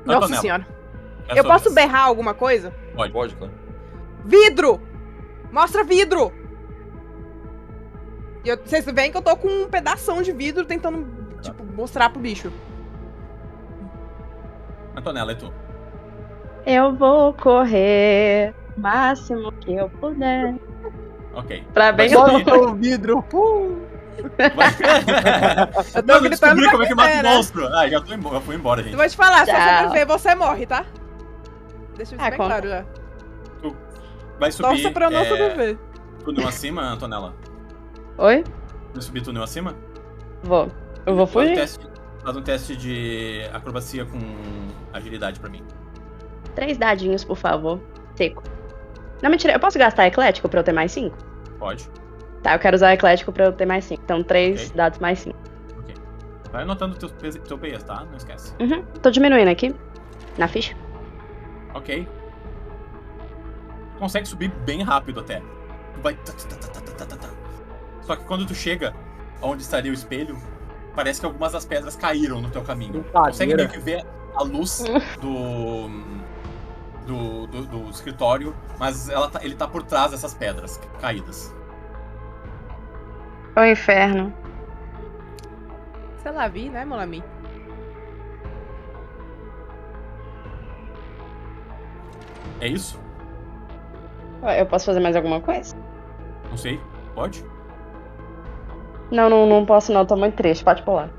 Nossa Antonella, senhora. é Eu sua posso vez. berrar alguma coisa? Pode, claro. Vidro! Mostra vidro! E vocês veem que eu tô com um pedação de vidro tentando, tipo, mostrar pro bicho. Antonella, é tu. Eu vou correr o máximo que eu puder. Ok. Pra bem Vai Só subir. no vidro. Eu tô Não, gritando descobri pra como é que mata você, o né? monstro. Ah, já fui embora, gente. Eu vou te falar, se eu Tchau. sobreviver, você morre, tá? Deixa eu Ah, bem conta. claro já. Vai subir. Torça pra eu não sobreviver. Túnel acima, Antonella? Oi? Vai subir túnel acima? Vou. Eu vou fugir. Faz um teste de acrobacia com agilidade pra mim. 3 dadinhos, por favor. Seco. Não, mentira. Eu posso gastar eclético pra eu ter mais 5? Pode. Tá, eu quero usar eclético pra eu ter mais 5. Então 3 Ok. dados mais 5. Vai anotando teu PS, tá? Não esquece. Uhum. Tô diminuindo aqui. Na ficha. Ok. Consegue subir bem rápido até. Tu vai. Tá. Só que quando tu chega onde estaria o espelho, parece que algumas das pedras caíram no teu caminho. Brincadeira. Consegue meio que ver a luz do escritório, mas ele tá por trás dessas pedras caídas. O inferno. Sei lá, vi, né, mon ami? É isso? Eu posso fazer mais alguma coisa? Não sei. Pode? Não posso não, tô muito triste, pode pular.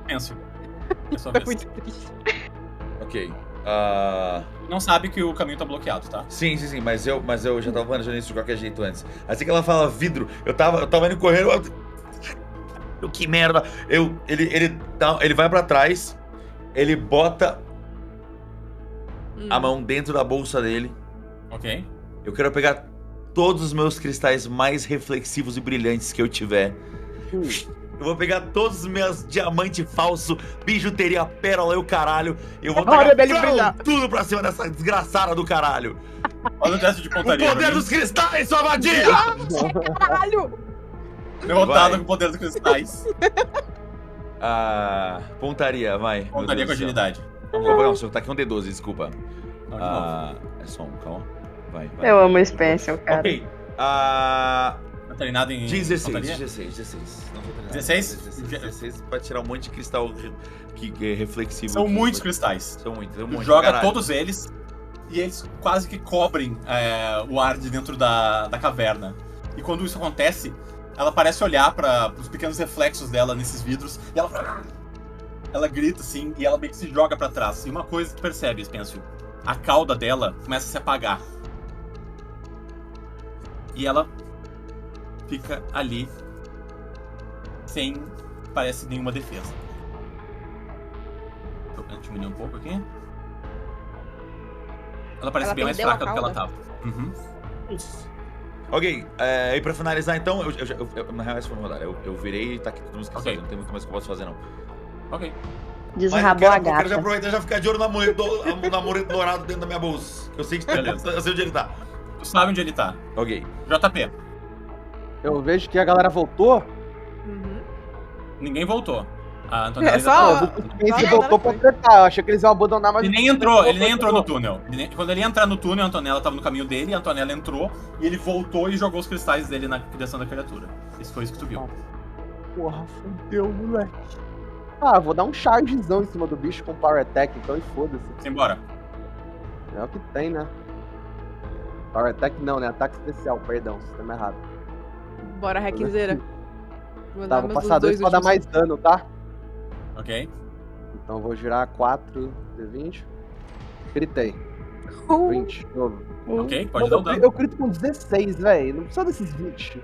Pense. É sua Tá vez. muito triste. Ok. Não sabe que o caminho tá bloqueado, tá? Sim, mas eu já tava planejando isso de qualquer jeito antes. Assim que ela fala vidro, eu tava indo correndo. Que merda! Ele vai pra trás, ele bota a mão dentro da bolsa dele. Ok. Eu quero pegar todos os meus cristais mais reflexivos e brilhantes que eu tiver. Eu vou pegar todos os meus diamantes falsos, bijuteria, pérola e o caralho. Eu vou Hora dele tacar brilhar. tudo pra cima dessa desgraçada do caralho. Olha o teste de O pontaria. poder dos cristais, sua vadia! Caralho! Derrotado Vai. com o poder dos cristais. Pontaria, vai. Pontaria com agilidade. Não, seu tá aqui um D12, desculpa. Não, de novo. É só um, calma. Vai. Eu amo o Spencer, cara. Ok. Tá treinado em 16. pontaria? Não tô treinado. 16? 16 pra tirar um monte de cristal que é reflexivo. São aqui. muitos cristais. São muitos, Tu joga todos eles e eles quase que cobrem o ar de dentro da caverna. E quando isso acontece, ela parece olhar para os pequenos reflexos dela nesses vidros e ela grita assim e ela meio que se joga para trás. E uma coisa que tu percebe, Spencer, a cauda dela começa a se apagar. E ela fica ali sem, parece, nenhuma defesa. Tô diminuir um pouco aqui. Ela parece Ela bem mais perdeu a fraca do que ela cauda? tava. Uhum. Ok, e pra finalizar então, na real essa foi uma rodada. Eu virei e tá aqui tudo nos cristais. Ok. Não tem muito mais que eu posso fazer, não. Ok. Desrabou a eu quero já gata. aproveitar e já ficar de olho no amuleto dourado dentro da minha bolsa. Eu sei que Beleza. eu sei onde ele tá. Tu sabe onde ele tá. Ok. JP. Eu vejo que a galera voltou. Uhum. Ninguém voltou. A Antonella É ainda só- tá... Quem se Só voltou pra tretar. Eu achei que eles iam abandonar, mas. Ele nem entrou no túnel. Quando ele ia entrar no túnel, a Antonella tava no caminho dele, a Antonella entrou e ele voltou e jogou os cristais dele na direção da criatura. Isso foi isso que tu viu. Porra, fudeu, moleque. Ah, vou dar um chargezão em cima do bicho com Power Attack, então e foda-se. Simbora. É o que tem, né? Power Attack não, né? Ataque especial, perdão, sistema errado. Bora, Hackinzeira. Tá, vou passar 2 pra dar mais dano, tá? Ok? Então vou girar 4 D20. Gritei. 20, de novo. Ok, pode dar o dano. Eu grito com 16, velho. Não precisa desses 20.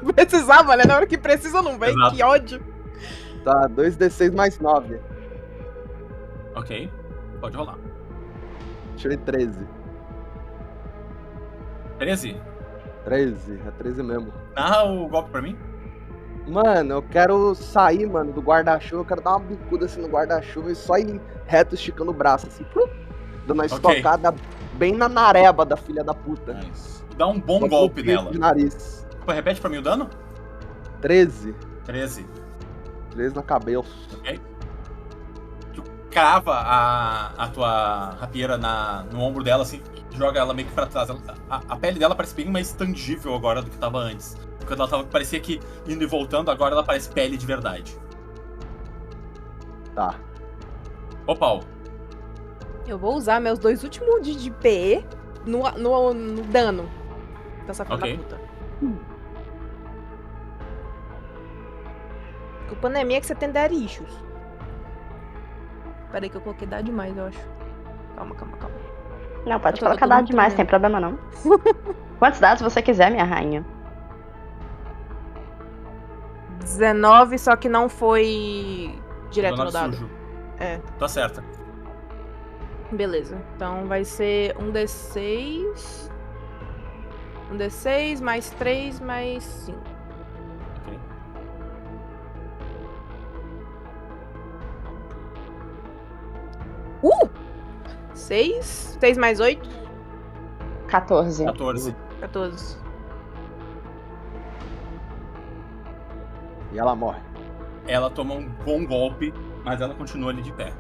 Não precisava, né? Na hora que precisa não vem. Exato. Que ódio. Tá, 2D6 mais 9. Ok, pode rolar. Tirei 13. 13. 13, é 13 mesmo. Narra o golpe pra mim. Mano, eu quero sair, mano, do guarda-chuva. Eu quero dar uma bicuda assim no guarda-chuva e só ir reto esticando o braço, assim. Dando uma estocada bem na nareba da filha da puta. Nice. Dá um bom Só golpe com o peito nela. de nariz. Pô, repete pra mim o dano. 13. 13. 13 na cabeça. Ok? Tu crava a tua rapieira no ombro dela, assim, joga ela meio que pra trás. A pele dela parece bem mais tangível agora do que tava antes. Quando ela parecia que indo e voltando, agora ela parece pele de verdade. Tá. Ô, Paulo. Eu vou usar meus 2 últimos de PE no dano dessa filha Ok. da puta. A culpa não é minha que você tem darichos. Peraí que eu coloquei dado demais, eu acho. Calma. Não, pode Eu tô colocar todo dado mundo demais, tremendo. sem problema não. Quantos dados você quiser, minha rainha? 19, só que não foi direto no 19 dado. sujo. É. Tá certa. Beleza. Então vai ser um D6. Um D6 mais 3 mais 5. Ok. Uh! 6. 6 mais 8. 14. 14. 14. E ela morre. Ela toma um bom golpe, mas ela continua ali de pé.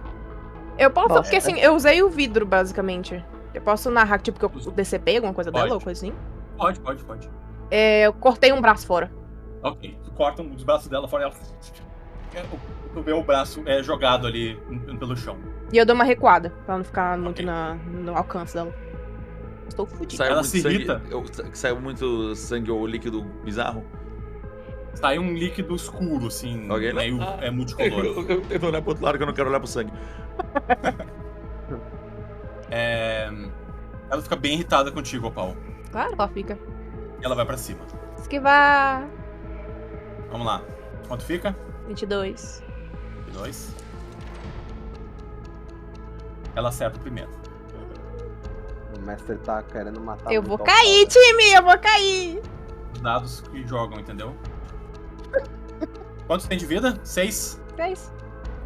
Eu posso, Nossa. porque assim, eu usei o vidro, basicamente. Eu posso narrar, tipo, que eu DCP, alguma coisa Pode. dela, ou coisa assim. Pode. Eu cortei um braço fora. Ok. Tu corta um dos braços dela fora e ela... Tu vê o braço jogado ali pelo chão. E eu dou uma recuada, pra não ficar muito Ok. no alcance dela. Estou fudido. Saiu Ela muito se sangue, irrita. Saiu muito sangue ou líquido bizarro? Sai um líquido escuro, assim, Ok. meio multicolor. Eu vou olhar pro outro lado que eu não quero olhar pro sangue. Ela fica bem irritada contigo, Opal. Claro que ela fica. E ela vai pra cima. Esquivar. Vamos lá. Quanto fica? 22. 2. Ela acerta o primeiro. O mestre tá querendo matar. Eu muito vou ao cair, pau, time! Eu vou cair! Os dados que jogam, entendeu? Quanto tem de vida? 6. 6.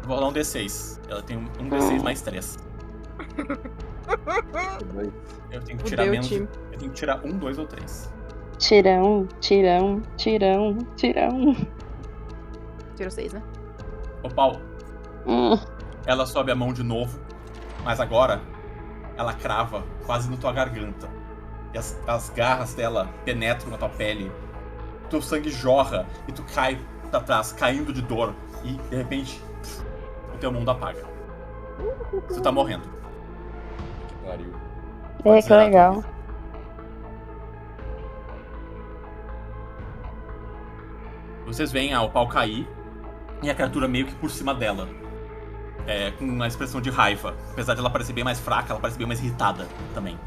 Vou rolar um D6. Ela tem um D6 mais 3. velho. Eu tenho que tirar Fudeu, menos. time. Eu tenho que tirar 1, 2 ou 3. Tirão. Tirou 6, né? Opal, ela sobe a mão de novo, mas agora ela crava quase na tua garganta. E as garras dela penetram na tua pele. Teu sangue jorra e tu cai pra trás, caindo de dor. E, de repente, o teu mundo apaga. Você tá morrendo. Que pariu. É, que legal. Vocês veem a Opal cair e a criatura meio que por cima dela. Com uma expressão de raiva. Apesar de ela parecer bem mais fraca, ela parece bem mais irritada também.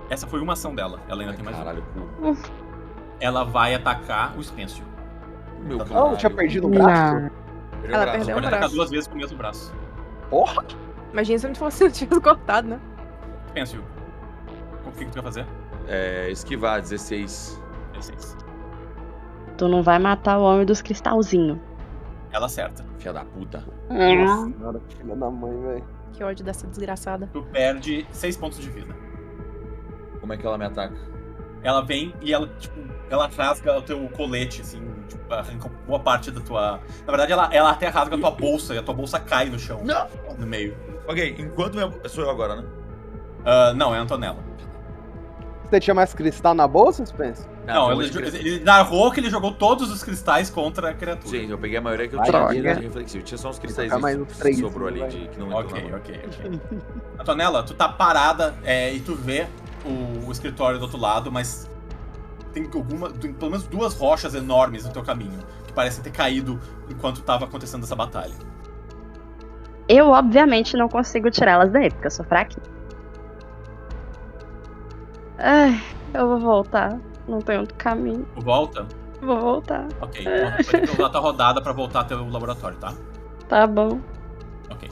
Essa foi uma ação dela. Ela ainda tem mais uma. Caralho, Ela vai atacar o Spencio. Meu Tá Não, tinha perdido o braço. Ela perdeu Pode um atacar braço. 2 vezes com o mesmo braço. Porra! Imagina se não tivesse cortado, né? Spencio, o que tu vai fazer? Esquivar, 16. 16. Tu não vai matar o homem dos cristalzinhos. Ela acerta. Filha da puta. Nossa senhora, que filha da mãe, velho. Que ódio dessa desgraçada. Tu perde 6 pontos de vida. Como é que ela me ataca? Ela vem e ela, tipo, ela rasga o teu colete, assim, tipo, arranca boa parte da tua... Na verdade, ela até rasga a tua bolsa e a tua bolsa cai no chão. Não! No meio. Ok, enquanto sou eu agora, né? Não, é a Antonella. Você tinha mais cristal na bolsa, Spence? Não, tem um ele narrou que ele jogou todos os cristais contra a criatura. Sim, eu peguei a maioria que eu Vai, tinha droga. de reflexivo. Tinha só uns cristais Tocar mais uns que 3, sobrou ali vai. que não entrou na Ok, mão. ok. Antonella, tu tá parada e tu vê o escritório do outro lado, mas tem pelo menos 2 rochas enormes no teu caminho, que parecem ter caído enquanto tava acontecendo essa batalha. Eu, obviamente, não consigo tirá-las daí, porque eu sou fraquinha. Ai, eu vou voltar. Não tem outro caminho. Tu volta? Vou voltar. Ok, então vai ter que usar tua rodada pra voltar até o laboratório, tá? Tá bom. Ok.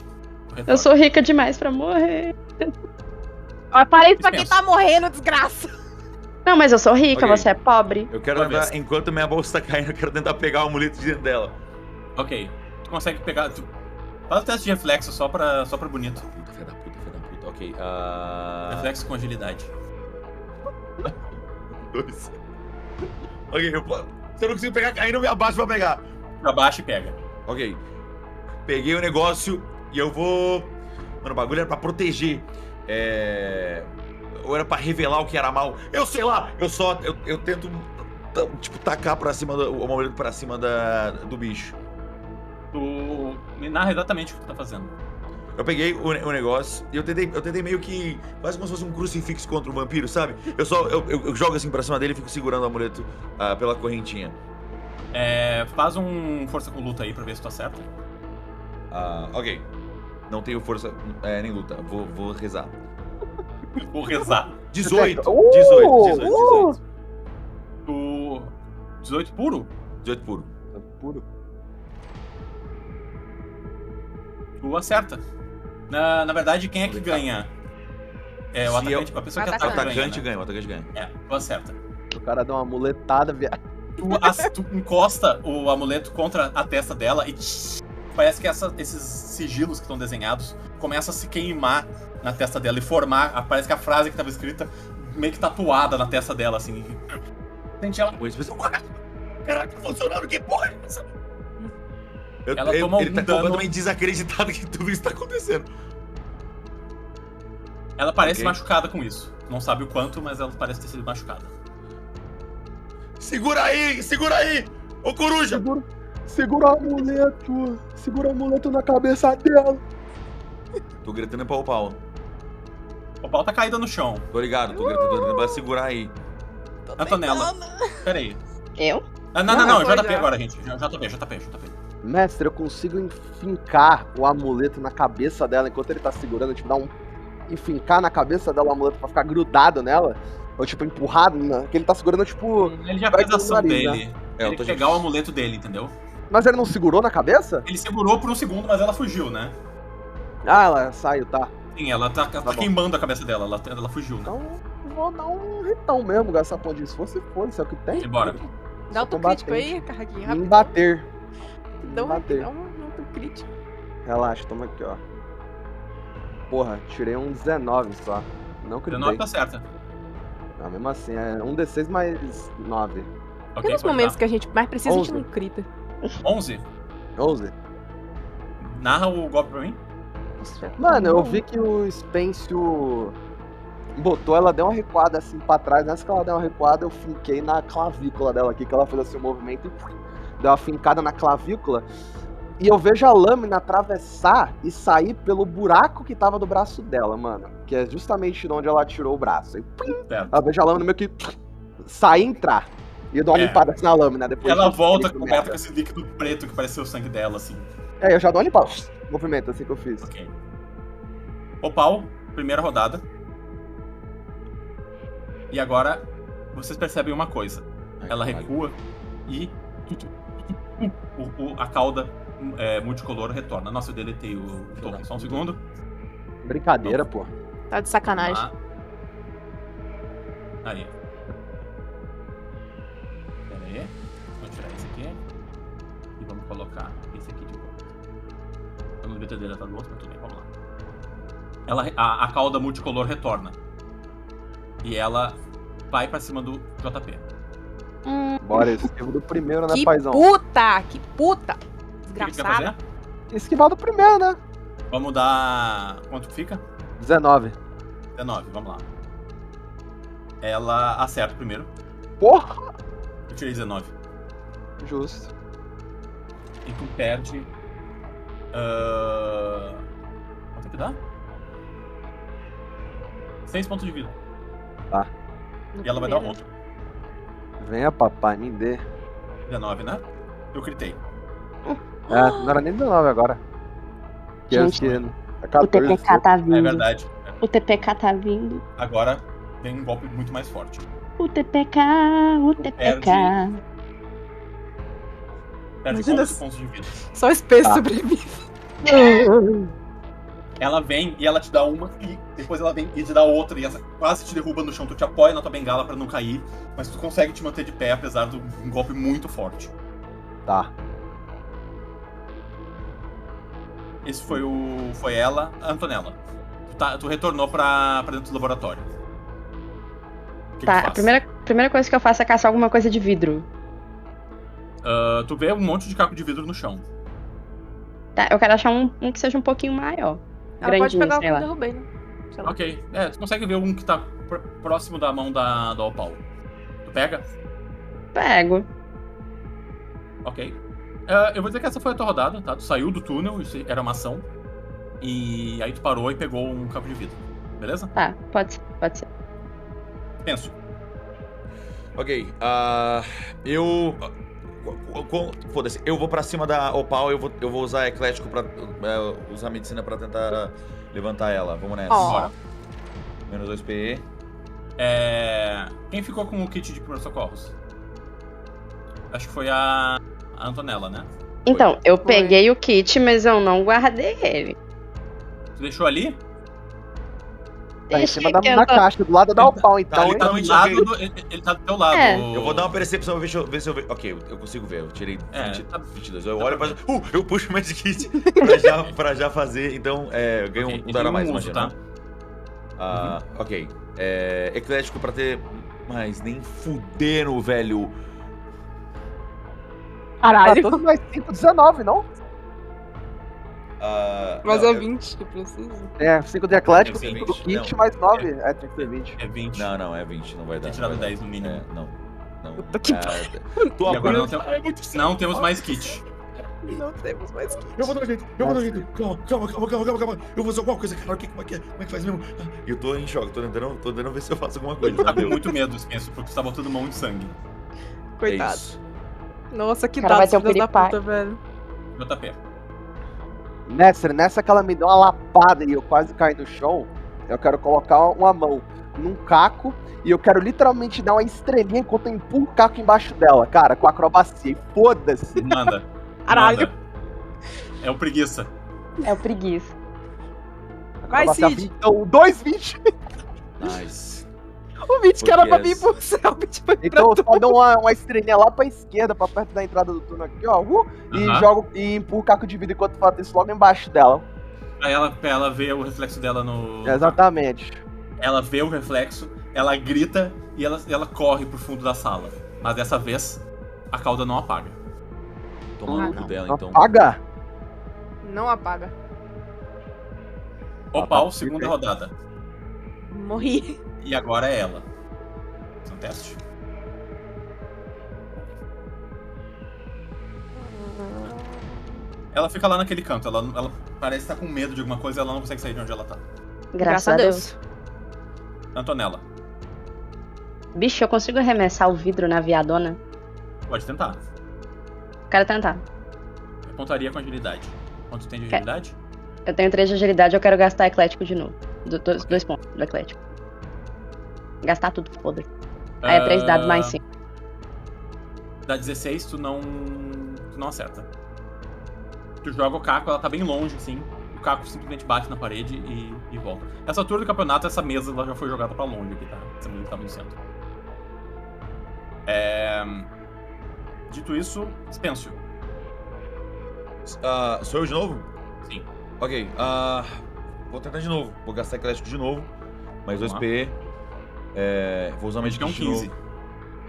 Eu sou rica demais pra morrer. Olha, parei pra quem Dispensa. tá morrendo, desgraça. Não, mas eu sou rica, Ok. você é pobre. Eu quero Uma tentar, vez. enquanto minha bolsa tá caindo, eu quero tentar pegar o amuleto de dentro dela. Ok. Tu consegue pegar... Faz o teste de reflexo só pra bonito. Filha da puta. Ok, Reflexo com agilidade. 2. Ok, se eu não consigo pegar caindo, eu me abaixo pra pegar. Pra baixo e pega. Ok. Peguei o negócio e eu vou... Mano, o bagulho era pra proteger. Ou era pra revelar o que era mal. Eu sei lá, eu tento, tipo, tacar pra cima o amuleto pra cima do bicho. Tu me narra exatamente o que tu tá fazendo. Eu peguei o negócio e eu tentei meio que... Quase como se fosse um crucifixo contra um vampiro, sabe? Eu jogo assim pra cima dele e fico segurando o amuleto pela correntinha. Faz um força com luta aí pra ver se tu acerta. Ok. Não tenho força nem luta. Vou rezar. Vou rezar. 18. Uh! 18. Tu... 18 puro? 18 puro. Puro. Tu acerta. Na verdade, quem é que ganha? O Se atacante, a pessoa que O ataca atacante ganha, ganha, o atacante ganha. né? Tu acerta. O cara deu uma muletada, viado. Tu encosta o amuleto contra a testa dela e parece que esses sigilos que estão desenhados começam a se queimar na testa dela e formar, parece que a frase que estava escrita meio que tatuada na testa dela, assim. Sente ela... Caraca, tá funcionando, que porra é essa? Ela toma ele um tá dano. completamente desacreditado que tudo isso tá acontecendo. Ela parece Ok. machucada com isso. Não sabe o quanto, mas ela parece ter sido machucada. Segura aí! Ô, coruja! Segura o amuleto. Segura o amuleto na cabeça dela. Tô gritando pra Opal. O pau tá caído no chão. Tô ligado, tô gritando pra segurar aí. Antonella. Pera aí. Eu? Não, foi JP já. agora, gente. JP. Mestre, eu consigo enfincar o amuleto na cabeça dela enquanto ele tá segurando, tipo, dar um. Enfincar na cabeça dela o amuleto pra ficar grudado nela. Ou tipo, empurrado, né? Que ele tá segurando, tipo. Ele já vai fez a ação pro nariz, dele. É, eu Ele tô pegar o amuleto dele, entendeu? Mas ele não segurou na cabeça? Ele segurou por um segundo, mas ela fugiu, né? Ah, ela saiu, tá. Sim, ela tá bom. queimando a cabeça dela. Ela fugiu, né? Então, vou dar um ritão mesmo, gastar ponto de esforço e foda-se, é o que tem. Embora. Dá outro crítico aí, carreguinho Me rápido. bater. Dá um bater. outro crítico. Relaxa, toma aqui, ó. Porra, tirei um 19 só. Não critei. 19 tá certa. Não, mesmo assim, é um D6 mais 9. Porque Ok, nos pode momentos dar. que a gente mais precisa, a gente 11. não crita. 11. 11. Narra o golpe pra mim. Nossa, Mano, eu vi que o Spêncio botou, ela deu uma recuada assim pra trás. Nessa que ela deu uma recuada, eu finquei na clavícula dela aqui, que ela fez assim um movimento e deu uma fincada na clavícula. E eu vejo a lâmina atravessar e sair pelo buraco que tava do braço dela, mano. Que é justamente de onde ela tirou o braço. Aí, Certo. eu vejo a lâmina meio que sair e entrar. E eu dou uma É. limpada assim na lâmina. Depois Ela de- volta de- coberta merda. com esse líquido preto que pareceu o sangue dela, assim. É, eu já dou uma limpada. Movimento assim que eu fiz. Ok. Opal, primeira rodada. E agora, vocês percebem uma coisa. Ela recua e... a cauda multicolor retorna. Nossa, eu deletei o token. Só um segundo. Brincadeira, pô. Tá de sacanagem. Vamos lá. Aí. Pera aí. Vou tirar esse aqui. E vamos colocar esse aqui de volta. Eu não devia ter deletado o outro, mas tudo bem, vamos lá. A cauda multicolor retorna. E ela vai pra cima do JP. Bora, esquivo do primeiro, né, Que paizão? puta! Que puta! O que que quer Desgraçada. fazer? Esquivar do primeiro, né? Vamos dar... Quanto fica? 19. 19, vamos lá. Ela acerta o primeiro. Porra! Eu tirei 19. Justo. E tu perde... Quanto é que dá? 6 pontos de vida. Tá. E ela vai dar outro. Venha, papai, me dê. 19, né? Eu critei. É, não era nem 19 agora. Que Gente, é O 14. TPK tá vindo. É verdade. O TPK tá vindo. Agora vem um golpe muito mais forte. O TPK, o TPK. Perde Imagina 11 se- pontos de vida. Só espelho Tá. sobrevive. Ela vem e ela te dá uma e depois ela vem e te dá outra e essa quase te derruba no chão. Tu te apoia na tua bengala pra não cair, mas tu consegue te manter de pé apesar de um golpe muito forte. Tá. Esse foi ela, a Antonella. Tu retornou pra dentro do laboratório. O que Tá, tu a faz? primeira coisa que eu faço é caçar alguma coisa de vidro. Tu vê um monte de caco de vidro no chão. Tá, eu quero achar um que seja um pouquinho maior. Ela pode Grandinho, pegar o que sei eu lá. derrubei, né? Sei lá. Ok. Tu consegue ver um que tá próximo da mão da Opal. Tu pega? Pego. Ok. Eu vou dizer que essa foi a tua rodada, tá? Tu saiu do túnel, isso era uma ação. E aí tu parou e pegou um caco de vidro. Beleza? Tá, pode ser. Penso. Ok, foda-se, eu vou pra cima da Opal, eu vou usar Eclético pra usar Medicina pra tentar levantar ela. Vamos nessa. Ó. Bora. Menos 2 PE. Quem ficou com o kit de primeiros socorros? Acho que foi a Antonella, né? Então, eu Foi. peguei o kit, mas eu não guardei ele. Tu deixou ali? Tá em Deixa cima da que eu na tô- caixa, do lado da Opal, então, ali hein? Tá do Literalmente, lado ok. ele tá do teu lado. É. Eu vou dar uma percepção, ver se eu vejo. Ok, eu consigo ver. Eu tirei 20, tá- 22. Eu tá olho pra pra. Eu puxo o Magic Kit pra já fazer. Então, eu ganho Ok, um e dado a tem mais, uso, imagina. tá? Ok. Eclético pra ter. Mas nem fudendo, velho. Tá Caralho. tudo mais 5, 19, não? Mas não, é 20 que precisa. É, 5 de Atlético, Tem 5 do 20, kit, não. mais 9. É, tem que ser 20. É 20. Não, é 20, não vai dar. Tem tirado não vai 10 no dar. mínimo. Não. Puta que Tô E agora abrindo. não temos mais kit. Não temos mais kit. Eu vou dar um jeito. Calma. Eu vou fazer alguma coisa, cara. Como é que faz mesmo? E eu tô em choque, tô tentando ver se eu faço alguma coisa. Tá com muito medo, Spencer, porque tu tá botando mão de sangue. Coitado. É isso. Nossa, que Cara, vai dados, ter um filhos da piripaque. puta, velho. JP. Mestre, nessa que ela me deu uma lapada e eu quase caí no chão, eu quero colocar uma mão num caco e eu quero literalmente dar uma estrelinha enquanto eu empurro o caco embaixo dela, cara, com acrobacia. E foda-se. Manda. Caralho. Manda. É o preguiça. É o preguiça. Vai, Acrobacia Cid. 20, então, 2,20. Nice. O 20 que era pra vir Yes. pro céu, o 20 foi pra Então eu tu. só dou uma estrelinha lá pra esquerda, pra perto da entrada do túnel aqui, ó. E Aham. jogo e empurro o caco de vida enquanto eu faço isso logo embaixo dela. Aí ela vê o reflexo dela no... Exatamente. Ela vê o reflexo, ela grita e ela corre pro fundo da sala. Mas dessa vez, a cauda não apaga. Toma no cu dela, então. Apaga? Não apaga. Opal, tá, segunda fica aí. rodada. Morri. E agora é ela. Faz um teste. Ela fica lá naquele canto, ela parece estar com medo de alguma coisa e ela não consegue sair de onde ela tá. Graças a Deus. Antonella, Bicho, eu consigo arremessar o vidro na viadona? pode tentar. Quero tentar. Eu pontaria com agilidade. Quanto tem de Quer. agilidade? Eu tenho 3 de agilidade, eu quero gastar Eclético de novo. 2 pontos do Eclético. Gastar tudo, foda-se. Aí é 3 dados mais 5. Dá 16, tu não acerta. Tu joga o caco, ela tá bem longe, assim. O caco simplesmente bate na parede e volta. Essa altura do campeonato, essa mesa ela já foi jogada pra longe aqui, tá? Essa mesa tava no centro. Dito isso, Spencer. Sou eu de novo? Sim. Ok. Vou tentar de novo. Vou gastar Eclético de novo. Mais 2 P. Vou usar A gente quer um Magic de 15. novo.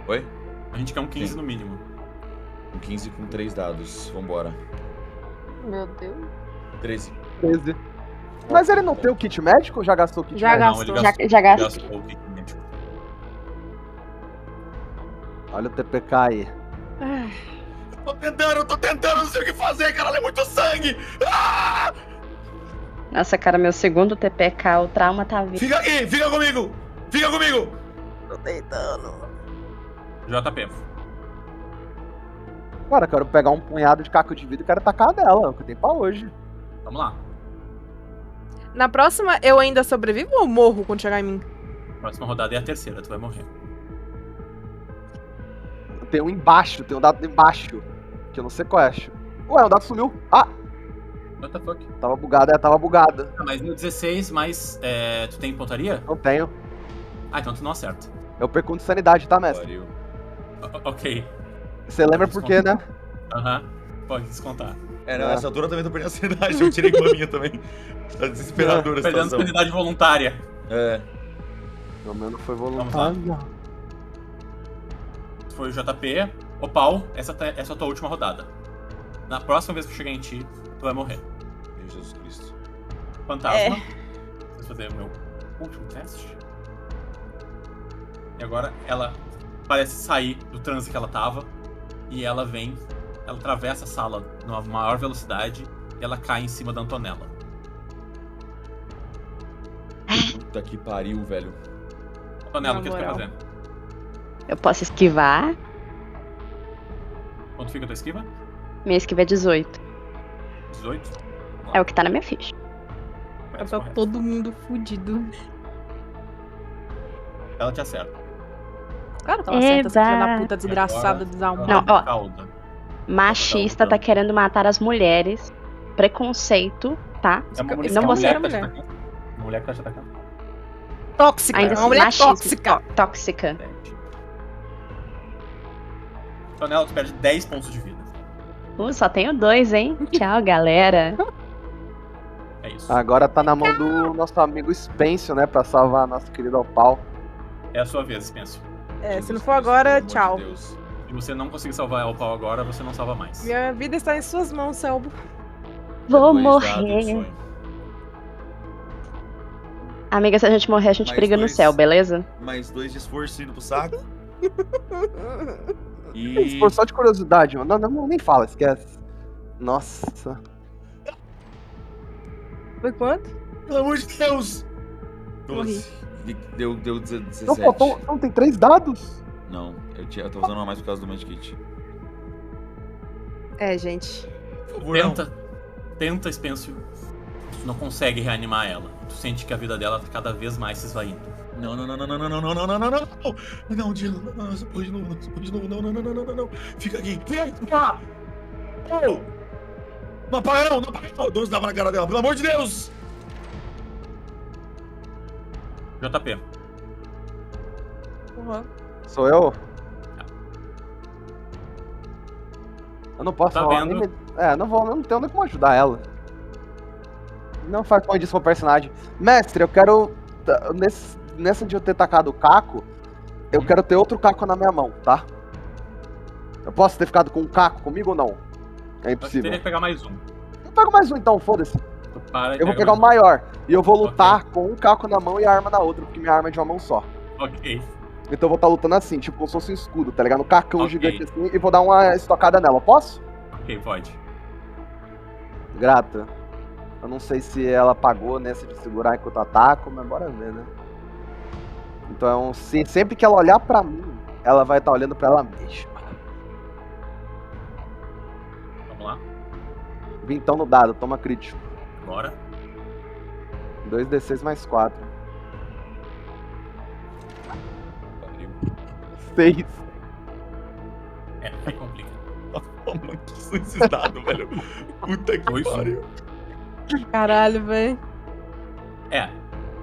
Oi? A gente quer um 15 Sim. no mínimo. Um 15 com 3 dados. Vambora. Meu Deus. 13. 13. Mas ele não tem o kit médico ou já gastou o kit Já médico? Não, ele gastou. gastou. Já gasta. Gastou o kit médico. Olha o TPK aí. Ai, Eu tô tentando, não sei o que fazer, caralho, é muito sangue! Nossa, cara, meu segundo TPK, o trauma tá vindo. Fica aqui, fica comigo! Fica comigo! tô deitando. JP. Cara, eu quero pegar um punhado de caco de vida e quero tacar nela, é o que tem pra hoje. Vamos lá. Na próxima, eu ainda sobrevivo ou morro quando chegar em mim? Próxima rodada é a terceira, tu vai morrer. Tem um embaixo, tem um dado embaixo. Que eu não sei qual é. Ué, o dado sumiu. Ah, What the fuck? tava bugada, tava bugada. Ah, mas no 16, mas tu tem pontaria? Não tenho. Ah, então tu não acerta. Eu perco um de sanidade, tá, mestre? Pariu. Ok. Você lembra por quê, né? Aham. Pode descontar. Nessa altura eu também tô perdendo a sanidade, eu tirei com a minha também. Tá desesperadora a Perdendo situação. sanidade voluntária. Pelo menos foi voluntário. Foi o JP. Opal, essa é a tua última rodada. Na próxima vez que eu chegar em ti, tu vai morrer. Meu Jesus Cristo. Fantasma. Vou fazer o meu último teste. E agora ela parece sair do transe que ela tava. E ela vem, ela atravessa a sala numa maior velocidade e ela cai em cima da Antonella. Puta que pariu, velho. Antonella, Na o que tu quer moral. fazer? Eu posso esquivar. Quanto fica a tua esquiva? Minha esquiva é 18. 18? É o que tá na minha ficha. Parece Tá correto. todo mundo fudido. Ela te acerta. Cara, tava certa essa filha da Eba. puta desgraçada, desalmada. Não, ó. Cauda. Machista tá querendo matar as mulheres. Preconceito, tá? É uma mulher, Não é uma você era mulher que tá te mulher. atacando. Uma mulher que tá te atacando. Tóxica, Ainda é uma assim, mulher machismo. tóxica. Tóxica. Antonella, tu perde 10 pontos de vida. Só tenho 2, hein? Tchau, galera. É isso. Agora tá na mão do nosso amigo Spencer, né? Pra salvar nosso querido Opal. É a sua vez, Spencer. É, se Jesus não for Cristo, agora, pelo amor de tchau. Deus. Se você não conseguir salvar o pau agora, você não salva mais. Minha vida está em suas mãos, Selbo. Vou 2 dados, morrer. sonho. Amiga, se a gente morrer, a gente Mais briga no 2. céu, beleza? Mais 2 de esforço indo pro saco. Se for só de curiosidade, mano. Não, nem fala, esquece. Nossa. Foi quanto? Pelo amor de Deus! Morri. Deu 17. Não, faltou. Não, tem 3 dados? Não, eu tô usando uma mais por causa do Medkit. É, gente. Por favor, não. Tenta, Spencer. Tu não consegue reanimar ela. Tu sente que a vida dela tá cada vez mais se esvaindo. Não. Não, Dylan, não, essa porra de novo, não. Fica aqui. Ah! Oh! Não apaga não. Dou uns tapas na cara dela, pelo amor de Deus! JP. Uhum. Sou eu? Eu não posso Tá falar vendo? nem... não tenho nem como ajudar ela. Não faz ponto disso com o personagem. Mestre, eu quero... Nessa de eu ter tacado o caco, eu quero ter outro caco na minha mão, tá? Eu posso ter ficado com um caco comigo ou não? É Você impossível. teria que pegar mais um. Eu pego mais um então, foda-se. Tu para e Eu vou pega pegar o mais maior. E eu vou lutar com um caco na mão e a arma na outra, porque minha arma é de uma mão só. um. Ok. Então eu vou estar lutando assim, tipo como se fosse um escudo, tá ligado? Um cacão Ok. gigante assim, e vou dar uma estocada nela. Posso? Ok, pode. Grata. Eu não sei se ela pagou nessa de segurar enquanto eu ataco, mas bora ver, né? Então, sempre que ela olhar pra mim, ela vai estar olhando pra ela mesma. Vamos lá. Vintão no dado, toma crítico. Bora. 2d6 mais 4. 6. É, aí complica. Mano, que são esses dados, velho? Puta que Oi, pariu. Caralho, velho. É,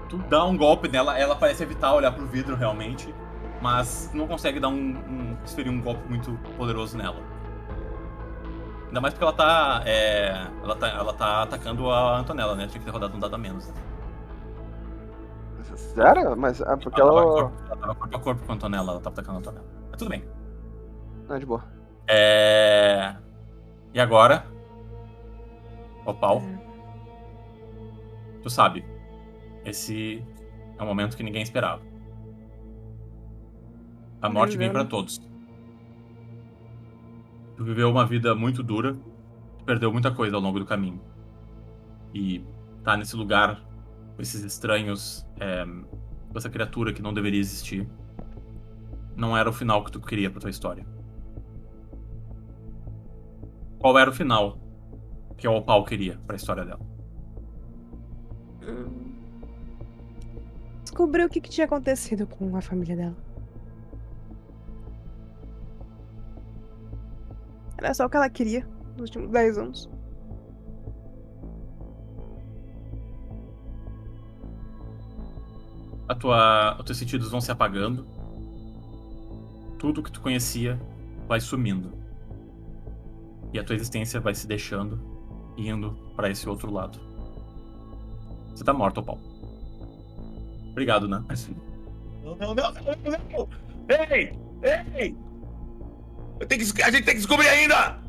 tu dá um golpe nela, ela parece evitar olhar pro vidro realmente, mas não consegue dar desferir um golpe muito poderoso nela. Ainda mais porque ela tá atacando a Antonella, né? Tinha que ter rodado um dado a menos. Né? Sério? Mas é porque Ela ela... tava corpo a corpo com a Antonella, ela tava atacando a Antonella. Mas tudo bem. Ah, de boa. E agora? Opal. Tu sabe, esse é um momento que ninguém esperava. A morte vem pra todos. Tu viveu uma vida muito dura, perdeu muita coisa ao longo do caminho. E tá nesse lugar, com esses estranhos, com essa criatura que não deveria existir, não era o final que tu queria pra tua história. Qual era o final que a Opal queria pra história dela? Descobriu o que tinha acontecido com a família dela. Era só o que ela queria nos últimos 10 anos. Os teus sentidos vão se apagando. Tudo que tu conhecia vai sumindo. E a tua existência vai se deixando e indo pra esse outro lado. Você tá morto, Opal. Obrigado, né? Não. Ei! A gente tem que descobrir ainda!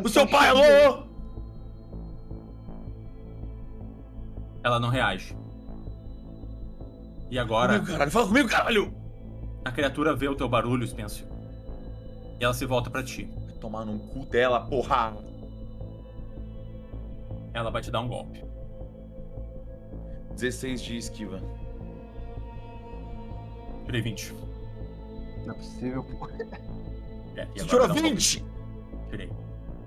O seu pai, alô? Ela não reage. E agora, Fala comigo, caralho! a criatura vê o teu barulho, Spencer. E ela se volta pra ti. Vai tomar no cu dela, porra! Ela vai te dar um golpe. 16 de esquiva. Tirei 20. Não é possível, pô. E agora Você tirou dá um golpe. 20! Tirei.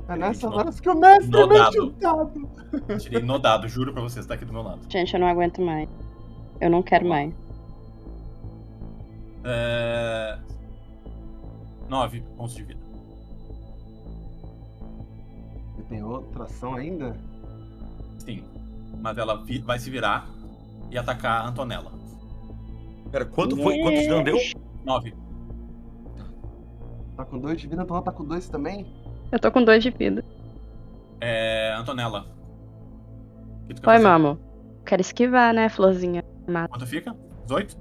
É nessa no- hora que o mestre no mexe dado. o dado. Tirei no dado, juro pra vocês, tá aqui do meu lado. Gente, eu não aguento mais. Eu não quero mais. 9 pontos de vida. E tem outra ação ainda? Sim. Mas ela vai se virar e atacar a Antonella. Pera, quanto foi? Quanto de dano deu? 9. Tá com 2 de vida, então ela tá com 2 também? Eu tô com 2 de vida. Antonella. O que tu quer Oi, fazer? meu amor. Quero esquivar, né, florzinha? Mata. Quanto fica? 18?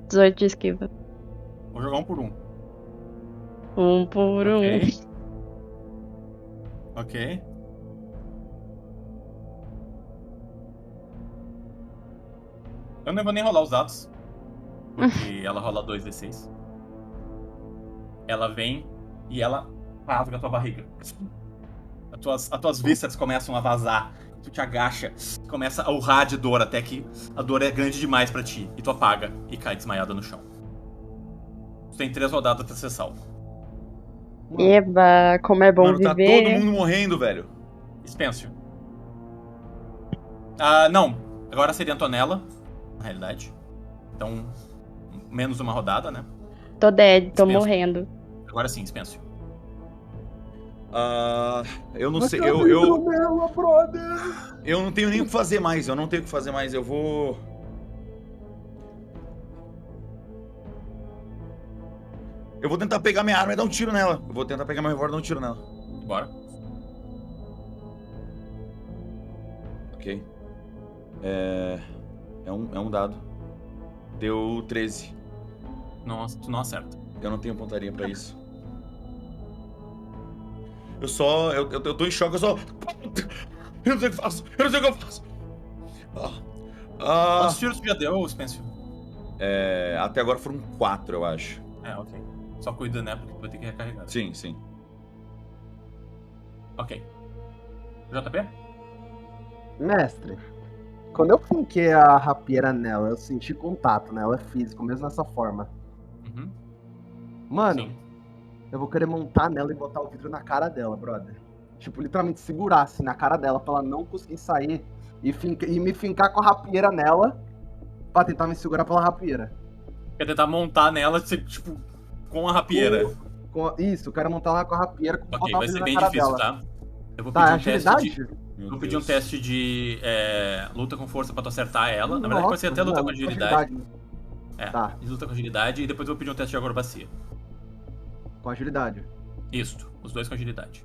18 de esquiva. Vou jogar 1 por 1. 1 por 1. Ok. Eu não vou nem rolar os dados. Porque ela rola 2d6. Ela vem e ela rasga a tua barriga. As tuas vísceras começam a vazar. Tu te agacha, começa a urrar de dor até que a dor é grande demais pra ti. E tu apaga e cai desmaiada no chão. Tu tem 3 rodadas pra ser salvo. Eba, como é bom Mano, tá viver. todo mundo morrendo, velho. Spêncio. Não. Agora seria Antonella, na realidade. Então, menos uma rodada, né? Tô dead, tô Dispenso. morrendo. Agora sim, Spêncio. Eu não Mas sei, tá eu dentro dela, brother. eu não tenho nem o que fazer mais, eu vou... Eu vou tentar pegar minha arma e dar um tiro nela. Eu vou tentar pegar meu revólver e dar um tiro nela. Bora. Ok. É um dado. Deu 13. Nossa, tu não acerta. Eu não tenho pontaria pra isso. Eu tô em choque, eu não sei o que faço. Quantos tiros tu já deu, Spêncio? Até agora foram 4, eu acho. Ok. Só cuida, né? Porque tu vai ter que recarregar. Sim, sim. Ok. JP? Mestre, quando eu finquei a rapieira nela, eu senti contato, né? Ela é físico, mesmo nessa forma. Uhum. Mano, Sim. eu vou querer montar nela e botar o vidro na cara dela, brother. Tipo, literalmente segurar assim na cara dela pra ela não conseguir sair e me fincar com a rapieira nela pra tentar me segurar pela rapieira. Quer tentar montar nela, tipo, com a rapieira. Isso, eu quero montar ela com a rapieira com Ok, botar o vai vidro ser na bem cara difícil, dela. tá? Eu vou Tá, pedir um agilidade? teste de... Meu Vou pedir um Deus. teste de luta com força pra tu acertar ela. Na verdade, Nossa, pode ser até luta com agilidade. Tá. De luta com agilidade. E depois eu vou pedir um teste de acrobacia. Com agilidade. Isso, os dois com agilidade.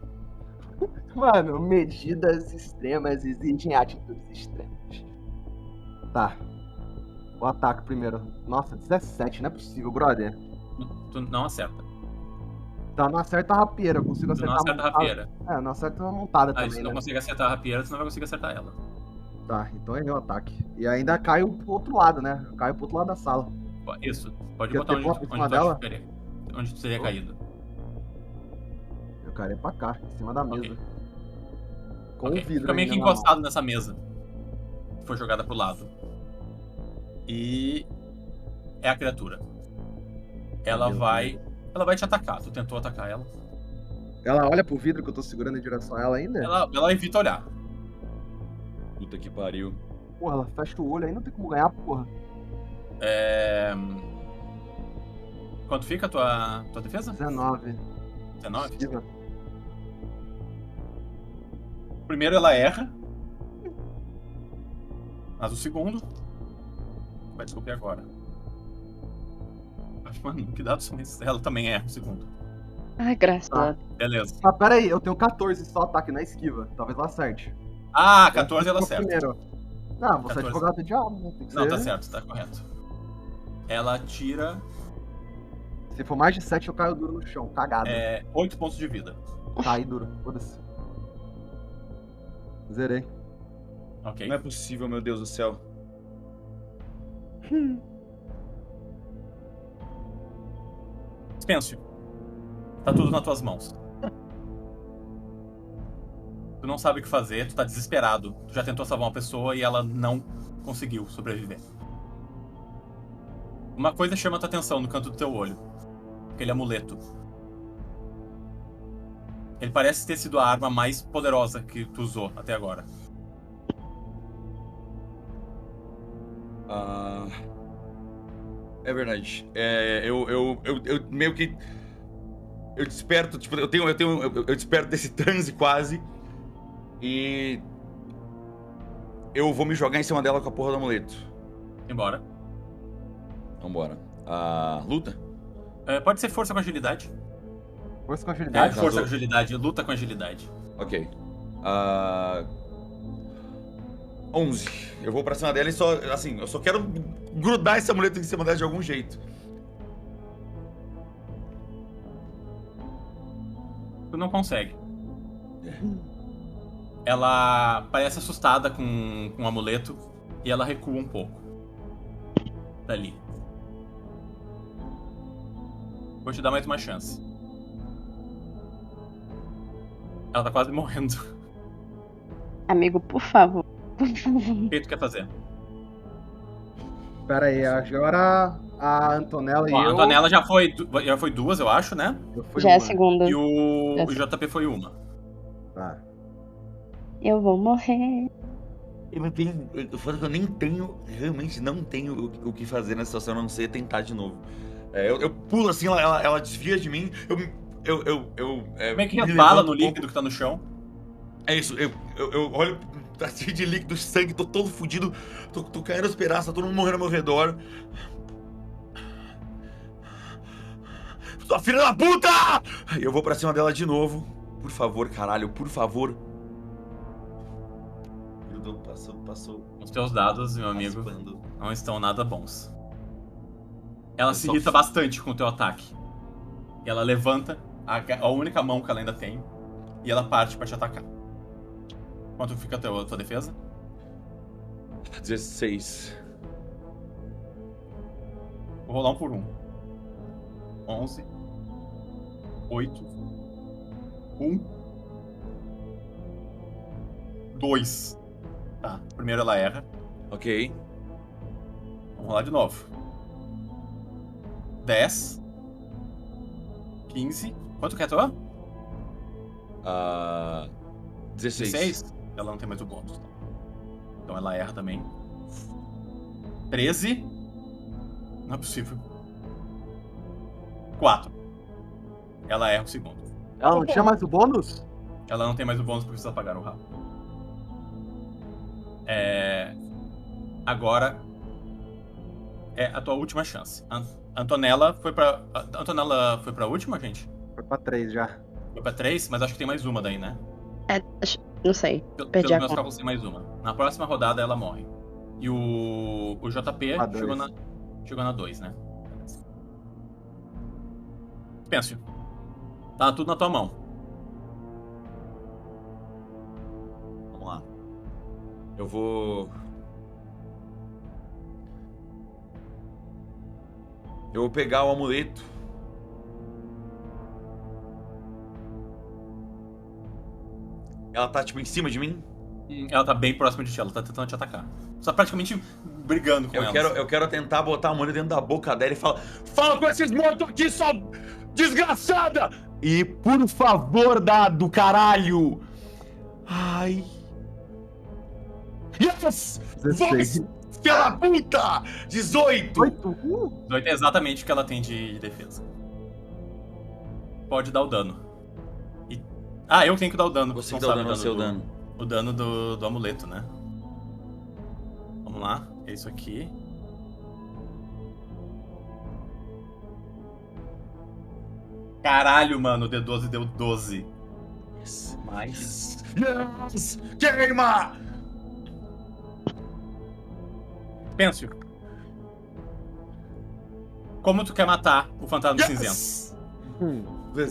Mano, medidas extremas exigem atitudes extremas. Tá. O ataque primeiro. Nossa, 17, não é possível, brother. Tu não acerta. Tá, não acerta a rapieira, eu consigo Tu não acertar acerta a rapieira. Não acerta a montada Se também, tu não né? consegue acertar a rapieira, tu não vai conseguir acertar ela. Tá, então errei o ataque. E ainda caio pro outro lado, né? Eu caio pro outro lado da sala. Isso, pode Quer botar ter onde bloco em cima tu dela? ficaria. Onde tu teria caído. Eu caí pra cá, em cima da mesa. Ok. Com Ok, o vidro fica meio que ainda na mão. encostado nessa mesa. Foi jogada pro lado. E... é a criatura. Ela Deus vai te atacar. Tu tentou atacar ela. Ela olha pro vidro que eu tô segurando em direção a ela ainda? Ela evita olhar. Puta que pariu. Porra, ela fecha o olho aí, não tem como ganhar, porra. Quanto fica a tua defesa? 19. 19? Esquiva. Primeiro ela erra. Mas o segundo... vai descobrir agora. Mano, que dados são esses? Ela também erra o segundo. Ai, graças a Deus. Beleza. Ah, pera aí, eu tenho 14 só ataque na esquiva. Talvez ela acerte. 14 ela Eu acerta. primeiro. Não, você 14. é advogado do diabo, né? Tem que Não, ser... tá certo, tá correto. Ela tira Se for mais de 7, eu caio duro no chão, cagado. 8 pontos de vida. Caí duro, foda-se. Zerei. Ok. Não é possível, meu Deus do céu. Spêncio. Tá tudo nas tuas mãos. Tu não sabe o que fazer, tu tá desesperado. Tu já tentou salvar uma pessoa e ela não conseguiu sobreviver. Uma coisa chama tua atenção no canto do teu olho. Aquele amuleto. Ele parece ter sido a arma mais poderosa que tu usou até agora. É verdade. Eu meio que... Eu desperto, tipo, eu desperto desse transe quase. E... eu vou me jogar em cima dela com a porra do amuleto. Embora. Vambora. Luta? Pode ser força com agilidade. Força com agilidade. Força com agilidade, luta com agilidade. Ok. 11. Eu vou pra cima dela e só, assim, eu só quero grudar esse amuleto em cima dela de algum jeito. Tu não consegue. Ela parece assustada com o amuleto e ela recua um pouco. Dali. Vou te dar mais uma chance. Ela tá quase morrendo. Amigo, por favor. O que tu quer fazer? Pera aí, agora a Antonella e Ó, a eu... Antonella já foi duas, eu acho, né? Eu fui Já é a uma. segunda. E o JP foi uma. Tá. Eu vou morrer. Eu não tenho. Eu falo que eu nem tenho. Realmente não tenho o que fazer nessa situação, a não ser tentar de novo. Eu pulo assim, ela desvia de mim. Meio que me resbala levanto no um líquido pouco. que tá no chão. É isso, eu olho, tá cheio de líquido, sangue, tô todo fudido, tô caindo aos pedaços, tá todo mundo morrendo ao meu redor. Sua filha da puta! Eu vou pra cima dela de novo. Por favor, caralho, por favor. Passou. Os teus dados, meu amigo, raspando. não estão nada bons. Ela Eu se só irrita fi- bastante com o teu ataque. E ela levanta a única mão que ela ainda tem e ela parte pra te atacar. Quanto fica a tua defesa? 16. Vou rolar um por um. 11. 8. 1. 2. Tá, primeiro ela erra. Ok. Vamos rolar de novo. 10. 15. Quanto que é a tua? 16. 16? Ela não tem mais o bônus. Então ela erra também. 13. Não é possível. 4. Ela erra o segundo. Ela não tinha mais o bônus? Ela não tem mais o bônus porque precisa pagar o rabo. Agora é a tua última chance. Antonella foi pra. Antonella foi pra última, gente? Foi pra 3 já. Foi pra 3, mas acho que tem mais uma daí, né? Não sei. Pelos Perdi a meus conta. cálculos tem mais uma. Na próxima rodada ela morre. E o JP A dois. chegou na 2, né? Pense. Tá tudo na tua mão. Vamos lá. Eu vou pegar o amuleto. Ela tá, tipo, em cima de mim? Ela tá bem próxima de ti, ela tá tentando te atacar. Você tá praticamente brigando com ela. Eu quero tentar botar a amuleto dentro da boca dela e falar: fala com esses mortos aqui, sua desgraçada! E, por favor, do caralho! Ai... Yes! 16. Vox, filha da puta! 18! 8? 18 é exatamente o que ela tem de defesa. Pode dar o dano. Eu tenho que dar o dano. Você não que dá o sabe dano, seu dano. O dano do amuleto, né? Vamos lá. É isso aqui. Caralho, mano. O D12 deu 12. Mais. Yes! Queima! Pêncio. Como tu quer matar o fantasma cinzento? Yes!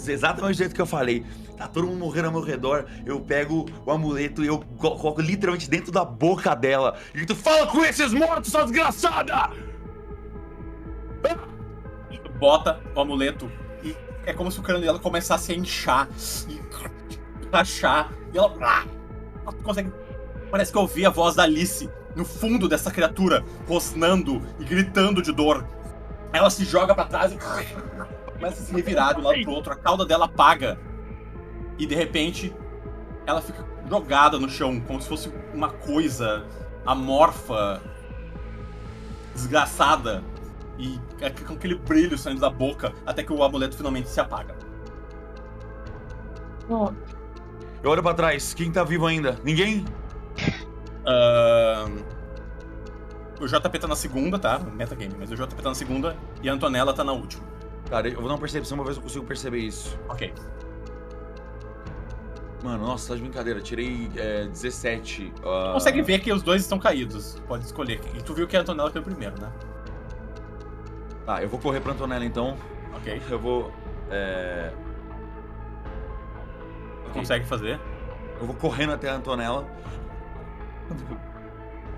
Exatamente do jeito que eu falei. Tá todo mundo morrendo ao meu redor. Eu pego o amuleto e eu coloco literalmente dentro da boca dela. E tu fala com esses mortos, sua desgraçada! Tu bota o amuleto e é como se o crânio dela começasse a inchar e rachar. E ela consegue. Parece que eu ouvi a voz da Alice no fundo dessa criatura, rosnando e gritando de dor. Ela se joga pra trás e começa a se revirar de um lado pro outro. A cauda dela apaga. E de repente, ela fica jogada no chão, como se fosse uma coisa amorfa, desgraçada. E com aquele brilho saindo da boca, até que o amuleto finalmente se apaga. Eu olho pra trás. Quem tá vivo ainda? Ninguém? O JP tá na segunda, tá? Metagame, mas o JP tá na segunda e a Antonella tá na última. Cara, eu vou dar uma percepção pra ver se eu consigo perceber isso. Ok. Mano, nossa, tá de brincadeira. Tirei 17. Consegue ver que os dois estão caídos. Pode escolher. E tu viu que a Antonella caiu primeiro, né? Tá, eu vou correr pra Antonella então. Ok. Eu vou. Consegue fazer. Eu vou correndo até a Antonella.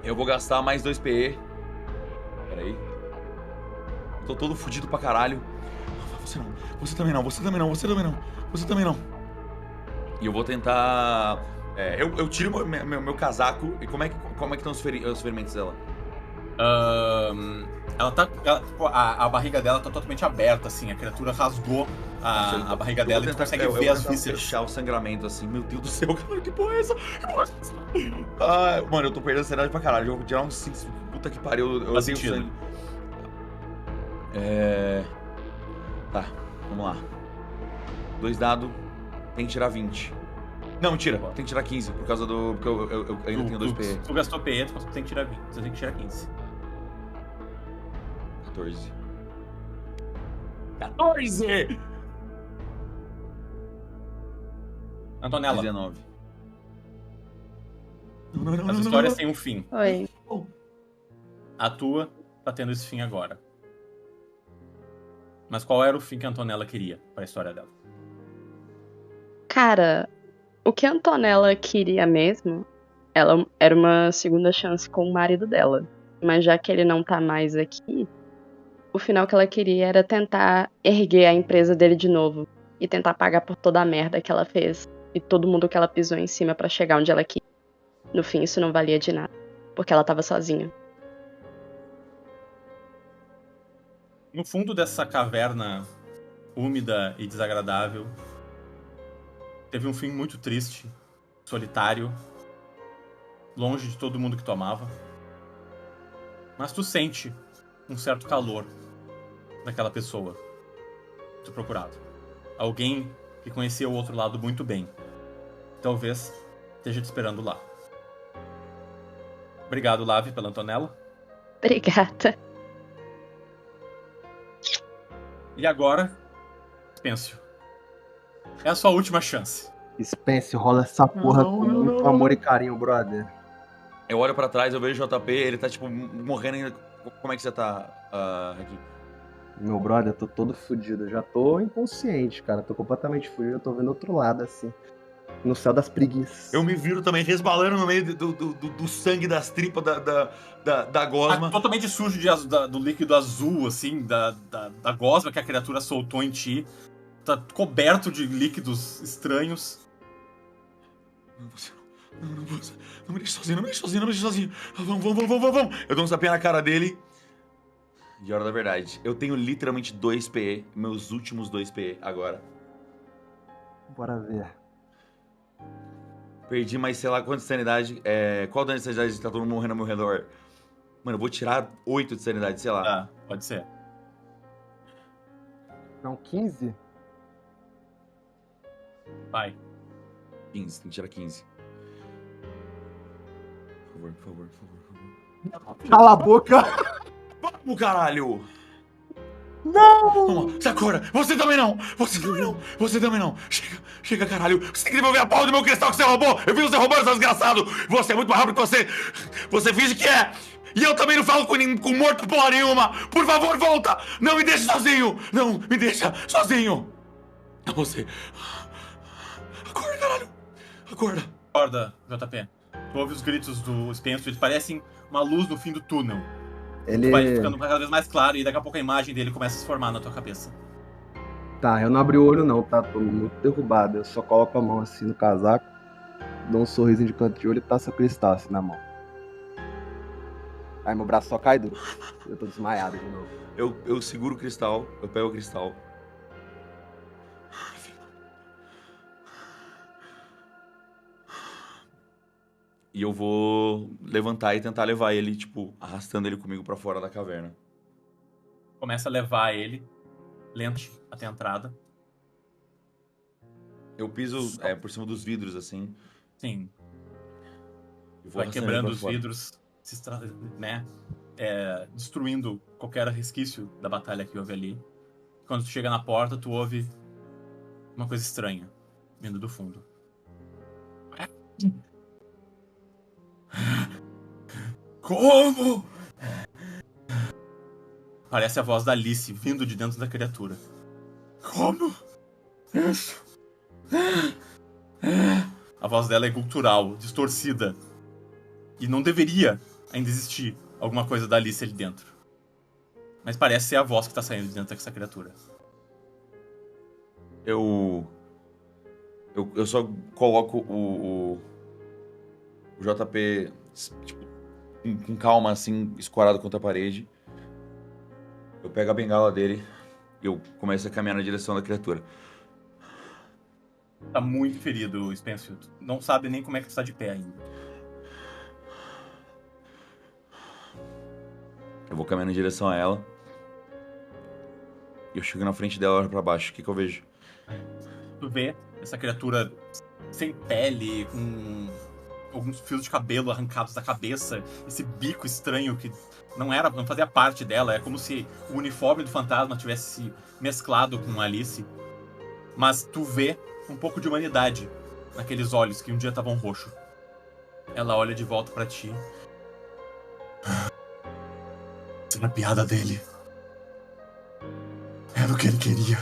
Eu vou gastar mais 2 PE. Pera aí. Tô todo fudido pra caralho. Você não. Você também não. Você também não. Você também não. Você também não. E eu vou tentar... eu tiro meu casaco e como é que estão os ferimentos dela? Ela tá... a barriga dela tá totalmente aberta, assim. A criatura rasgou a barriga dela e tu consegue ver as vísceras. Fechar o sangramento, assim. Meu Deus do céu, cara, que porra é essa? Ah, mano, eu tô perdendo a sanidade pra caralho. Eu vou tirar uns 5... Puta que pariu, eu odeio sangue. Tá, vamos lá. 2 dados, tem que tirar 20. Não, mentira, tem que tirar 15, por causa do... Porque eu ainda tenho 2 PE. Tu gastou PE, tu tem que tirar 20. Você tem que tirar 15. 14. 14! Antonella. 19. As histórias têm um fim. Oi. A tua tá tendo esse fim agora. Mas qual era o fim que a Antonella queria pra história dela? Cara, o que a Antonella queria mesmo, ela era uma segunda chance com o marido dela. Mas já que ele não tá mais aqui, o final que ela queria era tentar erguer a empresa dele de novo. E tentar pagar por toda a merda que ela fez. E todo mundo que ela pisou em cima pra chegar onde ela queria. No fim, isso não valia de nada. Porque ela tava sozinha. No fundo dessa caverna úmida e desagradável, teve um fim muito triste, solitário, longe de todo mundo que tu amava. Mas tu sente um certo calor daquela pessoa que tu procurava. Alguém que conhecia o outro lado muito bem. Talvez esteja te esperando lá. Obrigado, Lave, pela Antonella. Obrigada. E agora, Spêncio. É a sua última chance. Spence, rola essa porra com muito amor e carinho, brother. Eu olho pra trás, eu vejo o JP, ele tá, tipo, morrendo ainda. Como é que você tá, aqui? Meu brother, eu tô todo fudido. Eu já tô inconsciente, cara. Tô completamente fudido. Eu tô vendo outro lado, assim. No céu das preguiças. Eu me viro também resbalando no meio do sangue das tripas da gosma. Tá totalmente sujo do líquido azul, assim, da gosma que a criatura soltou em ti. Tá coberto de líquidos estranhos. Não me deixe sozinho. Vamos. Eu dou um sapinha na cara dele. E hora da verdade. Eu tenho literalmente 2 PE. Meus últimos 2 PE agora. Bora ver. Perdi mais sei lá quanto de sanidade. Qual dano de sanidade tá todo mundo morrendo ao meu redor? Mano, eu vou tirar 8 de sanidade, sei lá. Tá, pode ser. Não, 15? Vai. 15, tem que tirar 15. Por favor. Cala a boca! Vamos, caralho! Não! Vamos, Sakura, você também não! Você também não! Chega, caralho! Você tem que devolver a porra do meu cristal que você roubou! Eu vi você roubando, seu desgraçado! Você é muito mais rápido que você! Você finge que é! E eu também não falo com morto porra nenhuma! Por favor, volta! Não me deixe sozinho! Não, me deixa sozinho! Você... Acorda, caralho! Acorda, JP. Tu ouve os gritos do Spencer, eles parecem uma luz no fim do túnel. Ele... Vai ficando cada vez mais claro e daqui a pouco a imagem dele começa a se formar na tua cabeça. Tá, eu não abri o olho não, tá? Tô muito derrubado. Eu só coloco a mão assim no casaco, dou um sorrisinho de canto de olho e taço o cristal assim na mão. Aí meu braço só cai duro. Eu tô desmaiado de novo. Eu seguro o cristal, eu pego o cristal. E eu vou levantar e tentar levar ele, tipo, arrastando ele comigo pra fora da caverna. Começa a levar ele, lento, até a entrada. Eu piso por cima dos vidros, assim. Sim. E vou Vai arrastando quebrando ele os pra fora. vidros, né? Destruindo qualquer resquício da batalha que houve ali. Quando tu chega na porta, tu ouve uma coisa estranha vindo do fundo. Como? Parece a voz da Alice vindo de dentro da criatura. Como? Isso? A voz dela é gutural, distorcida. E não deveria ainda existir alguma coisa da Alice ali dentro. Mas parece ser a voz que tá saindo de dentro dessa criatura. Eu Eu só coloco o JP, tipo, com calma, assim, escorado contra a parede. Eu pego a bengala dele e eu começo a caminhar na direção da criatura. Tá muito ferido, Spencer. Tu não sabe nem como é que tu tá de pé ainda. Eu vou caminhando em direção a ela. E eu chego na frente dela, olho pra baixo. O que eu vejo? Tu vê essa criatura sem pele, com alguns fios de cabelo arrancados da cabeça, esse bico estranho que não fazia parte dela, é como se o uniforme do fantasma tivesse se mesclado com Alice. Mas tu vê um pouco de humanidade naqueles olhos que um dia estavam roxos. Ela olha de volta pra ti. Isso era a piada dele. Era o que ele queria.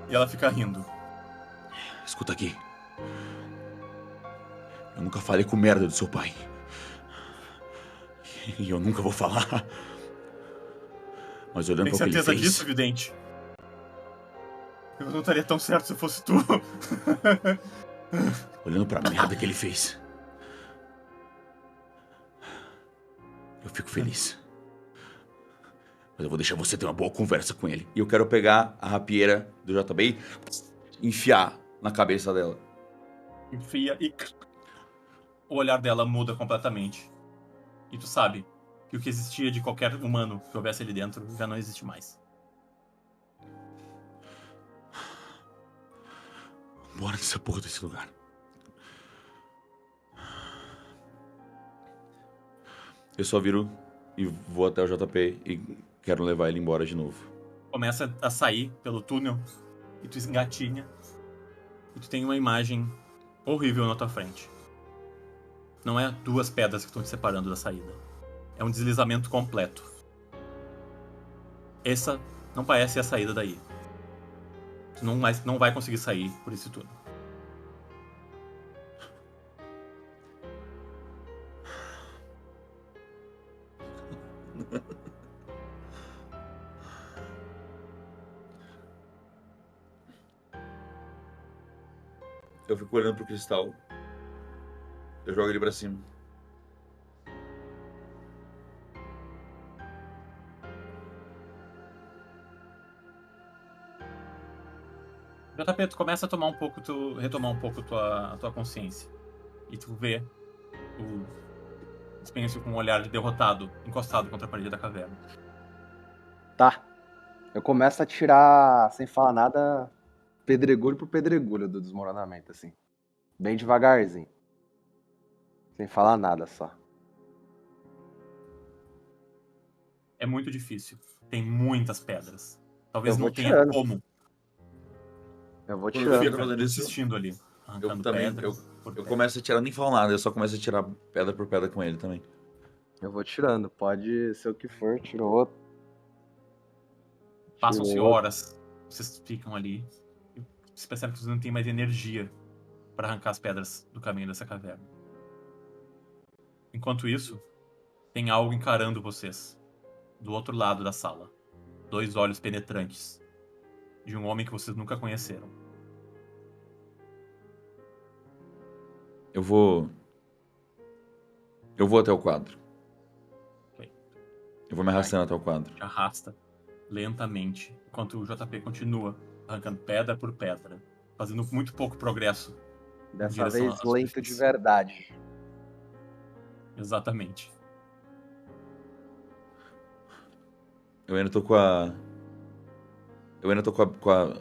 E ela fica rindo. Escuta aqui. Eu nunca falei com merda do seu pai. E eu nunca vou falar. Mas olhando Tem para o que ele certeza fez... disso, Vidente? Eu não estaria tão certo se fosse tu. Olhando pra merda que ele fez. Eu fico feliz. Mas eu vou deixar você ter uma boa conversa com ele. E eu quero pegar a rapieira do JB e enfiar na cabeça dela. Enfia e... O olhar dela muda completamente. E tu sabe que o que existia de qualquer humano que houvesse ali dentro já não existe mais. Bora dessa porra desse lugar. Eu só viro e vou até o JP e quero levar ele embora de novo. Começa a sair pelo túnel e tu engatinha. E tu tem uma imagem horrível na tua frente. Não é duas pedras que estão te separando da saída. É um deslizamento completo. Essa não parece a saída daí. Tu não vai conseguir sair por esse túnel. Eu fico olhando pro cristal. Eu jogo ele pra cima. JP, tu começa a tomar um pouco, retomar um pouco a tua consciência. E tu vê o Spencer com um olhar de derrotado, encostado contra a parede da caverna. Tá. Eu começo a tirar, sem falar nada, pedregulho por pedregulho do desmoronamento, assim. Bem devagarzinho. Sem falar nada só. É muito difícil. Tem muitas pedras. Talvez Eu vou não tenha tirando. como. Eu vou Quando eu tirando. fico fazendo isso, Insistindo ali. Arrancando eu também, pedra por eu pedra. começo a tirar, nem falo nada, eu só começo a tirar pedra por pedra com ele também. Eu vou tirando. Pode ser o que for, tiro outro. Passam-se Tiro outro. horas. Vocês ficam ali. E vocês percebem que vocês não têm mais energia para arrancar as pedras do caminho dessa caverna. Enquanto isso, tem algo encarando vocês. Do outro lado da sala. 2 olhos penetrantes. De um homem que vocês nunca conheceram. Eu vou até o quadro. Ok. Eu vou me arrastando até o quadro. Te arrasta lentamente. Enquanto o JP continua arrancando pedra por pedra. Fazendo muito pouco progresso. Dessa direção vez à lento de superfície. verdade. Exatamente. Eu ainda tô com a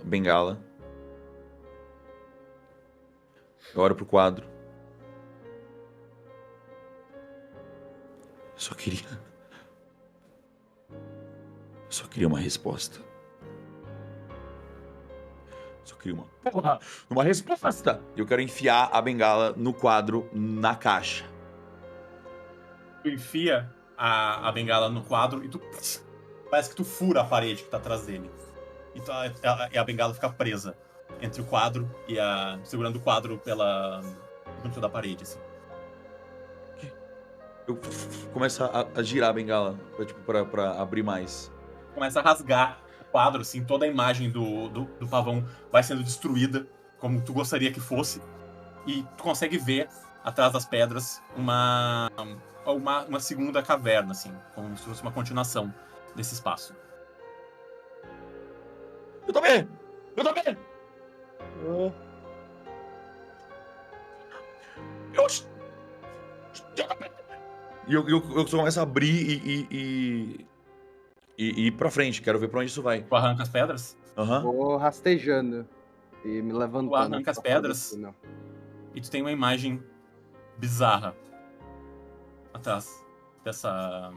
bengala. Eu olho pro quadro. Eu só queria uma resposta. Só queria uma resposta. Eu quero enfiar a bengala no quadro, na caixa. Tu enfia a bengala no quadro e tu... Parece que tu fura a parede que tá atrás dele. E a bengala fica presa entre o quadro e segurando o quadro junto da parede, assim. Eu começo a girar a bengala pra abrir mais. Começa a rasgar o quadro, assim, toda a imagem do pavão vai sendo destruída, como tu gostaria que fosse. E tu consegue ver, atrás das pedras, uma segunda caverna, assim, como se fosse uma continuação desse espaço. Eu também! Eu também! E eu só começo a abrir e ir pra frente. Quero ver pra onde isso vai. Tu arranca as pedras? Aham. Vou rastejando e me levantando. Tu arranca as pedras e tu tem uma imagem bizarra atrás dessa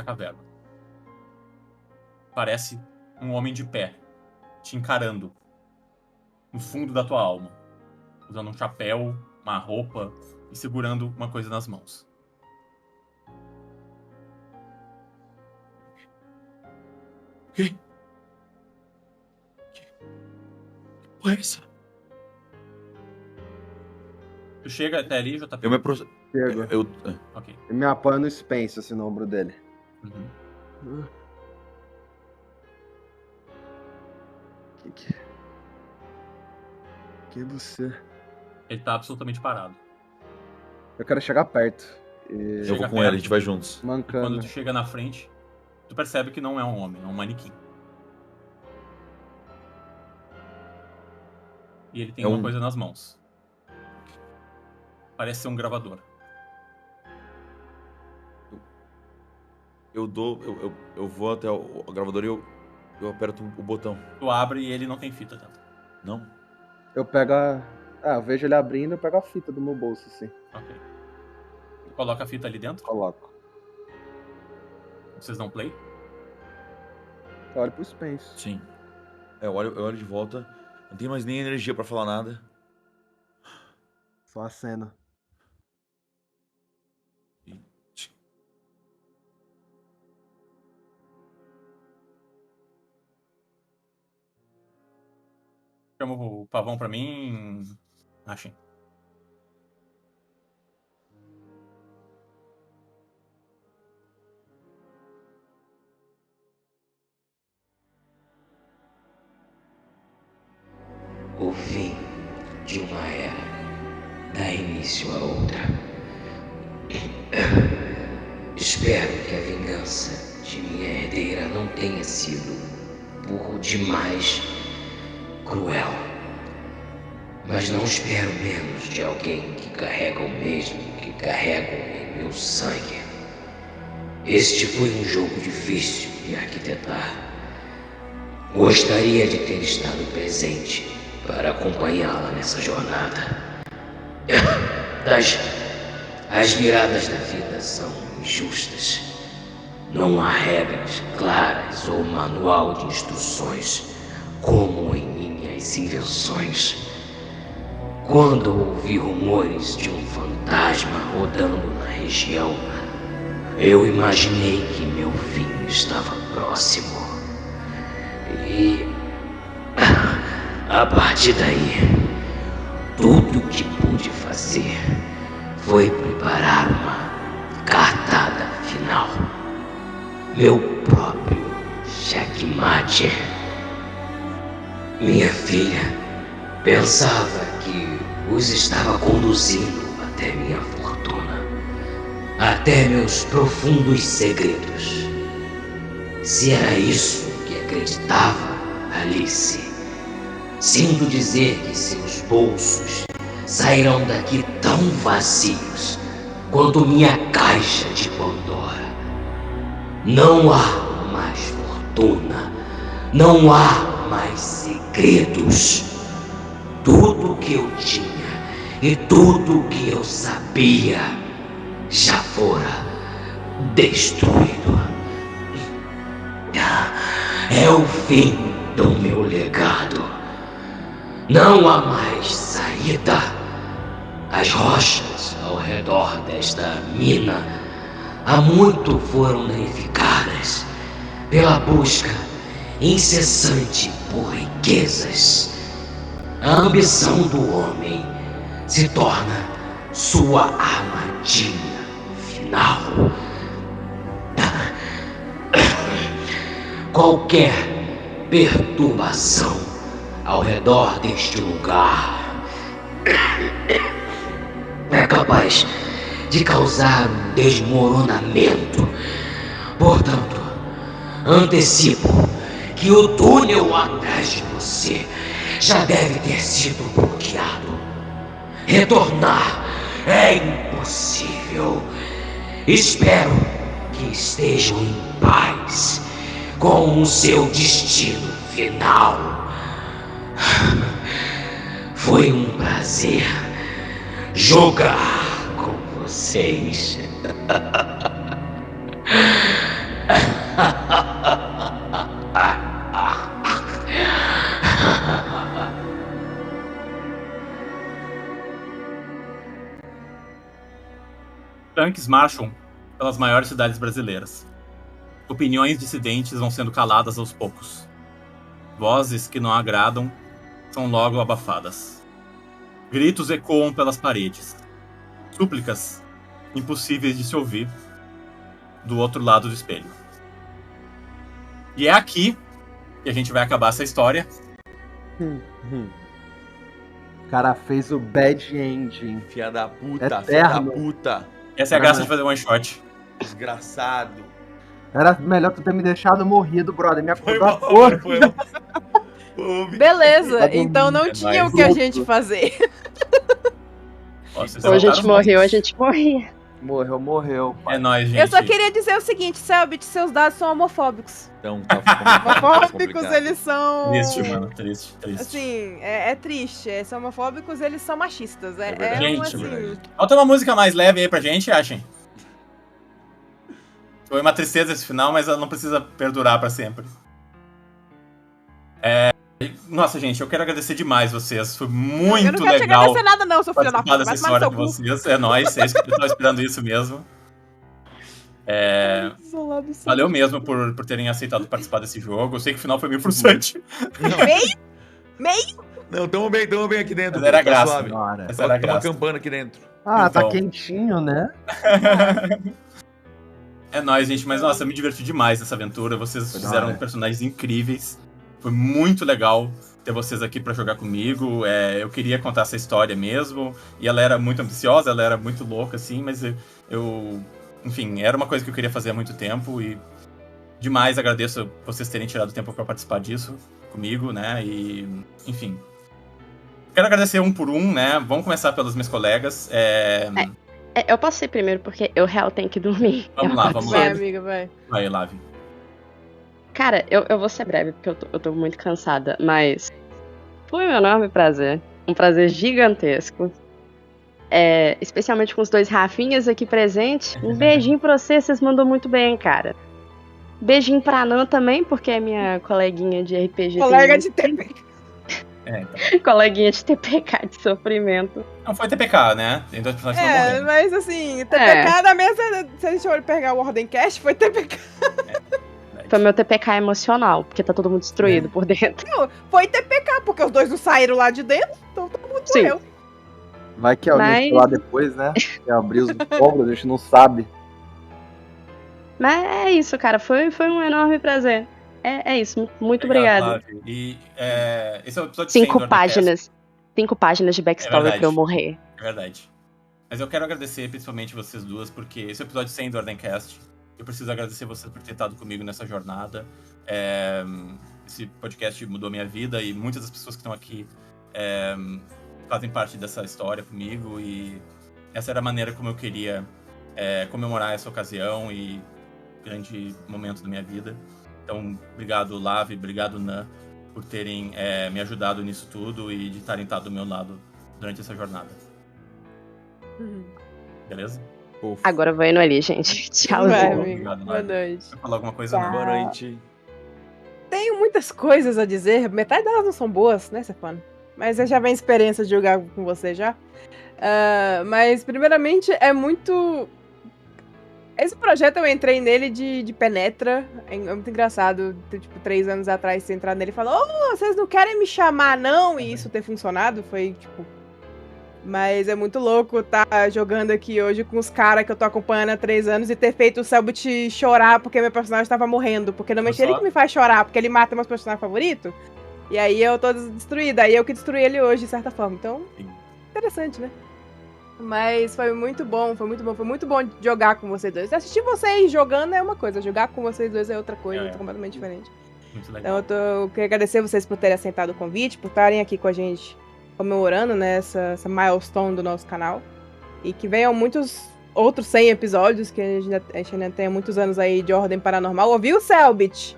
caverna. Parece um homem de pé, te encarando no fundo da tua alma, usando um chapéu, uma roupa e segurando uma coisa nas mãos. Que porra é essa? Tu chega até ali, JP? Eu me aproximo. Chego. Ok. Eu me apoio no Spence, assim, no ombro dele. Uhum. Que é você? Ele tá absolutamente parado. Eu quero chegar perto. Eu Chega vou com perto. ele, a gente vai juntos. E Mancando. quando tu chega na frente, tu percebe que não é um homem, é um manequim. E ele tem É uma um- coisa nas mãos. Parece ser um gravador. Eu vou até o gravador e eu aperto o botão. Tu abre e ele não tem fita dentro. Não? Eu pego a... eu vejo ele abrindo, eu pego a fita do meu bolso, assim. Ok. Tu coloca a fita ali dentro, Coloco. vocês dão play. Eu olho pro Spence. Sim. Eu olho de volta. Não tenho mais nem energia pra falar nada. Só a cena. Chama o pavão pra mim. Achem. O fim de uma era dá início a outra. Espero que a vingança de minha herdeira não tenha sido por demais cruel. Mas não espero menos de alguém que carrega o mesmo que carrego em meu sangue. Este foi um jogo difícil de arquitetar. Gostaria de ter estado presente para acompanhá-la nessa jornada. As viradas da vida são injustas. Não há regras claras ou manual de instruções, como em minhas invenções. Quando ouvi rumores de um fantasma rodando na região, eu imaginei que meu fim estava próximo. E a partir daí, tudo o que pude fazer foi preparar uma cartada final. Meu próprio checkmate. Minha filha pensava que os estava conduzindo até minha fortuna, até meus profundos segredos. Se era isso que acreditava, Alice, sinto dizer que seus bolsos sairão daqui tão vazios quanto minha caixa de Pandora. Não há mais fortuna, não há mais segredos. Tudo que eu tinha e tudo que eu sabia já fora destruído. É o fim do meu legado. Não há mais saída. As rochas ao redor desta mina há muito foram danificadas pela busca incessante por riquezas. A ambição do homem se torna sua armadilha final. Qualquer perturbação ao redor deste lugar é capaz de causar um desmoronamento. Portanto, antecipo que o túnel atrás de você já deve ter sido bloqueado. Retornar é impossível. Espero que estejam em paz com o seu destino final. Foi um prazer jogar com vocês. Tanques marcham pelas maiores cidades brasileiras. Opiniões dissidentes vão sendo caladas aos poucos. Vozes que não agradam são logo abafadas. Gritos ecoam pelas paredes. Súplicas impossíveis de se ouvir do outro lado do espelho. E é aqui que a gente vai acabar essa história. O cara fez o bad ending. Filha da puta, Eterno. filha da puta. Essa é a graça de fazer one shot. Desgraçado. Era melhor tu ter me deixado morrido, brother. Me Foi acordou mal, porra. foi mal. Ô, Beleza, Tá bom. então não É tinha nóis. o que a gente fazer. Ó, vocês Ou a gente voltaram morreu, nós. a gente morria. Morreu. É nóis, gente. Eu só queria dizer o seguinte, Selbit, seus dados são homofóbicos. Então, tá complicado. Homofóbicos, eles são... Triste, mano. Triste. Assim, é triste. São homofóbicos, eles são machistas. É verdade. um, Gente, assim... Bota uma música mais leve aí pra gente, achem. Foi uma tristeza esse final, mas ela não precisa perdurar pra sempre. Nossa, gente, eu quero agradecer demais vocês. Foi muito eu não quero te legal agradecer nada não, seu filho da participar puta. dessa Vai tomar história no de seu cu. vocês. É nóis, eu tava esperando isso mesmo. Valeu mesmo por terem aceitado participar desse jogo. Eu sei que o final foi meio frustrante. Meio? Não, tamo bem aqui dentro. Mas era tá graça. suave. Bora. Essa era a Tamo graça. acampando aqui dentro. Ah, Então. tá quentinho, né? É nóis, gente. Mas, nossa, eu me diverti demais nessa aventura. Vocês Foi da fizeram hora. personagens incríveis. Foi muito legal ter vocês aqui pra jogar comigo. Eu queria contar essa história mesmo. E ela era muito ambiciosa, ela era muito louca, assim. Mas eu... Enfim, era uma coisa que eu queria fazer há muito tempo. E demais agradeço vocês terem tirado tempo pra participar disso comigo, né? E... Enfim... Quero agradecer um por um, né? Vamos começar pelos meus colegas. Eu posso ir primeiro porque eu real tenho que dormir. Vamos lá, vamos lá. Vai, amiga, vai. Vai, Lavi. Cara, eu vou ser breve porque eu tô muito cansada, mas foi um enorme prazer. Um prazer gigantesco. Especialmente com os dois Rafinhas aqui presentes. Um beijinho pra vocês mandou muito bem, cara. Beijinho pra Nan também, porque é minha coleguinha de RPG. Colega de TPK. Então. Coleguinha de TPK de sofrimento. Não foi TPK, né? Tem dois personagens que não morreram. Mas assim, TPK da mesa, se a gente for pegar o Ordem Cast, foi TPK. Foi meu TPK emocional, porque tá todo mundo destruído por dentro. Não, foi TPK, porque os dois não saíram lá de dentro, então todo mundo Sim. morreu. Vai que alguém foi lá depois, né? Que abriu os ombros, a gente não sabe. Mas é isso, cara. Foi um enorme prazer. É isso. Muito obrigada. Lavi. E esse é o episódio 100 do 5 Ordem páginas. 5 páginas de backstory verdade. pra eu morrer. É verdade. Mas eu quero agradecer principalmente vocês duas, porque esse é o episódio 100 do Ordencast. Eu preciso agradecer vocês por ter estado comigo nessa jornada. Esse podcast mudou minha vida e muitas das pessoas que estão aqui fazem parte dessa história comigo. E essa era a maneira como eu queria comemorar essa ocasião e grande momento da minha vida. Então, obrigado, Lavi, obrigado, Nan, por terem me ajudado nisso tudo e de estarem estado do meu lado durante essa jornada. Beleza? Agora eu vou indo ali, gente. Tchau. Vai, Obrigado, amigo. Lavi. Boa noite. Quer falar alguma coisa? Não? Boa noite. Tenho muitas coisas a dizer, metade delas não são boas, né, Stefano? Mas eu já venho experiência de jogar com você já. Mas, primeiramente, é muito... Esse projeto eu entrei nele de penetra. É muito engraçado, tipo, 3 anos atrás, você entrar nele e falar: vocês não querem me chamar, não? E isso ter funcionado foi, tipo, Mas é muito louco estar jogando aqui hoje com os caras que eu tô acompanhando há 3 anos e ter feito o Selbit chorar porque meu personagem tava morrendo. Porque normalmente ele que me faz chorar, porque ele mata meus personagens favoritos. E aí eu tô destruída. Aí eu que destruí ele hoje, de certa forma. Então, interessante, né? Mas foi muito bom. Foi muito bom jogar com vocês dois. Assistir vocês jogando é uma coisa, jogar com vocês dois é outra coisa, completamente diferente. Muito legal. Então eu queria agradecer vocês por terem aceitado o convite, por estarem aqui com a gente comemorando, né, essa milestone do nosso canal. E que venham muitos outros 100 episódios, que a gente ainda tem muitos anos aí de Ordem Paranormal. Ouviu, Selbit?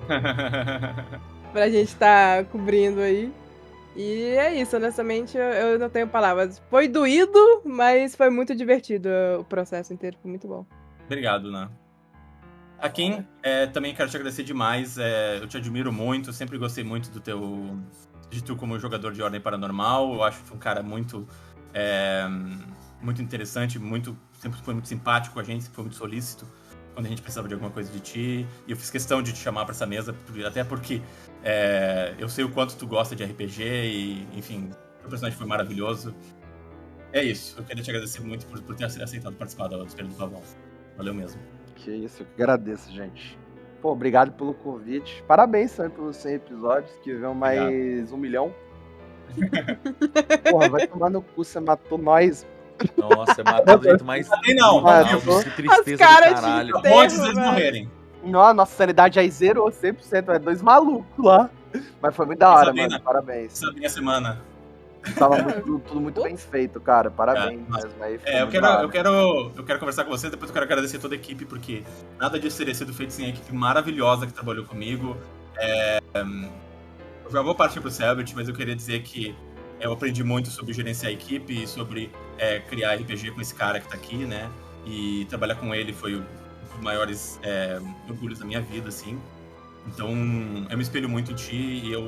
Pra gente estar cobrindo aí. E é isso, honestamente, eu não tenho palavras. Foi doído, mas foi muito divertido o processo inteiro, foi muito bom. Obrigado, Ná. Akin, também quero te agradecer demais. Eu te admiro muito, sempre gostei muito de tu como jogador de Ordem Paranormal. Eu acho que um cara muito interessante, sempre foi muito simpático com a gente, sempre foi muito solícito quando a gente precisava de alguma coisa de ti. E eu fiz questão de te chamar pra essa mesa, até porque eu sei o quanto tu gosta de RPG e, enfim, o personagem foi maravilhoso. É isso, eu queria te agradecer muito por ter aceitado participar do Espelho do Pavão. Valeu mesmo. Que isso, eu que agradeço, gente. Pô, obrigado pelo convite. Parabéns, Sam, pelos 100 episódios, que vem mais 1 milhão. Porra, vai tomar no cu, você matou nós. Nossa, matou do jeito mais... Não, que tristeza do caralho. Antes deles morrerem. Nossa sanidade aí zerou 100%, 2 malucos lá. Mas foi muito da hora, mano, parabéns. Sabia a semana. Tava tudo muito bem feito, cara, parabéns. Eu quero conversar com você, depois eu quero agradecer toda a equipe, porque nada disso teria sido feito sem a equipe maravilhosa que trabalhou comigo. Eu já vou partir pro Selbit, mas eu queria dizer que eu aprendi muito sobre gerenciar a equipe, sobre criar RPG com esse cara que tá aqui, né? E trabalhar com ele foi um dos maiores orgulhos da minha vida, assim. Então, eu me espelho muito em ti e eu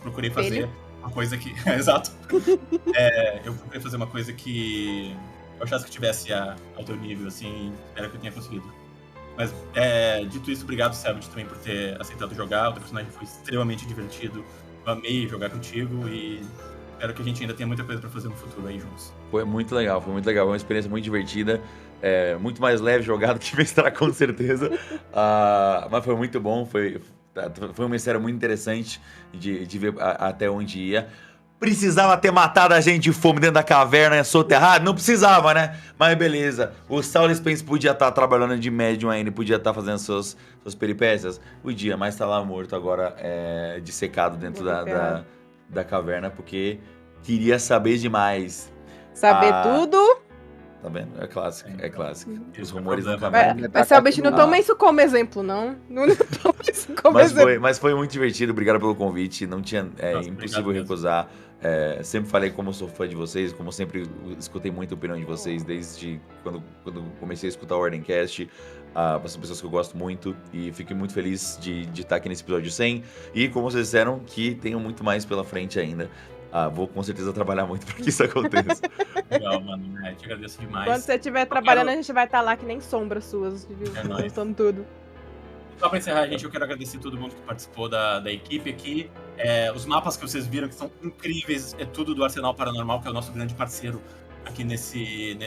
procurei fazer uma coisa que... Exato. Eu procurei fazer uma coisa que eu achasse que tivesse ao teu nível, assim, espero que eu tenha conseguido. Mas, dito isso, obrigado, Selbit, também por ter aceitado jogar. O teu personagem foi extremamente divertido. Eu amei jogar contigo e espero que a gente ainda tenha muita coisa pra fazer no futuro aí juntos. Foi muito legal, foi uma experiência muito divertida. Muito mais leve jogar do que mestrar, com certeza. Mas foi muito bom, foi um mistério muito interessante de ver até onde ia. Precisava ter matado a gente de fome dentro da caverna soterrado? Não precisava, né? Mas beleza. O Saul Spence podia estar trabalhando de médium ainda, podia estar fazendo suas peripécias. Podia, mas tá lá morto agora, dissecado dentro da caverna, porque queria saber demais. Saber tudo... Tá vendo? É clássico. Os rumores não nunca Mas Selbit, não toma isso como exemplo, não. Não toma isso como exemplo. Mas foi muito divertido, obrigado pelo convite. Não tinha. Nossa, impossível recusar. Sempre falei como eu sou fã de vocês, como sempre escutei muito a opinião de vocês, desde quando comecei a escutar o Ordencast. São pessoas que eu gosto muito e fico muito feliz de estar aqui nesse episódio 100. E como vocês disseram, que tenham muito mais pela frente ainda. Vou com certeza trabalhar muito para que isso aconteça. Legal, mano. Te agradeço demais. Quando você estiver trabalhando, a gente vai estar lá que nem sombras suas, gostando tudo. Só pra encerrar, gente, eu quero agradecer todo mundo que participou da equipe aqui. Os mapas que vocês viram, que são incríveis, é tudo do Arsenal Paranormal, que é o nosso grande parceiro aqui nesse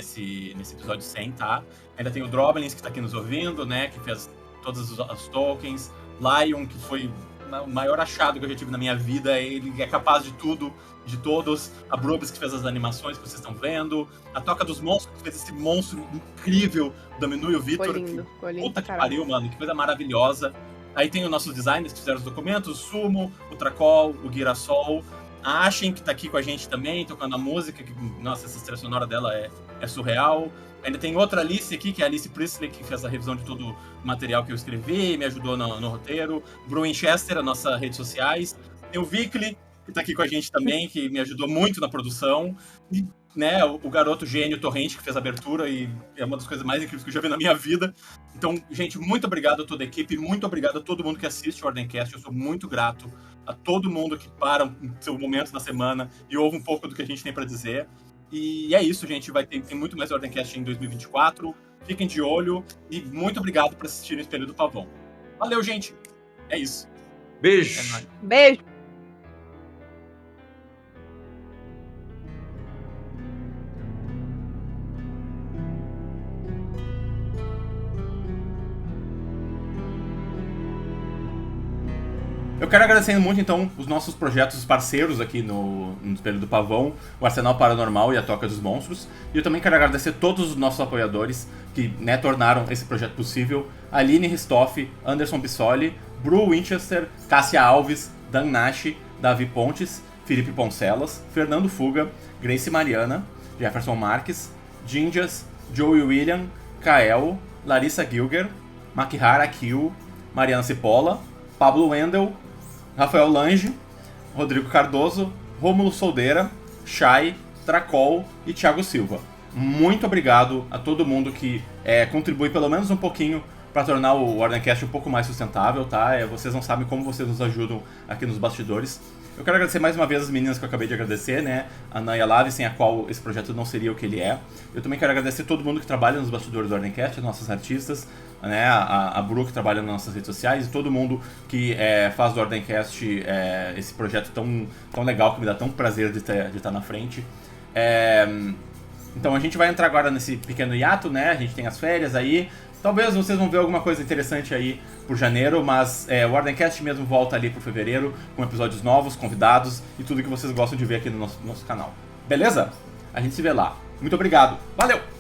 episódio 100, tá? Ainda tem o Droblins, que tá aqui nos ouvindo, né? Que fez todos os tokens. Lion, que foi o maior achado que eu já tive na minha vida. Ele é capaz de tudo, de todos. A Brubis, que fez as animações que vocês estão vendo. A Toca dos Monstros, que fez esse monstro incrível do Menu e o Vitor. Ficou lindo. Puta que pariu, mano. Que coisa maravilhosa. Aí tem os nossos designers que fizeram os documentos, o Sumo, o Tracol, o Girasol. A Ashen, que tá aqui com a gente também, tocando a música. Nossa, essa trilha sonora dela é surreal. Ainda tem outra Alice aqui, que é a Alice Priestley, que fez a revisão de todo o material que eu escrevi, me ajudou no roteiro. Bruin Winchester, as nossas redes sociais. Tem o Vickley, que tá aqui com a gente também, que me ajudou muito na produção. E, né, o garoto gênio Torrente, que fez a abertura, e é uma das coisas mais incríveis que eu já vi na minha vida. Então, gente, muito obrigado a toda a equipe, muito obrigado a todo mundo que assiste o Ordencast. Eu sou muito grato a todo mundo que para em seu momento na semana e ouve um pouco do que a gente tem pra dizer. E é isso, gente. Tem muito mais Ordencast em 2024. Fiquem de olho. E muito obrigado por assistirem o Espelho do Pavão. Valeu, gente. É isso. Beijo. Beijo. quero agradecer muito, então, os nossos projetos parceiros aqui no Espelho do Pavão, o Arsenal Paranormal e a Toca dos Monstros. E eu também quero agradecer todos os nossos apoiadores que, né, tornaram esse projeto possível. Aline Ristoff, Anderson Bissoli, Bru Winchester, Cássia Alves, Dan Nash, Davi Pontes, Felipe Poncelas, Fernando Fuga, Grace Mariana, Jefferson Marques, Ginjas, Joey William, Kael, Larissa Gilger, Makihara Kiel, Mariana Cipolla, Pablo Wendel, Rafael Lange, Rodrigo Cardoso, Rômulo Soldeira, Chay, Tracol e Thiago Silva. Muito obrigado a todo mundo que contribui pelo menos um pouquinho para tornar o Ordencast um pouco mais sustentável, tá? Vocês não sabem como vocês nos ajudam aqui nos bastidores. Eu quero agradecer mais uma vez as meninas que eu acabei de agradecer, né? A Ana e a Lave, sem a qual esse projeto não seria o que ele é. Eu também quero agradecer todo mundo que trabalha nos bastidores do Ordencast, as nossas artistas, né? A Bru, que trabalha nas nossas redes sociais, e todo mundo que faz do Ordencast esse projeto tão legal, que me dá tão prazer de estar na frente. Então a gente vai entrar agora nesse pequeno hiato, né? A gente tem as férias aí. Talvez vocês vão ver alguma coisa interessante aí por janeiro, mas o Ordencast mesmo volta ali por fevereiro, com episódios novos, convidados e tudo que vocês gostam de ver aqui no nosso canal. Beleza? A gente se vê lá. Muito obrigado. Valeu!